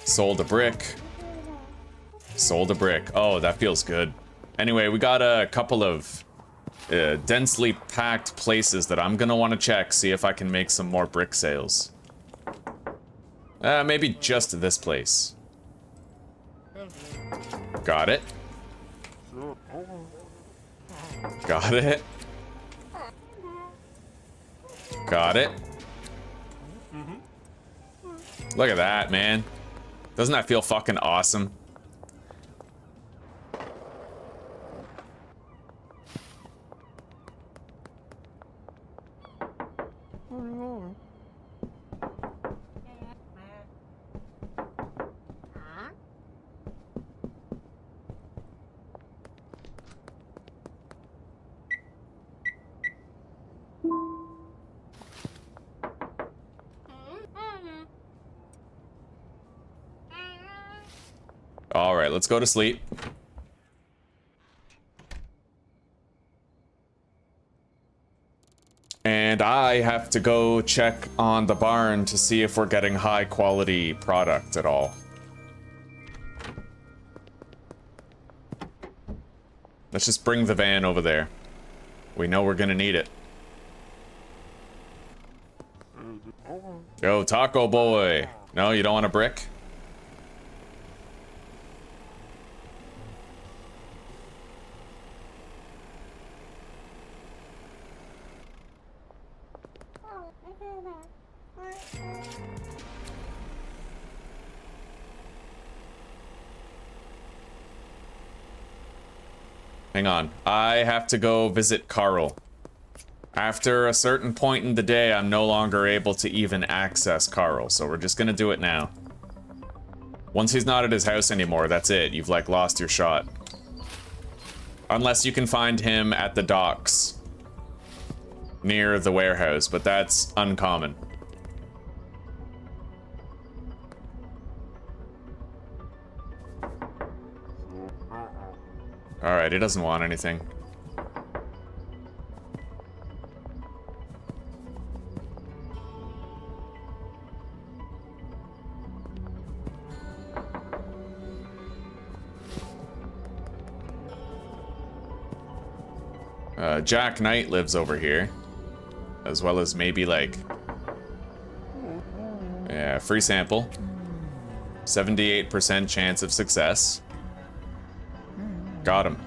Speaker 1: Sold a brick. Sold a brick. Oh, that feels good. Anyway, we got a couple of densely packed places that I'm gonna want to check, see if I can make some more brick sales. Maybe just this place. Got it. Got it. Got it. Look at that, man. Doesn't that feel fucking awesome? All right, let's go to sleep. And I have to go check on the barn to see if we're getting high quality product at all. Let's just bring the van over there. We know we're gonna need it. Yo, Taco Boy. No, you don't want a brick? Hang on. I have to go visit Carl. After a certain point in the day, I'm no longer able to even access Carl, so we're just gonna do it now. Once he's not at his house anymore, that's it. You've, like, lost your shot. Unless you can find him at the docks near the warehouse, but that's uncommon. Alright, he doesn't want anything. Jack Knight lives over here. As well as maybe, like... yeah, free sample. 78% chance of success. Got him.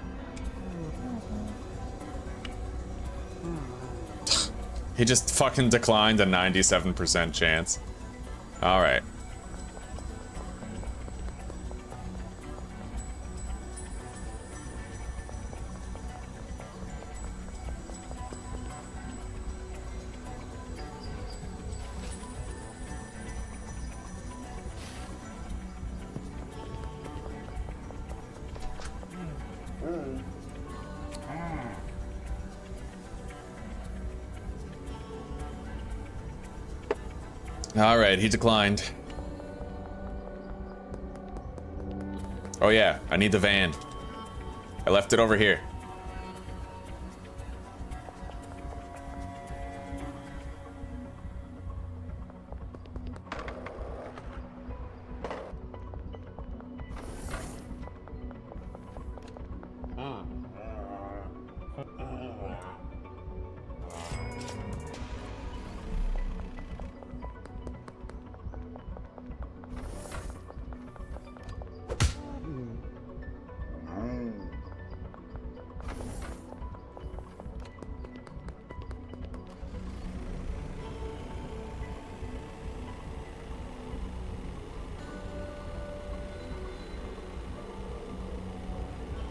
Speaker 1: He just fucking declined a 97% chance. Alright. Alright, he declined. Oh yeah, I need the van. I left it over here.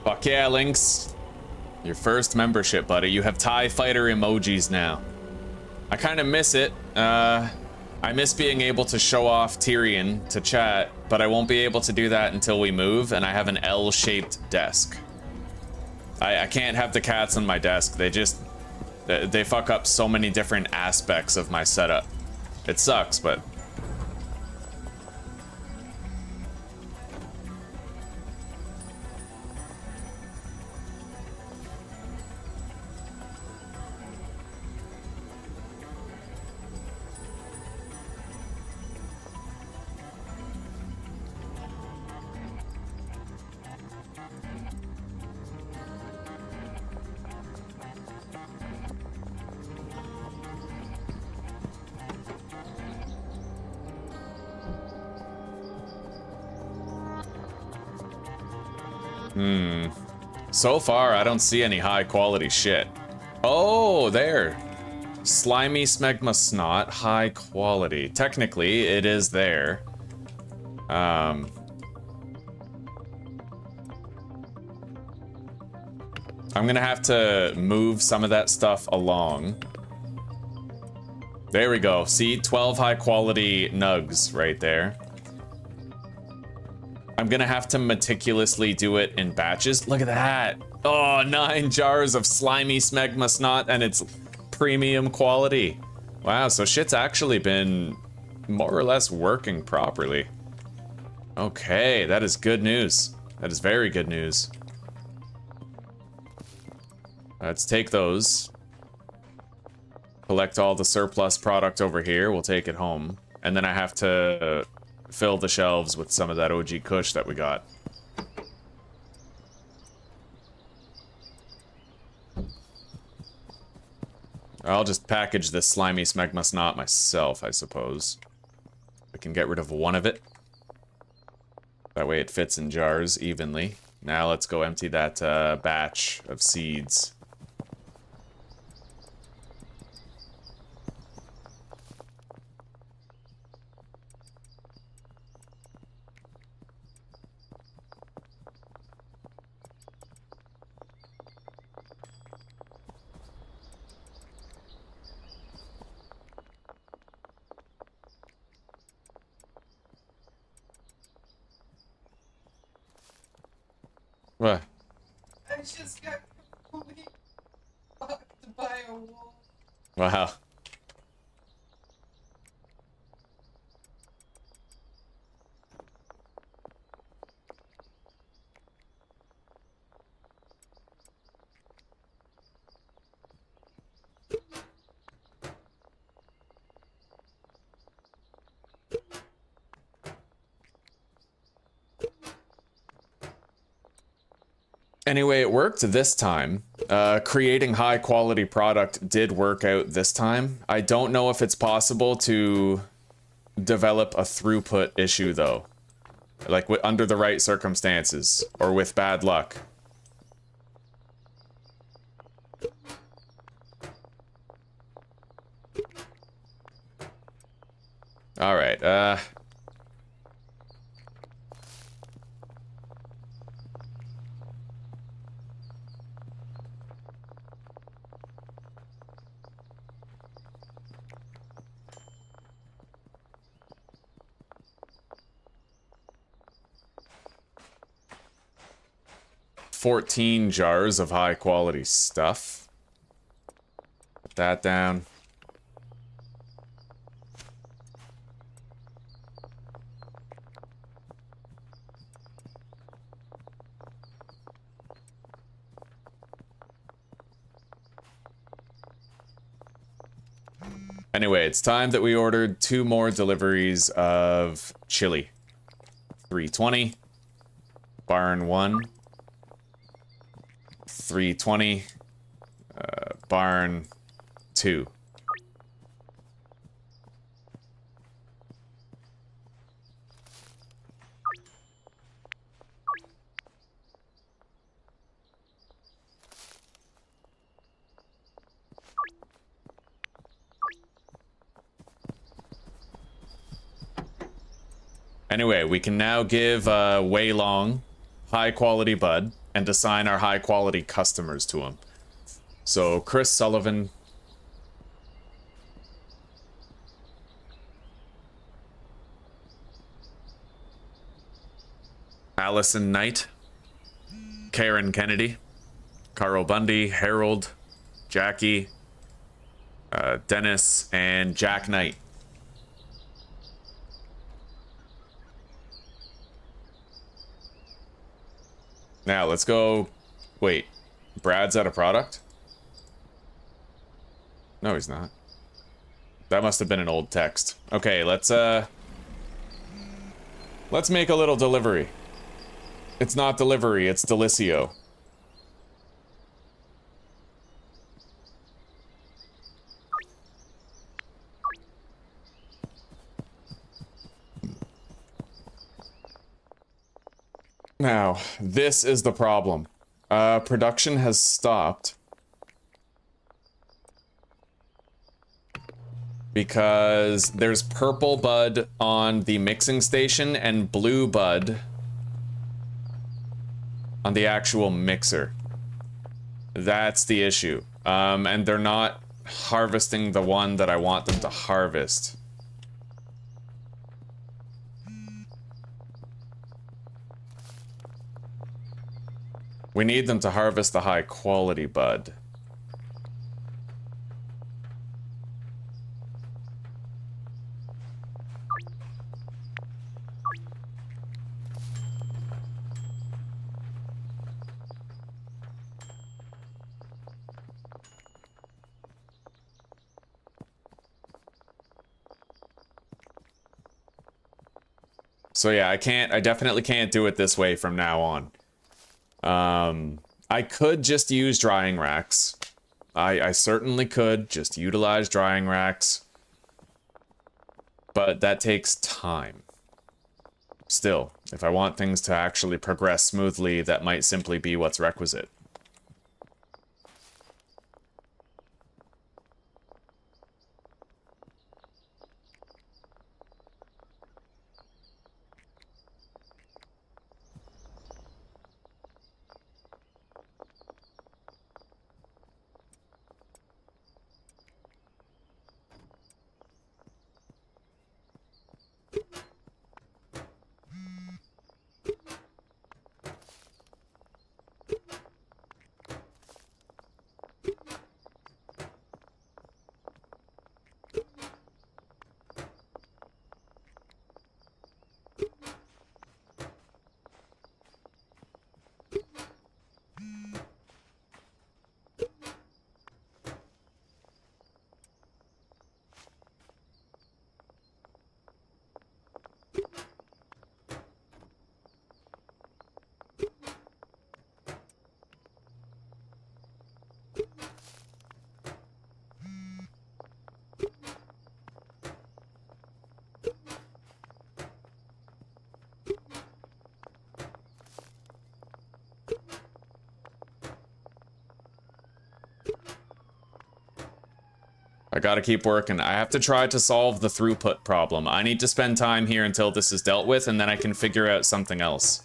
Speaker 1: Fuck yeah, Lynx. Your first membership, buddy. You have TIE Fighter emojis now. I kind of miss it. I miss being able to show off Tyrion to chat, but I won't be able to do that until we move, and I have an L-shaped desk. I can't have the cats on my desk. They fuck up so many different aspects of my setup. It sucks, but... So far, I don't see any high quality shit. Oh, there. Slimy smegma snot, high quality. Technically, it is there. I'm gonna have to move some of that stuff along. There we go. See, 12 high quality nugs right there. I'm gonna have to meticulously do it in batches. Look at that. Oh, 9 jars of slimy smegma snot, and it's premium quality. Wow, so shit's actually been more or less working properly. Okay, that is good news. That is very good news. Let's take those. Collect all the surplus product over here. We'll take it home. And then I have to fill the shelves with some of that OG Kush that we got. I'll just package this slimy smegma snot myself, I suppose. I can get rid of one of it. That way it fits in jars evenly. Now let's go empty that batch of seeds. What?
Speaker 3: I just got completely fucked by a wolf.
Speaker 1: Wow. Anyway, it worked this time. Creating high quality product did work out this time. I don't know if it's possible to develop a throughput issue though. Like under the right circumstances or with bad luck. All right, 14 jars of high quality stuff. Put that down. Anyway, it's time that we ordered 2 more deliveries of chili. 320. Barn 1. 320. Barn 2. Anyway, we can now give Wei Long high quality bud and assign our high quality customers to him. So Chris Sullivan, Allison Knight, Karen Kennedy, Carl Bundy, Harold, Jackie, Dennis, and Jack Knight. Now, let's go... Wait, Brad's out of product? No, he's not. That must have been an old text. Okay, let's make a little delivery. It's not delivery, it's Delicio. Now, this is the problem. Production has stopped. Because there's purple bud on the mixing station and blue bud on the actual mixer. That's the issue. And they're not harvesting the one that I want them to harvest. We need them to harvest the high quality bud. So yeah, I definitely can't do it this way from now on. I could just use drying racks. I certainly could just utilize drying racks. But that takes time. Still, if I want things to actually progress smoothly, that might simply be what's requisite. I gotta keep working. I have to try to solve the throughput problem. I need to spend time here until this is dealt with, and then I can figure out something else.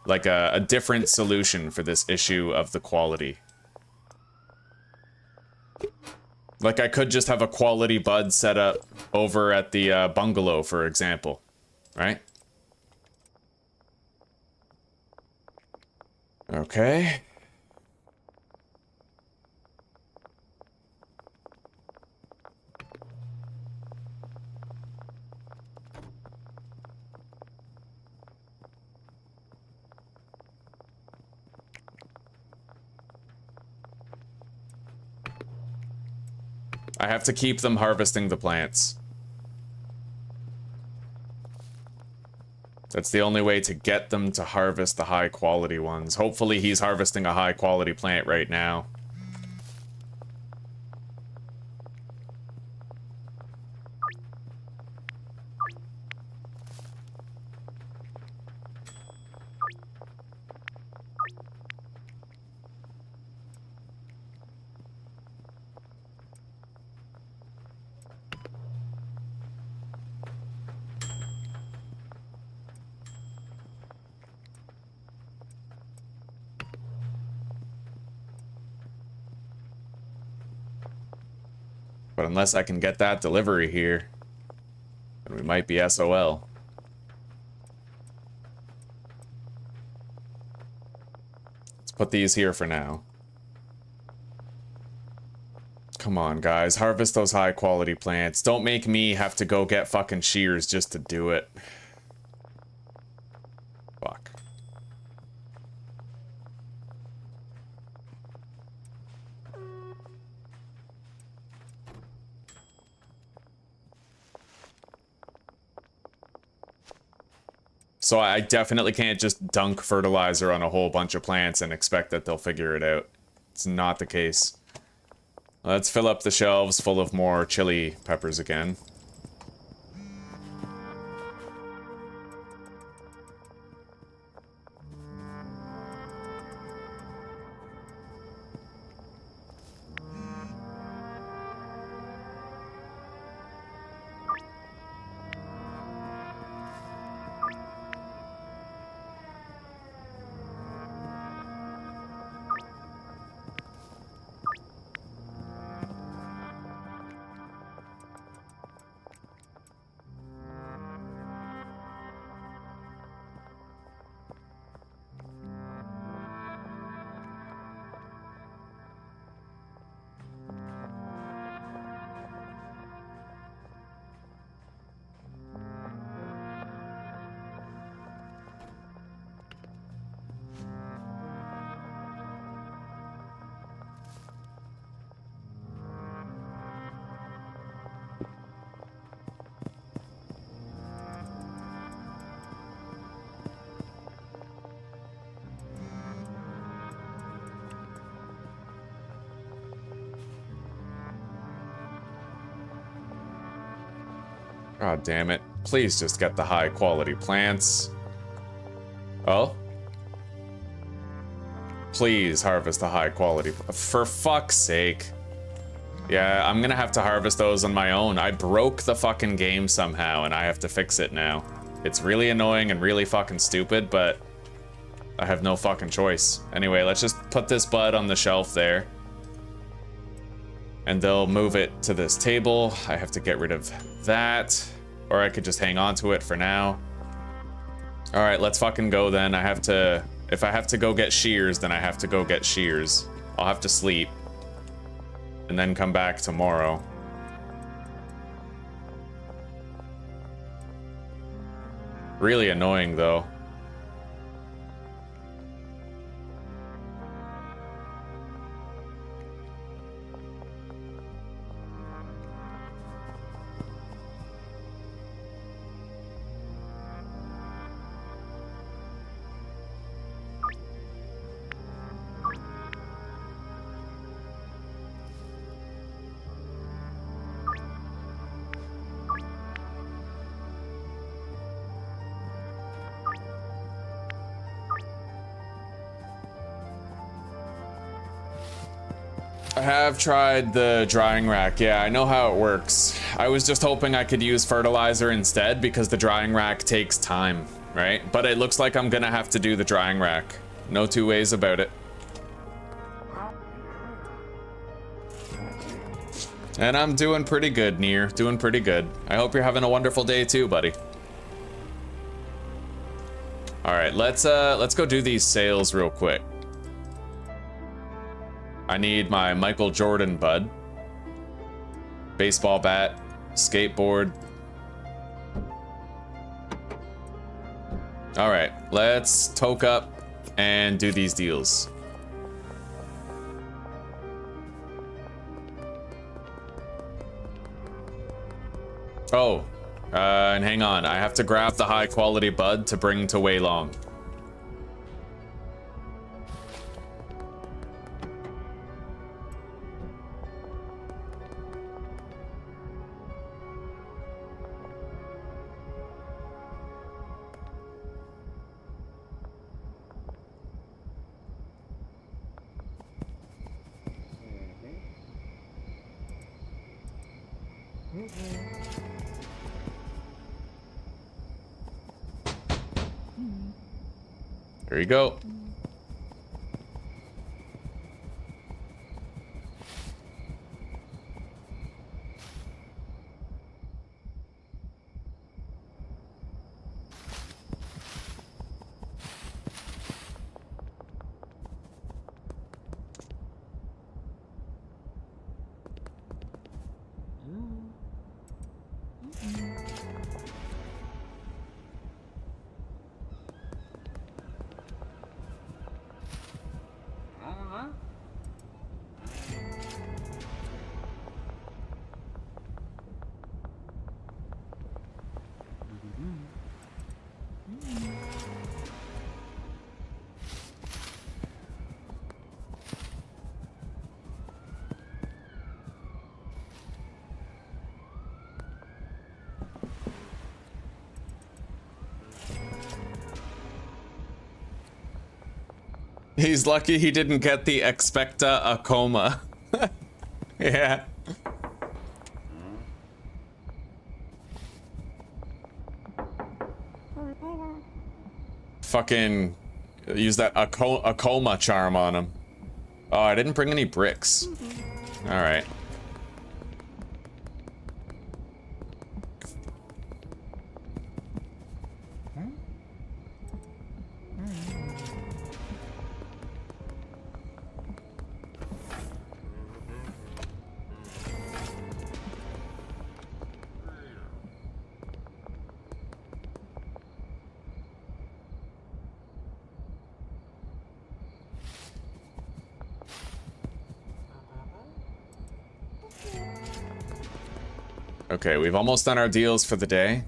Speaker 1: Like a different solution for this issue of the quality. Like I could just have a quality bud set up over at the bungalow, for example. Right? Okay. I have to keep them harvesting the plants. That's the only way to get them to harvest the high quality ones. Hopefully he's harvesting a high quality plant right now. But unless I can get that delivery here, then we might be SOL. Let's put these here for now. Come on, guys. Harvest those high quality plants. Don't make me have to go get fucking shears just to do it. Fuck. So I definitely can't just dunk fertilizer on a whole bunch of plants and expect that they'll figure it out. It's not the case. Let's fill up the shelves full of more chili peppers again. God damn it. Please just get the high quality plants. Oh? Please harvest the high quality. For fuck's sake. Yeah, I'm gonna have to harvest those on my own. I broke the fucking game somehow and I have to fix it now. It's really annoying and really fucking stupid, but I have no fucking choice. Anyway, let's just put this bud on the shelf there. And they'll move it to this table. I have to get rid of that. Or I could just hang on to it for now. Alright, let's fucking go then. I have to... If I have to go get shears, then I have to go get shears. I'll have to sleep. And then come back tomorrow. Really annoying, though. I have tried the drying rack. Yeah, I know how it works. I was just hoping I could use fertilizer instead because the drying rack takes time, right? But it looks like I'm gonna have to do the drying rack. No two ways about it. And I'm doing pretty good, Nier. Doing pretty good. I hope you're having a wonderful day too, buddy. All right, let's go do these sales real quick. I need my Michael Jordan bud, baseball bat, skateboard. All right, let's toke up and do these deals. Oh, and hang on, I have to grab the high quality bud to bring to Wei Long. There you go. He's lucky he didn't get the expecta a coma. Yeah. Fucking use that a coma charm on him. Oh, I didn't bring any bricks. All right. Okay, we've almost done our deals for the day.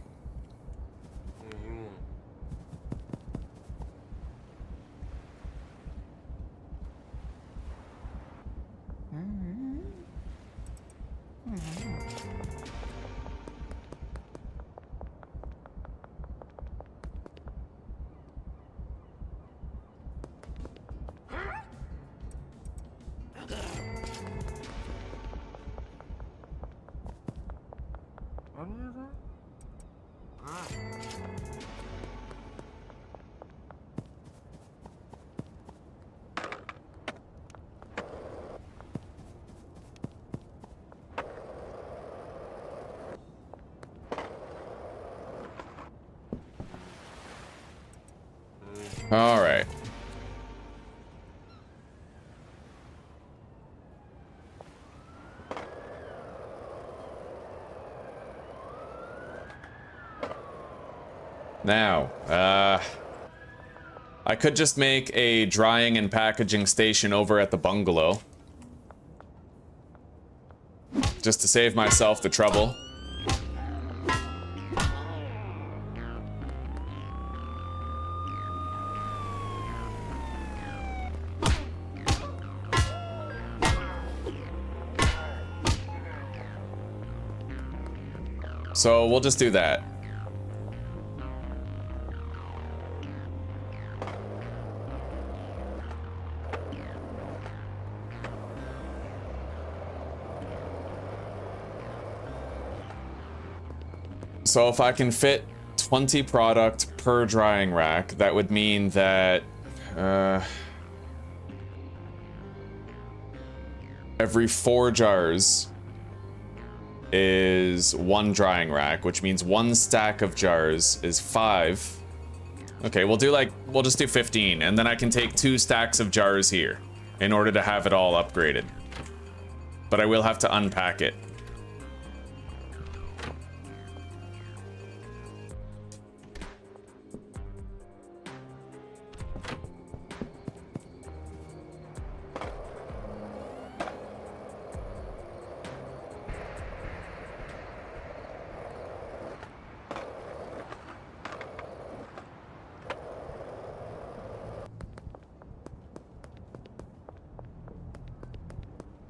Speaker 1: All right. Now, I could just make a drying and packaging station over at the bungalow. Just to save myself the trouble. So we'll just do that. So if I can fit 20 product per drying rack, that would mean that every 4 jars is 1 drying rack, which means 1 stack of jars is 5. Okay, we'll just do 15, and then I can take 2 stacks of jars here in order to have it all upgraded. But I will have to unpack it.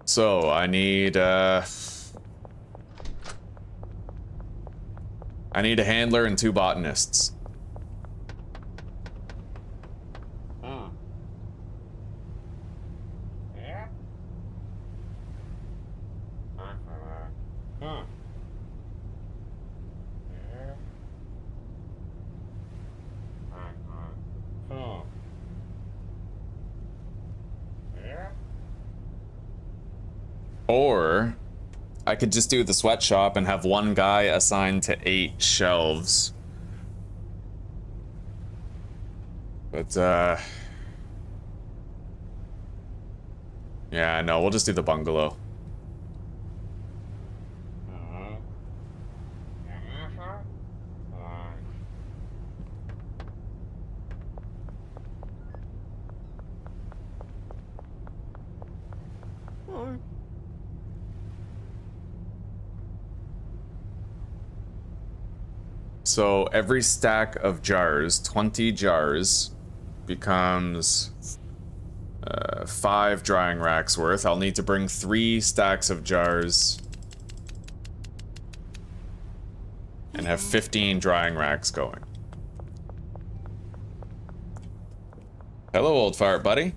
Speaker 1: So I need a handler and 2 botanists. Or I could just do the sweatshop and have 1 guy assigned to 8 shelves. But, yeah, no, we'll just do the bungalow. So every stack of jars, 20 jars, becomes 5 drying racks worth. I'll need to bring 3 stacks of jars and have 15 drying racks going. Hello, old fart buddy.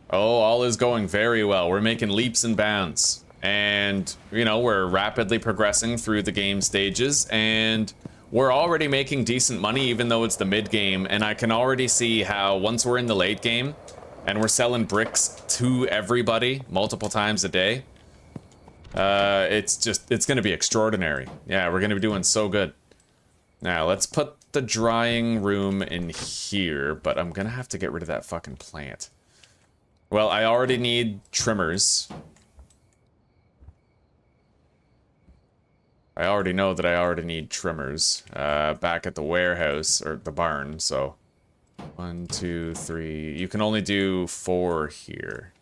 Speaker 1: Oh, all is going very well. We're making leaps and bounds. And, you know, we're rapidly progressing through the game stages, and we're already making decent money even though it's the mid game, and I can already see how once we're in the late game and we're selling bricks to everybody multiple times a day, it's gonna be extraordinary. Yeah, we're gonna be doing so good. Now, let's put the drying room in here, but I'm gonna have to get rid of that fucking plant. Well, I already need trimmers. I already know that I already need trimmers back at the warehouse, or the barn, so 1, 2, 3. You can only do 4 here.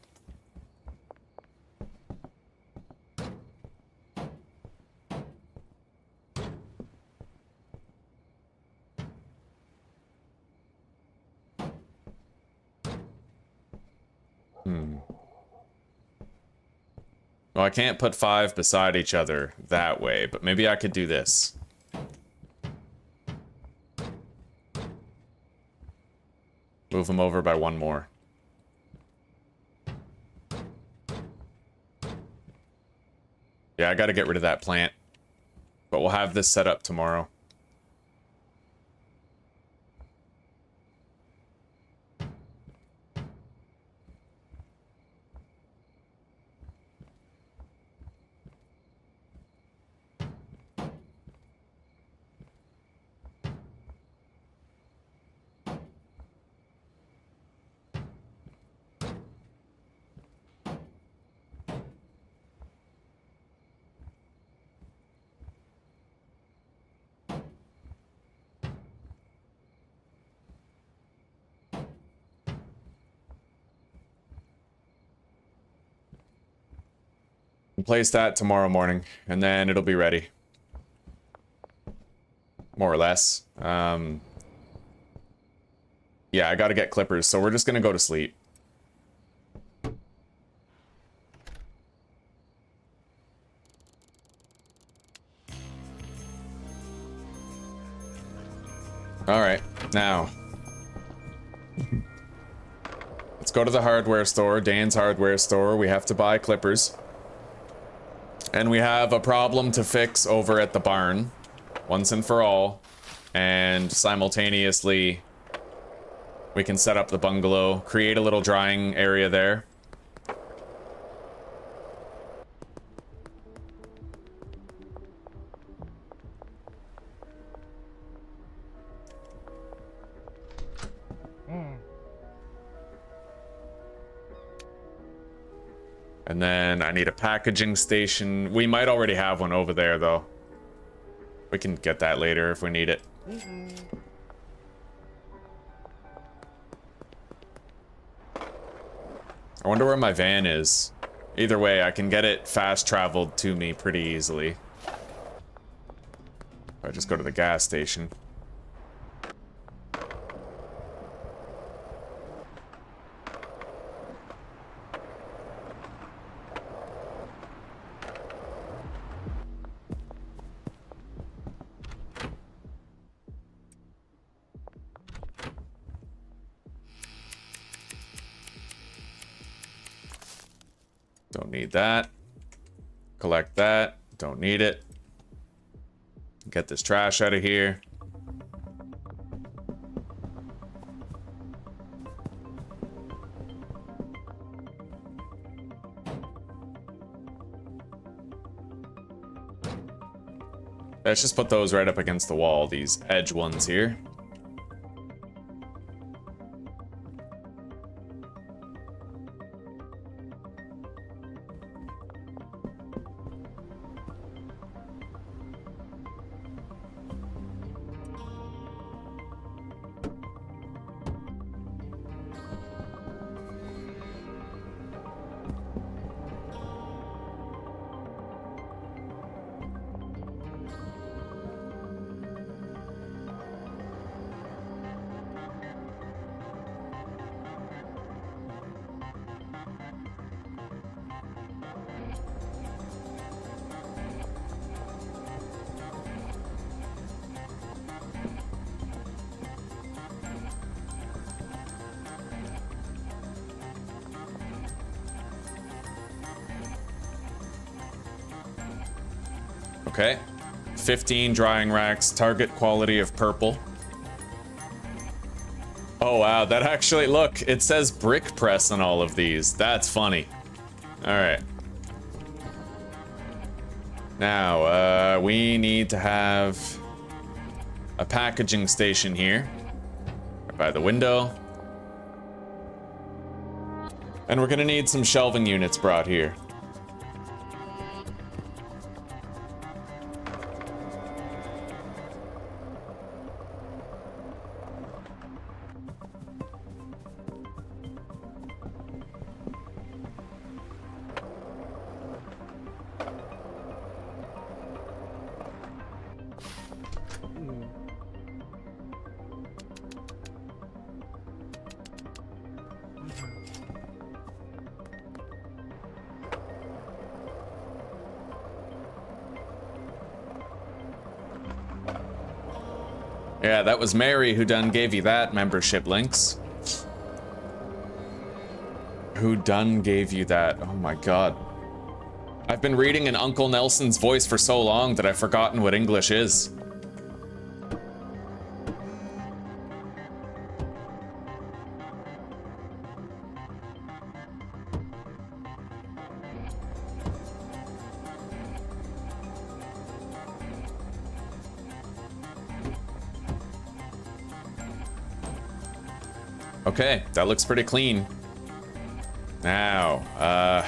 Speaker 1: Well, I can't put 5 beside each other that way, but maybe I could do this. Move them over by 1 more. Yeah, I gotta get rid of that plant. But we'll have this set up tomorrow. Place that tomorrow morning, and then it'll be ready. More or less. Yeah, I gotta get clippers, so we're just gonna go to sleep. Alright, now. Let's go to the hardware store, Dan's hardware store. We have to buy clippers. And we have a problem to fix over at the barn, once and for all. And simultaneously, we can set up the bungalow, create a little drying area there. And then I need a packaging station. We might already have one over there, though. We can get that later if we need it. I wonder where my van is. Either way, I can get it fast traveled to me pretty easily. I just go to the gas station. Don't need that. Collect that. Don't need it. Get this trash out of here. Let's just put those right up against the wall, these edge ones here. Okay. 15 drying racks, target quality of purple. Oh wow, that actually, look, it says brick press on all of these. That's funny. Alright. Now, we need to have a packaging station here. Right by the window. And we're gonna need some shelving units brought here. Yeah, that was Mary who done gave you that membership links. Who done gave you that? Oh my god. I've been reading in Uncle Nelson's voice for so long that I've forgotten what English is. Okay, that looks pretty clean. Now,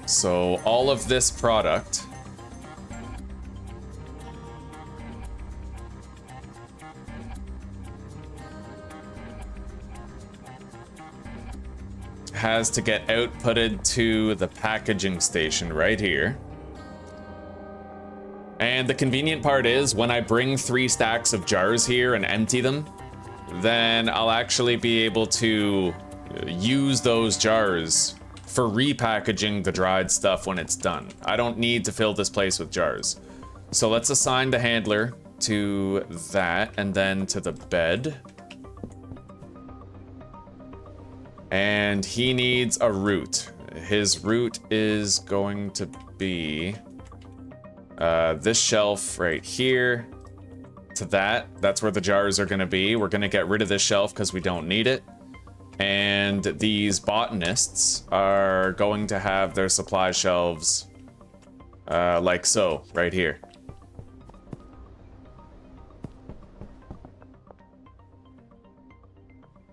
Speaker 1: so all of this product has to get outputted to the packaging station right here. And the convenient part is when I bring 3 stacks of jars here and empty them, then I'll actually be able to use those jars for repackaging the dried stuff when it's done. I don't need to fill this place with jars. So let's assign the handler to that and then to the bed. And he needs a route. His route is going to be this shelf right here to that. That's where the jars are going to be. We're going to get rid of this shelf because we don't need it. And these botanists are going to have their supply shelves like so, right here.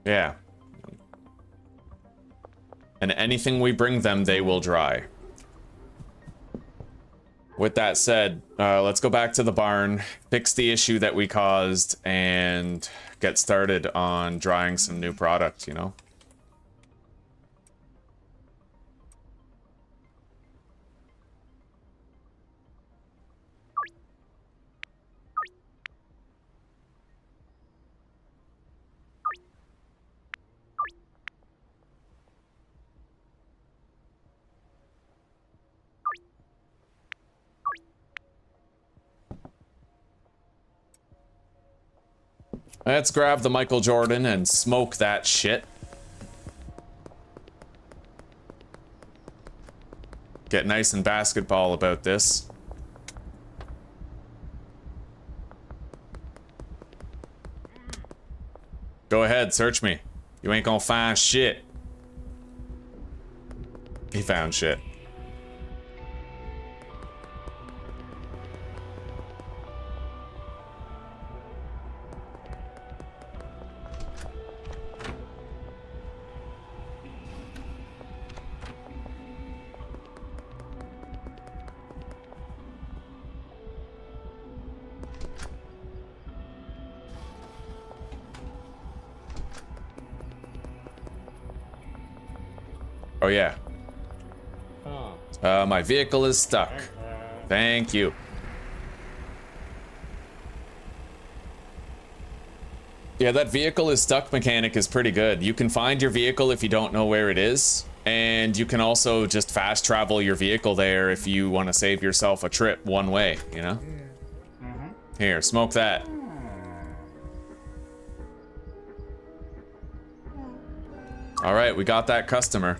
Speaker 1: Yeah. And anything we bring them, they will dry. With that said, let's go back to the barn, fix the issue that we caused, and get started on drying some new product, you know? Let's grab the Michael Jordan and smoke that shit. Get nice and basketball about this. Go ahead, search me. You ain't gonna find shit. He found shit. Oh yeah. My vehicle is stuck. Thank you. Yeah, that vehicle is stuck mechanic is pretty good. You can find your vehicle if you don't know where it is, and you can also just fast travel your vehicle there if you want to save yourself a trip one way, you know? Here, smoke that. All right, we got that customer.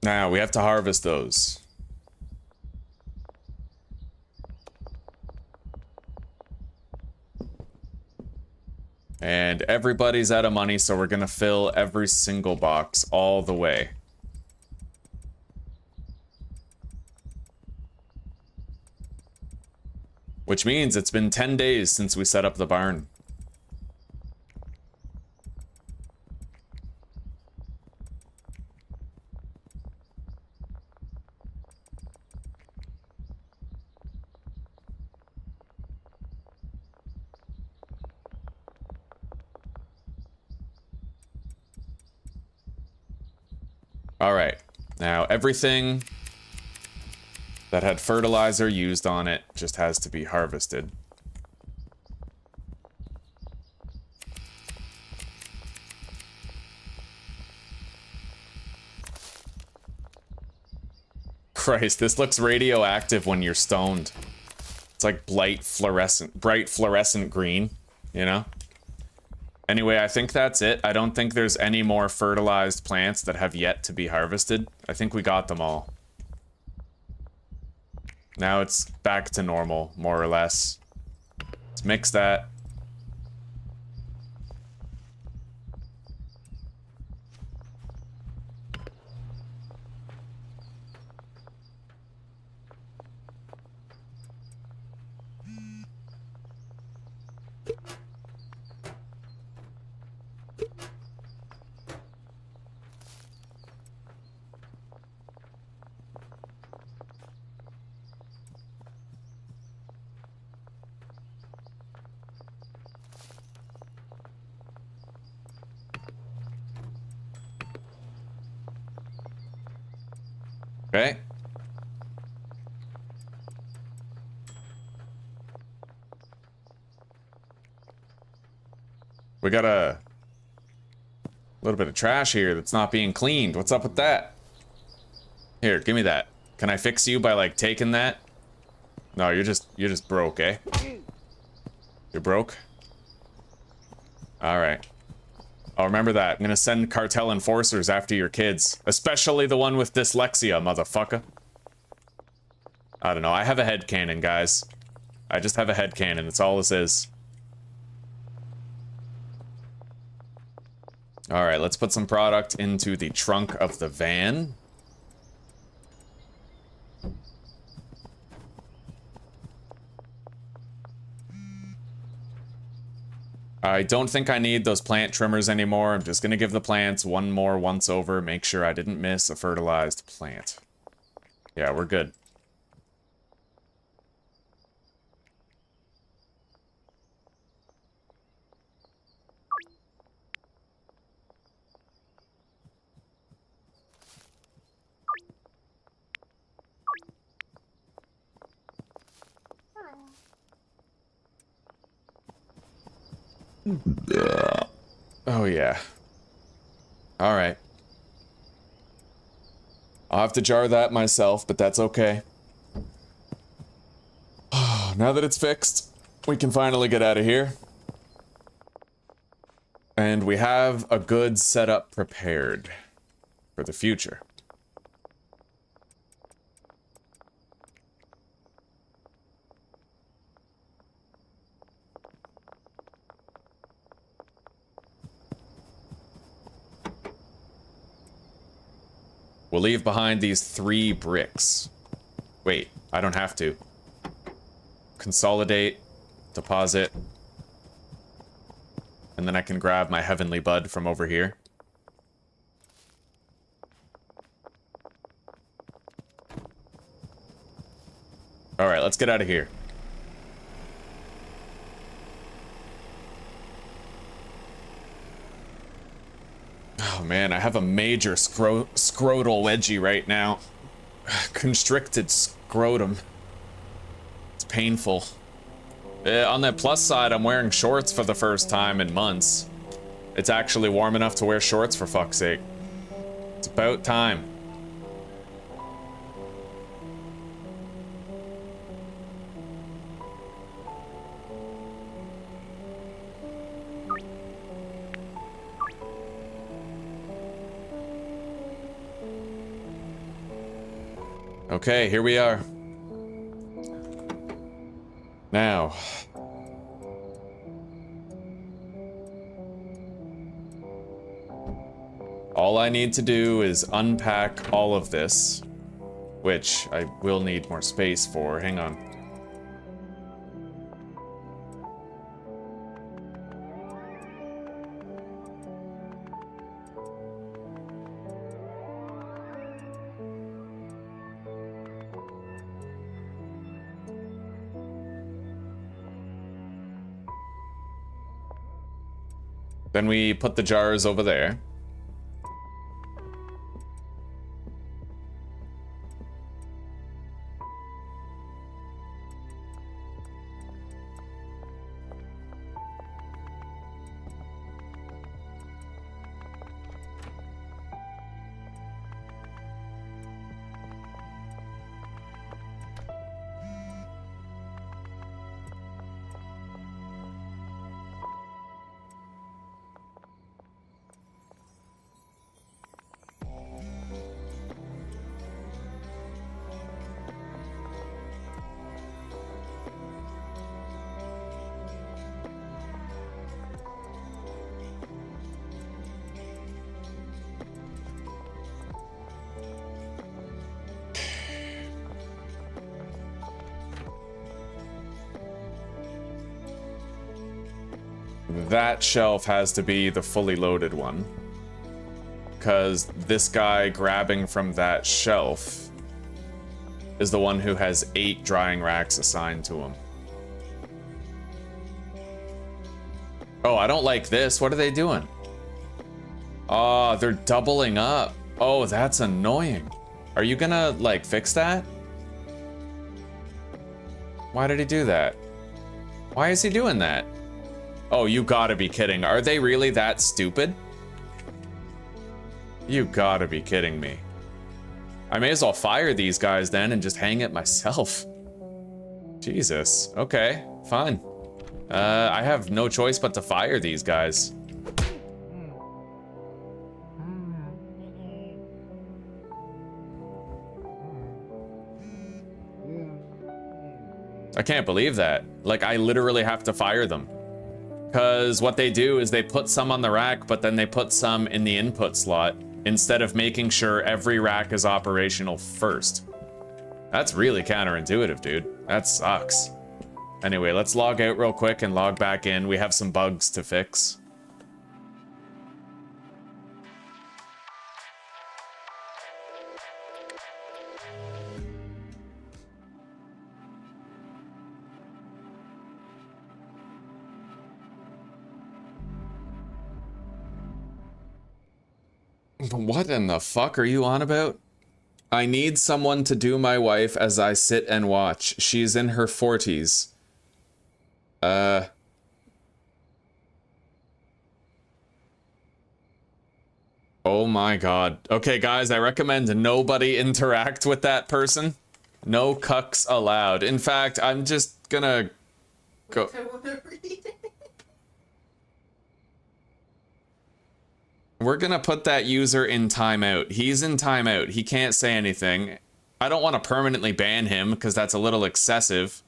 Speaker 1: Now, we have to harvest those. And everybody's out of money, so we're gonna fill every single box all the way. Which means it's been 10 days since we set up the barn. All right, now everything that had fertilizer used on it just has to be harvested. Christ, this looks radioactive when you're stoned. It's like bright fluorescent green, you know? Anyway, I think that's it. I don't think there's any more fertilized plants that have yet to be harvested. I think we got them all. Now it's back to normal, more or less. Let's mix that. Okay. We got a little bit of trash here that's not being cleaned. What's up with that? Here, give me that. Can I fix you by like taking that? No, you're just broke, eh? You're broke? All right. I'll remember that. I'm gonna send cartel enforcers after your kids. Especially the one with dyslexia, motherfucker. I don't know. I have a headcanon, guys. I just have a headcanon. That's all this is. Alright, let's put some product into the trunk of the van. I don't think I need those plant trimmers anymore. I'm just gonna give the plants one more once over, make sure I didn't miss a fertilized plant. Yeah, we're good. Oh, yeah. Alright. I'll have to jar that myself, but that's okay. Now that it's fixed, we can finally get out of here. And we have a good setup prepared for the future. We'll leave behind these 3 bricks. Wait, I don't have to. Consolidate, deposit, and then I can grab my heavenly bud from over here. Alright, let's get out of here. Oh man, I have a major scrotal wedgie right now. Constricted scrotum. It's painful. On the plus side, I'm wearing shorts for the first time in months. It's actually warm enough to wear shorts, for fuck's sake. It's about time. Okay, here we are. Now. All I need to do is unpack all of this, which I will need more space for. Hang on. Then we put the jars over there. that shelf has to be the fully loaded one. Because this guy grabbing from that shelf is the one who has 8 drying racks assigned to him. Oh, I don't like this. What are they doing? Oh, they're doubling up. Oh, that's annoying. Are you gonna, like, fix that? Why did he do that? Why is he doing that? Oh, you gotta be kidding. Are they really that stupid? You gotta be kidding me. I may as well fire these guys then and just hang it myself. Jesus. Okay, fine. I have no choice but to fire these guys. I can't believe that. Like, I literally have to fire them. Because what they do is they put some on the rack, but then they put some in the input slot instead of making sure every rack is operational first. That's really counterintuitive, dude. That sucks. Anyway, let's log out real quick and log back in. We have some bugs to fix. What in the fuck are you on about? I need someone to do my wife as I sit and watch. She's in her 40s. Oh my god. Okay, guys, I recommend nobody interact with that person. No cucks allowed. In fact, I'm just gonna go...
Speaker 3: I wanna read it.
Speaker 1: We're gonna put that user in timeout. He's in timeout. He can't say anything. I don't want to permanently ban him because that's a little excessive.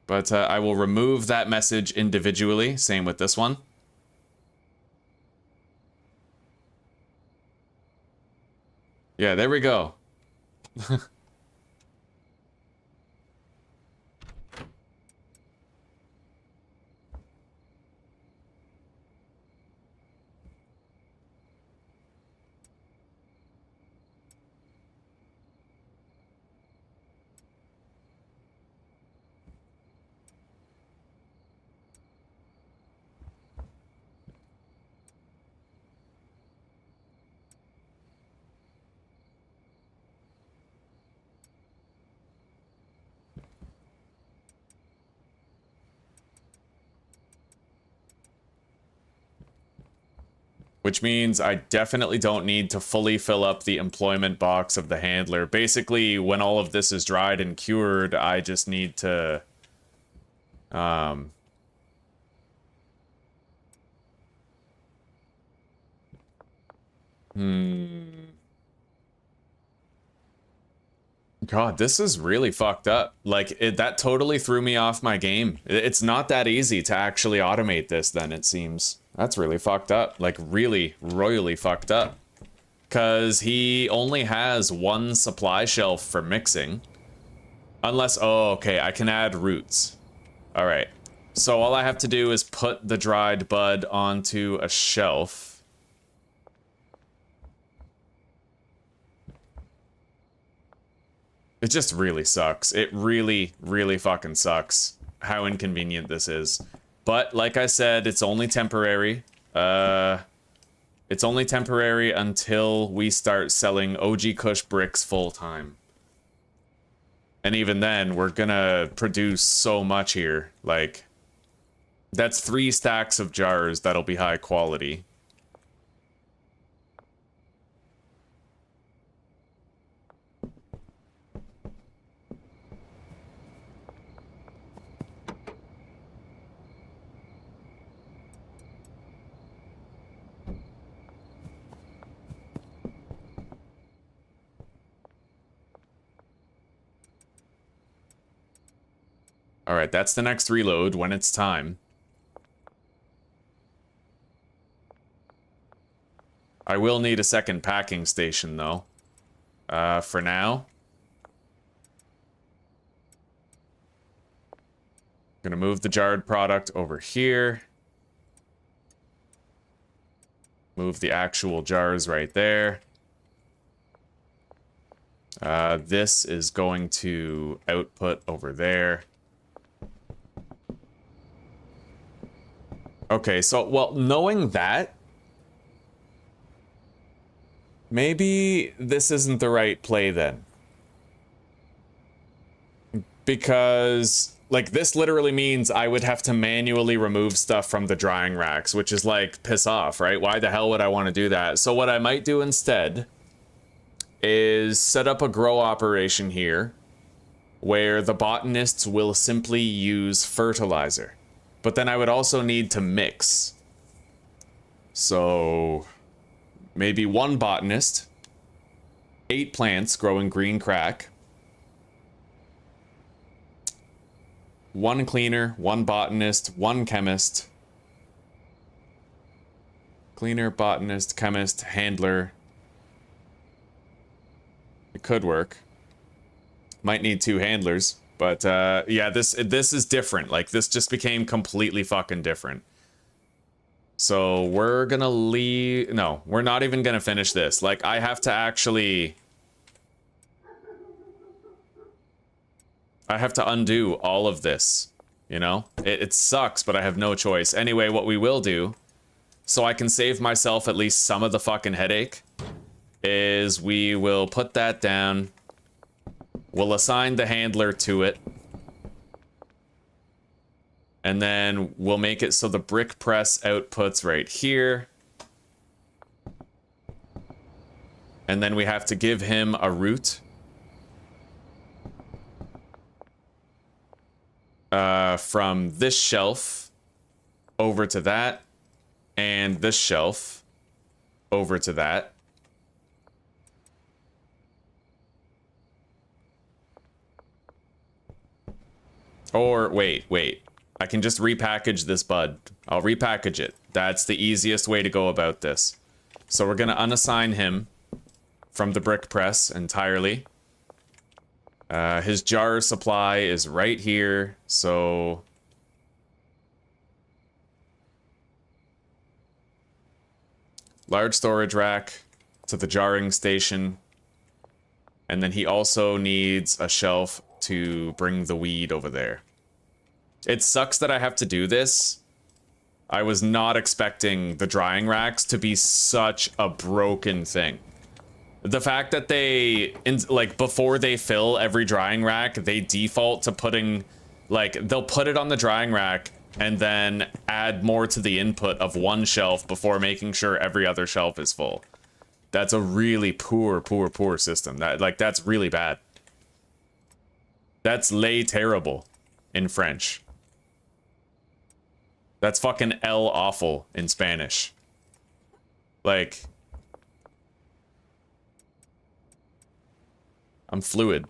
Speaker 1: But I will remove that message individually. Same with this one. Yeah, there we go. Which means I definitely don't need to fully fill up the employment box of the handler. Basically, when all of this is dried and cured, I just need to... God, this is really fucked up. Like, that totally threw me off my game. It's not that easy to actually automate this, then, it seems. That's really fucked up. Like, really, royally fucked up. Because he only has one supply shelf for mixing. Unless, oh, okay, I can add roots. Alright. So all I have to do is put the dried bud onto a shelf. It just really sucks. It really, really fucking sucks how inconvenient this is. But, like I said, it's only temporary. It's only temporary until we start selling OG Kush bricks full-time. And even then, we're gonna produce so much here. Like, that's 3 stacks of jars that'll be high quality. Alright, that's the next reload when it's time. I will need a second packing station, though. For now. Gonna move the jarred product over here. Move the actual jars right there. This is going to output over there. Okay, so, well, knowing that, maybe this isn't the right play then. Because, like, this literally means I would have to manually remove stuff from the drying racks, which is like, piss off, right? Why the hell would I want to do that? So what I might do instead is set up a grow operation here where the botanists will simply use fertilizer. But then I would also need to mix. So maybe 1 botanist, 8 plants growing green crack, 1 cleaner, 1 botanist, 1 chemist. Cleaner, botanist, chemist, handler. It could work. Might need 2 handlers. But, yeah, this is different. Like, this just became completely fucking different. So, we're gonna leave... No, we're not even gonna finish this. Like, I have to actually... I have to undo all of this, you know? It sucks, but I have no choice. Anyway, what we will do, so I can save myself at least some of the fucking headache, is we will put that down... We'll assign the handler to it. And then we'll make it so the brick press outputs right here. And then we have to give him a route. From this shelf over to that. And this shelf over to that. Or, wait. I can just repackage this bud. I'll repackage it. That's the easiest way to go about this. So we're gonna unassign him from the brick press entirely. His jar supply is right here, so... Large storage rack to the jarring station. And then he also needs a shelf to bring the weed over there. It sucks that I have to do this. I was not expecting the drying racks to be such a broken thing. The fact that they, like, before they fill every drying rack, they default to putting, like, they'll put it on the drying rack and then add more to the input of 1 shelf before making sure every other shelf is full. That's a really poor system. That's really bad. That's lay terrible in French. That's fucking el awful in Spanish. Like... I'm fluent.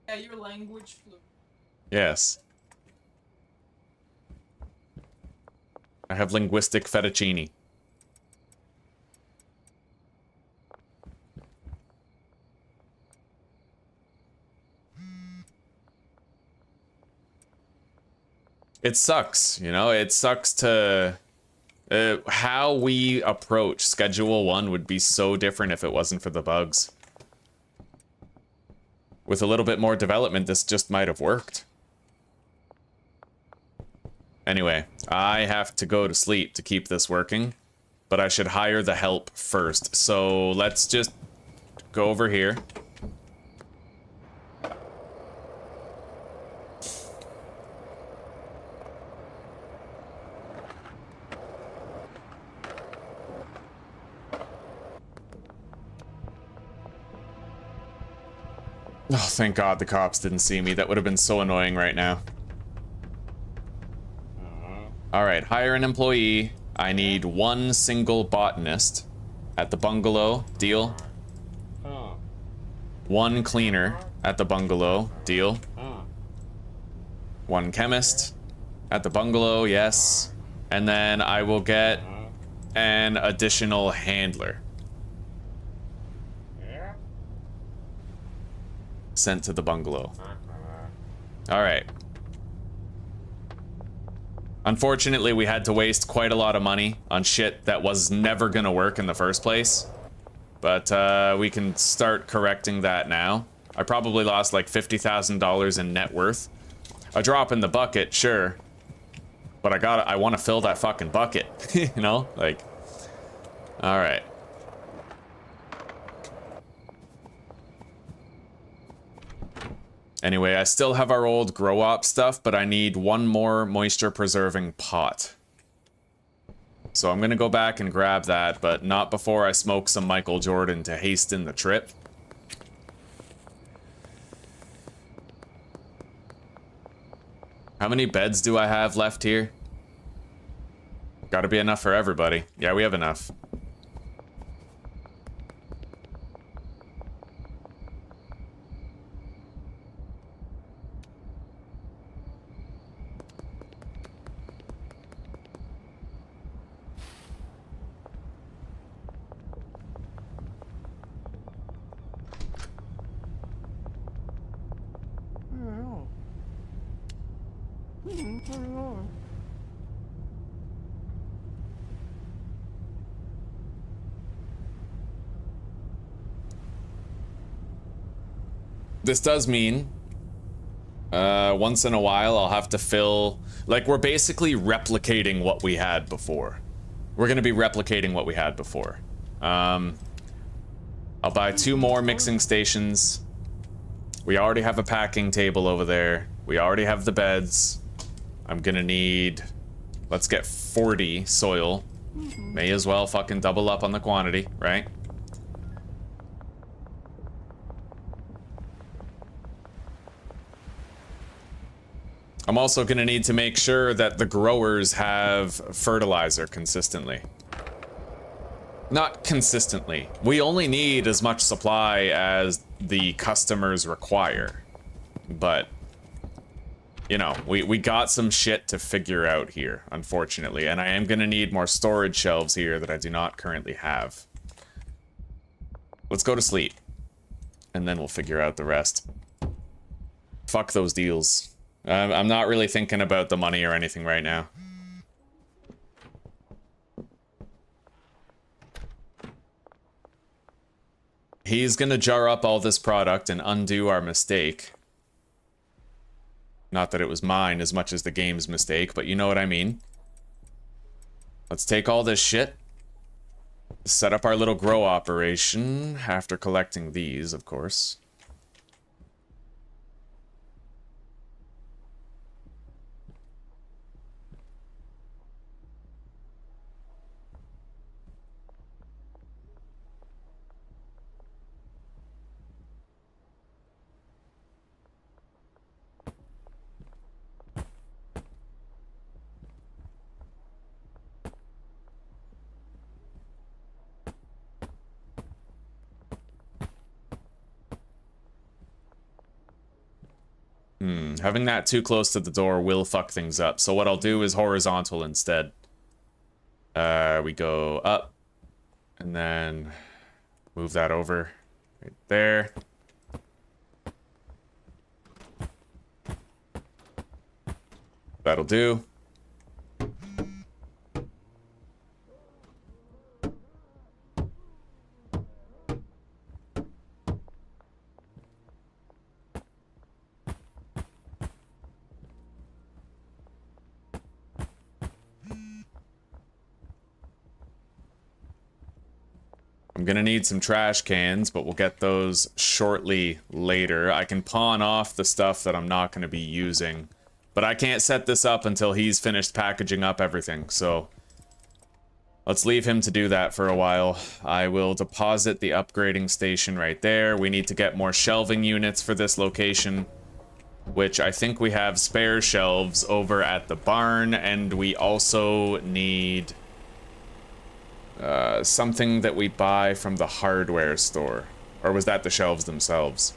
Speaker 3: Yeah, your language fluent.
Speaker 1: Yes. I have linguistic fettuccine. It sucks, you know? It sucks to... how we approach Schedule 1 would be so different if it wasn't for the bugs. With a little bit more development, this just might have worked. Anyway, I have to go to sleep to keep this working, but I should hire the help first. So let's just go over here. Oh, thank God the cops didn't see me. That would have been so annoying right now. Alright, hire an employee. I need 1 single botanist at the bungalow. Deal. 1 cleaner at the bungalow. Deal. 1 chemist at the bungalow. Yes. And then I will get an additional handler. sent to the bungalow. Alright. Unfortunately, we had to waste quite a lot of money on shit that was never gonna work in the first place. But we can start correcting that now. I probably lost like $50,000 in net worth. A drop in the bucket, sure. But I want to fill that fucking bucket, you know? Like, alright. Anyway, I still have our old grow op stuff, but I need one more moisture preserving pot. So I'm gonna go back and grab that, but not before I smoke some Michael Jordan to hasten the trip. How many beds do I have left here? Gotta be enough for everybody. Yeah, we have enough. This does mean once in a while I'll have to fill, like, we're basically replicating what we had before. We're gonna be replicating what we had before. I'll buy 2 more mixing stations. We already have a packing table over there. We already have the beds. I'm gonna need, let's get 40 soil. May as well fucking double up on the quantity, right? I'm also gonna need to make sure that the growers have fertilizer consistently. Not consistently. We only need as much supply as the customers require. But, you know, we got some shit to figure out here, unfortunately. And I am gonna need more storage shelves here that I do not currently have. Let's go to sleep. And then we'll figure out the rest. Fuck those deals. I'm not really thinking about the money or anything right now. He's gonna jar up all this product and undo our mistake. Not that it was mine as much as the game's mistake, but you know what I mean. Let's take all this shit. Set up our little grow operation after collecting these, of course. Having that too close to the door will fuck things up. So what I'll do is horizontal instead. We go up. And then move that over right there. That'll do. I'm gonna need some trash cans, but we'll get those shortly later. I can pawn off the stuff that I'm not gonna be using, but I can't set this up until he's finished packaging up everything, so let's leave him to do that for a while. I will deposit the upgrading station right there. We need to get more shelving units for this location, which I think we have spare shelves over at the barn, and we also need something that we buy from the hardware store. Or was that the shelves themselves?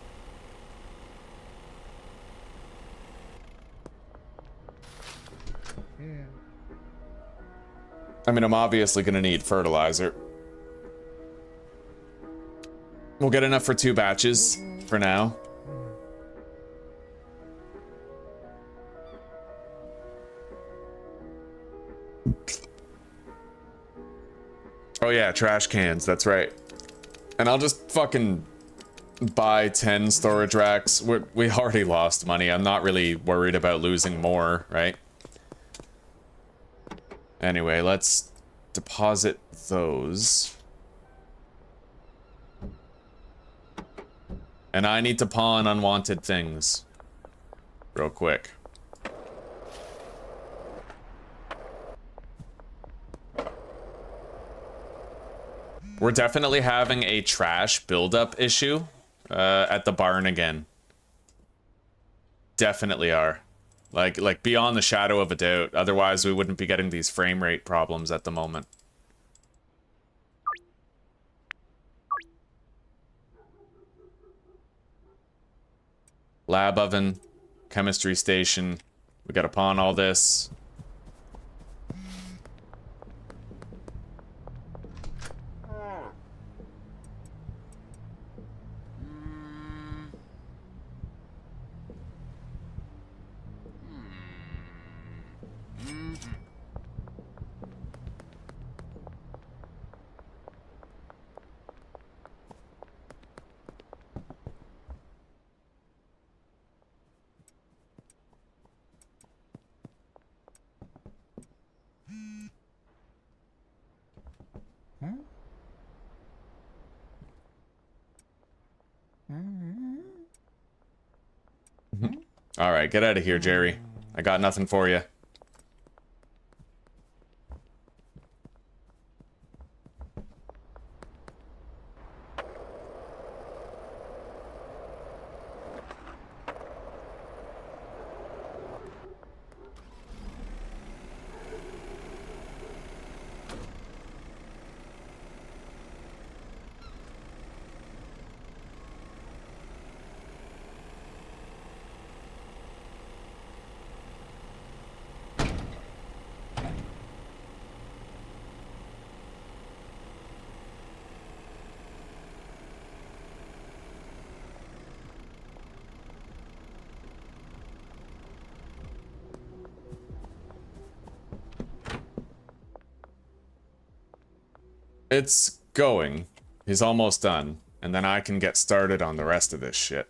Speaker 1: I mean, I'm obviously gonna need fertilizer. We'll get enough for 2 batches for now. Oh yeah, trash cans, that's right. And I'll just fucking buy 10 storage racks. We already lost money. I'm not really worried about losing more, right? Anyway, let's deposit those. And I need to pawn unwanted things. Real quick. We're definitely having a trash buildup issue at the barn again. Definitely are. Like beyond the shadow of a doubt. Otherwise, we wouldn't be getting these frame rate problems at the moment. Lab oven, chemistry station. We gotta pawn all this. All right, get out of here, Jerry. I got nothing for you. It's going. He's almost done. And then I can get started on the rest of this shit.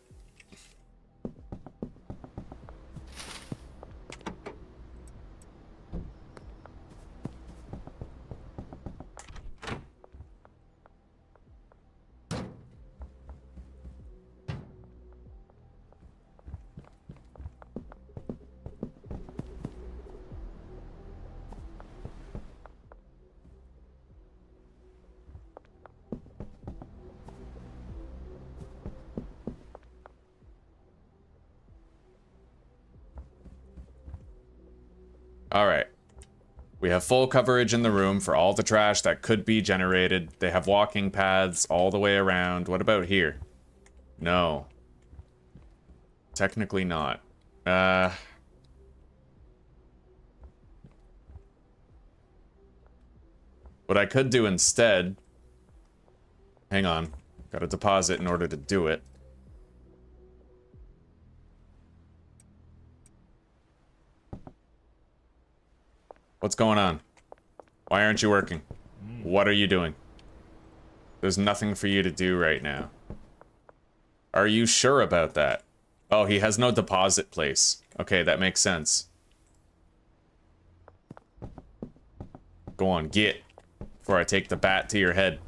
Speaker 1: Alright. We have full coverage in the room for all the trash that could be generated. They have walking paths all the way around. What about here? No. Technically not. What I could do instead... Hang on. Gotta deposit in order to do it. What's going on? Why aren't you working? What are you doing? There's nothing for you to do right now. Are you sure about that? Oh, he has no deposit place. Okay, that makes sense. Go on, get. Before I take the bat to your head.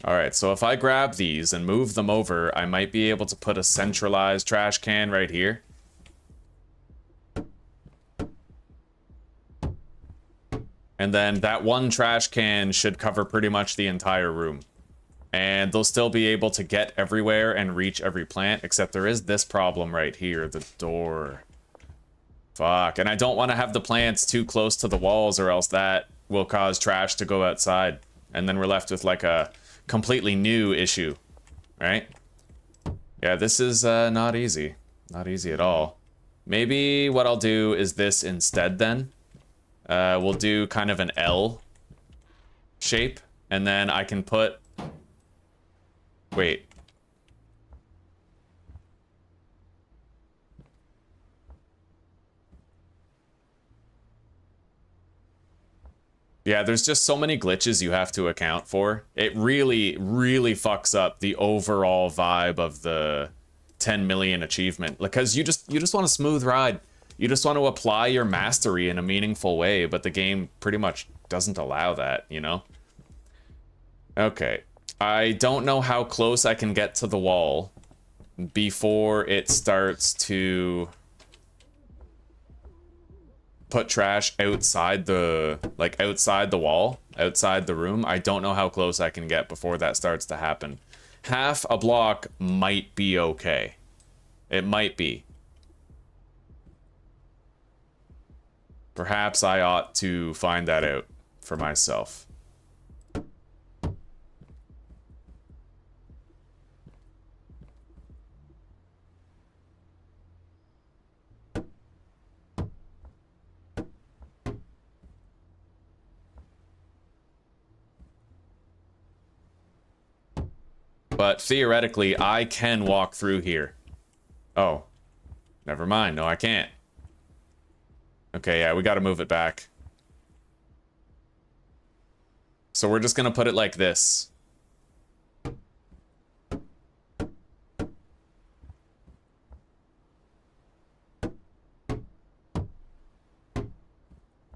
Speaker 1: Alright, so if I grab these and move them over, I might be able to put a centralized trash can right here. And then that one trash can should cover pretty much the entire room. And they'll still be able to get everywhere and reach every plant, except there is this problem right here, the door. Fuck, and I don't want to have the plants too close to the walls or else that will cause trash to go outside. And then we're left with like a completely new issue, right? Yeah, this is not easy. Not easy at all. Maybe what I'll do is this instead then. We'll do kind of an L shape And then I can put... Wait. Yeah, there's just so many glitches you have to account for. It really, really fucks up the overall vibe of the 10 million achievement. Because you just want a smooth ride. You just want to apply your mastery in a meaningful way, but the game pretty much doesn't allow that, you know? Okay. I don't know how close I can get to the wall before it starts to put trash outside the, like, outside the wall, outside the room. I don't know how close I can get before that starts to happen. Half a block might be okay. It might be. Perhaps I ought to find that out for myself. But theoretically, I can walk through here. Oh. Never mind. No, I can't. Okay, yeah, we gotta move it back. So we're just gonna put it like this.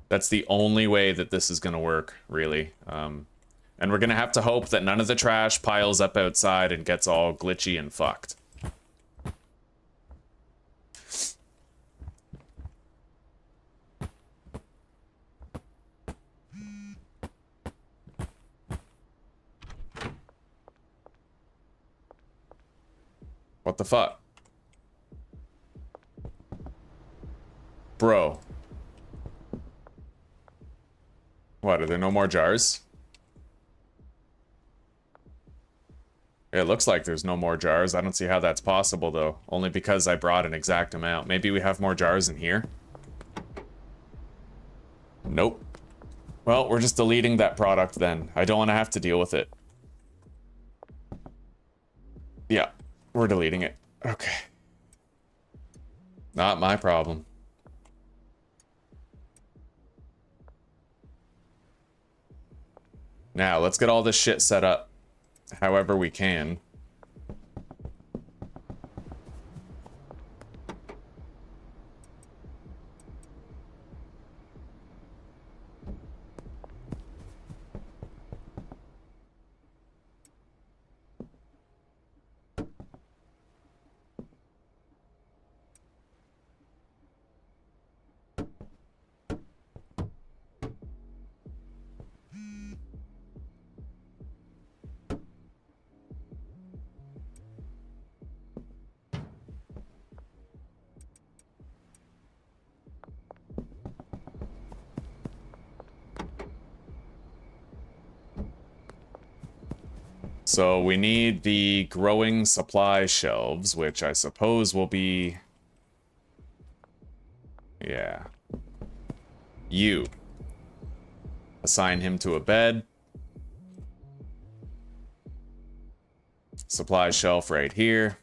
Speaker 1: That's the only way that this is gonna work, really. And we're gonna have to hope that none of the trash piles up outside and gets all glitchy and fucked. What the fuck? Bro. What, are there no more jars? It looks like there's no more jars. I don't see how that's possible, though. Only because I brought an exact amount. Maybe we have more jars in here? Nope. Well, we're just deleting that product then. I don't want to have to deal with it. Yeah, we're deleting it. Okay. Not my problem. Now, let's get all this shit set up however we can. So we need the growing supply shelves, which I suppose will be... Yeah. You. Assign him to a bed. Supply shelf right here.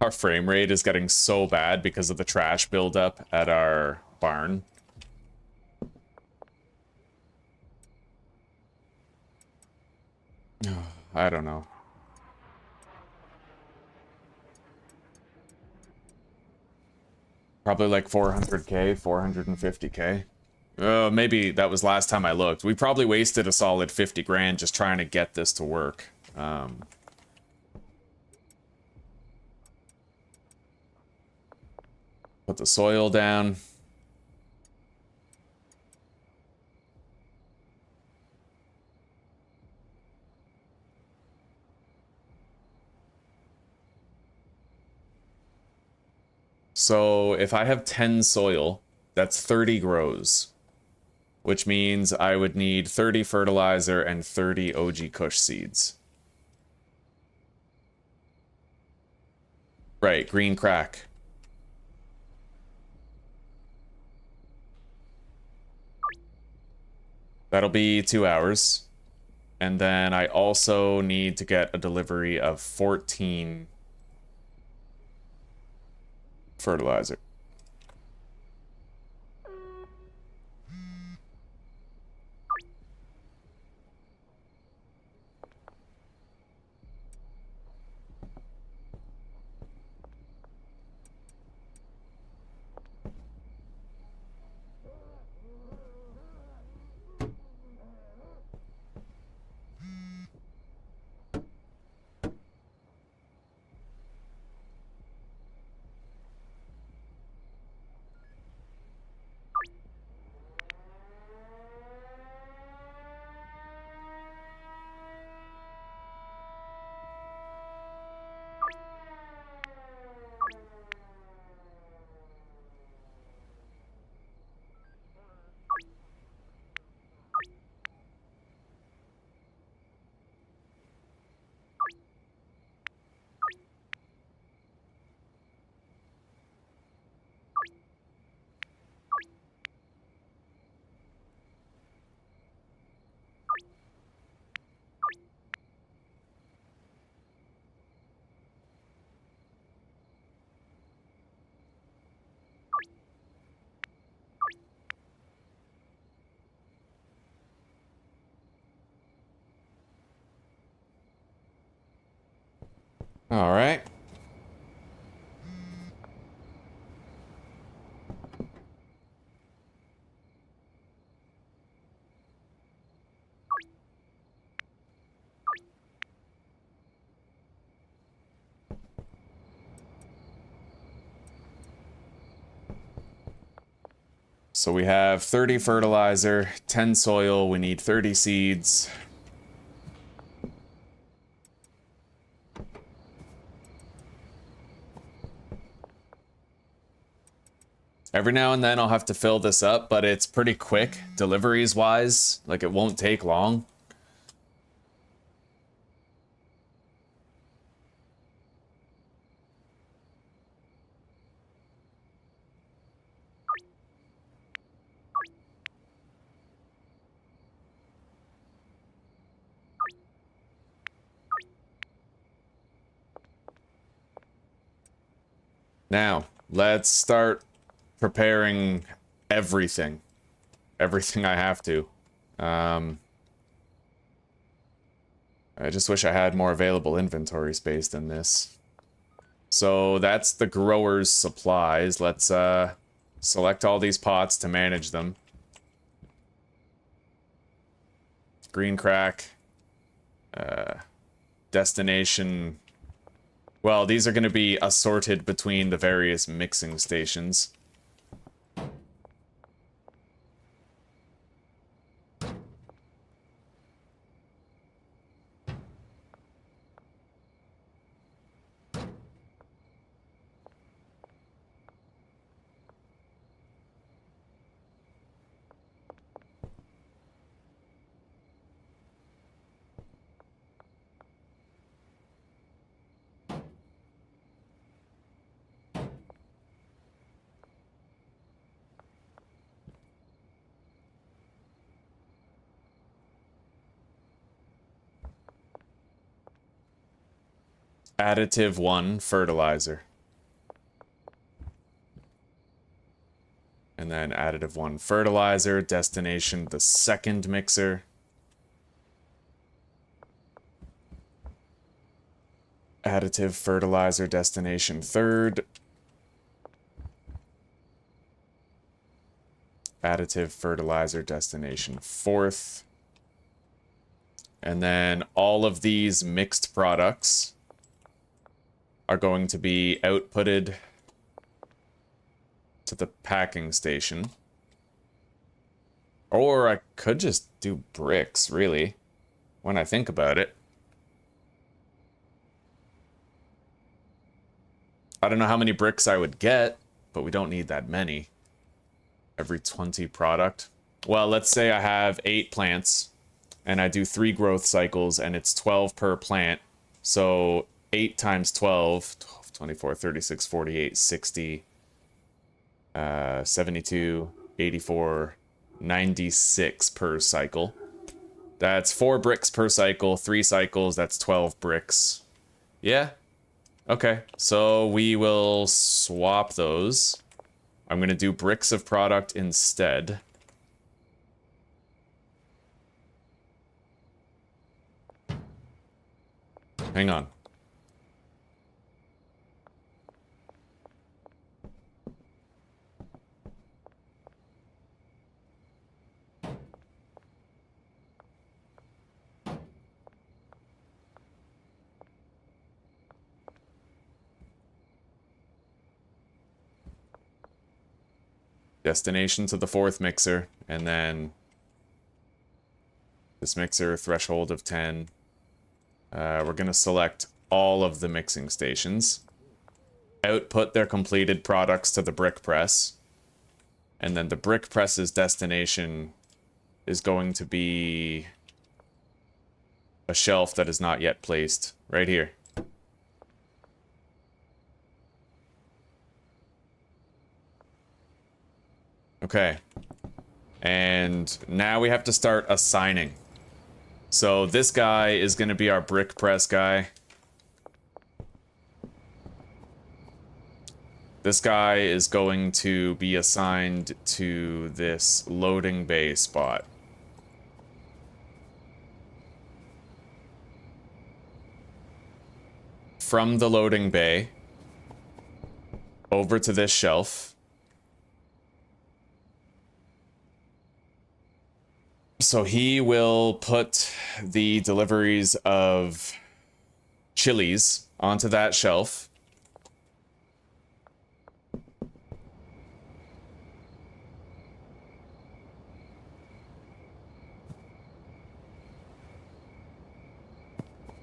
Speaker 1: Our frame rate is getting so bad because of the trash buildup at our barn. I don't know. Probably like 400k, 450k. Maybe that was last time I looked. We probably wasted a solid 50 grand just trying to get this to work. Put the soil down. So if I have 10 soil, that's 30 grows, which means I would need 30 fertilizer and 30 OG Kush seeds. Right, green crack. That'll be 2 hours. And then I also need to get a delivery of 14 fertilizer. All right. So we have 30 fertilizer, 10 soil, we need 30 seeds. Every now and then I'll have to fill this up, but it's pretty quick, deliveries wise. Like, it won't take long. Now, let's start preparing everything. Everything I have to. I just wish I had more available inventory space than this. So that's the grower's supplies. Let's select all these pots to manage them. Green crack. Destination. Well, these are going to be assorted between the various mixing stations. Additive 1 fertilizer. And then additive 1 fertilizer, destination the second mixer. Additive fertilizer, destination third. Additive fertilizer destination 4th. And then all of these mixed products are going to be outputted to the packing station. Or I could just do bricks, really, when I think about it. I don't know how many bricks I would get, but we don't need that many. Every 20 product. Well, let's say I have 8 plants, and I do 3 growth cycles, and it's 12 per plant. So 8 times 12, 24, 36, 48, 60, 72, 84, 96 per cycle. That's 4 bricks per cycle, 3 cycles, that's 12 bricks. Yeah. Okay, so we will swap those. I'm going to do bricks of product instead. Hang on. Destination to the 4th mixer, and then this mixer, threshold of 10. We're going to select all of the mixing stations. Output their completed products to the brick press. And then the brick press's destination is going to be a shelf that is not yet placed, right here. Okay. And now we have to start assigning. So this guy is going to be our brick press guy. This guy is going to be assigned to this loading bay spot. From the loading bay over to this shelf. So he will put the deliveries of chilies onto that shelf.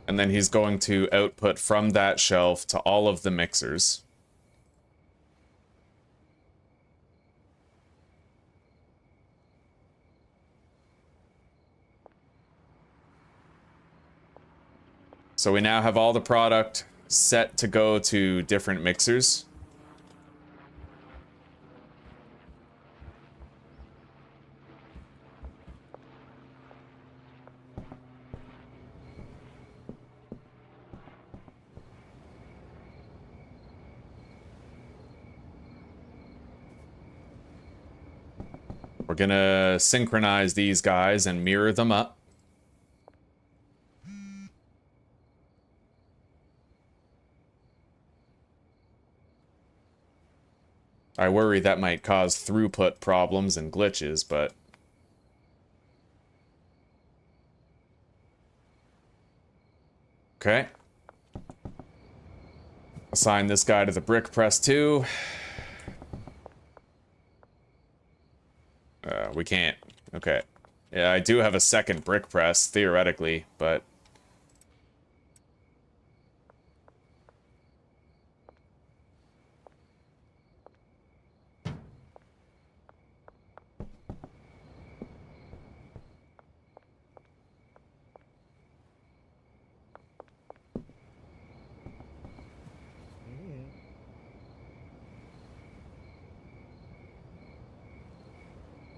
Speaker 1: And then he's going to output from that shelf to all of the mixers. So we now have all the product set to go to different mixers. We're gonna synchronize these guys and mirror them up. I worry that might cause throughput problems and glitches, but... Okay. Assign this guy to the brick press too. We can't. Okay. Yeah, I do have a second brick press, theoretically, but...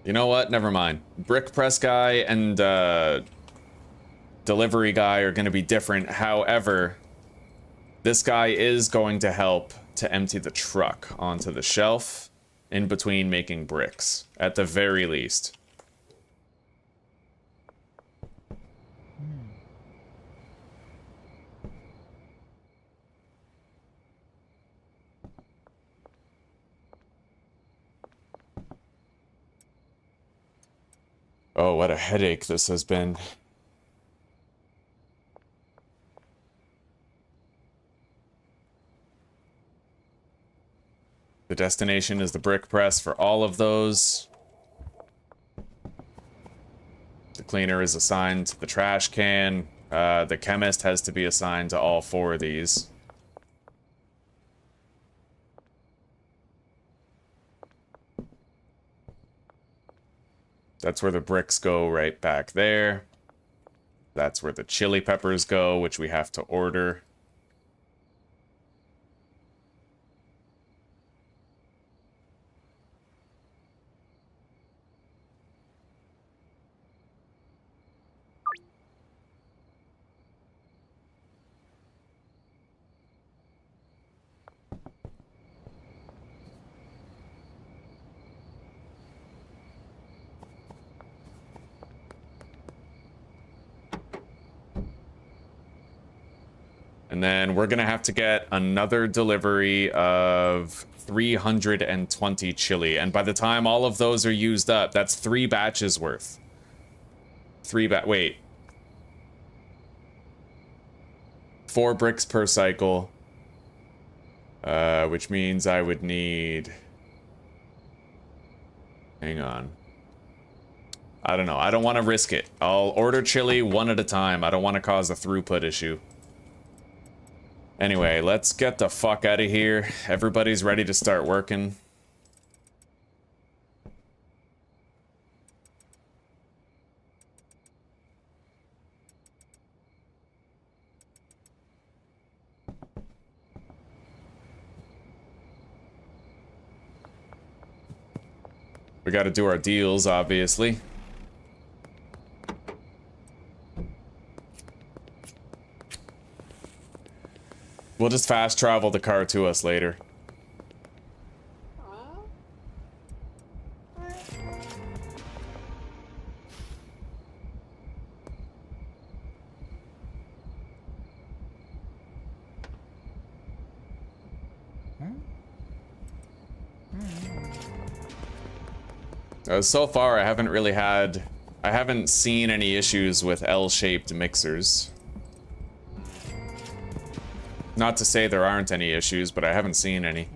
Speaker 1: You know what? Never mind. Brick press guy and delivery guy are going to be different. However, this guy is going to help to empty the truck onto the shelf in between making bricks, at the very least. Oh, what a headache this has been. The destination is the brick press for all of those. The cleaner is assigned to the trash can. The chemist has to be assigned to all 4 of these. That's where the bricks go, right back there. That's where the chili peppers go, which we have to order. And then we're gonna have to get another delivery of 320 chili. And by the time all of those are used up, that's 3 batches worth. Wait. 4 bricks per cycle. Which means I would need... Hang on. I don't know. I don't want to risk it. I'll order chili 1 at a time. I don't want to cause a throughput issue. Anyway, let's get the fuck out of here. Everybody's ready to start working. We gotta do our deals, obviously. We'll just fast travel the car to us later. So far, I haven't seen any issues with L-shaped mixers. Not to say there aren't any issues, but I haven't seen any.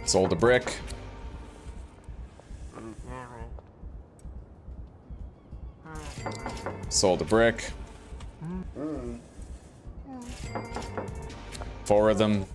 Speaker 1: Sold a brick. Sold a brick. 4 of them.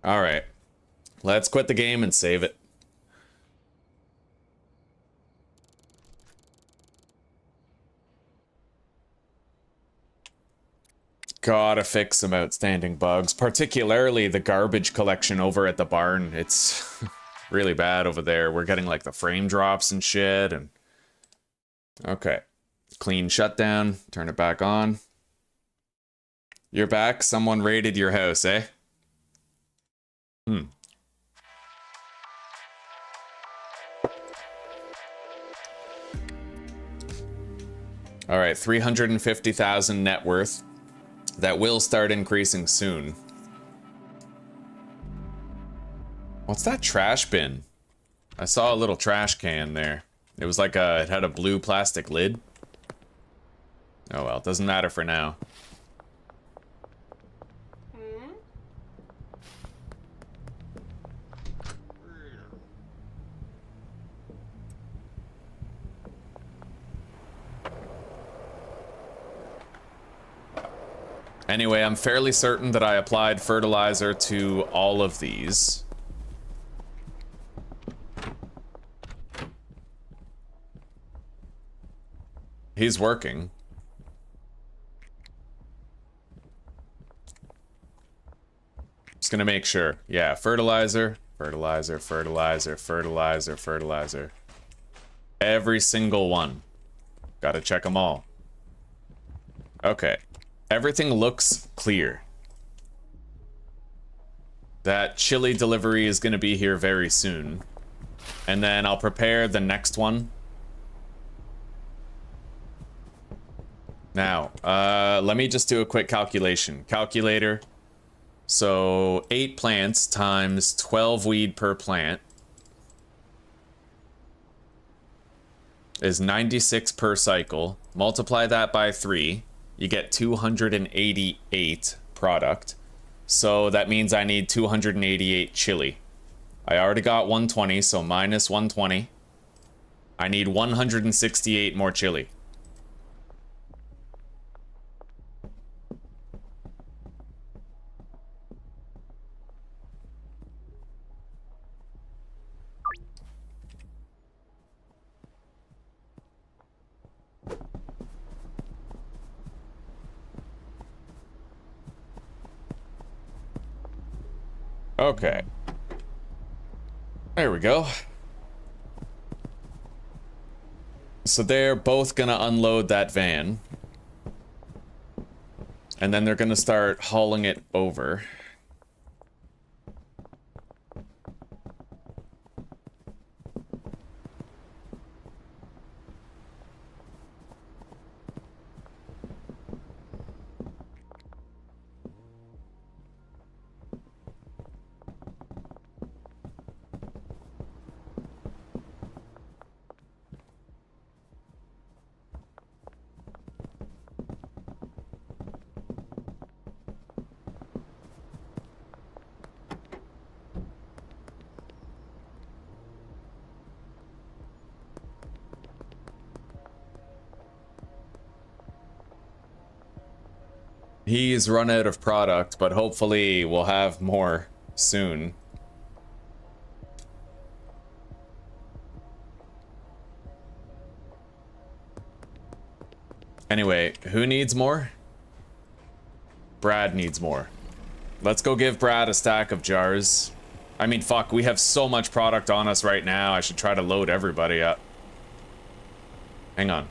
Speaker 1: All right. Let's quit the game and save it. Gotta fix some outstanding bugs, particularly the garbage collection over at the barn. It's really bad over there. We're getting like the frame drops and shit. And okay, clean shutdown, turn it back on. You're back? Someone raided your house, eh? All right, 350,000 net worth. That will start increasing soon. What's that trash bin? I saw a little trash can there. It was like it had a blue plastic lid. Oh well, it doesn't matter for now. Anyway, I'm fairly certain that I applied fertilizer to all of these. He's working. Just gonna make sure. Yeah, fertilizer, fertilizer, fertilizer, fertilizer, fertilizer. Every single one. Gotta check them all. Okay. Everything looks clear. That chili delivery is going to be here very soon. And then I'll prepare the next one. Now, let me just do a quick calculation. Calculator. So 8 plants times 12 weed per plant is 96 per cycle. Multiply that by 3. You get 288 product. So that means I need 288 chili. I already got 120, so minus 120. I need 168 more chili. Okay. There we go. So they're both gonna unload that van. And then they're gonna start hauling it over. He's run out of product, but hopefully we'll have more soon. Anyway, who needs more? Brad needs more. Let's go give Brad a stack of jars. I mean, fuck, we have so much product on us right now. I should try to load everybody up. Hang on.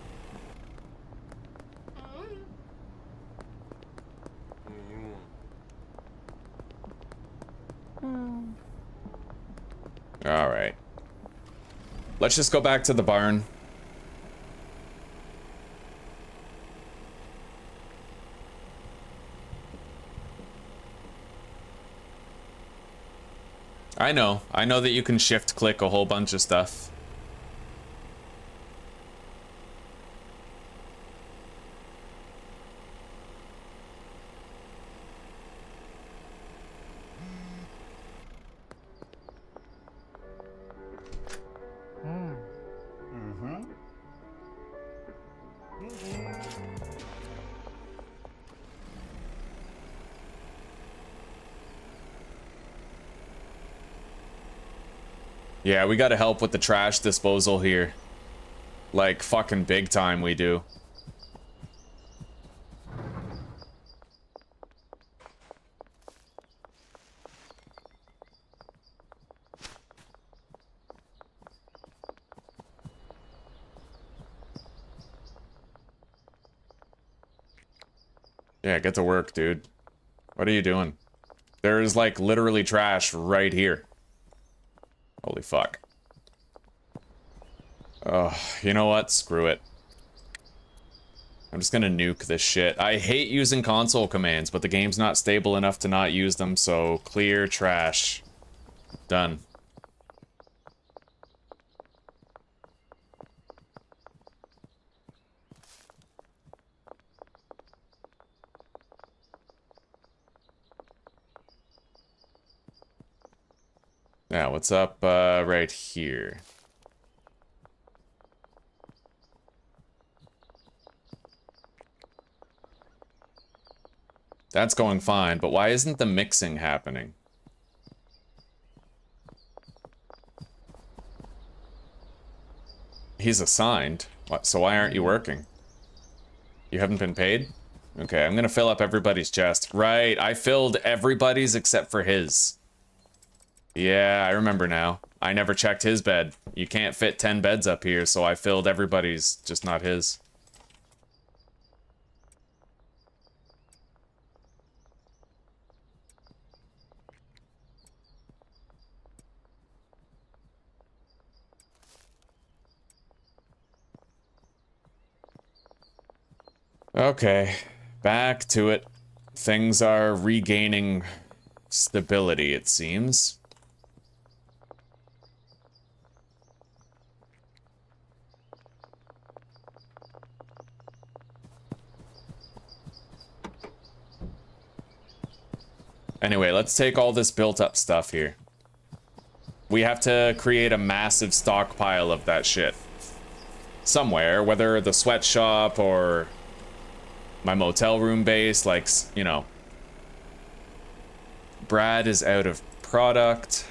Speaker 1: Alright. Let's just go back to the barn. I know that you can shift click a whole bunch of stuff. Yeah, we gotta help with the trash disposal here. Like, fucking big time we do. Yeah, get to work, dude. What are you doing? There's, like, literally trash right here. Holy fuck. Oh, you know what? Screw it. I'm just gonna nuke this shit. I hate using console commands, but the game's not stable enough to not use them, so clear trash. Done. Now, what's up right here? That's going fine, but why isn't the mixing happening? He's assigned. So why aren't you working? You haven't been paid? Okay, I'm gonna fill up everybody's chest. Right, I filled everybody's except for his. Yeah, I remember now. I never checked his bed. You can't fit 10 beds up here, so I filled everybody's, just not his. Okay, back to it. Things are regaining stability, it seems. Anyway, let's take all this built-up stuff here. We have to create a massive stockpile of that shit. Somewhere, whether the sweatshop or my motel room base, like, you know. Brad is out of product.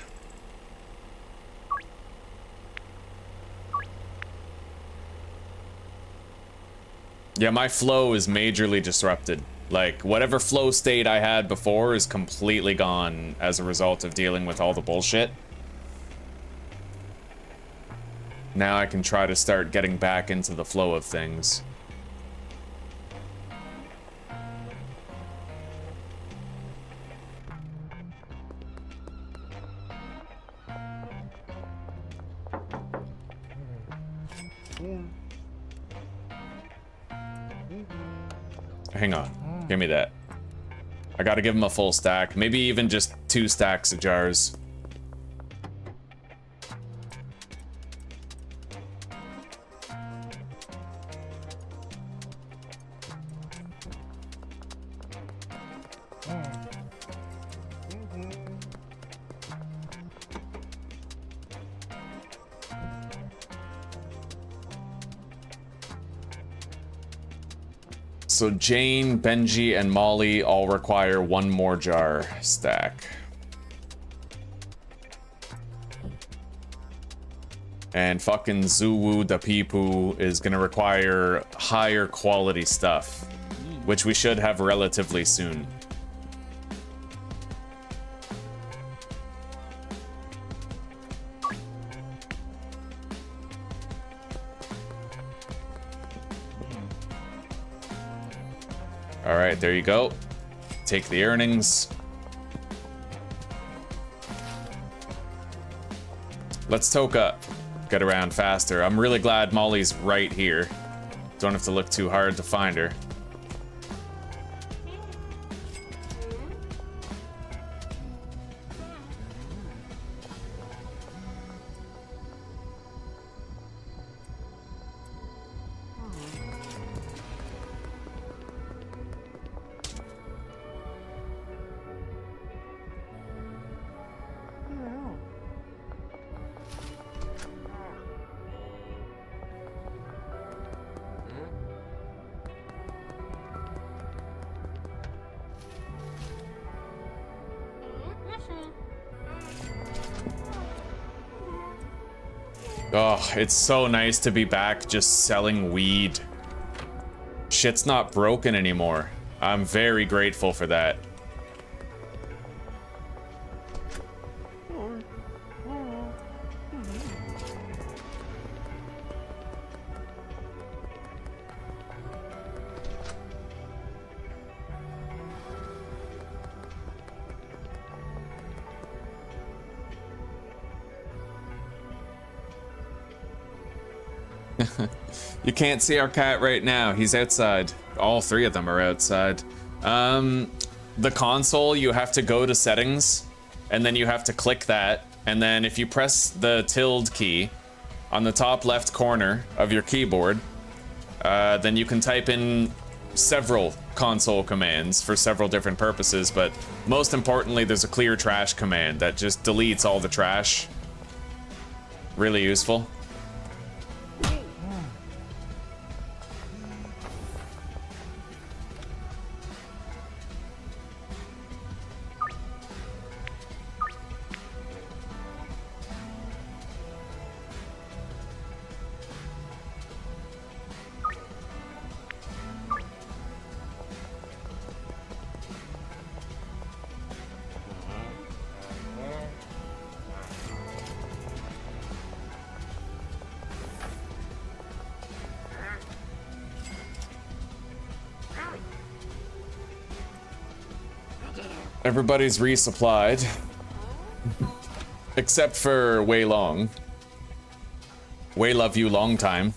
Speaker 1: Yeah, my flow is majorly disrupted. Like, whatever flow state I had before is completely gone as a result of dealing with all the bullshit. Now I can try to start getting back into the flow of things. Hang on. Give me that. I gotta give him a full stack. Maybe even just 2 stacks of jars. So Jane, Benji, and Molly all require 1 more jar stack. And fucking Zuwu da Pipu is gonna require higher quality stuff, which we should have relatively soon. Alright, there you go. Take the earnings. Let's toke up. Get around faster. I'm really glad Molly's right here. Don't have to look too hard to find her. Oh, it's so nice to be back just selling weed. Shit's not broken anymore. I'm very grateful for that. You can't see our cat right now. He's outside. All three of them are outside. The console, you have to go to settings, and then you have to click that, and then if you press the tilde key on the top left corner of your keyboard, then you can type in several console commands for several different purposes, but most importantly, there's a clear trash command that just deletes all the trash. Really useful. Everybody's resupplied. Except for Wei Long. Wei love you long time.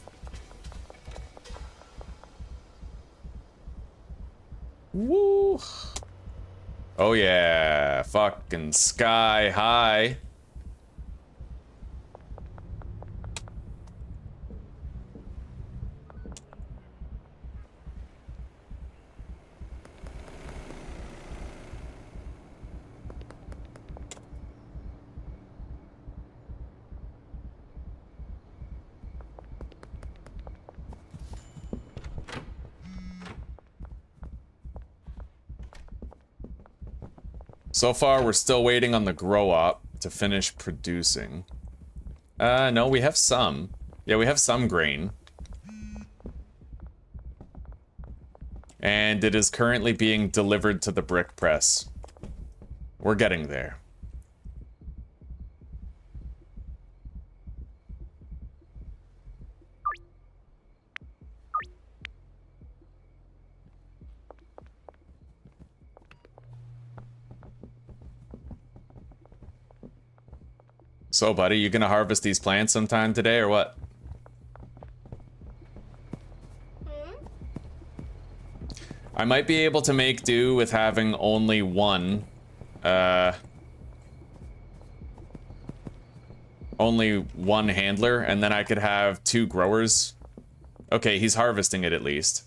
Speaker 1: Woo! Oh yeah, fucking sky high. So far, we're still waiting on the grow op to finish producing. No, we have some. Yeah, we have some grain. And it is currently being delivered to the brick press. We're getting there. So, buddy, you gonna harvest these plants sometime today, or what? I might be able to make do with having only one, handler, and then I could have 2 growers. Okay, he's harvesting it at least.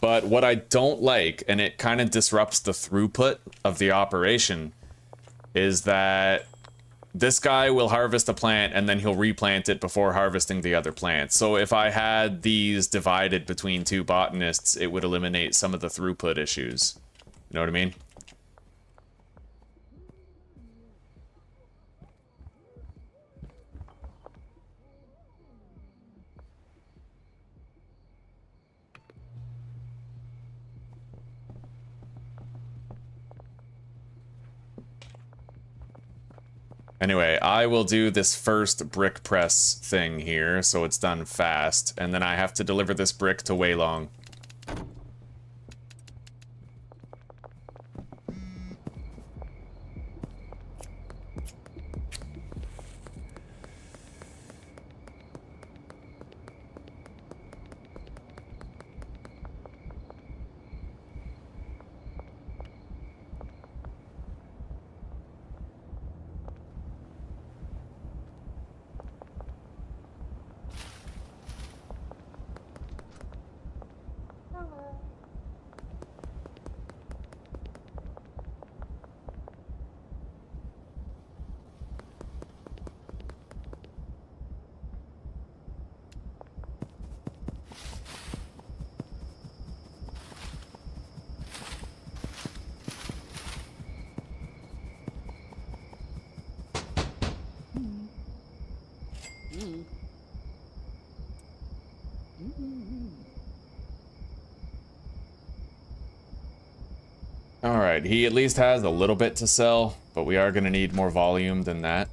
Speaker 1: But what I don't like, and it kind of disrupts the throughput of the operation, is that this guy will harvest a plant and then he'll replant it before harvesting the other plants. So if I had these divided between 2 botanists, it would eliminate some of the throughput issues. You know what I mean? Anyway, I will do this first brick press thing here, so it's done fast, and then I have to deliver this brick to Wei Long. Alright, he at least has a little bit to sell, but we are going to need more volume than that.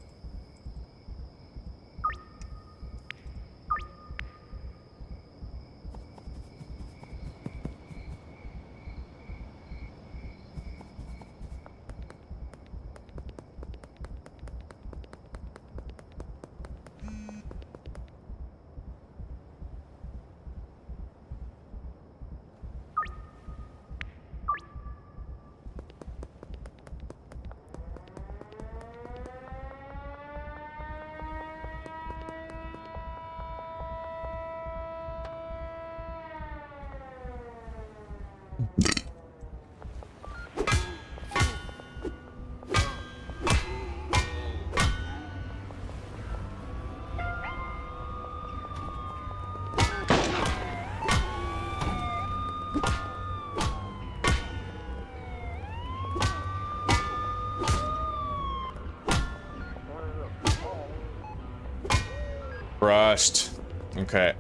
Speaker 1: Crushed. Okay.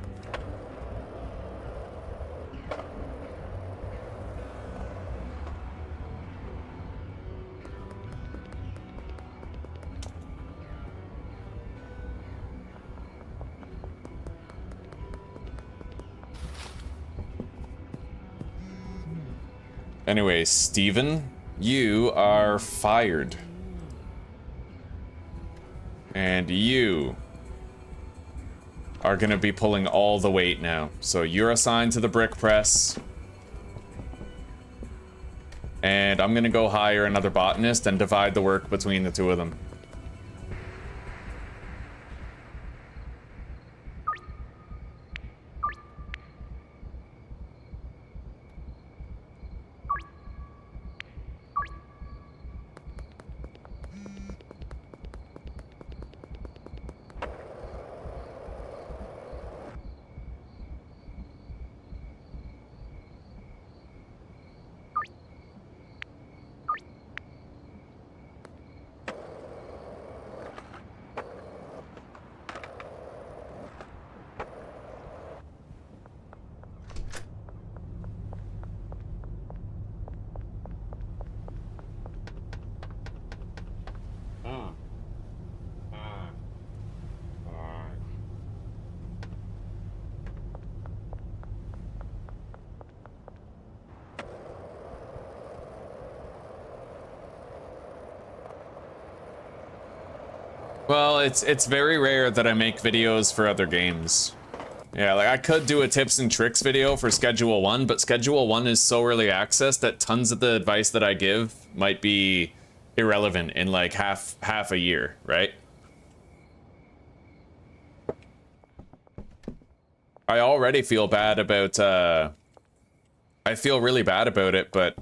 Speaker 1: Anyway, Steven, you are fired. And you are gonna be pulling all the weight now. So you're assigned to the brick press. And I'm gonna go hire another botanist and divide the work between the two of them. Well, it's very rare that I make videos for other games. Yeah, like I could do a tips and tricks video for Schedule 1, but Schedule 1 is so early access that tons of the advice that I give might be irrelevant in like half a year, right? I already feel bad about I feel really bad about it, but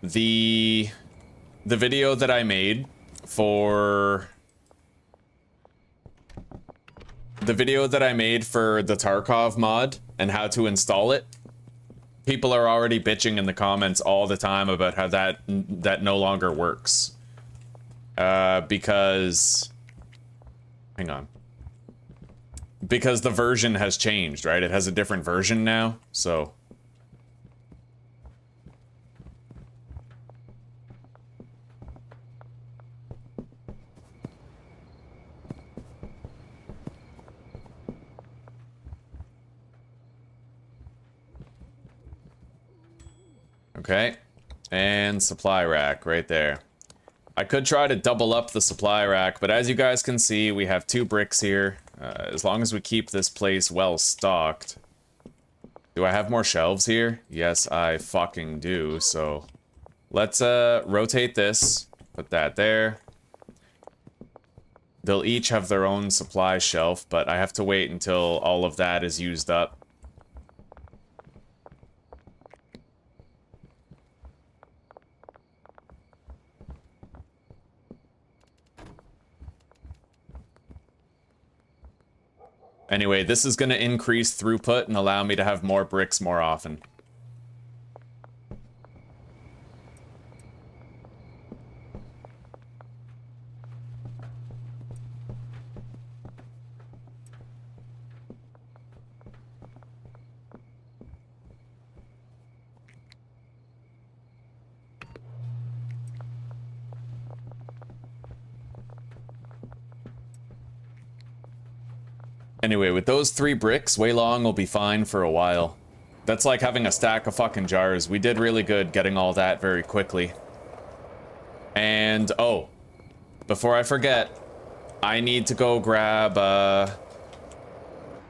Speaker 1: the video that I made for the Tarkov mod and how to install it, people are already bitching in the comments all the time about how that no longer works. Because hang on. Because the version has changed, right? It has a different version now, so okay, and supply rack right there. I could try to double up the supply rack, but as you guys can see, we have 2 bricks here. As long as we keep this place well stocked. Do I have more shelves here? Yes, I fucking do, so let's rotate this, put that there. They'll each have their own supply shelf, but I have to wait until all of that is used up. Anyway, this is going to increase throughput and allow me to have more bricks more often. Anyway, with those 3 bricks, Wei Long will be fine for a while. That's like having a stack of fucking jars. We did really good getting all that very quickly. And, oh, before I forget, I need to go grab,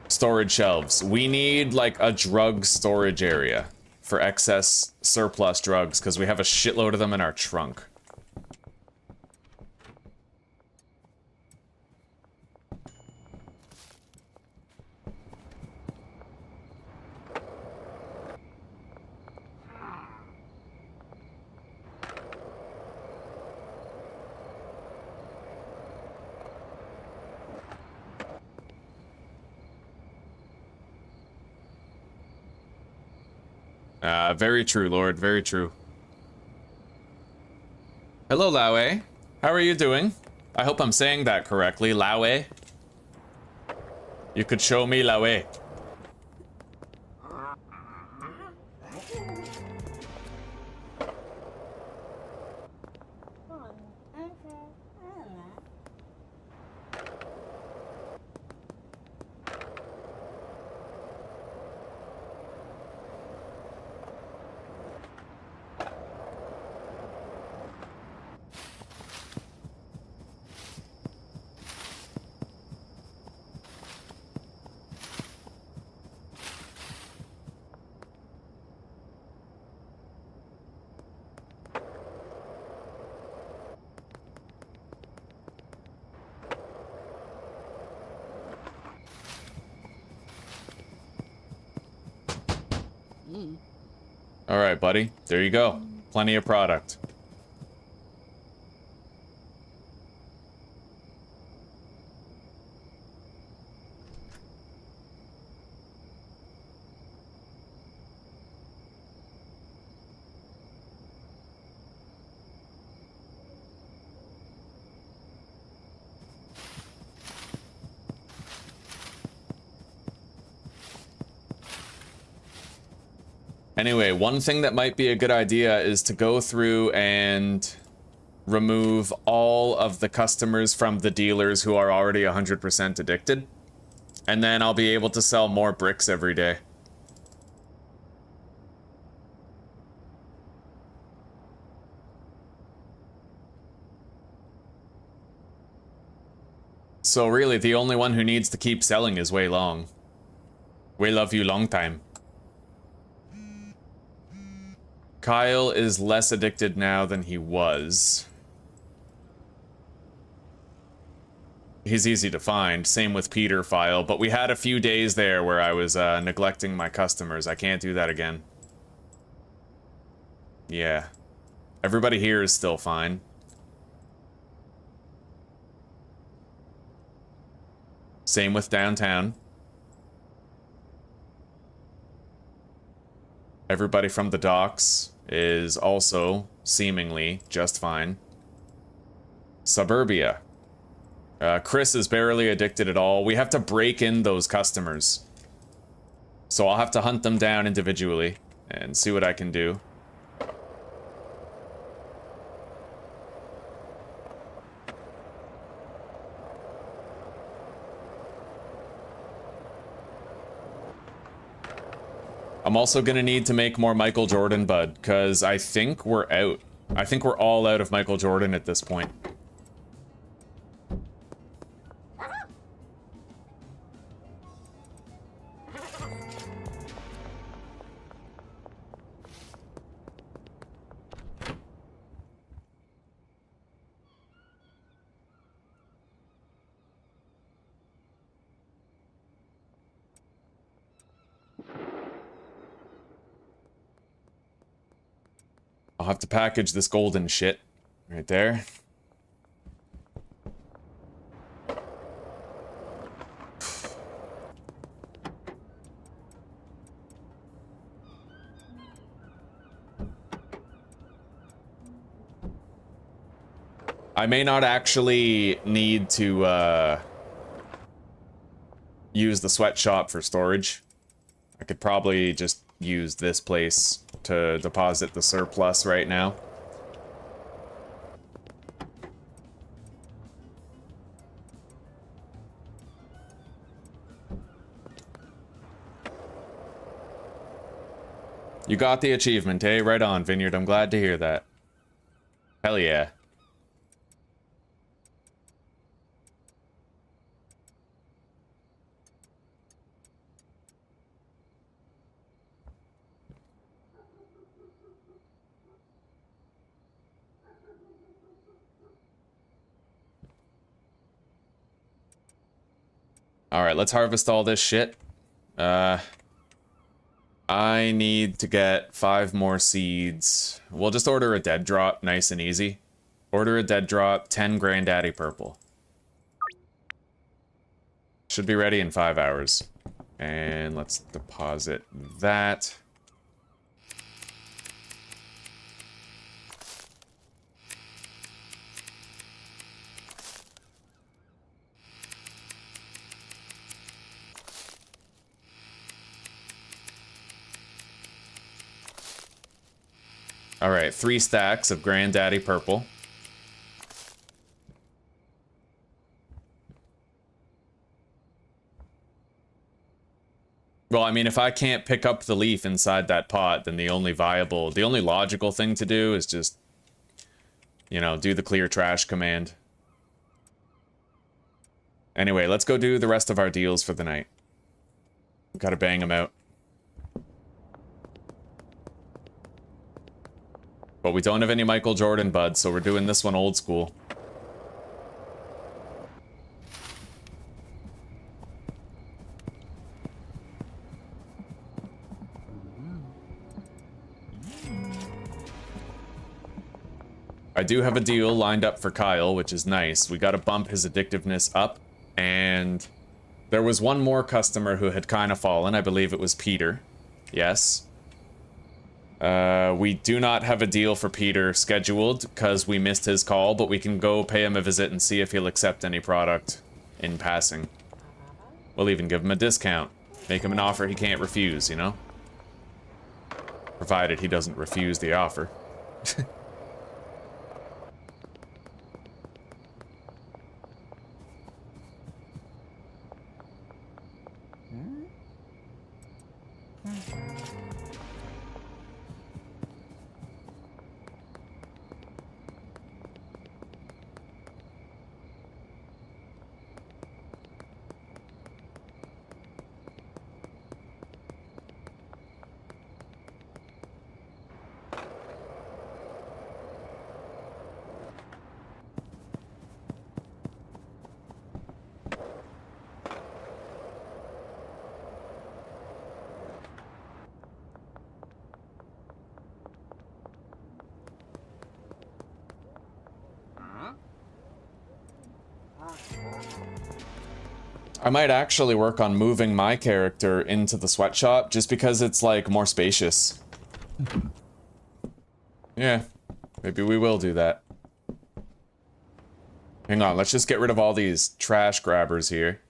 Speaker 1: storage shelves. We need, like, a drug storage area for excess surplus drugs, because we have a shitload of them in our trunk. Very true, Lord. Very true. Hello, Laue. How are you doing? I hope I'm saying that correctly. Laue. You could show me Laue. All right, buddy. There you go. Plenty of product. Anyway, one thing that might be a good idea is to go through and remove all of the customers from the dealers who are already 100% addicted. And then I'll be able to sell more bricks every day. So really, the only one who needs to keep selling is Wei Long. We love you long time. Kyle is less addicted now than he was. He's easy to find. Same with Peter File, but we had a few days there where I was neglecting my customers. I can't do that again. Yeah. Everybody here is still fine. Same with downtown. Everybody from the docks is also seemingly just fine. Suburbia. Chris is barely addicted at all. We have to break in those customers. So I'll have to hunt them down individually and see what I can do. I'm also gonna need to make more Michael Jordan bud, because I think we're out. I think we're all out of Michael Jordan at this point. I'll have to package this golden shit right there. I may not actually need to use the sweatshop for storage. I could probably just use this place to deposit the surplus right now. You got the achievement, eh? Right on, Vineyard. I'm glad to hear that. Hell yeah. Alright, let's harvest all this shit. I need to get 5 more seeds. We'll just order a dead drop, nice and easy. Order a dead drop, 10 Granddaddy Purple. Should be ready in 5 hours. And let's deposit that. Alright, 3 stacks of Granddaddy Purple. Well, I mean, if I can't pick up the leaf inside that pot, then the only logical thing to do is just, you know, do the clear trash command. Anyway, let's go do the rest of our deals for the night. Gotta bang them out. But we don't have any Michael Jordan buds, so we're doing this one old school. I do have a deal lined up for Kyle, which is nice. We gotta bump his addictiveness up, and there was one more customer who had kind of fallen. I believe it was Peter. Yes. We do not have a deal for Peter scheduled because we missed his call, but we can go pay him a visit and see if he'll accept any product in passing. We'll even give him a discount. Make him an offer he can't refuse, you know? Provided he doesn't refuse the offer. I might actually work on moving my character into the sweatshop just because it's like more spacious. Yeah, maybe we will do that. Hang on, let's just get rid of all these trash grabbers here.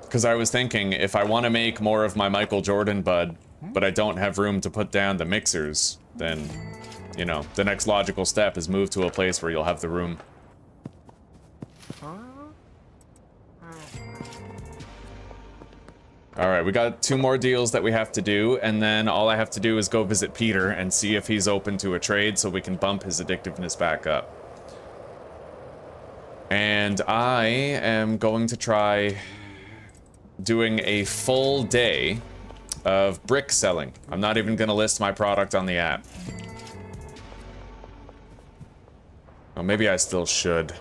Speaker 1: Because I was thinking, if I want to make more of my Michael Jordan bud, but I don't have room to put down the mixers, then, you know, the next logical step is move to a place where you'll have the room. Alright, we got 2 more deals that we have to do, and then all I have to do is go visit Peter and see if he's open to a trade so we can bump his addictiveness back up. And I am going to try doing a full day of brick selling. I'm not even gonna list my product on the app. Well, maybe I still should.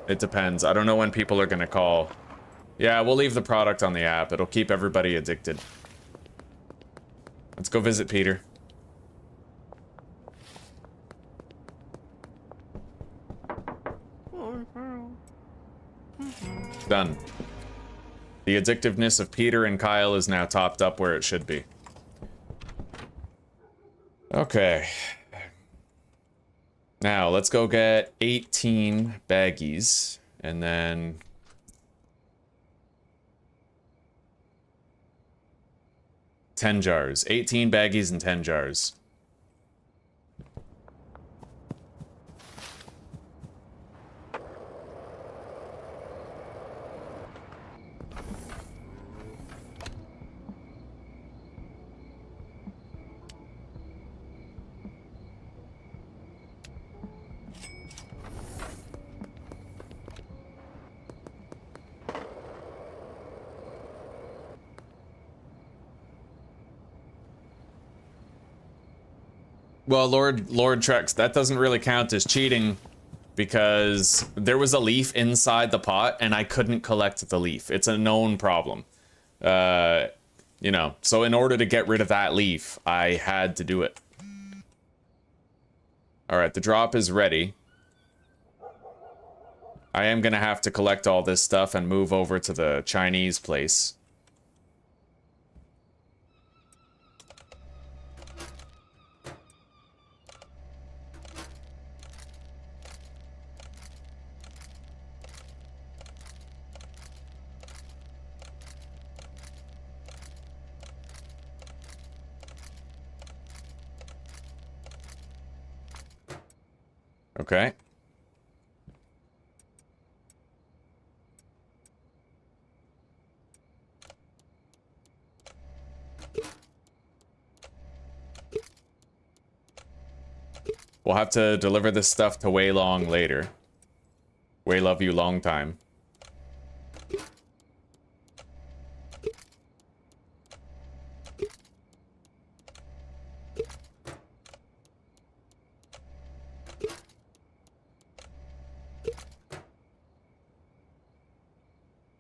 Speaker 1: It depends. I don't know when people are gonna call. Yeah, we'll leave the product on the app. It'll keep everybody addicted. Let's go visit Peter. Done. The addictiveness of Peter and Kyle is now topped up where it should be. Okay. Now, let's go get 18 baggies, and then... 10 jars. 18 baggies and 10 jars. Well, Lord Trex, that doesn't really count as cheating because there was a leaf inside the pot and I couldn't collect the leaf. It's a known problem. You know, so in order to get rid of that leaf, I had to do it. All right, the drop is ready. I am gonna have to collect all this stuff and move over to the Chinese place. Okay. We'll have to deliver this stuff to Wei Long later. Wei love you long time.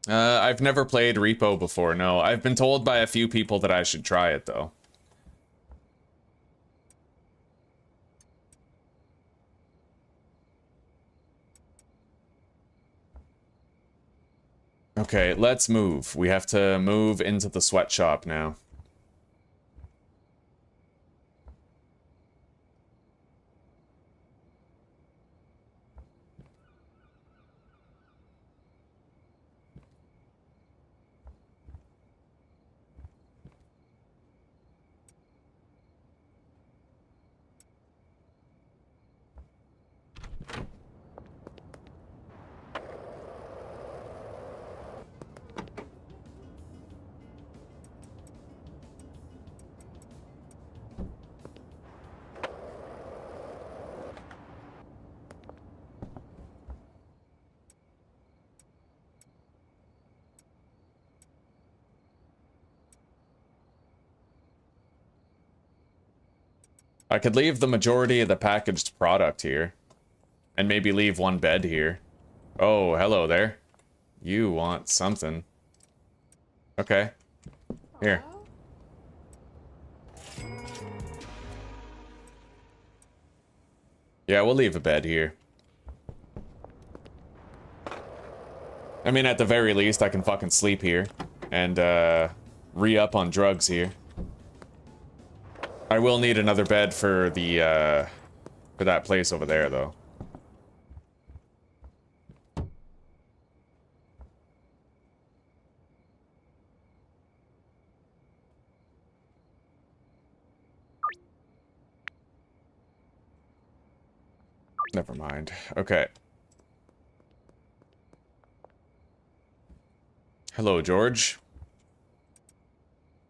Speaker 1: I've never played Repo before, no. I've been told by a few people that I should try it, though. Okay, let's move. We have to move into the sweatshop now. I could leave the majority of the packaged product here. And maybe leave one bed here. Oh, hello there. You want something. Okay. Here. Yeah, we'll leave a bed here. I mean, at the very least, I can fucking sleep here. And, re-up on drugs here. I will need another bed for the, for that place over there, though. Never mind. Okay. Hello, George.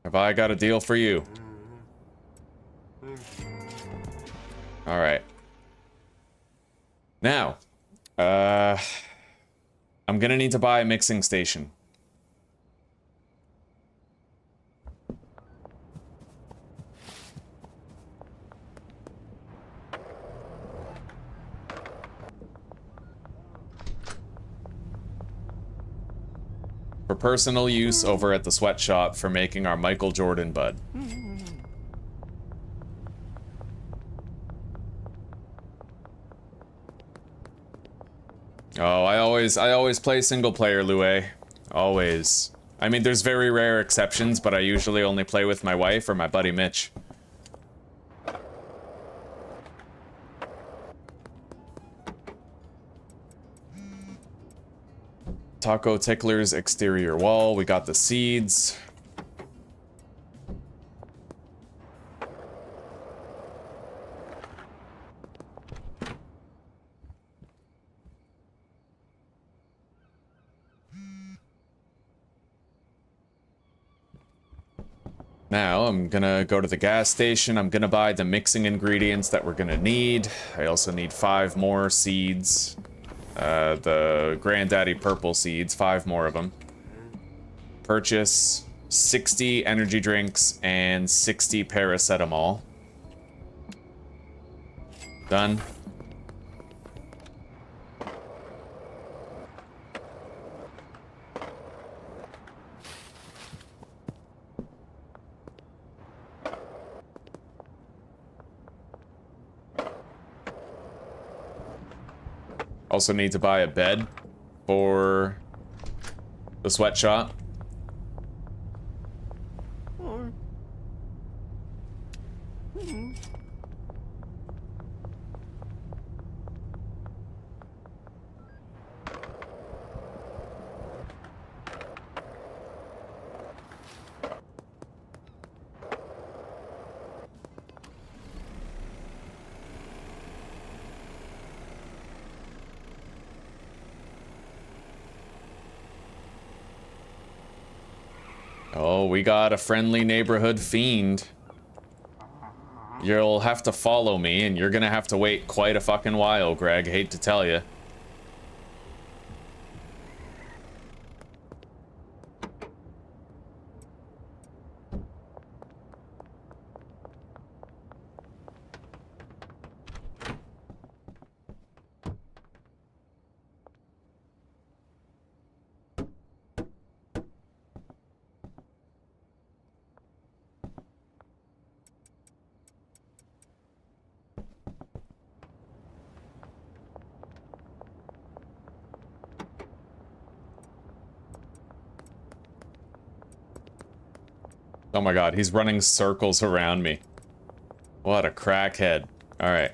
Speaker 1: Have I got a deal for you? All right. Now, I'm gonna need to buy a mixing station. For personal use over at the sweatshop for making our Michael Jordan bud. Oh, I always play single player, Lue. Always. I mean, there's very rare exceptions, but I usually only play with my wife or my buddy Mitch. Taco Tickler's exterior wall. We got the seeds. Now, I'm gonna go to the gas station. I'm gonna buy the mixing ingredients that we're gonna need. I also need 5 more seeds. The Granddaddy Purple seeds, 5 more of them. Purchase 60 energy drinks and 60 paracetamol. Done. Also need to buy a bed for the sweatshop. Oh, we got a friendly neighborhood fiend. You'll have to follow me, and you're gonna have to wait quite a fucking while, Greg. Hate to tell you. Oh my god, he's running circles around me. What a crackhead. Alright.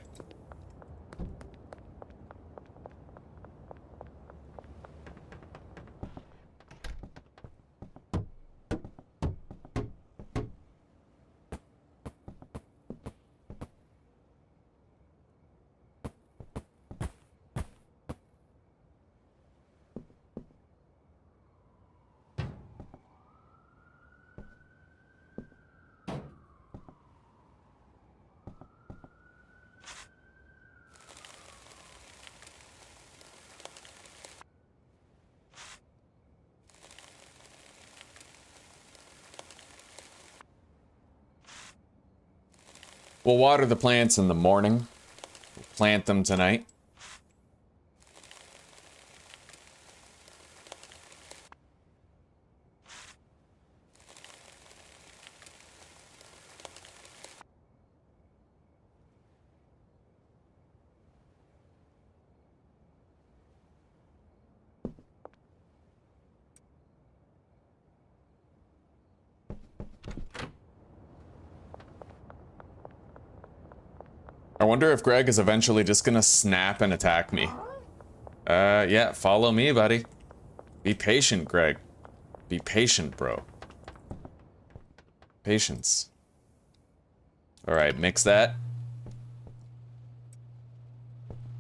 Speaker 1: We'll water the plants in the morning. We'll plant them tonight. I wonder if Greg is eventually just gonna snap and attack me. Yeah, follow me, buddy. Be patient, Greg. Be patient, bro. Patience. Alright, mix that.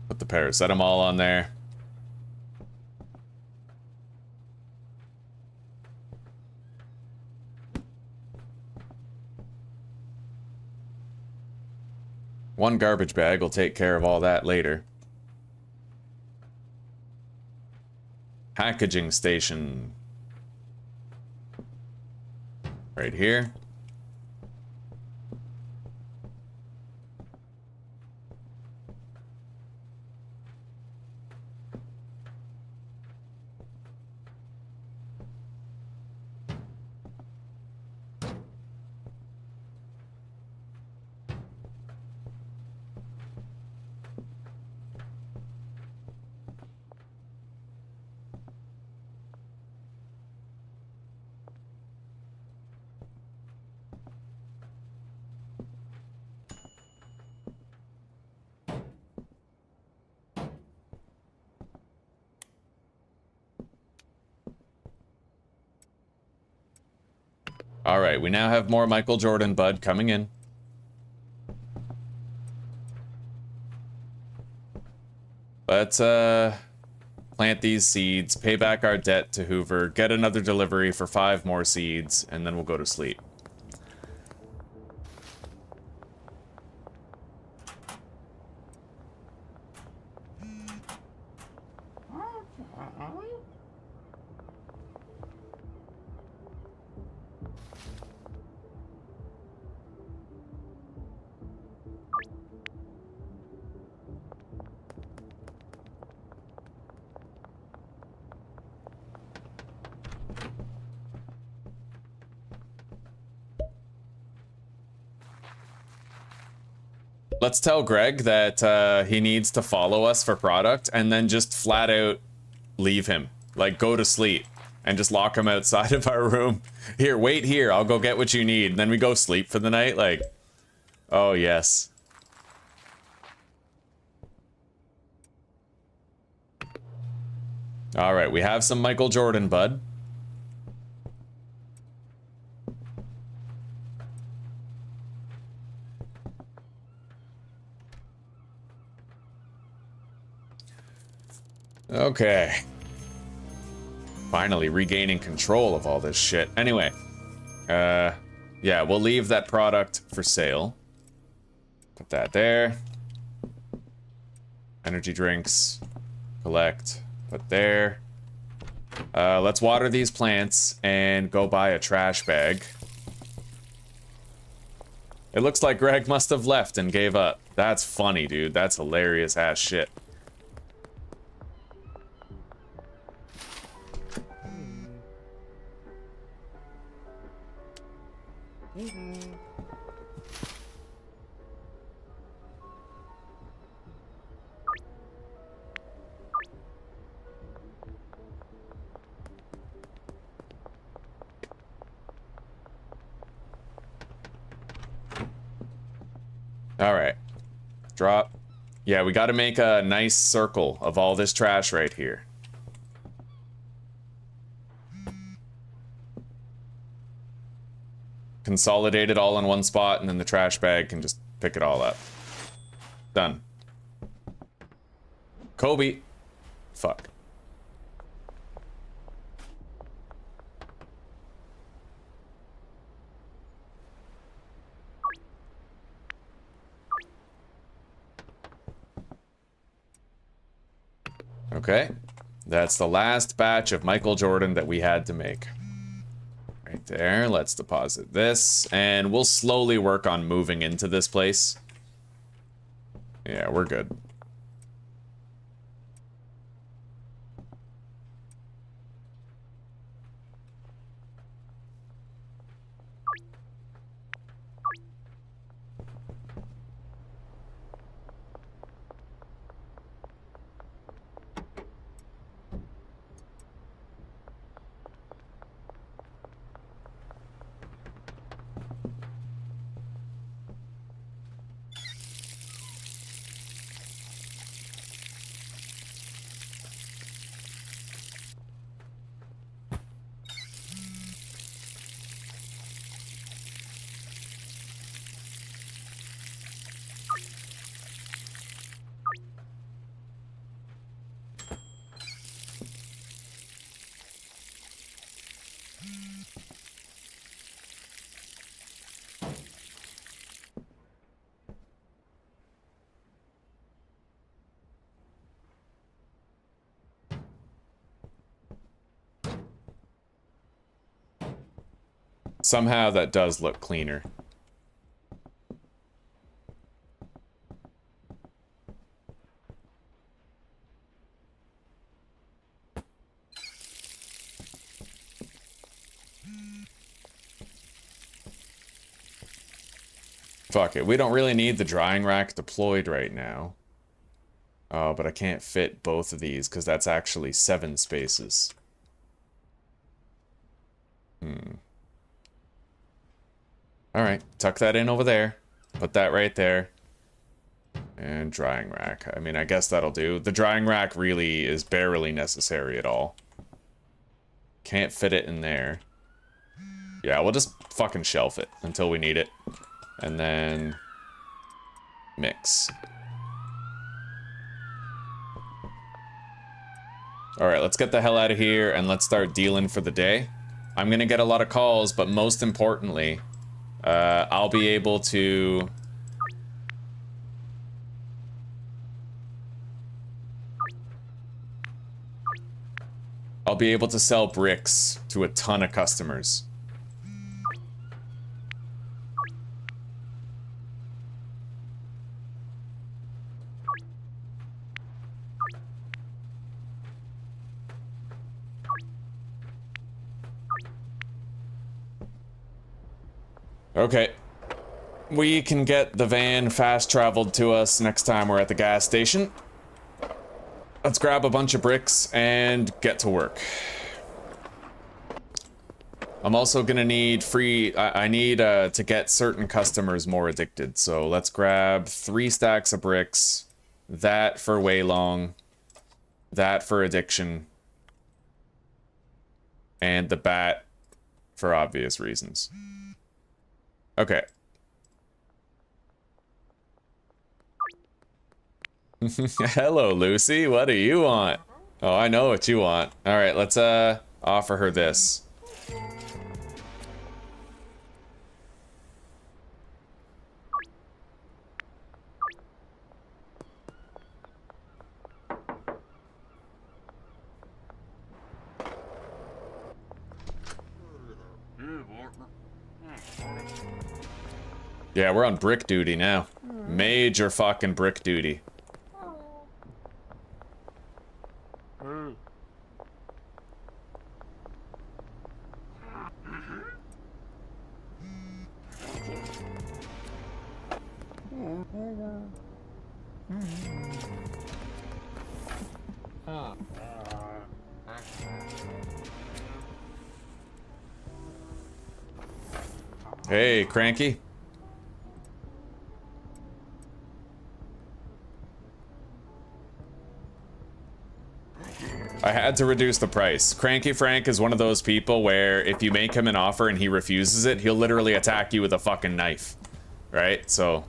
Speaker 1: Put the paracetamol on there. One garbage bag will take care of all that later. Packaging station. Right here. Alright, we now have more Michael Jordan bud coming in. Let's plant these seeds, pay back our debt to Hoover, get another delivery for 5 more seeds, and then we'll go to sleep. Let's tell Greg that he needs to follow us for product and then just flat out leave him. Like, go to sleep and just lock him outside of our room. Here, wait here. I'll go get what you need. And then we go sleep for the night. Like, oh, yes. All right, we have some Michael Jordan, bud. Okay. Finally regaining control of all this shit. Anyway, yeah, we'll leave that product for sale. Put that there. Energy drinks. Collect. Put there. Let's water these plants and go buy a trash bag. It looks like Greg must have left and gave up. That's funny, dude. That's hilarious ass shit. All right, drop. Yeah, we got to make a nice circle of all this trash right here. Consolidate it all in one spot, and then the trash bag can just pick it all up. Done. Kobe. Fuck. Okay, that's the last batch of Michael Jordan that we had to make. Right there, let's deposit this, and we'll slowly work on moving into this place. Yeah, we're good. Somehow that does look cleaner. Fuck it, we don't really need the drying rack deployed right now. Oh, but I can't fit both of these because that's actually 7 spaces. Alright, tuck that in over there. Put that right there. And drying rack. I mean, I guess that'll do. The drying rack really is barely necessary at all. Can't fit it in there. Yeah, we'll just fucking shelf it until we need it. And then mix. Alright, let's get the hell out of here and let's start dealing for the day. I'm gonna get a lot of calls, but most importantly, I'll be able to... I'll be able to sell bricks to a ton of customers. Okay. we can get the van fast traveled to us next time we're at the gas station. Let's grab a bunch of bricks and get to work. I'm also gonna need I need to get certain customers more addicted. So let's grab 3 stacks of bricks. That for way long. That for addiction. And the bat for obvious reasons. Okay. Hello, Lucy. What do you want? Oh, I know what you want. All right, let's offer her this. Yeah, we're on brick duty now. Major fucking brick duty. Hey, Cranky. I had to reduce the price. Cranky Frank is one of those people where if you make him an offer and he refuses it, he'll literally attack you with a fucking knife. Right? So...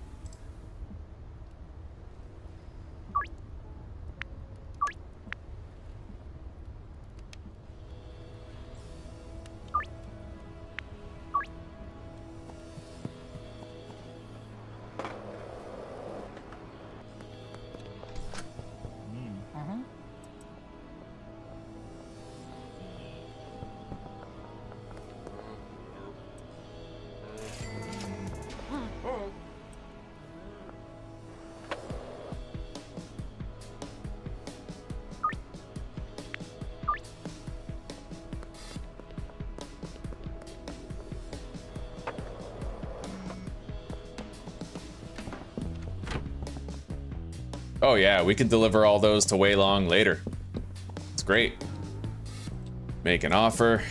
Speaker 1: Oh yeah, we could deliver all those to Waylong later. It's great. Make an offer.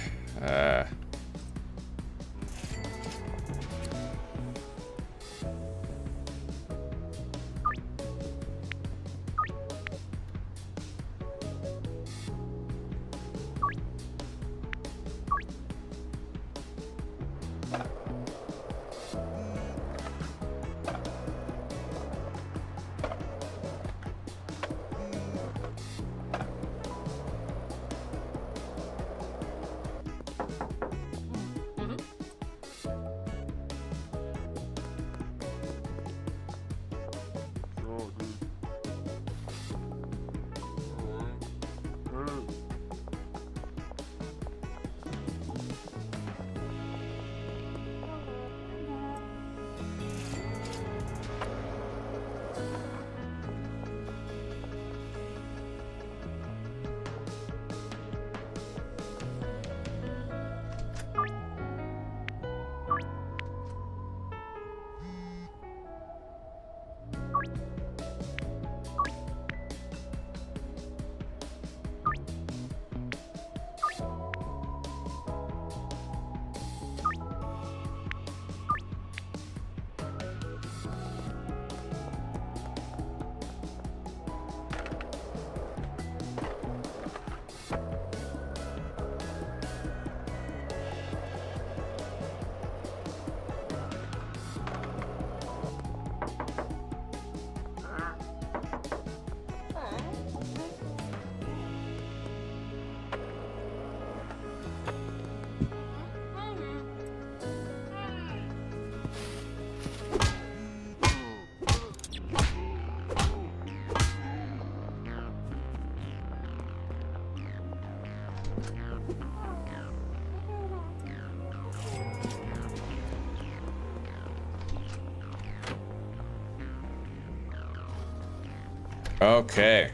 Speaker 1: Okay.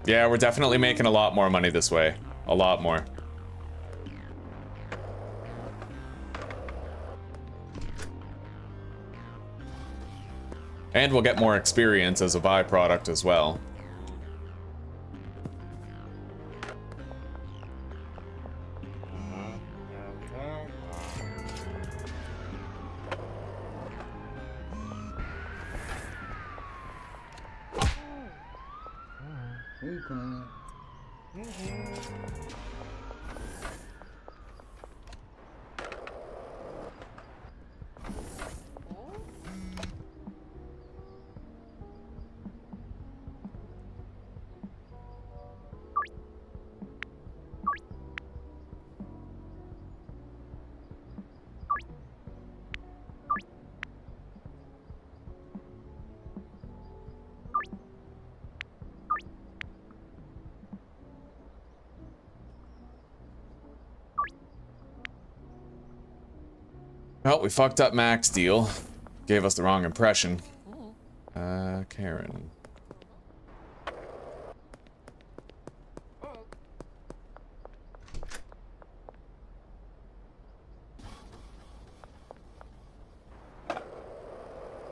Speaker 1: Yeah, we're definitely making a lot more money this way. A lot more. And we'll get more experience as a byproduct as well. Well, we fucked up Mac's deal. Gave us the wrong impression. Karen.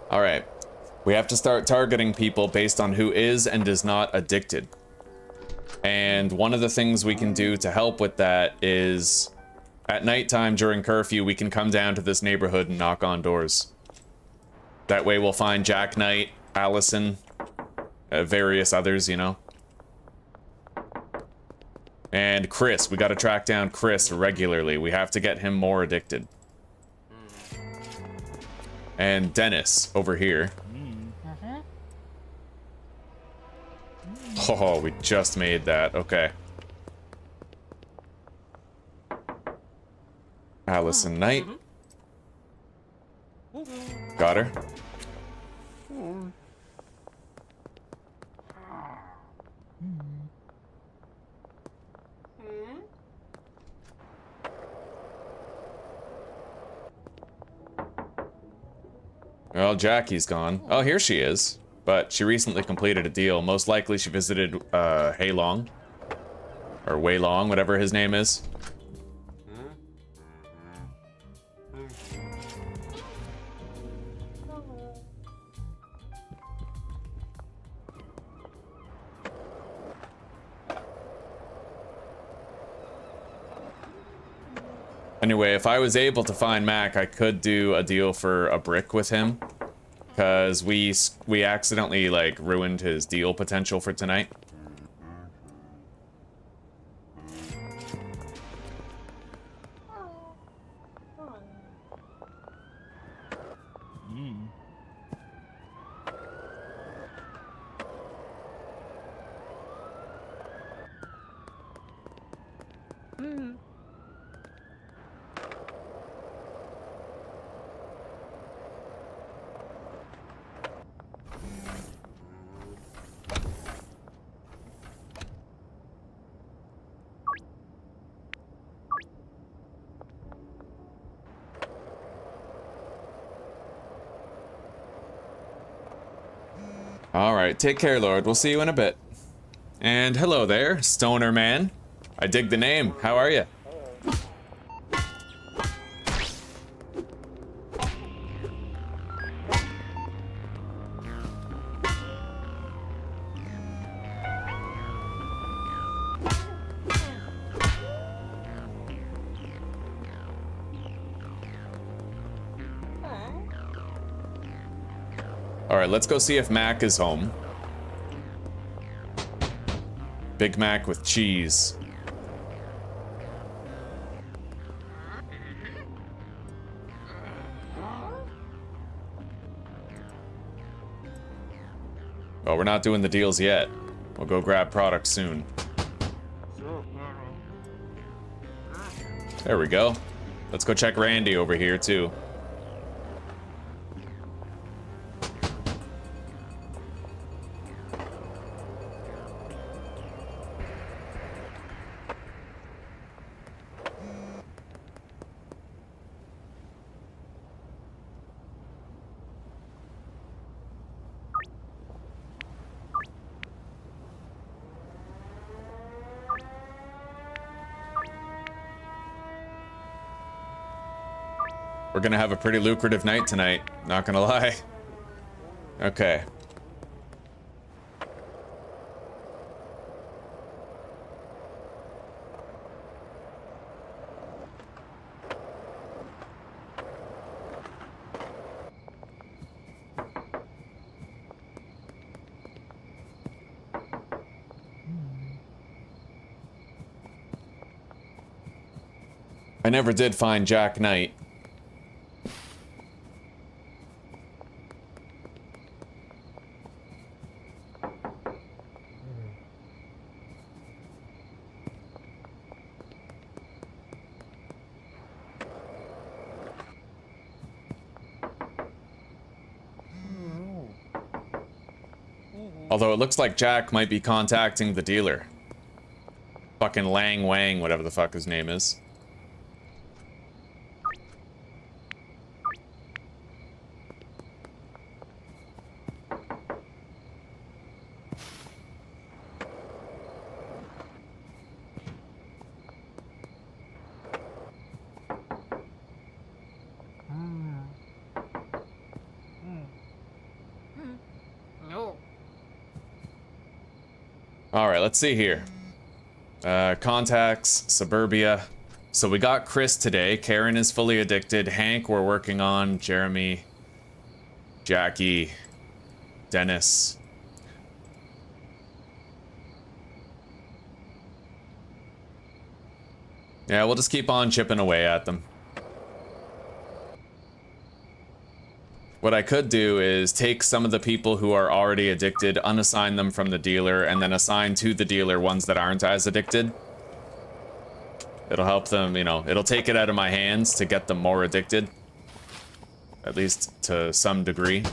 Speaker 1: Alright. We have to start targeting people based on who is and is not addicted. And one of the things we can do to help with that is... at nighttime during curfew, we can come down to this neighborhood and knock on doors. That way we'll find Jack Knight, Allison, various others, you know. And Chris, we gotta track down Chris regularly. We have to get him more addicted. And Dennis, over here. Oh, we just made that, okay. Allison Knight. Got her. Well, Jackie's gone. Oh, here she is. But she recently completed a deal. Most likely she visited Haylong. Or Waylong, whatever his name is. Anyway, if I was able to find Mac, I could do a deal for a brick with him. Because we accidentally, like, ruined his deal potential for tonight. Alright, take care, Lord. We'll see you in a bit. And hello there, Stoner Man. I dig the name. How are you? Alright, let's go see if Mac is home. Big Mac with cheese. Well, we're not doing the deals yet. We'll go grab products soon. There we go. Let's go check Randy over here, too. We're gonna have a pretty lucrative night tonight, not gonna lie. Okay. I never did find Jack Knight. Although it looks like Jack might be contacting the dealer. Fucking Lang Wang, whatever the fuck his name is. Alright, let's see here. Contacts, Suburbia. So we got Chris today. Karen is fully addicted. Hank we're working on. Jeremy. Jackie. Dennis. Yeah, we'll just keep on chipping away at them. What I could do is take some of the people who are already addicted, unassign them from the dealer, and then assign to the dealer ones that aren't as addicted. It'll help them, you know, it'll take it out of my hands to get them more addicted. At least to some degree.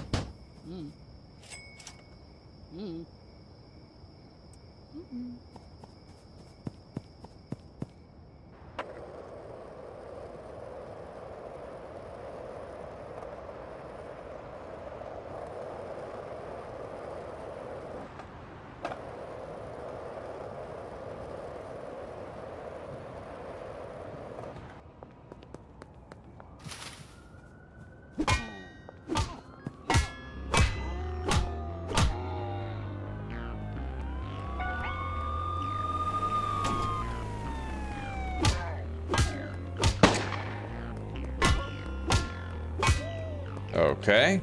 Speaker 1: Okay.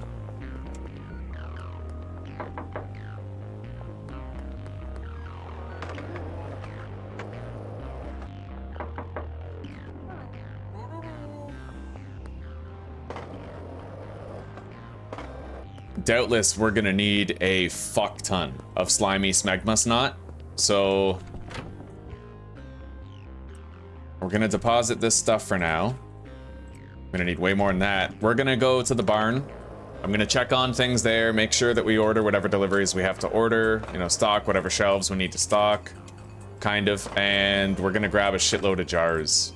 Speaker 1: Doubtless, we're gonna need a fuck ton of slimy smegma snot, so we're gonna deposit this stuff for now. I'm gonna need way more than that. We're gonna go to the barn. I'm gonna check on things there, make sure that we order whatever deliveries we have to order, you know, stock whatever shelves we need to stock, kind of, and we're gonna grab a shitload of jars.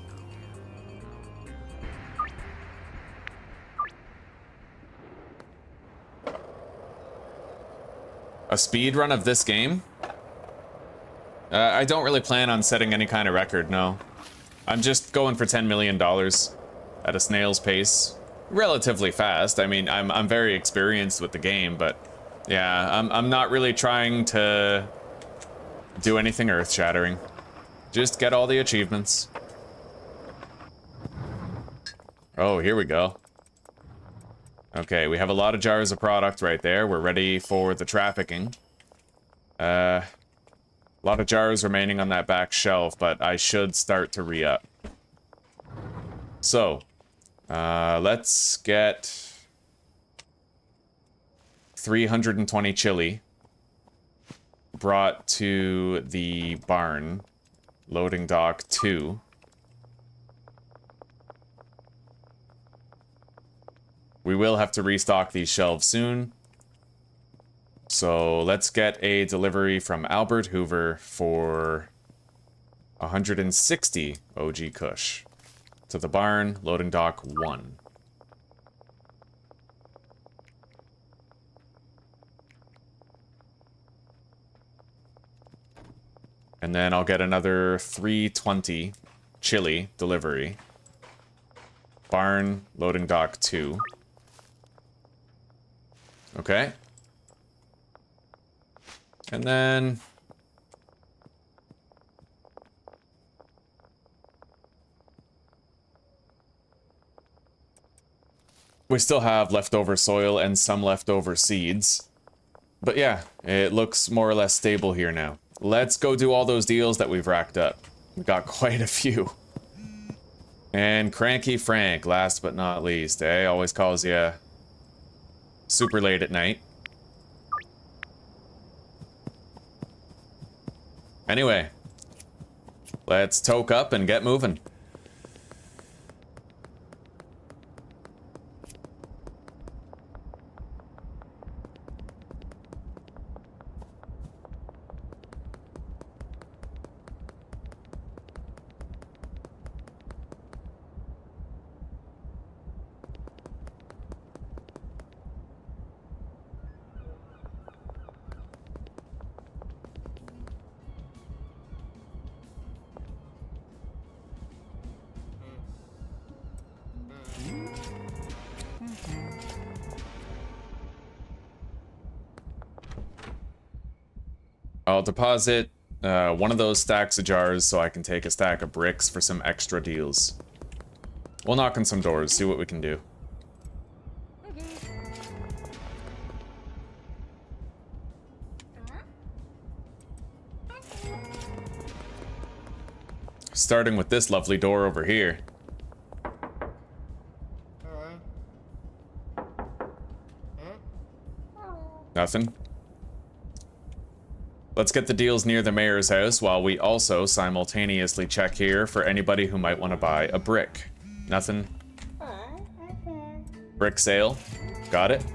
Speaker 1: A speed run of this game? I don't really plan on setting any kind of record, no. I'm just going for $10 million. At a snail's pace, relatively fast. I mean, I'm very experienced with the game, but yeah, I'm not really trying to do anything earth-shattering. Just get all the achievements. Oh, here we go. Okay, we have a lot of jars of product right there. We're ready for the trafficking. A lot of jars remaining on that back shelf, but I should start to re-up. So, let's get 320 chili brought to the barn. Loading dock 2. We will have to restock these shelves soon. So let's get a delivery from Albert Hoover for 160 OG Kush. To the barn, loading dock 1. And then I'll get another 320 chili delivery. Barn, loading dock 2. Okay. And then... we still have leftover soil and some leftover seeds. But yeah, it looks more or less stable here now. Let's go do all those deals that we've racked up. We got quite a few. And Cranky Frank, last but not least, eh? Always calls you super late at night. Anyway, let's toke up and get moving. I'll deposit one of those stacks of jars so I can take a stack of bricks for some extra deals. We'll knock on some doors, see what we can do. Starting with this lovely door over here. Nothing. Let's get the deals near the mayor's house while we also simultaneously check here for anybody who might want to buy a brick. Nothing. Brick sale. Got it.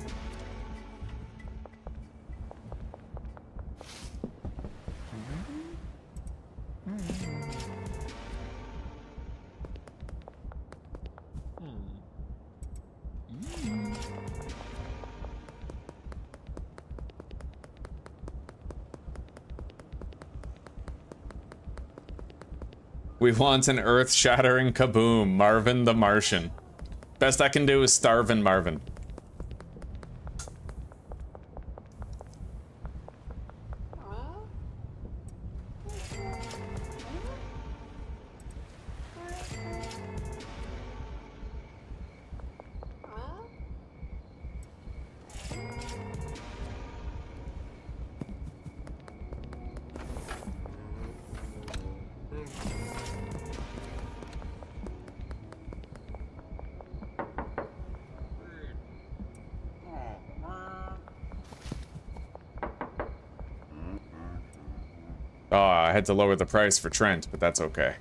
Speaker 1: We want an earth-shattering kaboom, Marvin the Martian. Best I can do is starving Marvin. Oh, I had to lower the price for Trent, but that's okay.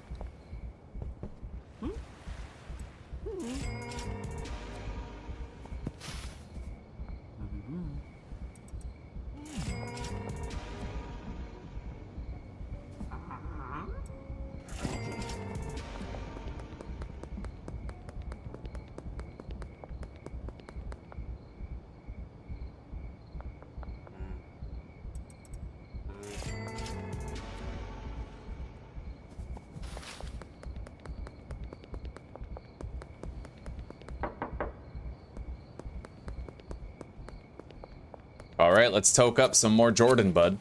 Speaker 1: Alright, let's toke up some more Jordan, bud.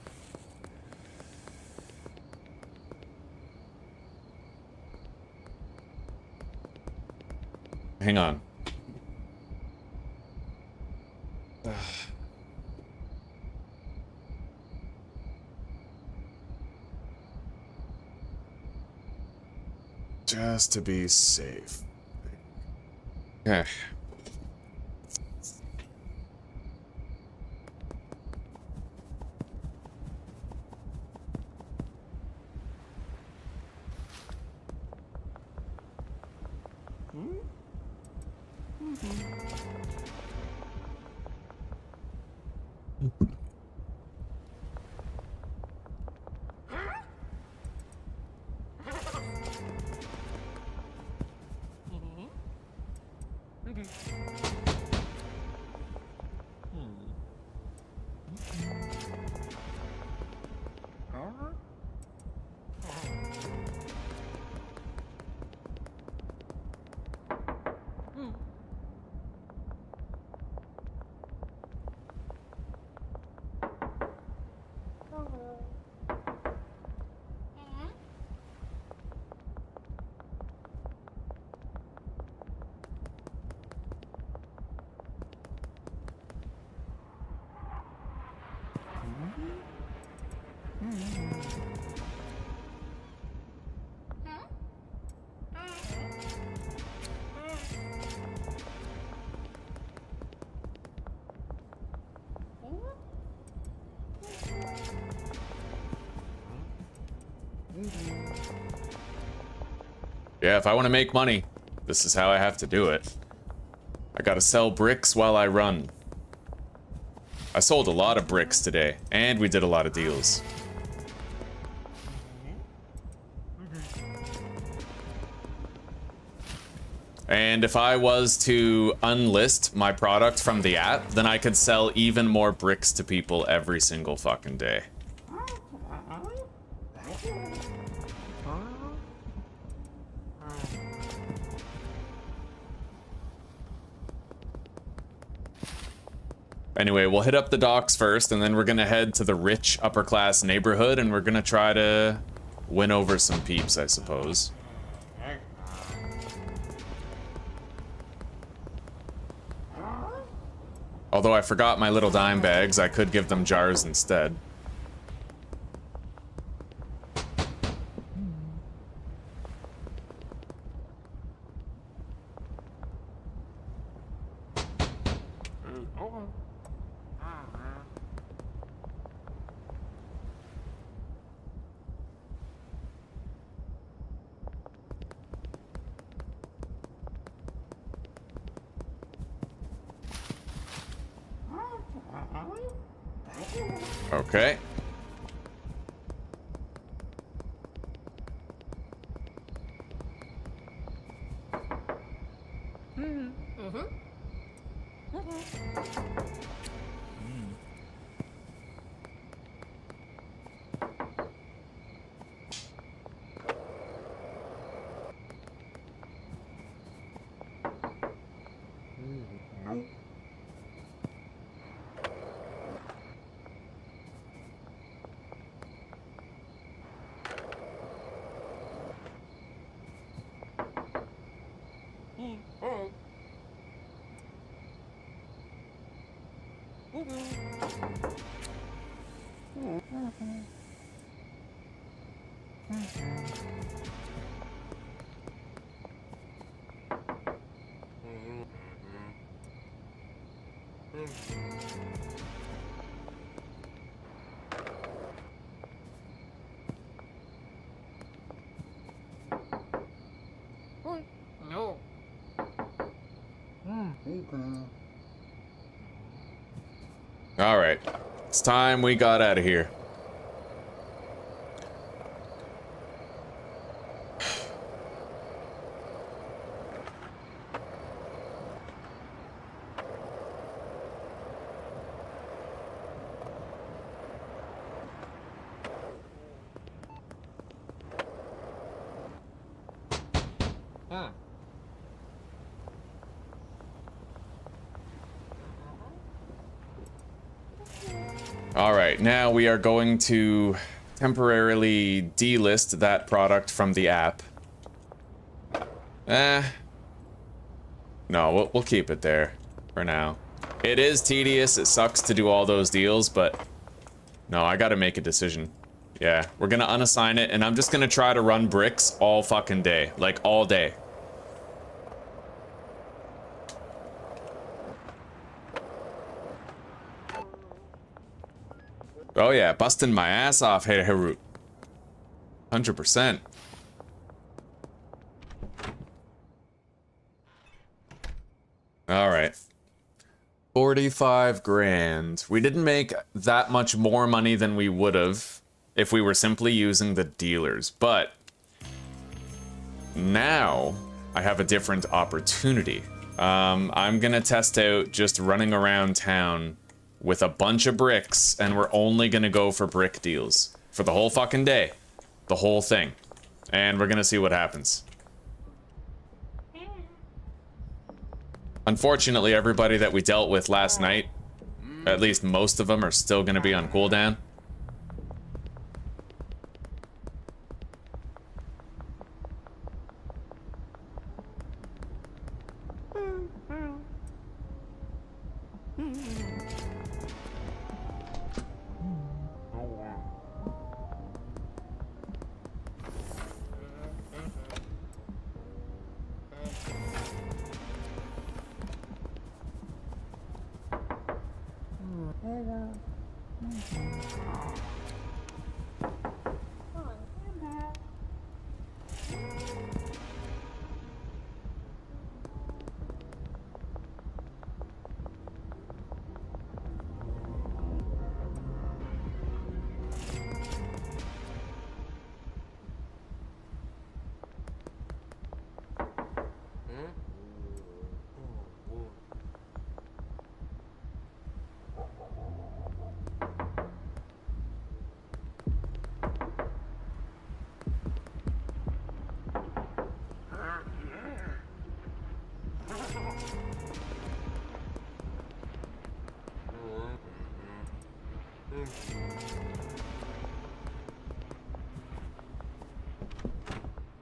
Speaker 1: Hang on. Just to be safe. Okay. Yeah, if I want to make money, this is how I have to do it. I gotta sell bricks while I run. I sold a lot of bricks today, and we did a lot of deals. And if I was to unlist my product from the app, then I could sell even more bricks to people every single fucking day. Anyway, we'll hit up the docks first, and then we're gonna head to the rich upper-class neighborhood, and we're gonna try to win over some peeps, I suppose. Although I forgot my little dime bags, I could give them jars instead. Okay. All right, it's time we got out of here. Alright, now we are going to temporarily delist that product from the app. No, we'll keep it there for now. It is tedious, it sucks to do all those deals, but no, I gotta make a decision. Yeah, we're gonna unassign it, and I'm just gonna try to run bricks all fucking day. Like, all day. Oh yeah, busting my ass off, hey Harut. 100%. Alright. 45 grand. We didn't make that much more money than we would have if we were simply using the dealers, but now I have a different opportunity. I'm gonna test out just running around town with a bunch of bricks, and we're only gonna go for brick deals for the whole fucking day, the whole thing, and we're gonna see what happens. Unfortunately, everybody that we dealt with last night, at least most of them, are still gonna be on cooldown.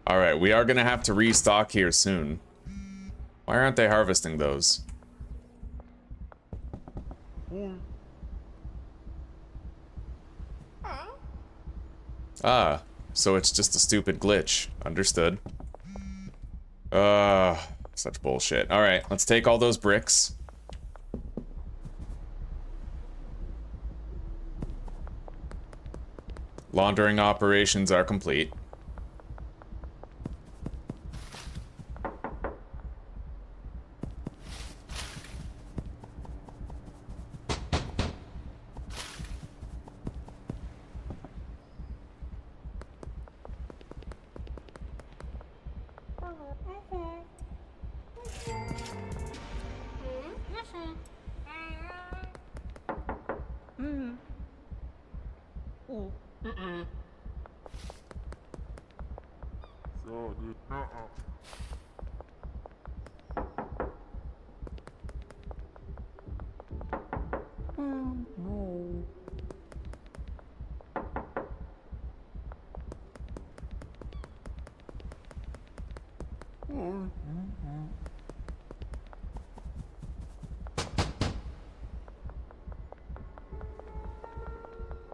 Speaker 1: Alright, we are gonna have to restock here soon. Why aren't they harvesting those? Ah, so it's just a stupid glitch. Understood. Such bullshit. Alright, let's take all those bricks. Laundering operations are complete.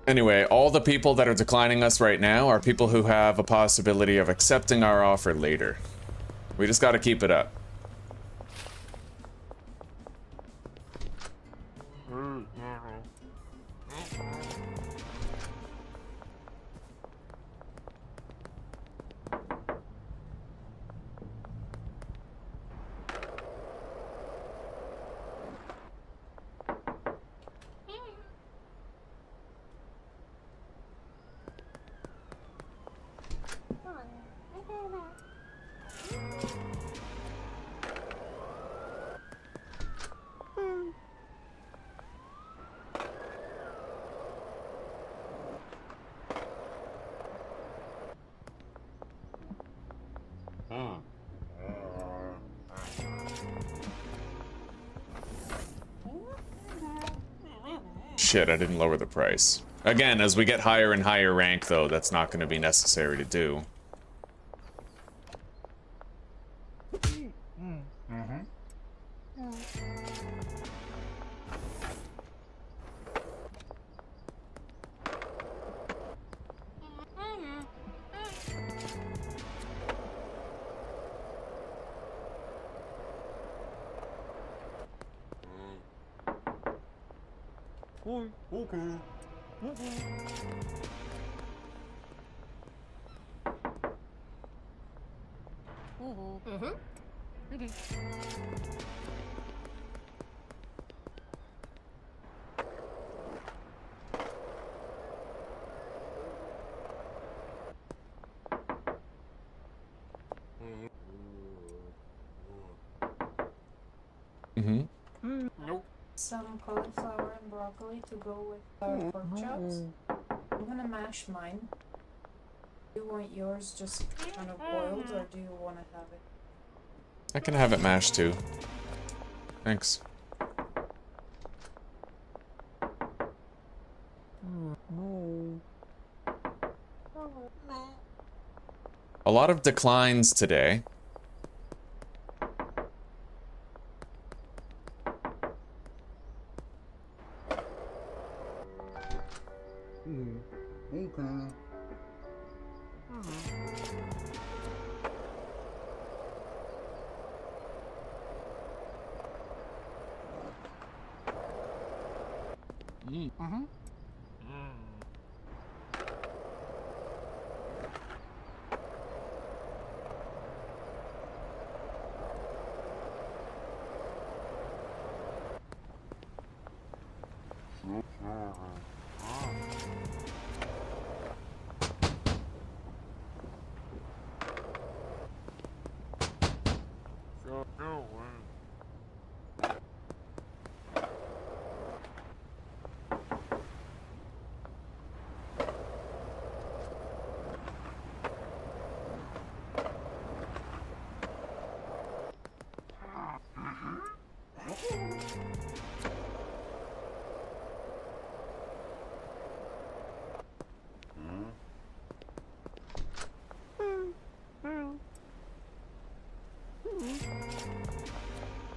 Speaker 1: Anyway, all the people that are declining us right now are people who have a possibility of accepting our offer later. We just gotta keep it up. Shit, I didn't lower the price. Again, as we get higher and higher rank, though, that's not going to be necessary to do.
Speaker 3: Some cauliflower and broccoli to go with our pork chops. I'm gonna mash mine. Do you want yours just kind of boiled, or do you want to have it?
Speaker 1: I can have it mashed too. Thanks. A lot of declines today.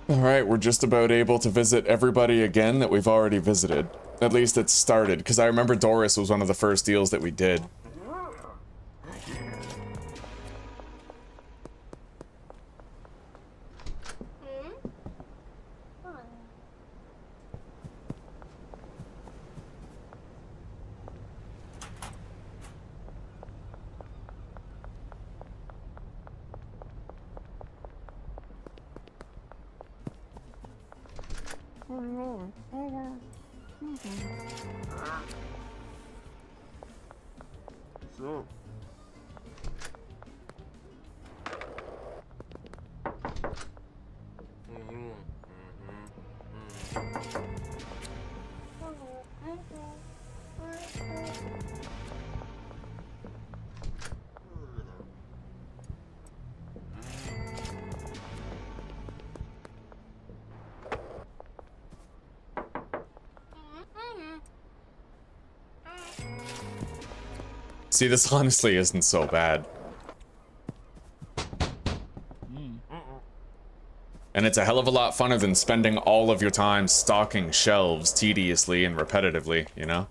Speaker 1: Alright, we're just about able to visit everybody again that we've already visited. At least it's started, because I remember Doris was one of the first deals that we did. See, this honestly isn't so bad. And it's a hell of a lot funner than spending all of your time stocking shelves tediously and repetitively, you know?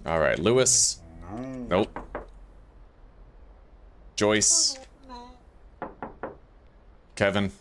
Speaker 1: Alright, Lewis. Nope. Joyce. Kevin.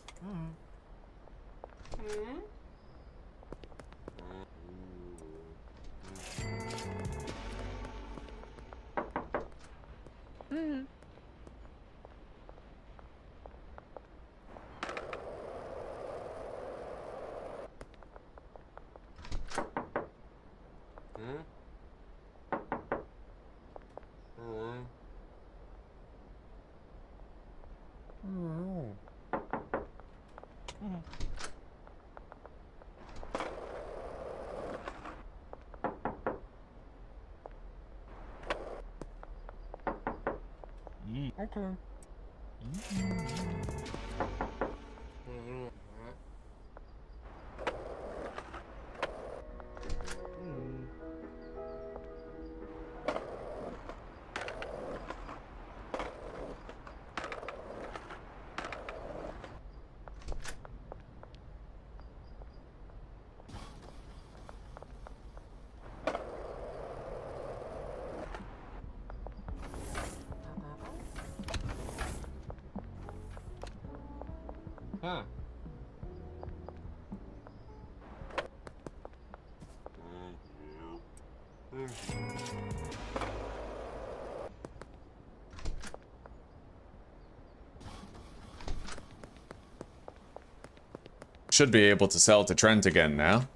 Speaker 1: Should be able to sell to Trent again now.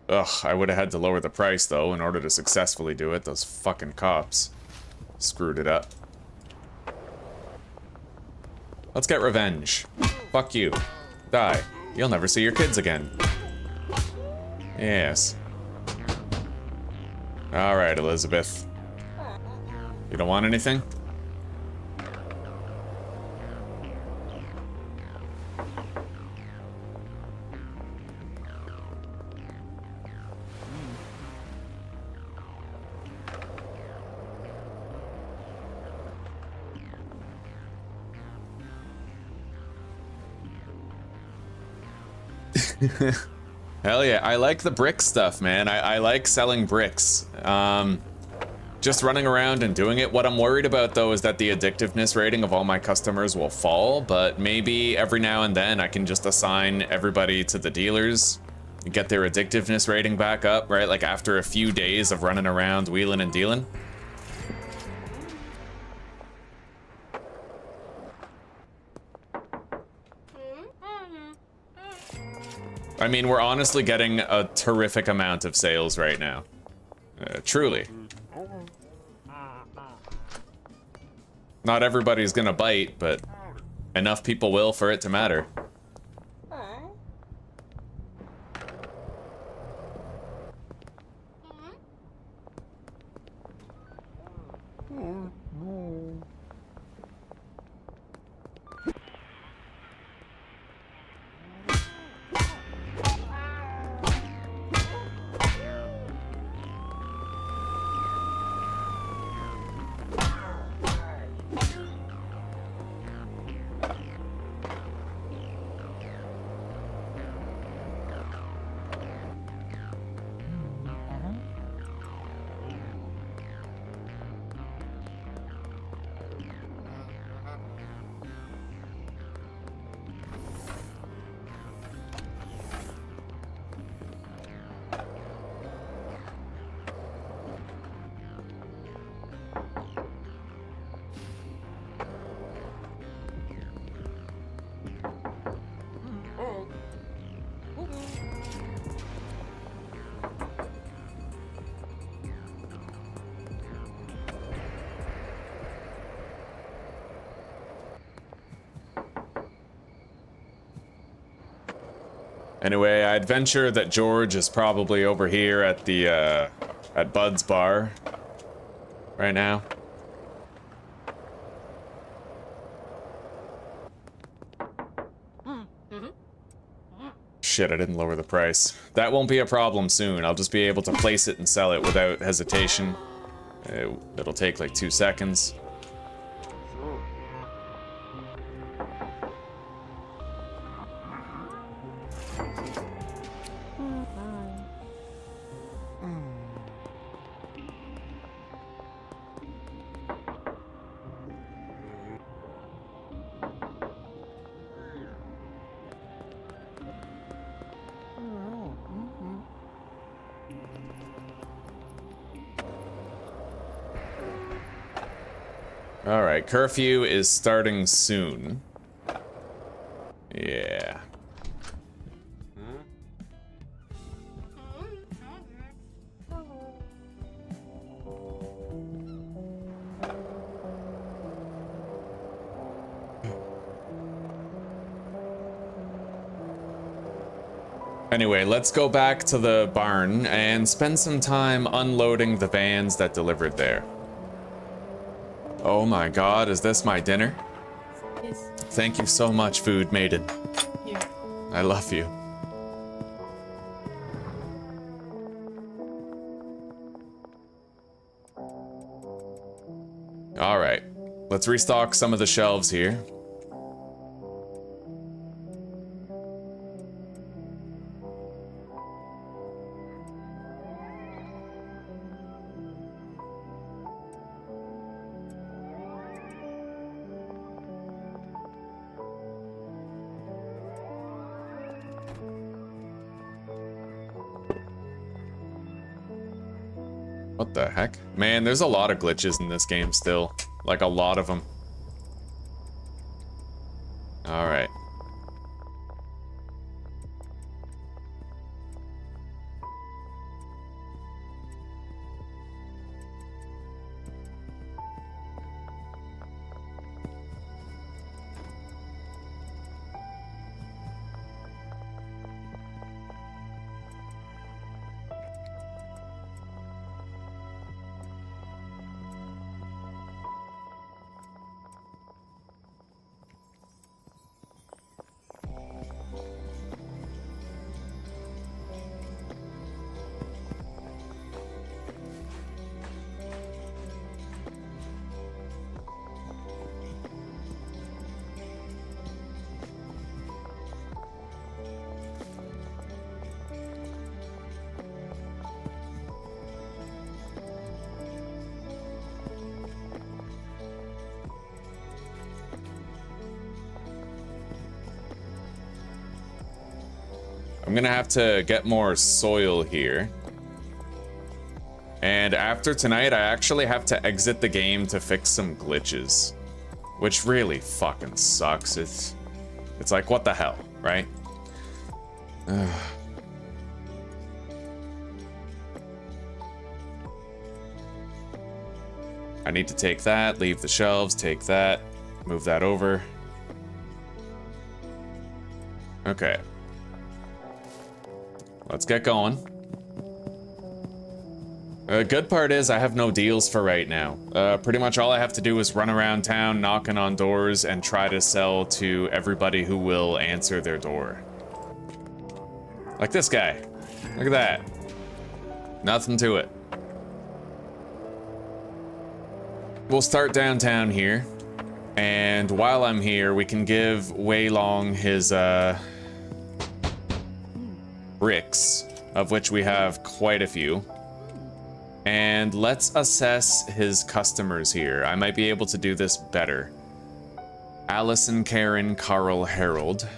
Speaker 1: Ugh, I would have had to lower the price though in order to successfully do it. Those fucking cops screwed it up. Let's get revenge. Fuck you. Die. You'll never see your kids again. Yes. Alright, Elizabeth. You don't want anything? Hell yeah, I like the brick stuff, man. I like selling bricks. Just running around and doing it. What I'm worried about, though, is that the addictiveness rating of all my customers will fall, but maybe every now and then I can just assign everybody to the dealers and get their addictiveness rating back up, right? Like after a few days of running around wheeling and dealing. I mean, we're honestly getting a terrific amount of sales right now. Truly. Not everybody's gonna bite, but enough people will for it to matter. Anyway, I'd venture that George is probably over here at the, at Bud's bar right now. Shit, I didn't lower the price. That won't be a problem soon. I'll just be able to place it and sell it without hesitation. It'll take like 2 seconds. Alright, curfew is starting soon. Yeah. Anyway, let's go back to the barn and spend some time unloading the vans that delivered there. Oh my god, is this my dinner?
Speaker 3: Yes.
Speaker 1: Thank you so much, food maiden.
Speaker 3: Here.
Speaker 1: I love you. Alright, let's restock some of the shelves here. What the heck? Man, there's a lot of glitches in this game still. Like, a lot of them. Alright. I'm gonna have to get more soil here. And after tonight, I actually have to exit the game to fix some glitches. Which really fucking sucks. It's like, what the hell, right? I need to take that, leave the shelves, take that, move that over. Okay. Let's get going. The good part is I have no deals for right now. Pretty much all I have to do is run around town, knocking on doors, and try to sell to everybody who will answer their door. Like this guy. Look at that. Nothing to it. We'll start downtown here. And while I'm here, we can give Wei Long his bricks, of which we have quite a few. And let's assess his customers here. I might be able to do this better. Allison, Karen, Carl, Harold.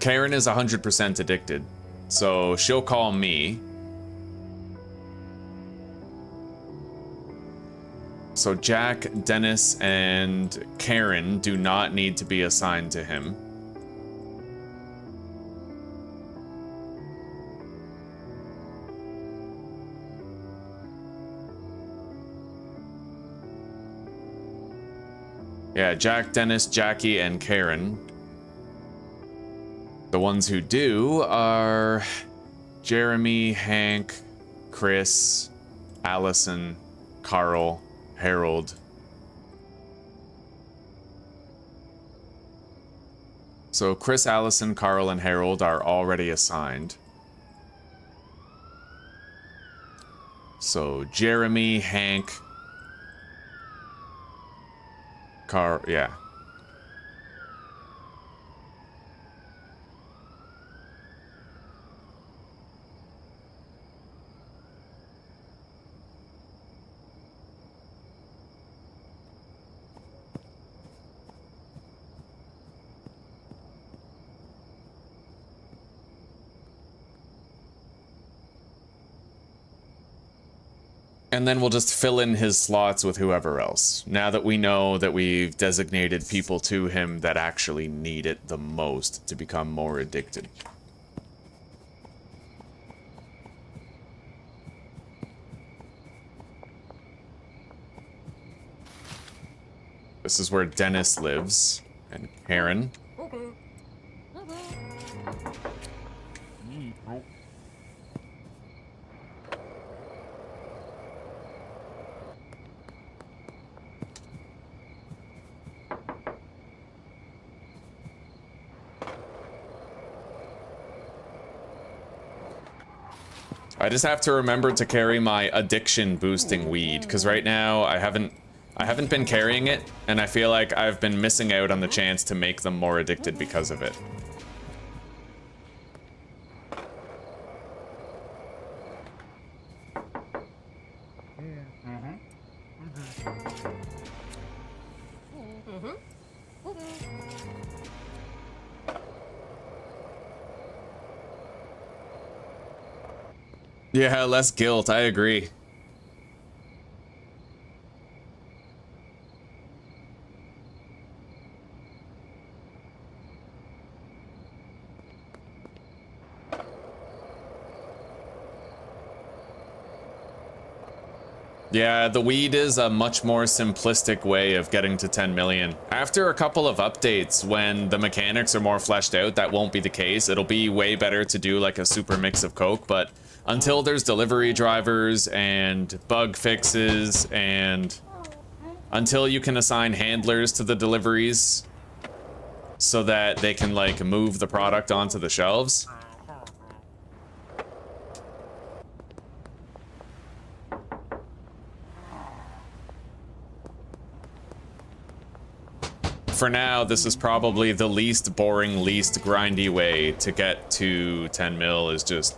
Speaker 1: Karen is 100% addicted, so she'll call me. So Jack, Dennis, and Karen do not need to be assigned to him. Yeah, Jack, Dennis, Jackie, and Karen. The ones who do are Jeremy, Hank, Chris, Allison, Carl, Harold. So Chris, Allison, Carl, and Harold are already assigned. So Jeremy, Hank, Carl, yeah. And then we'll just fill in his slots with whoever else. Now that we know that we've designated people to him that actually need it the most to become more addicted. This is where Dennis lives, and Karen. I just have to remember to carry my addiction boosting weed, because right now I haven't been carrying it, and I feel like I've been missing out on the chance to make them more addicted because of it. Yeah, less guilt, I agree. Yeah, the weed is a much more simplistic way of getting to 10 million. After a couple of updates, when the mechanics are more fleshed out, that won't be the case. It'll be way better to do like a super mix of coke, but until there's delivery drivers and bug fixes, and until you can assign handlers to the deliveries so that they can like move the product onto the shelves. For now, this is probably the least boring, least grindy way to get to 10 mil, is just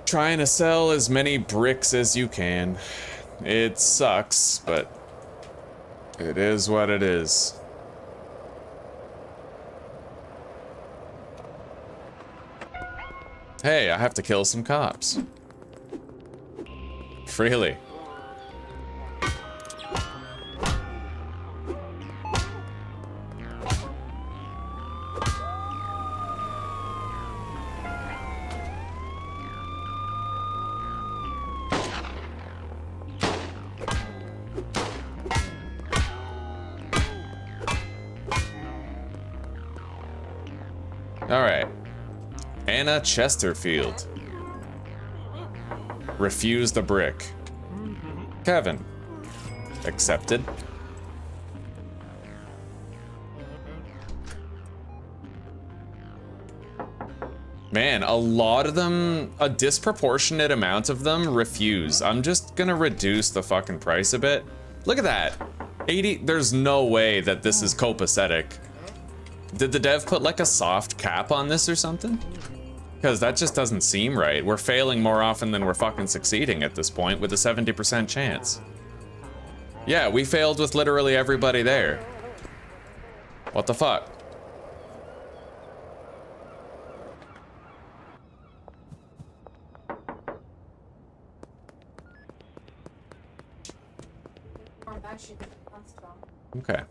Speaker 1: trying to sell as many bricks as you can. It sucks, but it is what it is. Hey, I have to kill some cops. Freely. Alright. Anna Chesterfield. Refused a brick. Kevin. Accepted. Man, a lot of them, a disproportionate amount of them refuse. I'm just gonna reduce the fucking price a bit. Look at that. 80, there's no way that this is copacetic. Did the dev put like a soft cap on this or something? Because that just doesn't seem right. We're failing more often than we're fucking succeeding at this point with a 70% chance. Yeah, we failed with literally everybody there. What the fuck? Okay.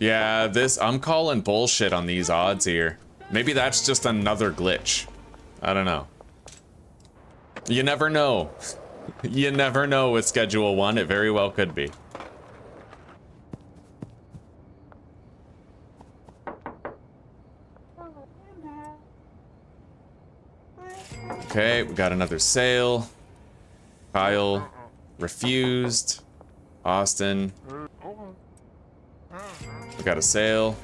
Speaker 1: Yeah, I'm calling bullshit on these odds here. Maybe that's just another glitch. I don't know. You never know. You never know with Schedule 1, it very well could be. Okay, we got another sale. Kyle refused. Austin. We got a sale.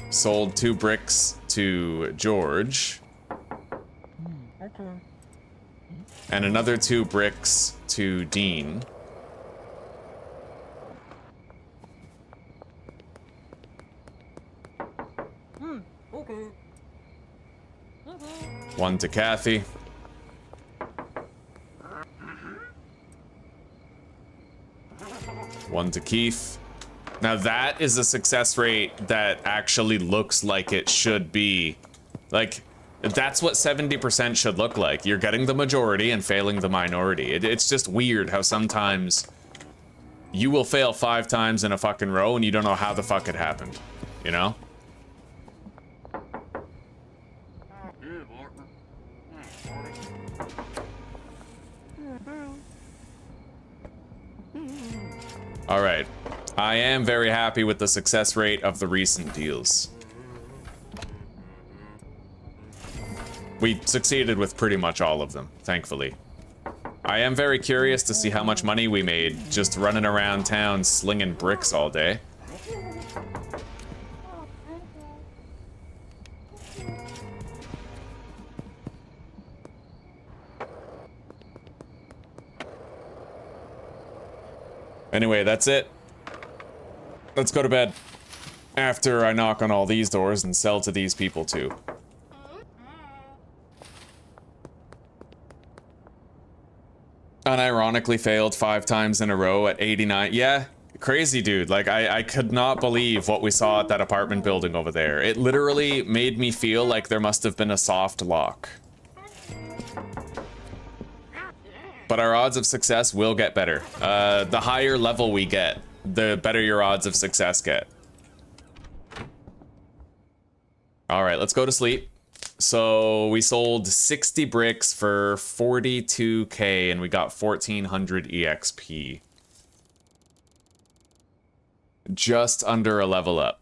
Speaker 1: Sold 2 bricks to George. And another 2 bricks to Dean. One to Kathy. One to Keith. Now that is a success rate that actually looks like it should be. Like, that's what 70% should look like. You're getting the majority and failing the minority. It's just weird how sometimes you will fail 5 times in a fucking row and you don't know how the fuck it happened. You know? All right, I am very happy with the success rate of the recent deals. We succeeded with pretty much all of them, thankfully. I am very curious to see how much money we made just running around town slinging bricks all day. Anyway, that's it. Let's go to bed. After I knock on all these doors and sell to these people too. Unironically failed 5 times in a row at 89. Yeah, crazy dude. Like, I could not believe what we saw at that apartment building over there. It literally made me feel like there must have been a soft lock. But our odds of success will get better. The higher level we get, the better your odds of success get. All right, let's go to sleep. So we sold 60 bricks for 42k and we got 1400 EXP. Just under a level up.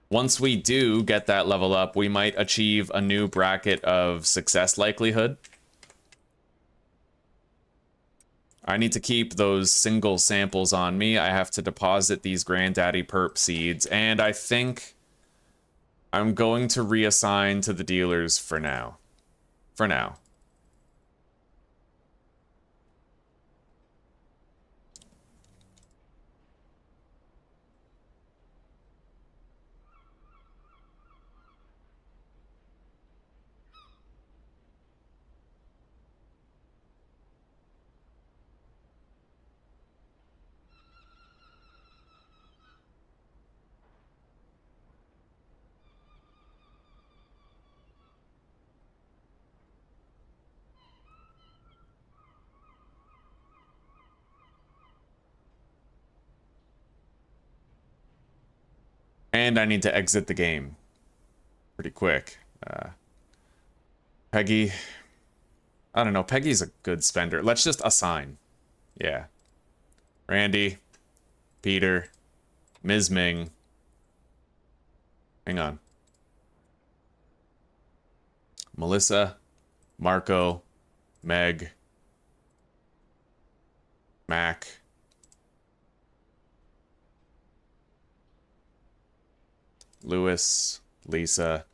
Speaker 1: Once we do get that level up, we might achieve a new bracket of success likelihood. I need to keep those single samples on me. I have to deposit these Granddaddy Perp seeds, and I think I'm going to reassign to the dealers for now. For now. And I need to exit the game pretty quick. Peggy. I don't know. Peggy's a good spender. Let's just assign. Yeah. Randy. Peter. Ms. Ming. Hang on. Melissa. Marco. Meg. Mac. Lewis. Lisa.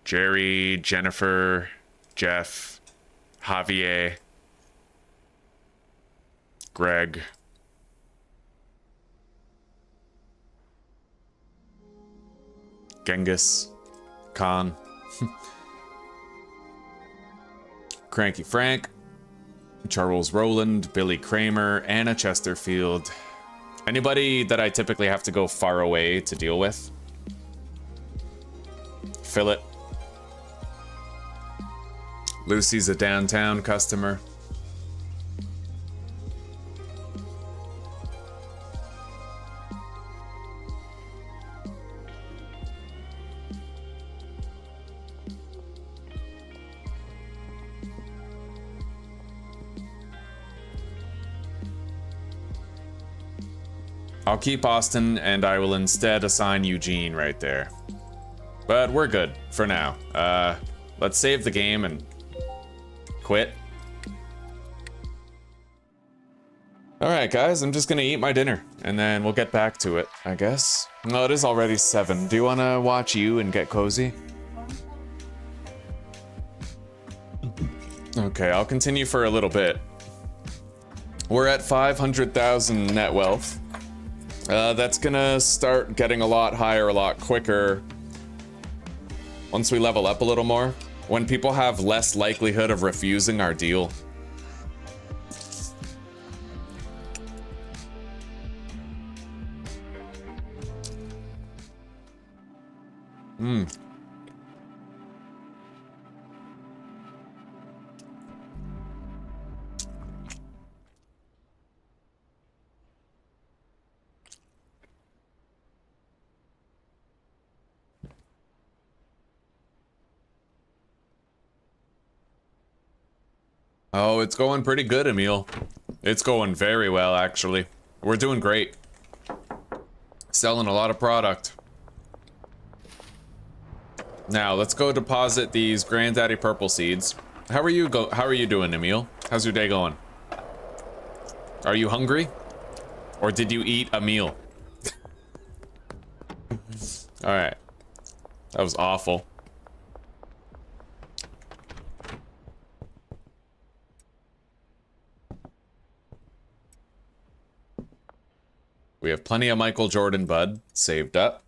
Speaker 1: Jerry, Jennifer, Jeff, Javier, Greg, Genghis, Khan, Cranky Frank, Charles Rowland, Billy Kramer, Anna Chesterfield. Anybody that I typically have to go far away to deal with? Philip. Lucy's a downtown customer. I'll keep Austin, and I will instead assign Eugene right there. But we're good for now. Let's save the game and quit. Alright guys, I'm just gonna eat my dinner, and then we'll get back to it, I guess. No, it is already 7. Do you wanna watch you and get cozy? Okay, I'll continue for a little bit. We're at 500,000 net wealth. That's gonna start getting a lot higher a lot quicker once we level up a little more. When people have less likelihood of refusing our deal. Oh, it's going pretty good, Emil. It's going very well, actually. We're doing great. Selling a lot of product. Now, let's go deposit these Granddaddy Purple seeds. How are you doing, Emil? How's your day going? Are you hungry? Or did you eat a meal? Alright. That was awful. We have plenty of Michael Jordan Bud saved up.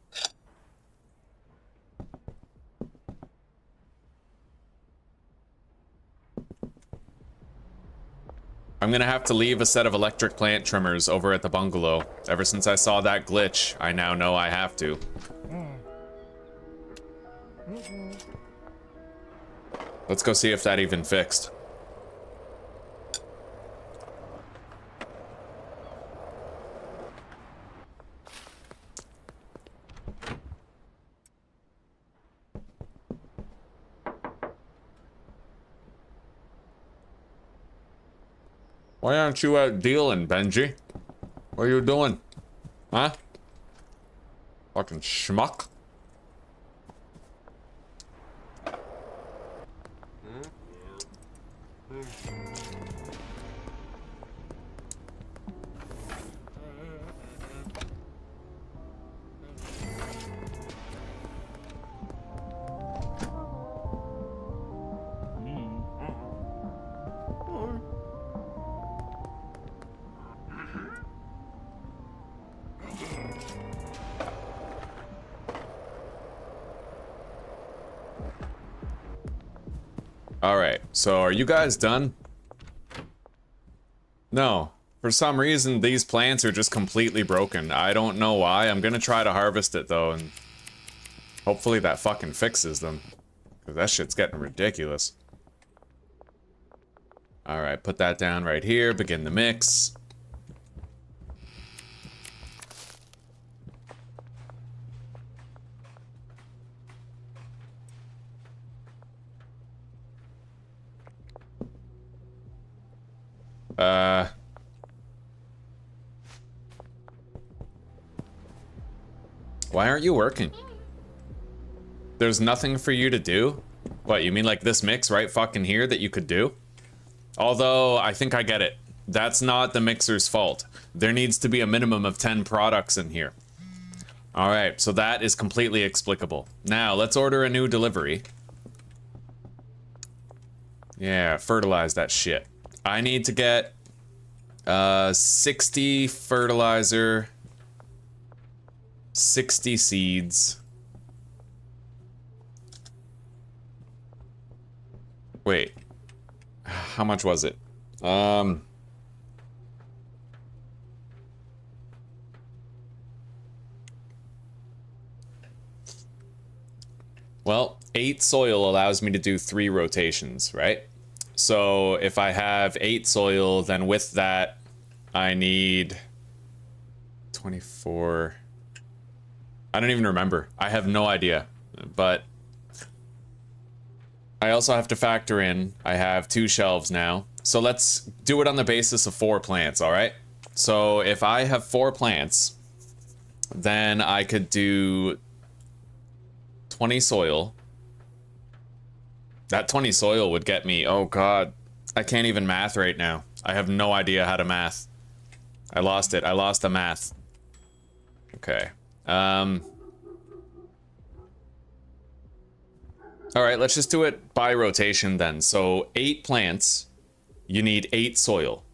Speaker 1: I'm gonna have to leave a set of electric plant trimmers over at the bungalow. Ever since I saw that glitch, I now know I have to. Let's go see if that even fixed. Why aren't you out dealing, Benji? What are you doing? Huh? Fucking schmuck. Alright, so are you guys done? No. For some reason, these plants are just completely broken. I don't know why. I'm gonna try to harvest it, though, and hopefully that fucking fixes them. Because that shit's getting ridiculous. Alright, put that down right here. Begin the mix. Why aren't you working? There's nothing for you to do? What, you mean like this mix right fucking here that you could do? Although, I think I get it. That's not the mixer's fault. There needs to be a minimum of 10 products in here. Alright, so that is completely explicable. Now, let's order a new delivery. Yeah, fertilize that shit. I need to get 60 fertilizer, 60 seeds. Wait, how much was it? Well, 8 soil allows me to do 3 rotations, right? So if I have 8 soil, then with that, I need 24. I don't even remember. I have no idea. But I also have to factor in, I have 2 shelves now. So let's do it on the basis of 4 plants, all right? So if I have 4 plants, then I could do 20 soil. That 20 soil would get me, oh god, I can't even math right now. I have no idea how to math. I lost it. I lost the math. Okay. Alright, let's just do it by rotation then. So 8 plants, you need 8 soil.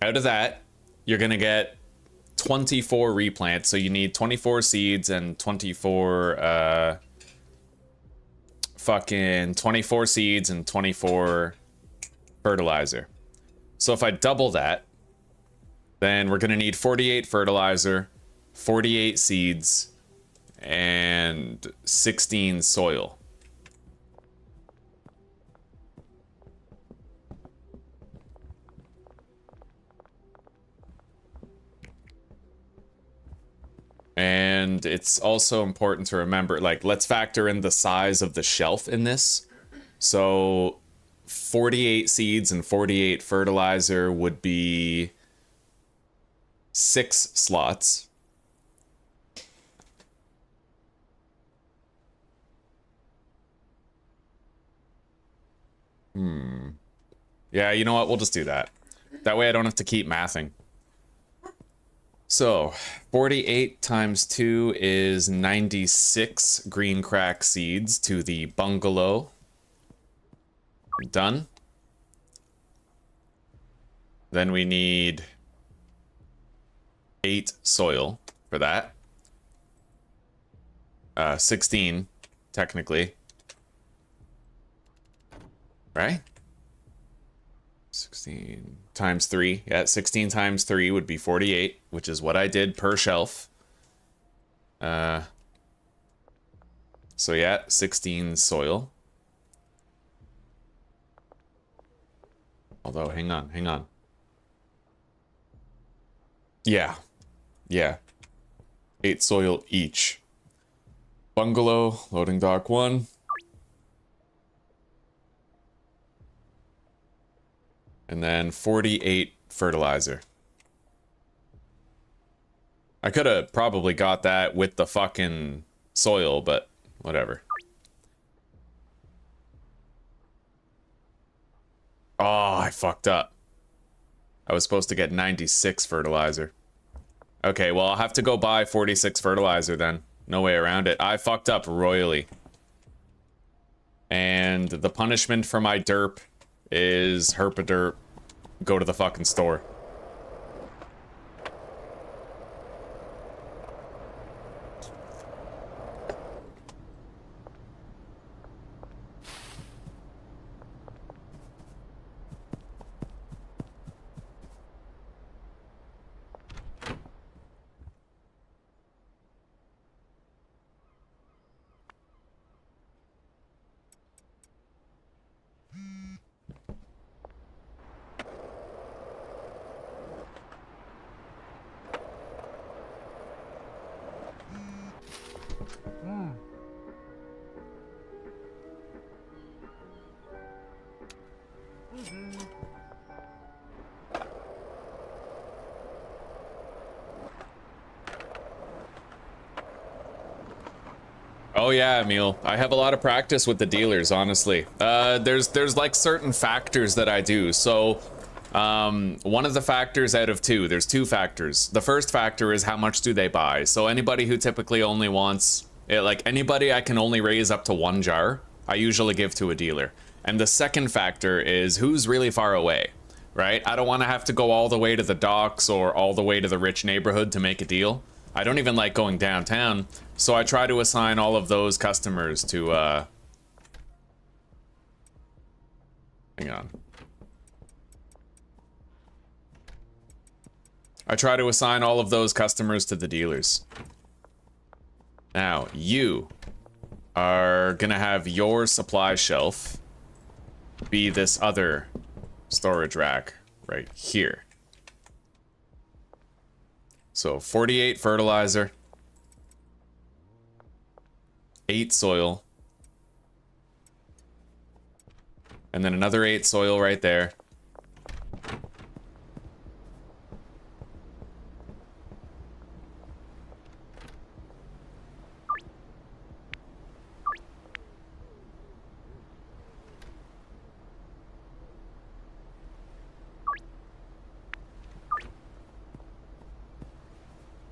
Speaker 1: Out of that, you're gonna get 24 replants, so you need 24 seeds and 24 24 seeds and 24 fertilizer. So if I double that, then we're gonna need 48 fertilizer, 48 seeds, and 16 soil. And it's also important to remember, like, let's factor in the size of the shelf in this. So 48 seeds and 48 fertilizer would be 6 slots. Yeah, you know what? We'll just do that. That way I don't have to keep mathing. So, 48 times 2 is 96 green crack seeds to the bungalow. Done. Then we need 8 soil for that. 16, technically. Right? 16 times 3. Yeah, 16 times 3 would be 48, which is what I did per shelf. So yeah, 16 soil. Although, hang on. Yeah. 8 soil each. Bungalow, loading dock 1. And then 48 fertilizer. I could have probably got that with the fucking soil, but whatever. Oh, I fucked up. I was supposed to get 96 fertilizer. Okay, well, I'll have to go buy 46 fertilizer then. No way around it. I fucked up royally. And the punishment for my derp is herpaderp. Go to the fucking store. Oh yeah, Emil. I have a lot of practice with the dealers, honestly. There's like certain factors that I do. So, one of the factors out of two, there's two factors. The first factor is how much do they buy. So anybody who typically only wants, like anybody I can only raise up to 1 jar, I usually give to a dealer. And the second factor is who's really far away, right? I don't want to have to go all the way to the docks or all the way to the rich neighborhood to make a deal. I don't even like going downtown, so I try to assign all of those customers to, hang on. I try to assign all of those customers to the dealers. Now, you are gonna have your supply shelf be this other storage rack right here. So 48 fertilizer, 8 soil, and then another 8 soil right there.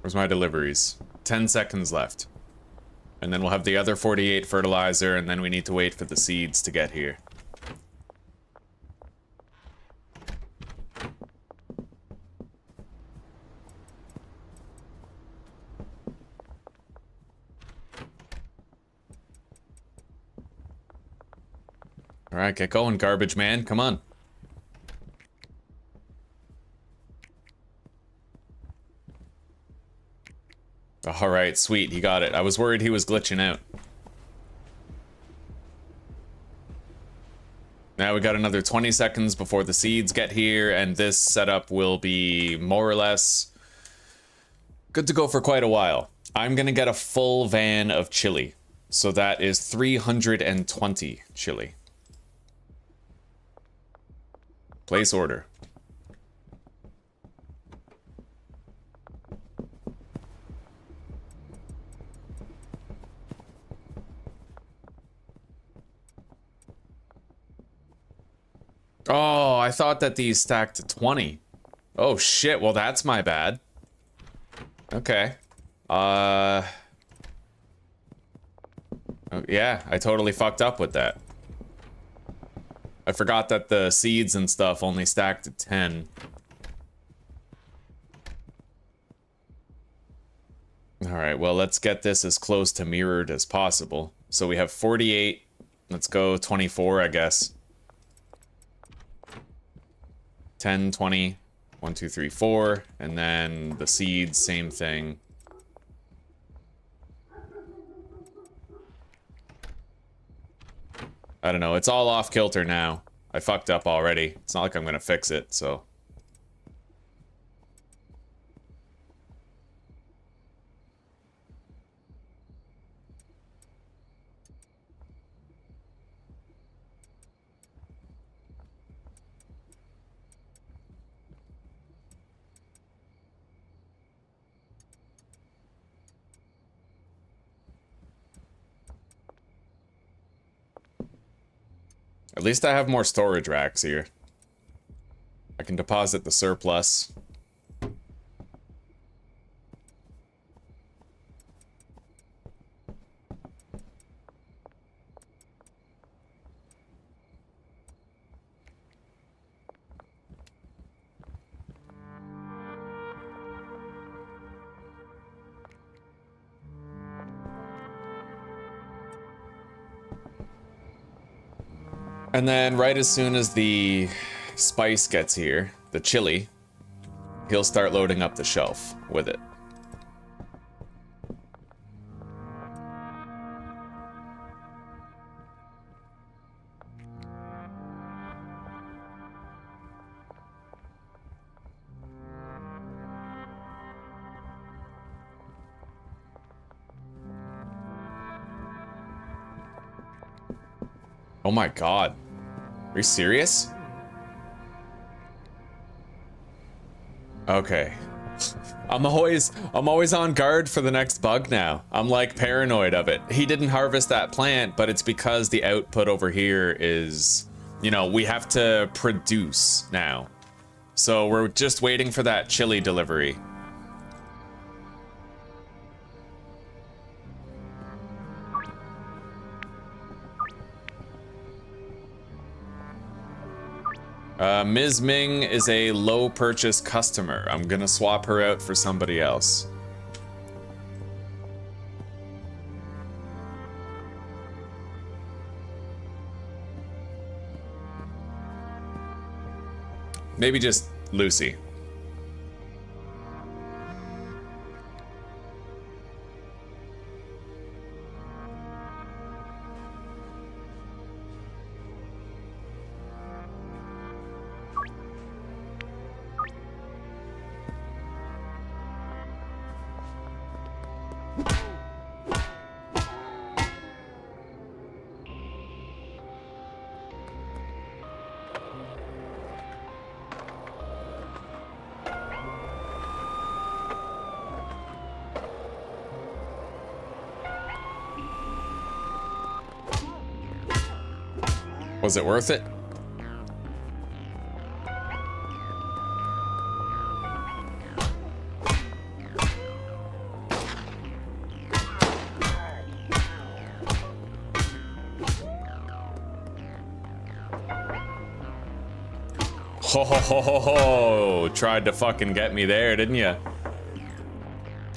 Speaker 1: Where's my deliveries? 10 seconds left. And then we'll have the other 48 fertilizer, and then we need to wait for the seeds to get here. Alright, get going, garbage man. Come on. Alright, sweet, he got it. I was worried he was glitching out. Now we got another 20 seconds before the seeds get here, and this setup will be more or less good to go for quite a while. I'm gonna get a full van of chili. So that is 320 chili. Place order. Oh, I thought that these stacked to 20. Oh shit, well that's my bad. Okay. Oh, yeah, I totally fucked up with that. I forgot that the seeds and stuff only stacked to 10. Alright, well let's get this as close to mirrored as possible. So we have 48. Let's go 24, I guess. 10, 20, 1, 2, 3, 4, and then the seeds, same thing. I don't know, it's all off kilter now. I fucked up already. It's not like I'm gonna fix it, so. At least I have more storage racks here. I can deposit the surplus. And then right as soon as the spice gets here, the chili, he'll start loading up the shelf with it. Oh my god. Are you serious? Okay. I'm always on guard for the next bug now. I'm like paranoid of it. He didn't harvest that plant, but it's because the output over here is, you know, we have to produce now. So we're just waiting for that chili delivery. Ms. Ming is a low purchase customer. I'm gonna swap her out for somebody else. Maybe just Lucy. Was it worth it? Ho ho ho ho ho! Tried to fucking get me there, didn't you?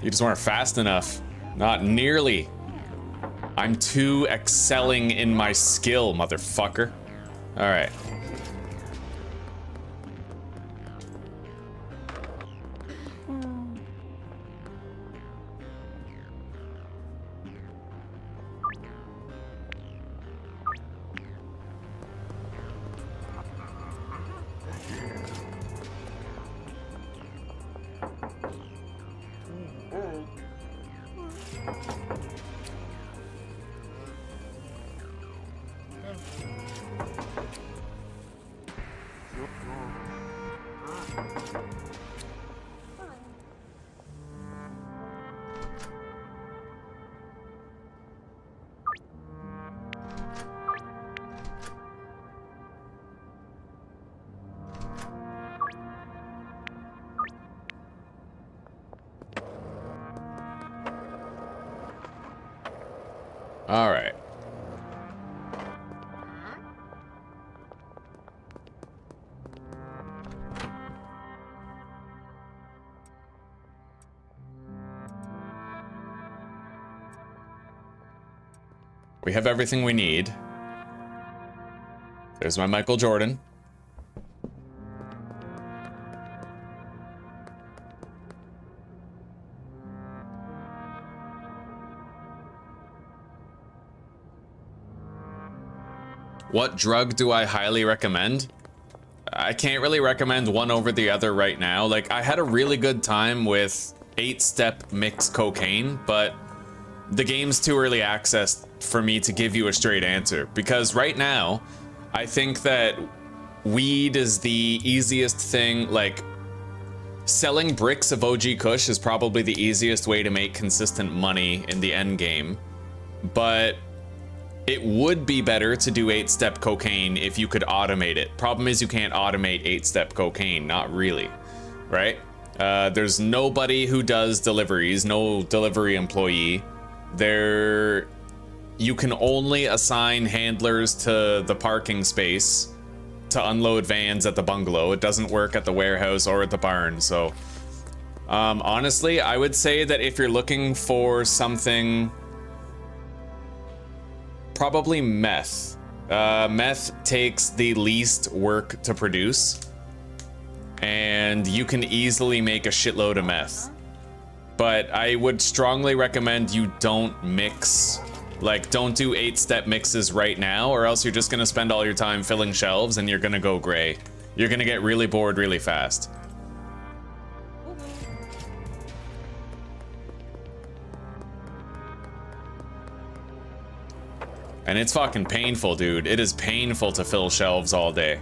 Speaker 1: You just weren't fast enough. Not nearly. I'm too excelling in my skill, motherfucker. All right. All right. We have everything we need. There's my Michael Jordan. What drug do I highly recommend? I can't really recommend one over the other right now. Like, I had a really good time with 8-step mixed cocaine, but the game's too early access for me to give you a straight answer. Because right now, I think that weed is the easiest thing. Like, selling bricks of OG Kush is probably the easiest way to make consistent money in the end game. But it would be better to do 8-step cocaine if you could automate it. Problem is you can't automate 8-step cocaine, not really, right? There's nobody who does deliveries, no delivery employee. You can only assign handlers to the parking space to unload vans at the bungalow. It doesn't work at the warehouse or at the barn, so honestly, I would say that if you're looking for something, probably meth. Meth takes the least work to produce, and you can easily make a shitload of meth. But I would strongly recommend you don't mix, like, don't do 8-step mixes right now, or else you're just gonna spend all your time filling shelves and you're gonna go gray. You're gonna get really bored really fast. And it's fucking painful, dude. It is painful to fill shelves all day.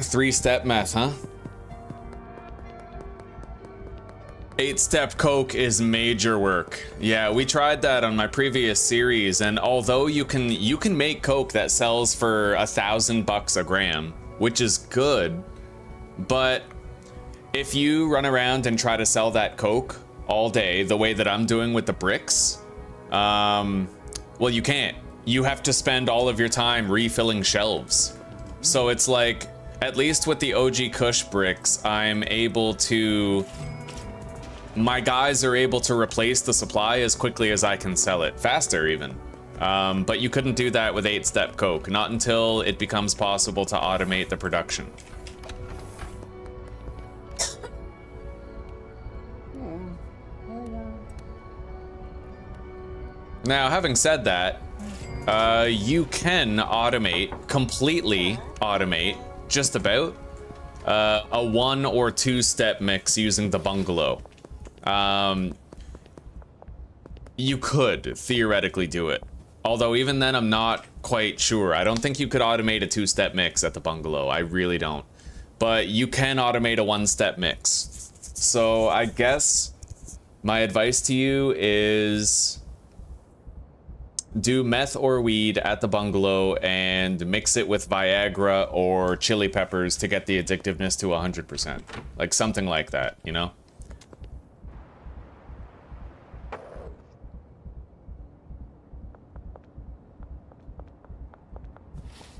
Speaker 1: 3-step meth, huh? 8-step coke is major work. Yeah, we tried that on my previous series, and although you can make coke that sells for $1,000 a gram, which is good, but if you run around and try to sell that coke all day the way that I'm doing with the bricks, well, you can't. You have to spend all of your time refilling shelves. So it's like, at least with the OG Kush bricks, I'm able to... My guys are able to replace the supply as quickly as I can sell it. Faster, even. But you couldn't do that with 8-step coke, not until it becomes possible to automate the production. Now, having said that, you can completely automate, just about, a 1 or 2-step mix using the bungalow. You could theoretically do it. Although even then, I'm not quite sure. I don't think you could automate a 2-step mix at the bungalow. I really don't. But you can automate a 1-step mix. So I guess my advice to you is do meth or weed at the bungalow and mix it with Viagra or chili peppers to get the addictiveness to 100%. Like something like that, you know?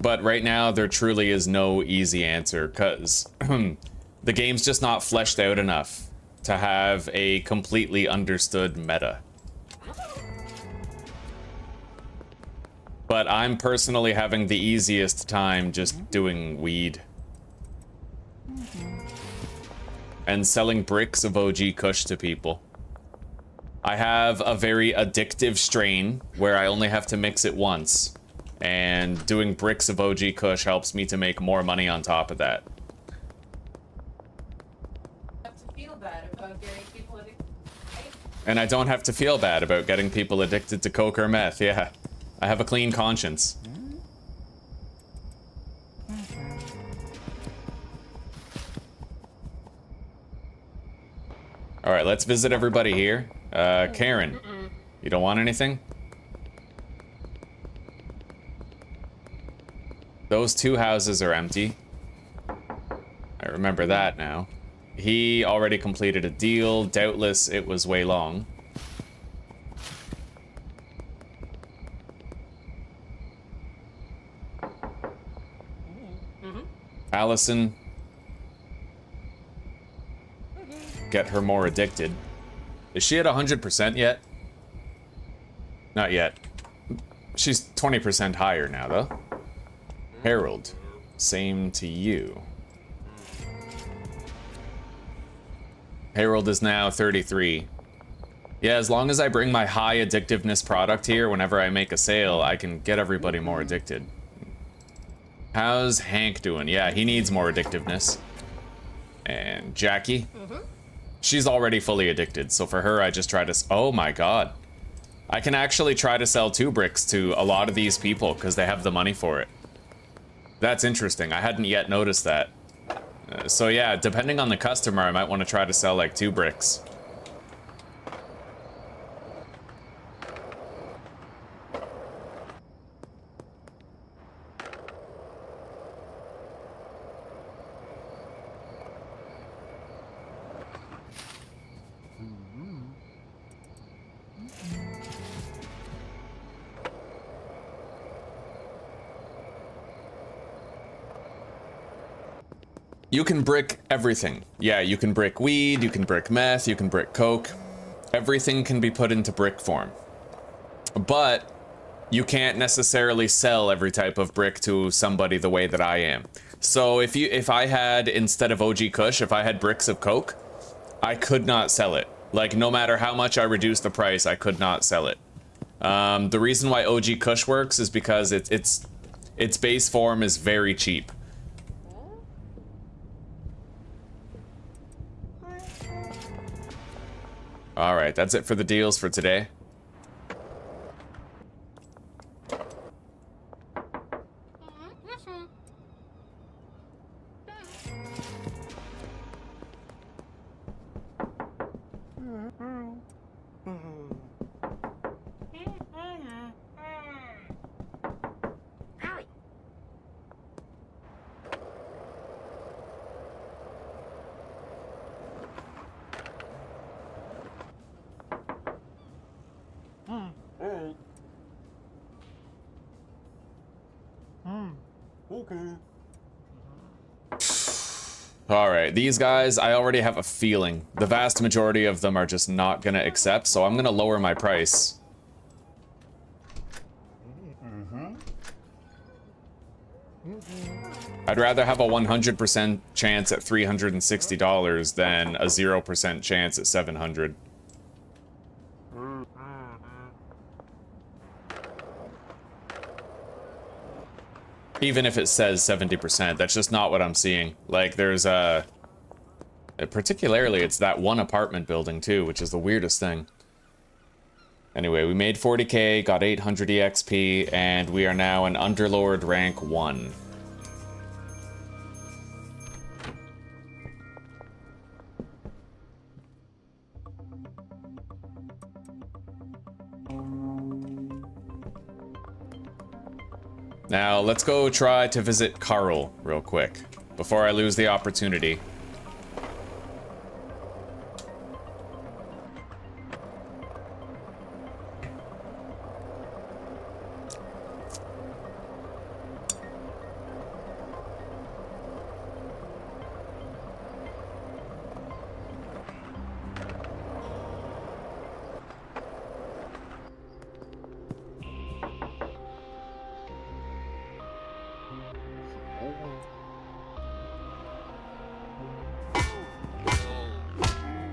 Speaker 1: But right now, there truly is no easy answer, because the game's just not fleshed out enough to have a completely understood meta. But I'm personally having the easiest time just doing weed. And selling bricks of OG Kush to people. I have a very addictive strain where I only have to mix it once. And doing bricks of OG Kush helps me to make more money on top of that.
Speaker 3: Have to feel bad about getting people addicted.
Speaker 1: And I don't have to feel bad about getting people addicted to coke or meth, yeah. I have a clean conscience. Alright, let's visit everybody here. Karen, you don't want anything? Those 2 houses are empty. I remember that now. He already completed a deal. Doubtless it was way long. Allison. Get her more addicted. Is she at 100% yet? Not yet. She's 20% higher now, though. Harold, same to you. Harold is now 33. Yeah, as long as I bring my high addictiveness product here whenever I make a sale, I can get everybody more addicted. How's Hank doing? Yeah, he needs more addictiveness. And Jackie? She's already fully addicted, so for her I just try to... Oh my god. I can actually try to sell 2 bricks to a lot of these people because they have the money for it. That's interesting. I hadn't yet noticed that. So yeah, depending on the customer, I might want to try to sell like 2 bricks. You can brick everything. Yeah, you can brick weed, you can brick meth, you can brick coke. Everything can be put into brick form. But you can't necessarily sell every type of brick to somebody the way that I am. So if I had, instead of OG Kush, if I had bricks of coke, I could not sell it. Like, no matter how much I reduced the price, I could not sell it. The reason why OG Kush works is because its base form is very cheap. Alright, that's it for the deals for today. Alright, these guys, I already have a feeling. The vast majority of them are just not gonna accept, so I'm gonna lower my price. I'd rather have a 100% chance at $360 than a 0% chance at $700. Even if it says 70%, that's just not what I'm seeing. Like, there's particularly, it's that one apartment building, too, which is the weirdest thing. Anyway, we made 40k, got 800 EXP, and we are now an Underlord rank 1. Now, let's go try to visit Carl real quick, before I lose the opportunity.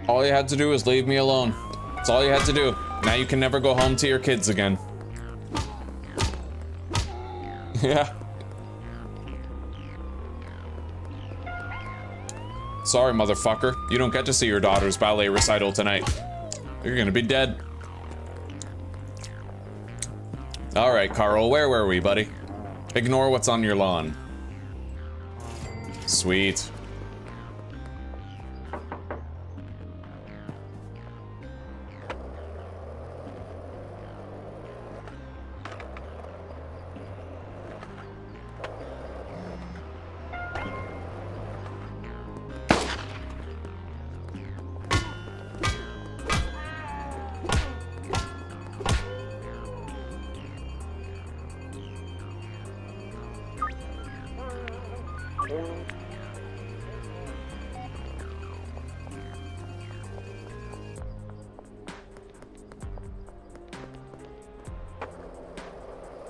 Speaker 1: All you had to do was leave me alone. That's all you had to do. Now you can never go home to your kids again. Yeah. Sorry, motherfucker. You don't get to see your daughter's ballet recital tonight. You're gonna be dead. Alright, Carl, where were we, buddy? Ignore what's on your lawn. Sweet.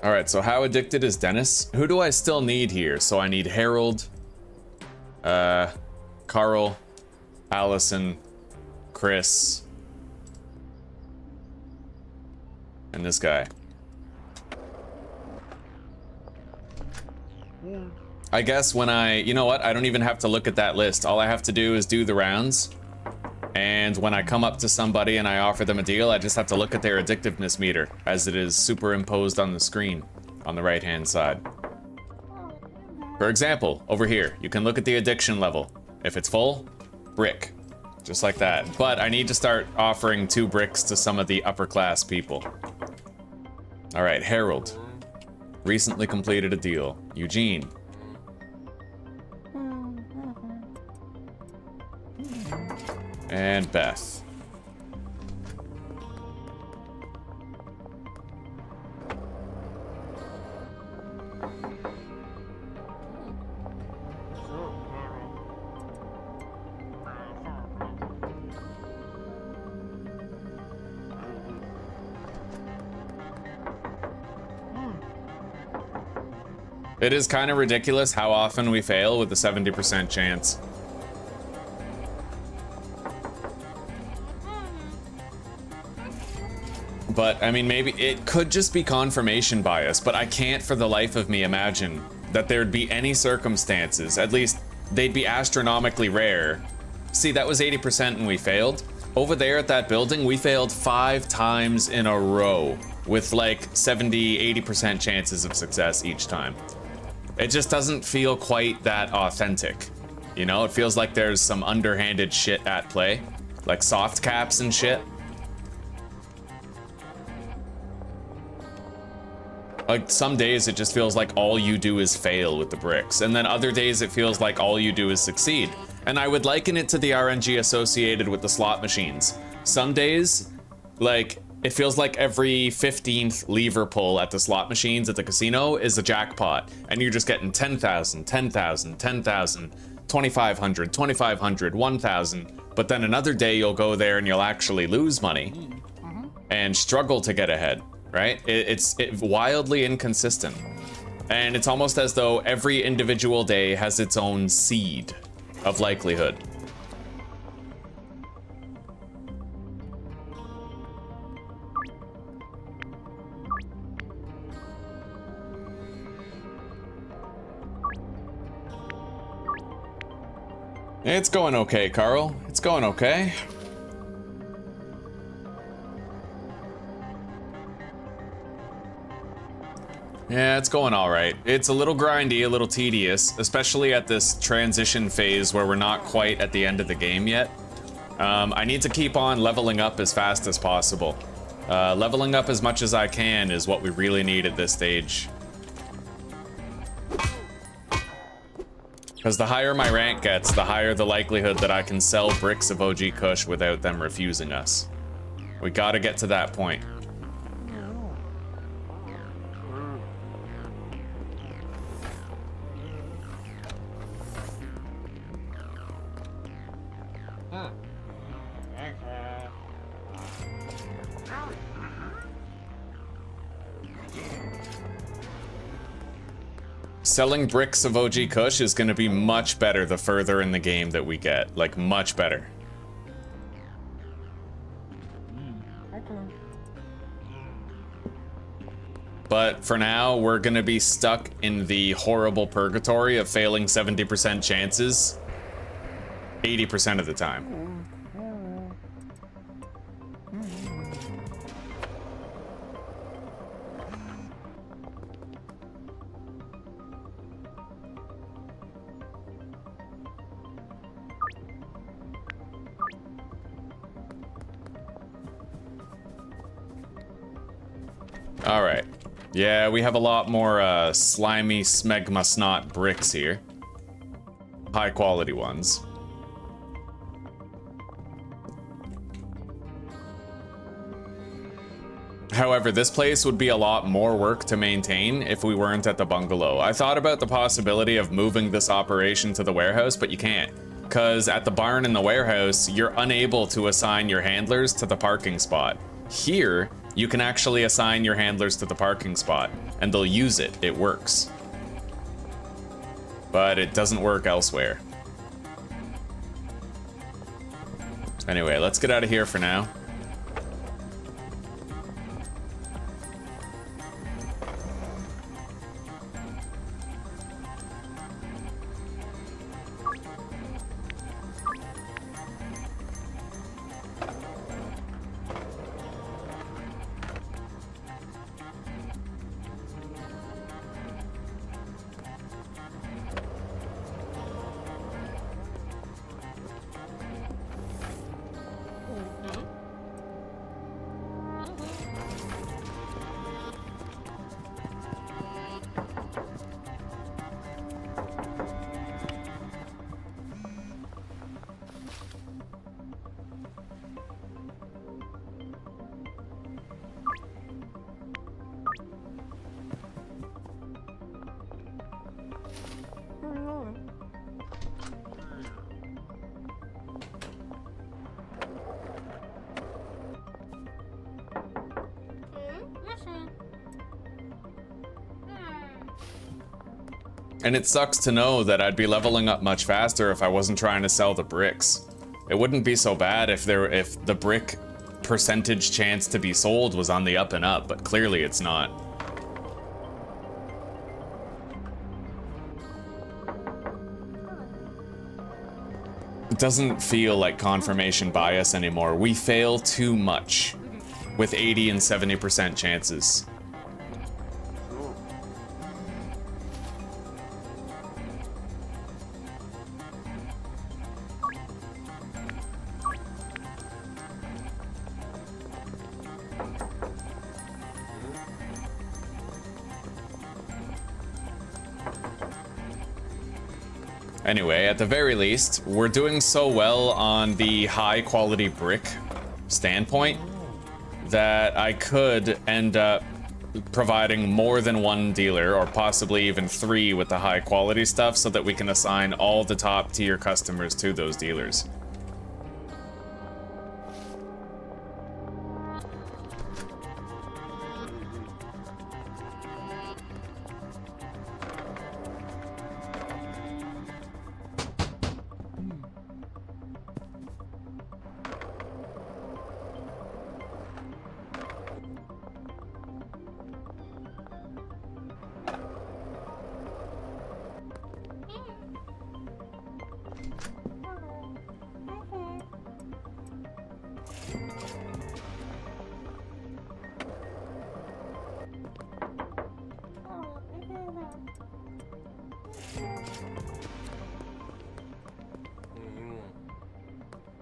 Speaker 1: Alright, so how addicted is Dennis? Who do I still need here? So I need Harold, Carl, Allison, Chris, and this guy. I guess when you know what? I don't even have to look at that list. All I have to do is do the rounds. And when I come up to somebody and I offer them a deal, I just have to look at their addictiveness meter as it is superimposed on the screen on the right-hand side. For example, over here, you can look at the addiction level. If it's full, brick. Just like that. But I need to start offering 2 bricks to some of the upper class people. All right, Harold. Recently completed a deal. Eugene. And Beth. It is kind of ridiculous how often we fail with the 70% chance. But, I mean, maybe it could just be confirmation bias, but I can't for the life of me imagine that there'd be any circumstances, at least they'd be astronomically rare. See, that was 80% and we failed. Over there at that building, we failed 5 times in a row with like 70-80% chances of success each time. It just doesn't feel quite that authentic. You know, it feels like there's some underhanded shit at play, like soft caps and shit. Like, some days it just feels like all you do is fail with the bricks, and then other days it feels like all you do is succeed. And I would liken it to the RNG associated with the slot machines. Some days, like, it feels like every 15th lever pull at the slot machines at the casino is a jackpot, and you're just getting 10,000, 10,000, 10,000, 2,500, 2,500, 1,000, but then another day you'll go there and you'll actually lose money and struggle to get ahead. Right? It's wildly inconsistent. And it's almost as though every individual day has its own seed of likelihood. It's going okay, Carl. It's going okay. Yeah, it's going all right. It's a little grindy, a little tedious, especially at this transition phase where we're not quite at the end of the game yet. I need to keep on leveling up as fast as possible. Leveling up as much as I can is what we really need at this stage. Because the higher my rank gets, the higher the likelihood that I can sell bricks of OG Kush without them refusing us. We gotta get to that point. Selling bricks of OG Kush is going to be much better the further in the game that we get. Like, much better. But for now, we're going to be stuck in the horrible purgatory of failing 70% chances 80% of the time. All right. Yeah, we have a lot more slimy smegma snot bricks here. High quality ones. However, this place would be a lot more work to maintain if we weren't at the bungalow. I thought about the possibility of moving this operation to the warehouse, but you can't. Because at the barn and the warehouse, you're unable to assign your handlers to the parking spot. Here, you can actually assign your handlers to the parking spot, and they'll use it. It works. But it doesn't work elsewhere. Anyway, let's get out of here for now. And it sucks to know that I'd be leveling up much faster if I wasn't trying to sell the bricks. It wouldn't be so bad if the brick percentage chance to be sold was on the up and up, but clearly it's not. It doesn't feel like confirmation bias anymore. We fail too much with 80 and 70% chances. Anyway, at the very least, we're doing so well on the high quality brick standpoint that I could end up providing more than one dealer, or possibly even 3 with the high quality stuff, so that we can assign all the top tier customers to those dealers.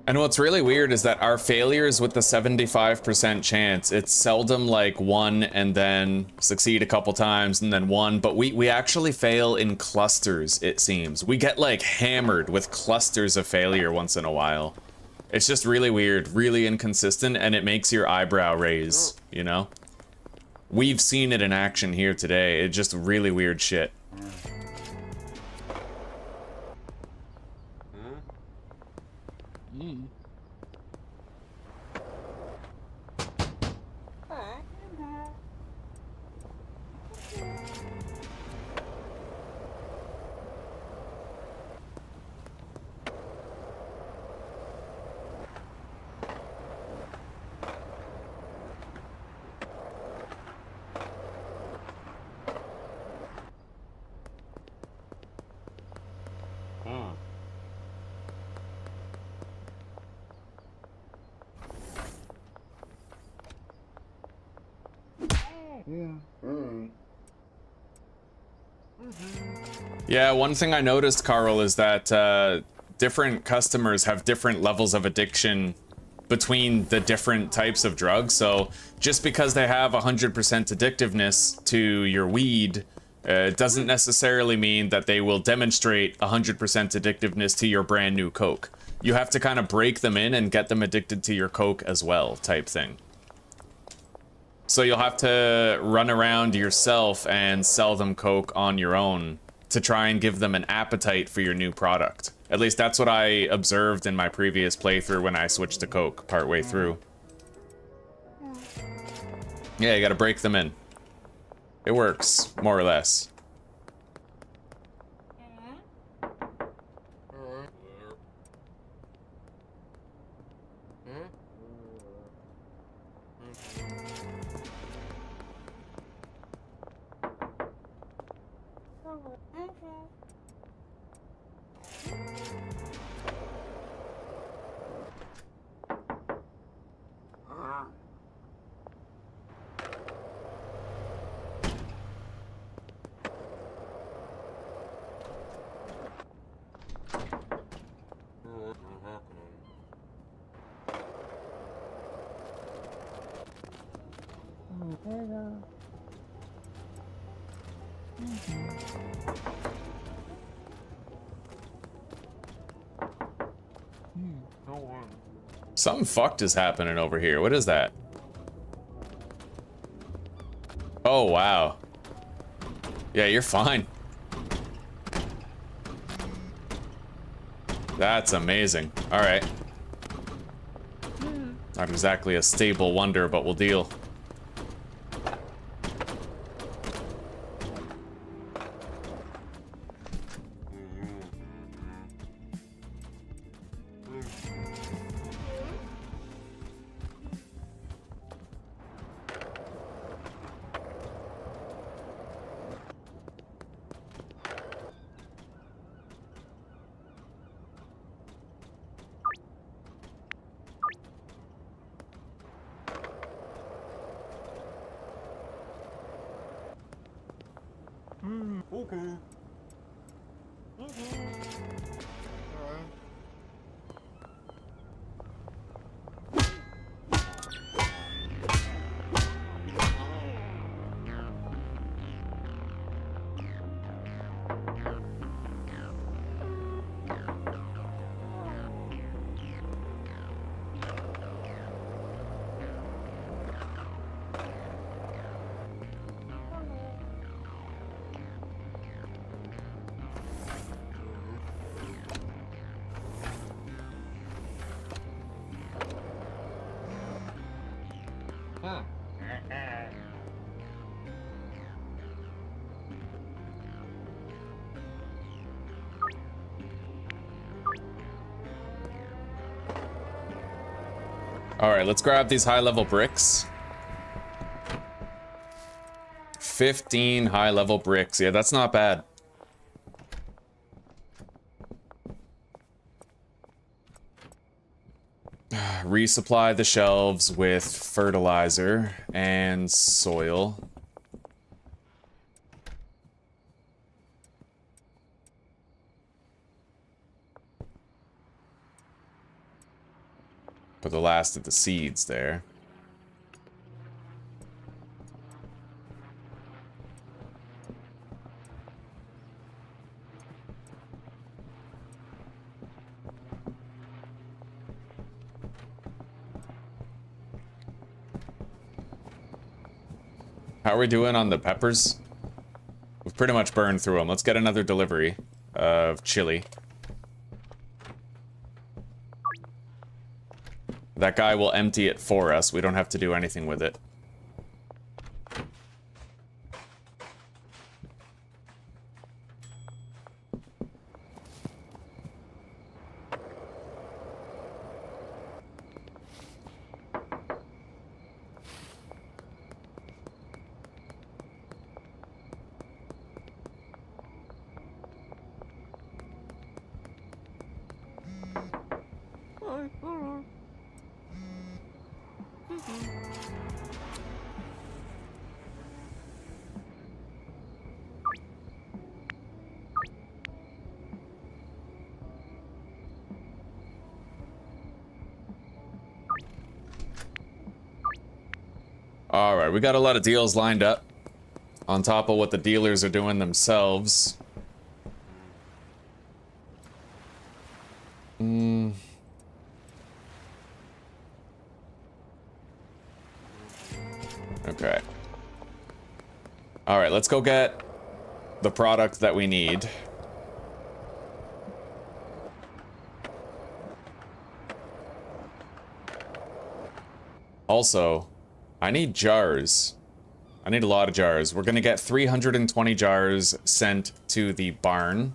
Speaker 1: And what's really weird is that our failures with the 75% chance, it's seldom like 1 and then succeed a couple times and then 1, but we actually fail in clusters, it seems. We get like hammered with clusters of failure once in a while. It's just really weird, really inconsistent, and it makes your eyebrow raise, you know? We've seen it in action here today. It's just really weird shit. Yeah, one thing I noticed, Carl, is that different customers have different levels of addiction between the different types of drugs. So just because they have 100% addictiveness to your weed doesn't necessarily mean that they will demonstrate 100% addictiveness to your brand new Coke. You have to kind of break them in and get them addicted to your Coke as well, type thing. So you'll have to run around yourself and sell them Coke on your own to try and give them an appetite for your new product. At least that's what I observed in my previous playthrough when I switched to Coke partway through. Yeah, you gotta break them in. It works, more or less. Something fucked is happening over here. What is that? Oh, wow. Yeah, you're fine. That's amazing. All right. Not exactly a stable wonder, but we'll deal. All right, let's grab these high-level bricks. 15 high-level bricks. Yeah, that's not bad. Resupply the shelves with fertilizer and soil. Put the last of the seeds there. How are we doing on the peppers? We've pretty much burned through them. Let's get another delivery of chili. That guy will empty it for us. We don't have to do anything with it. Alright, we got a lot of deals lined up. On top of what the dealers are doing themselves. Okay. Alright, let's go get the product that we need. Also, I need jars. I need a lot of jars. We're gonna get 320 jars sent to the barn.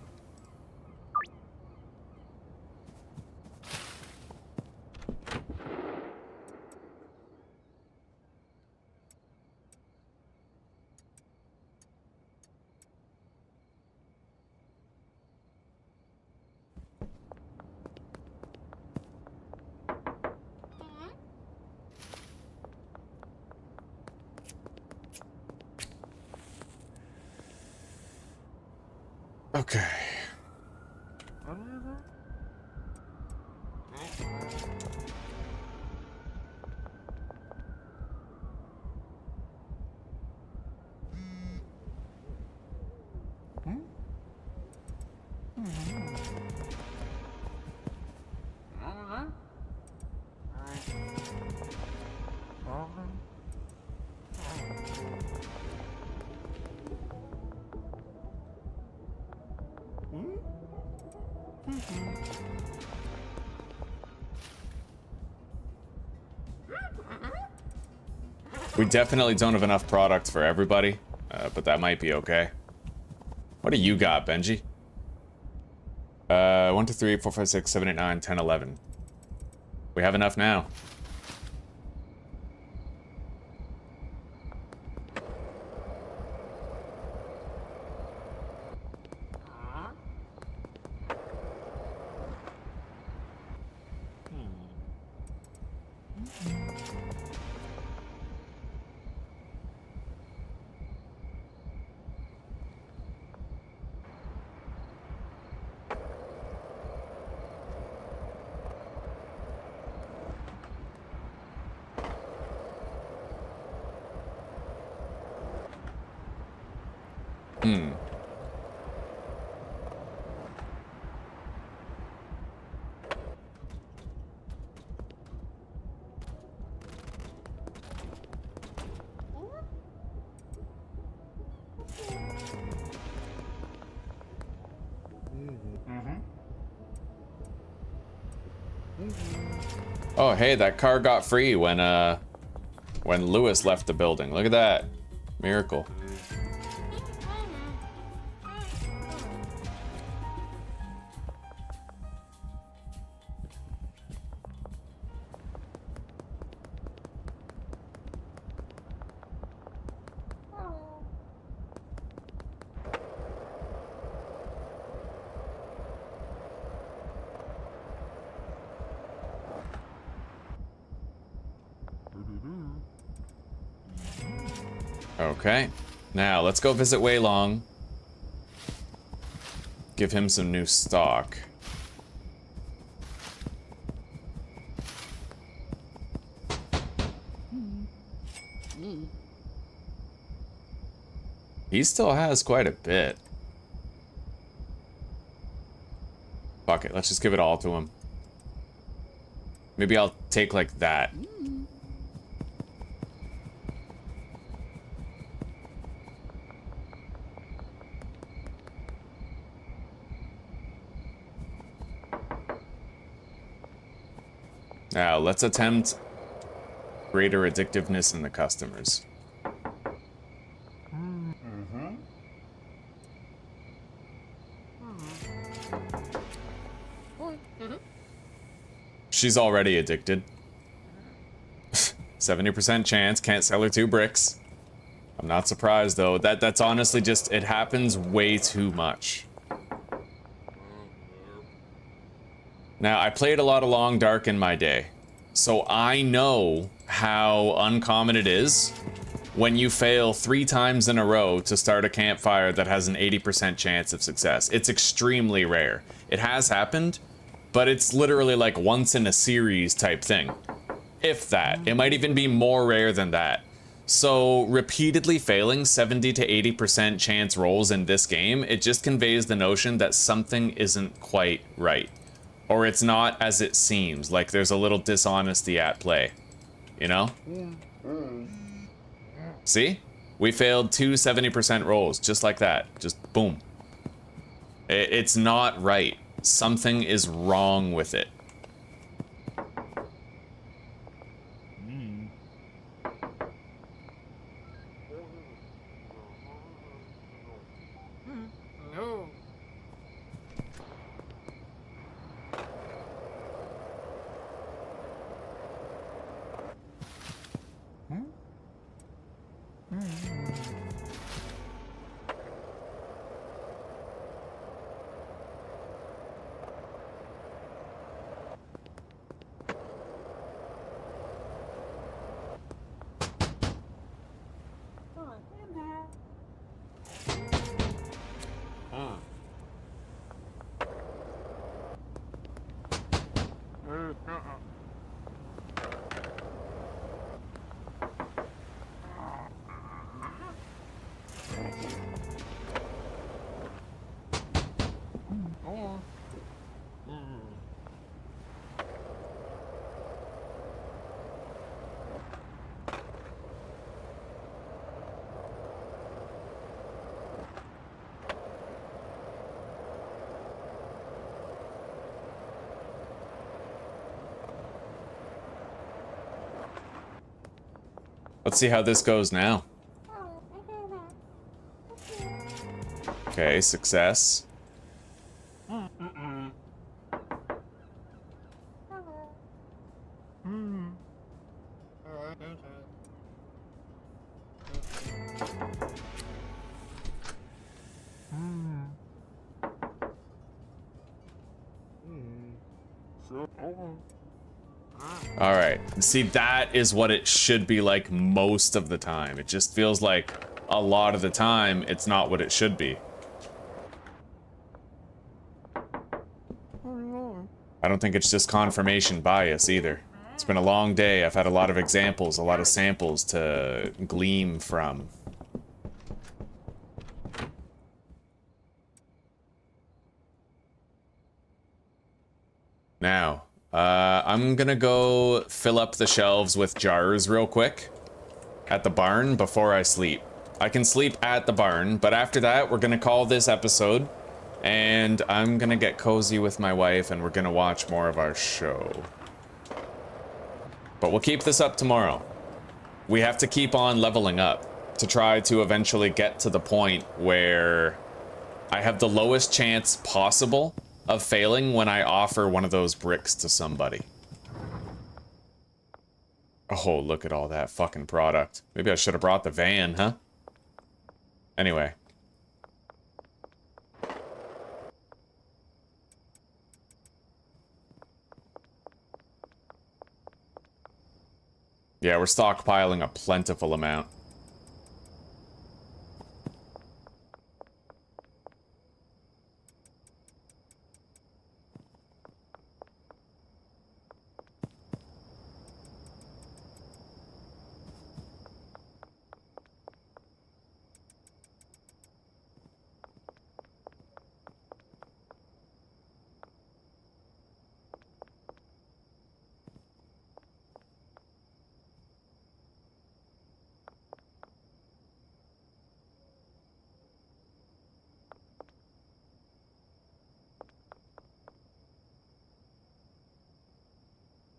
Speaker 1: Okay. We definitely don't have enough product for everybody, but that might be okay. What do you got, Benji? 1, 2, 3, 4, 5, 6, 7, 8, 9, 10, 11. We have enough now. Oh, hey, that car got free when Lewis left the building. Look at that. Miracle. Okay. Now, let's go visit Wei Long. Give him some new stock. He still has quite a bit. Fuck it, let's just give it all to him. Maybe I'll take like that. Now, let's attempt greater addictiveness in the customers. She's already addicted. 70% chance, can't sell her 2 bricks. I'm not surprised though. That's honestly just, it happens way too much. Now, I played a lot of Long Dark in my day, so I know how uncommon it is when you fail 3 times in a row to start a campfire that has an 80% chance of success. It's extremely rare. It has happened, but it's literally like once in a series type thing. If that. It might even be more rare than that. So repeatedly failing 70 to 80% chance rolls in this game, it just conveys the notion that something isn't quite right. Or it's not as it seems, like there's a little dishonesty at play. You know? See? We failed 2 70% rolls, just like that. Just boom. It's not right. Something is wrong with it.
Speaker 2: No.
Speaker 1: Let's see how this goes now. Okay, success. Alright, see, that is what it should be like most of the time. It just feels like a lot of the time it's not what it should be. I don't think it's just confirmation bias either. It's been a long day. I've had a lot of examples, a lot of samples to glean from. Now, I'm gonna go fill up the shelves with jars real quick at the barn before I sleep. I can sleep at the barn, but after that, we're gonna call this episode, and I'm gonna get cozy with my wife, and we're gonna watch more of our show. But we'll keep this up tomorrow. We have to keep on leveling up to try to eventually get to the point where I have the lowest chance possible of failing when I offer one of those bricks to somebody. Oh, look at all that fucking product. Maybe I should have brought the van, huh? Anyway. Yeah, we're stockpiling a plentiful amount.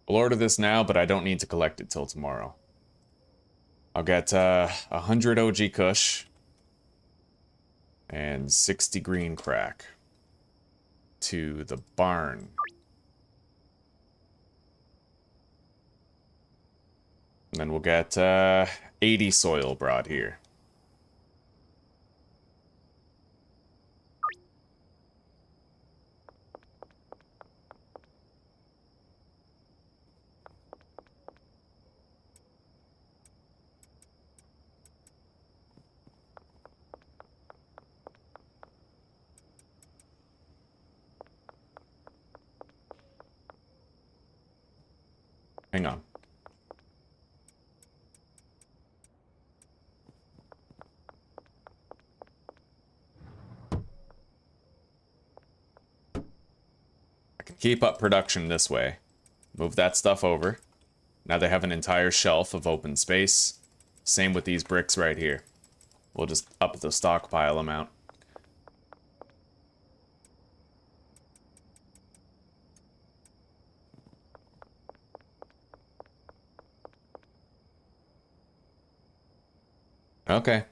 Speaker 1: We'll order this now, but I don't need to collect it till tomorrow. I'll get 100 OG Kush and 60 green crack to the barn. And then we'll get 80 soil brought here. Hang on. I can keep up production this way. Move that stuff over. Now they have an entire shelf of open space. Same with these bricks right here. We'll just up the stockpile amount. Okay.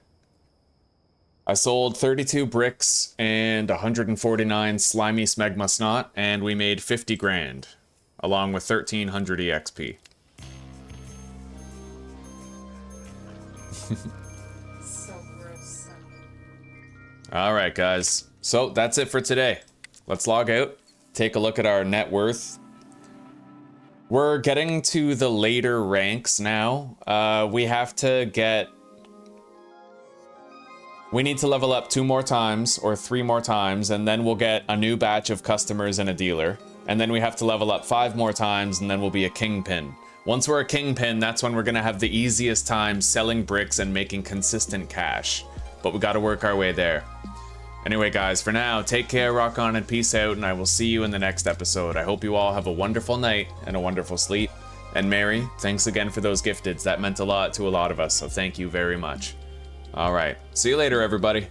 Speaker 1: I sold 32 bricks and 149 slimy smegma snot, and we made 50 grand, along with 1300 EXP.
Speaker 3: So gross.
Speaker 1: Alright, guys. So that's it for today. Let's log out, take a look at our net worth. We're getting to the later ranks now. We have to get... We need to level up 2 more times, or 3 more times, and then we'll get a new batch of customers and a dealer. And then we have to level up 5 more times, and then we'll be a kingpin. Once we're a kingpin, that's when we're gonna have the easiest time selling bricks and making consistent cash. But we gotta work our way there. Anyway, guys, for now, take care, rock on, and peace out, and I will see you in the next episode. I hope you all have a wonderful night and a wonderful sleep. And Mary, thanks again for those gifteds. That meant a lot to a lot of us, so thank you very much. All right. See you later, everybody.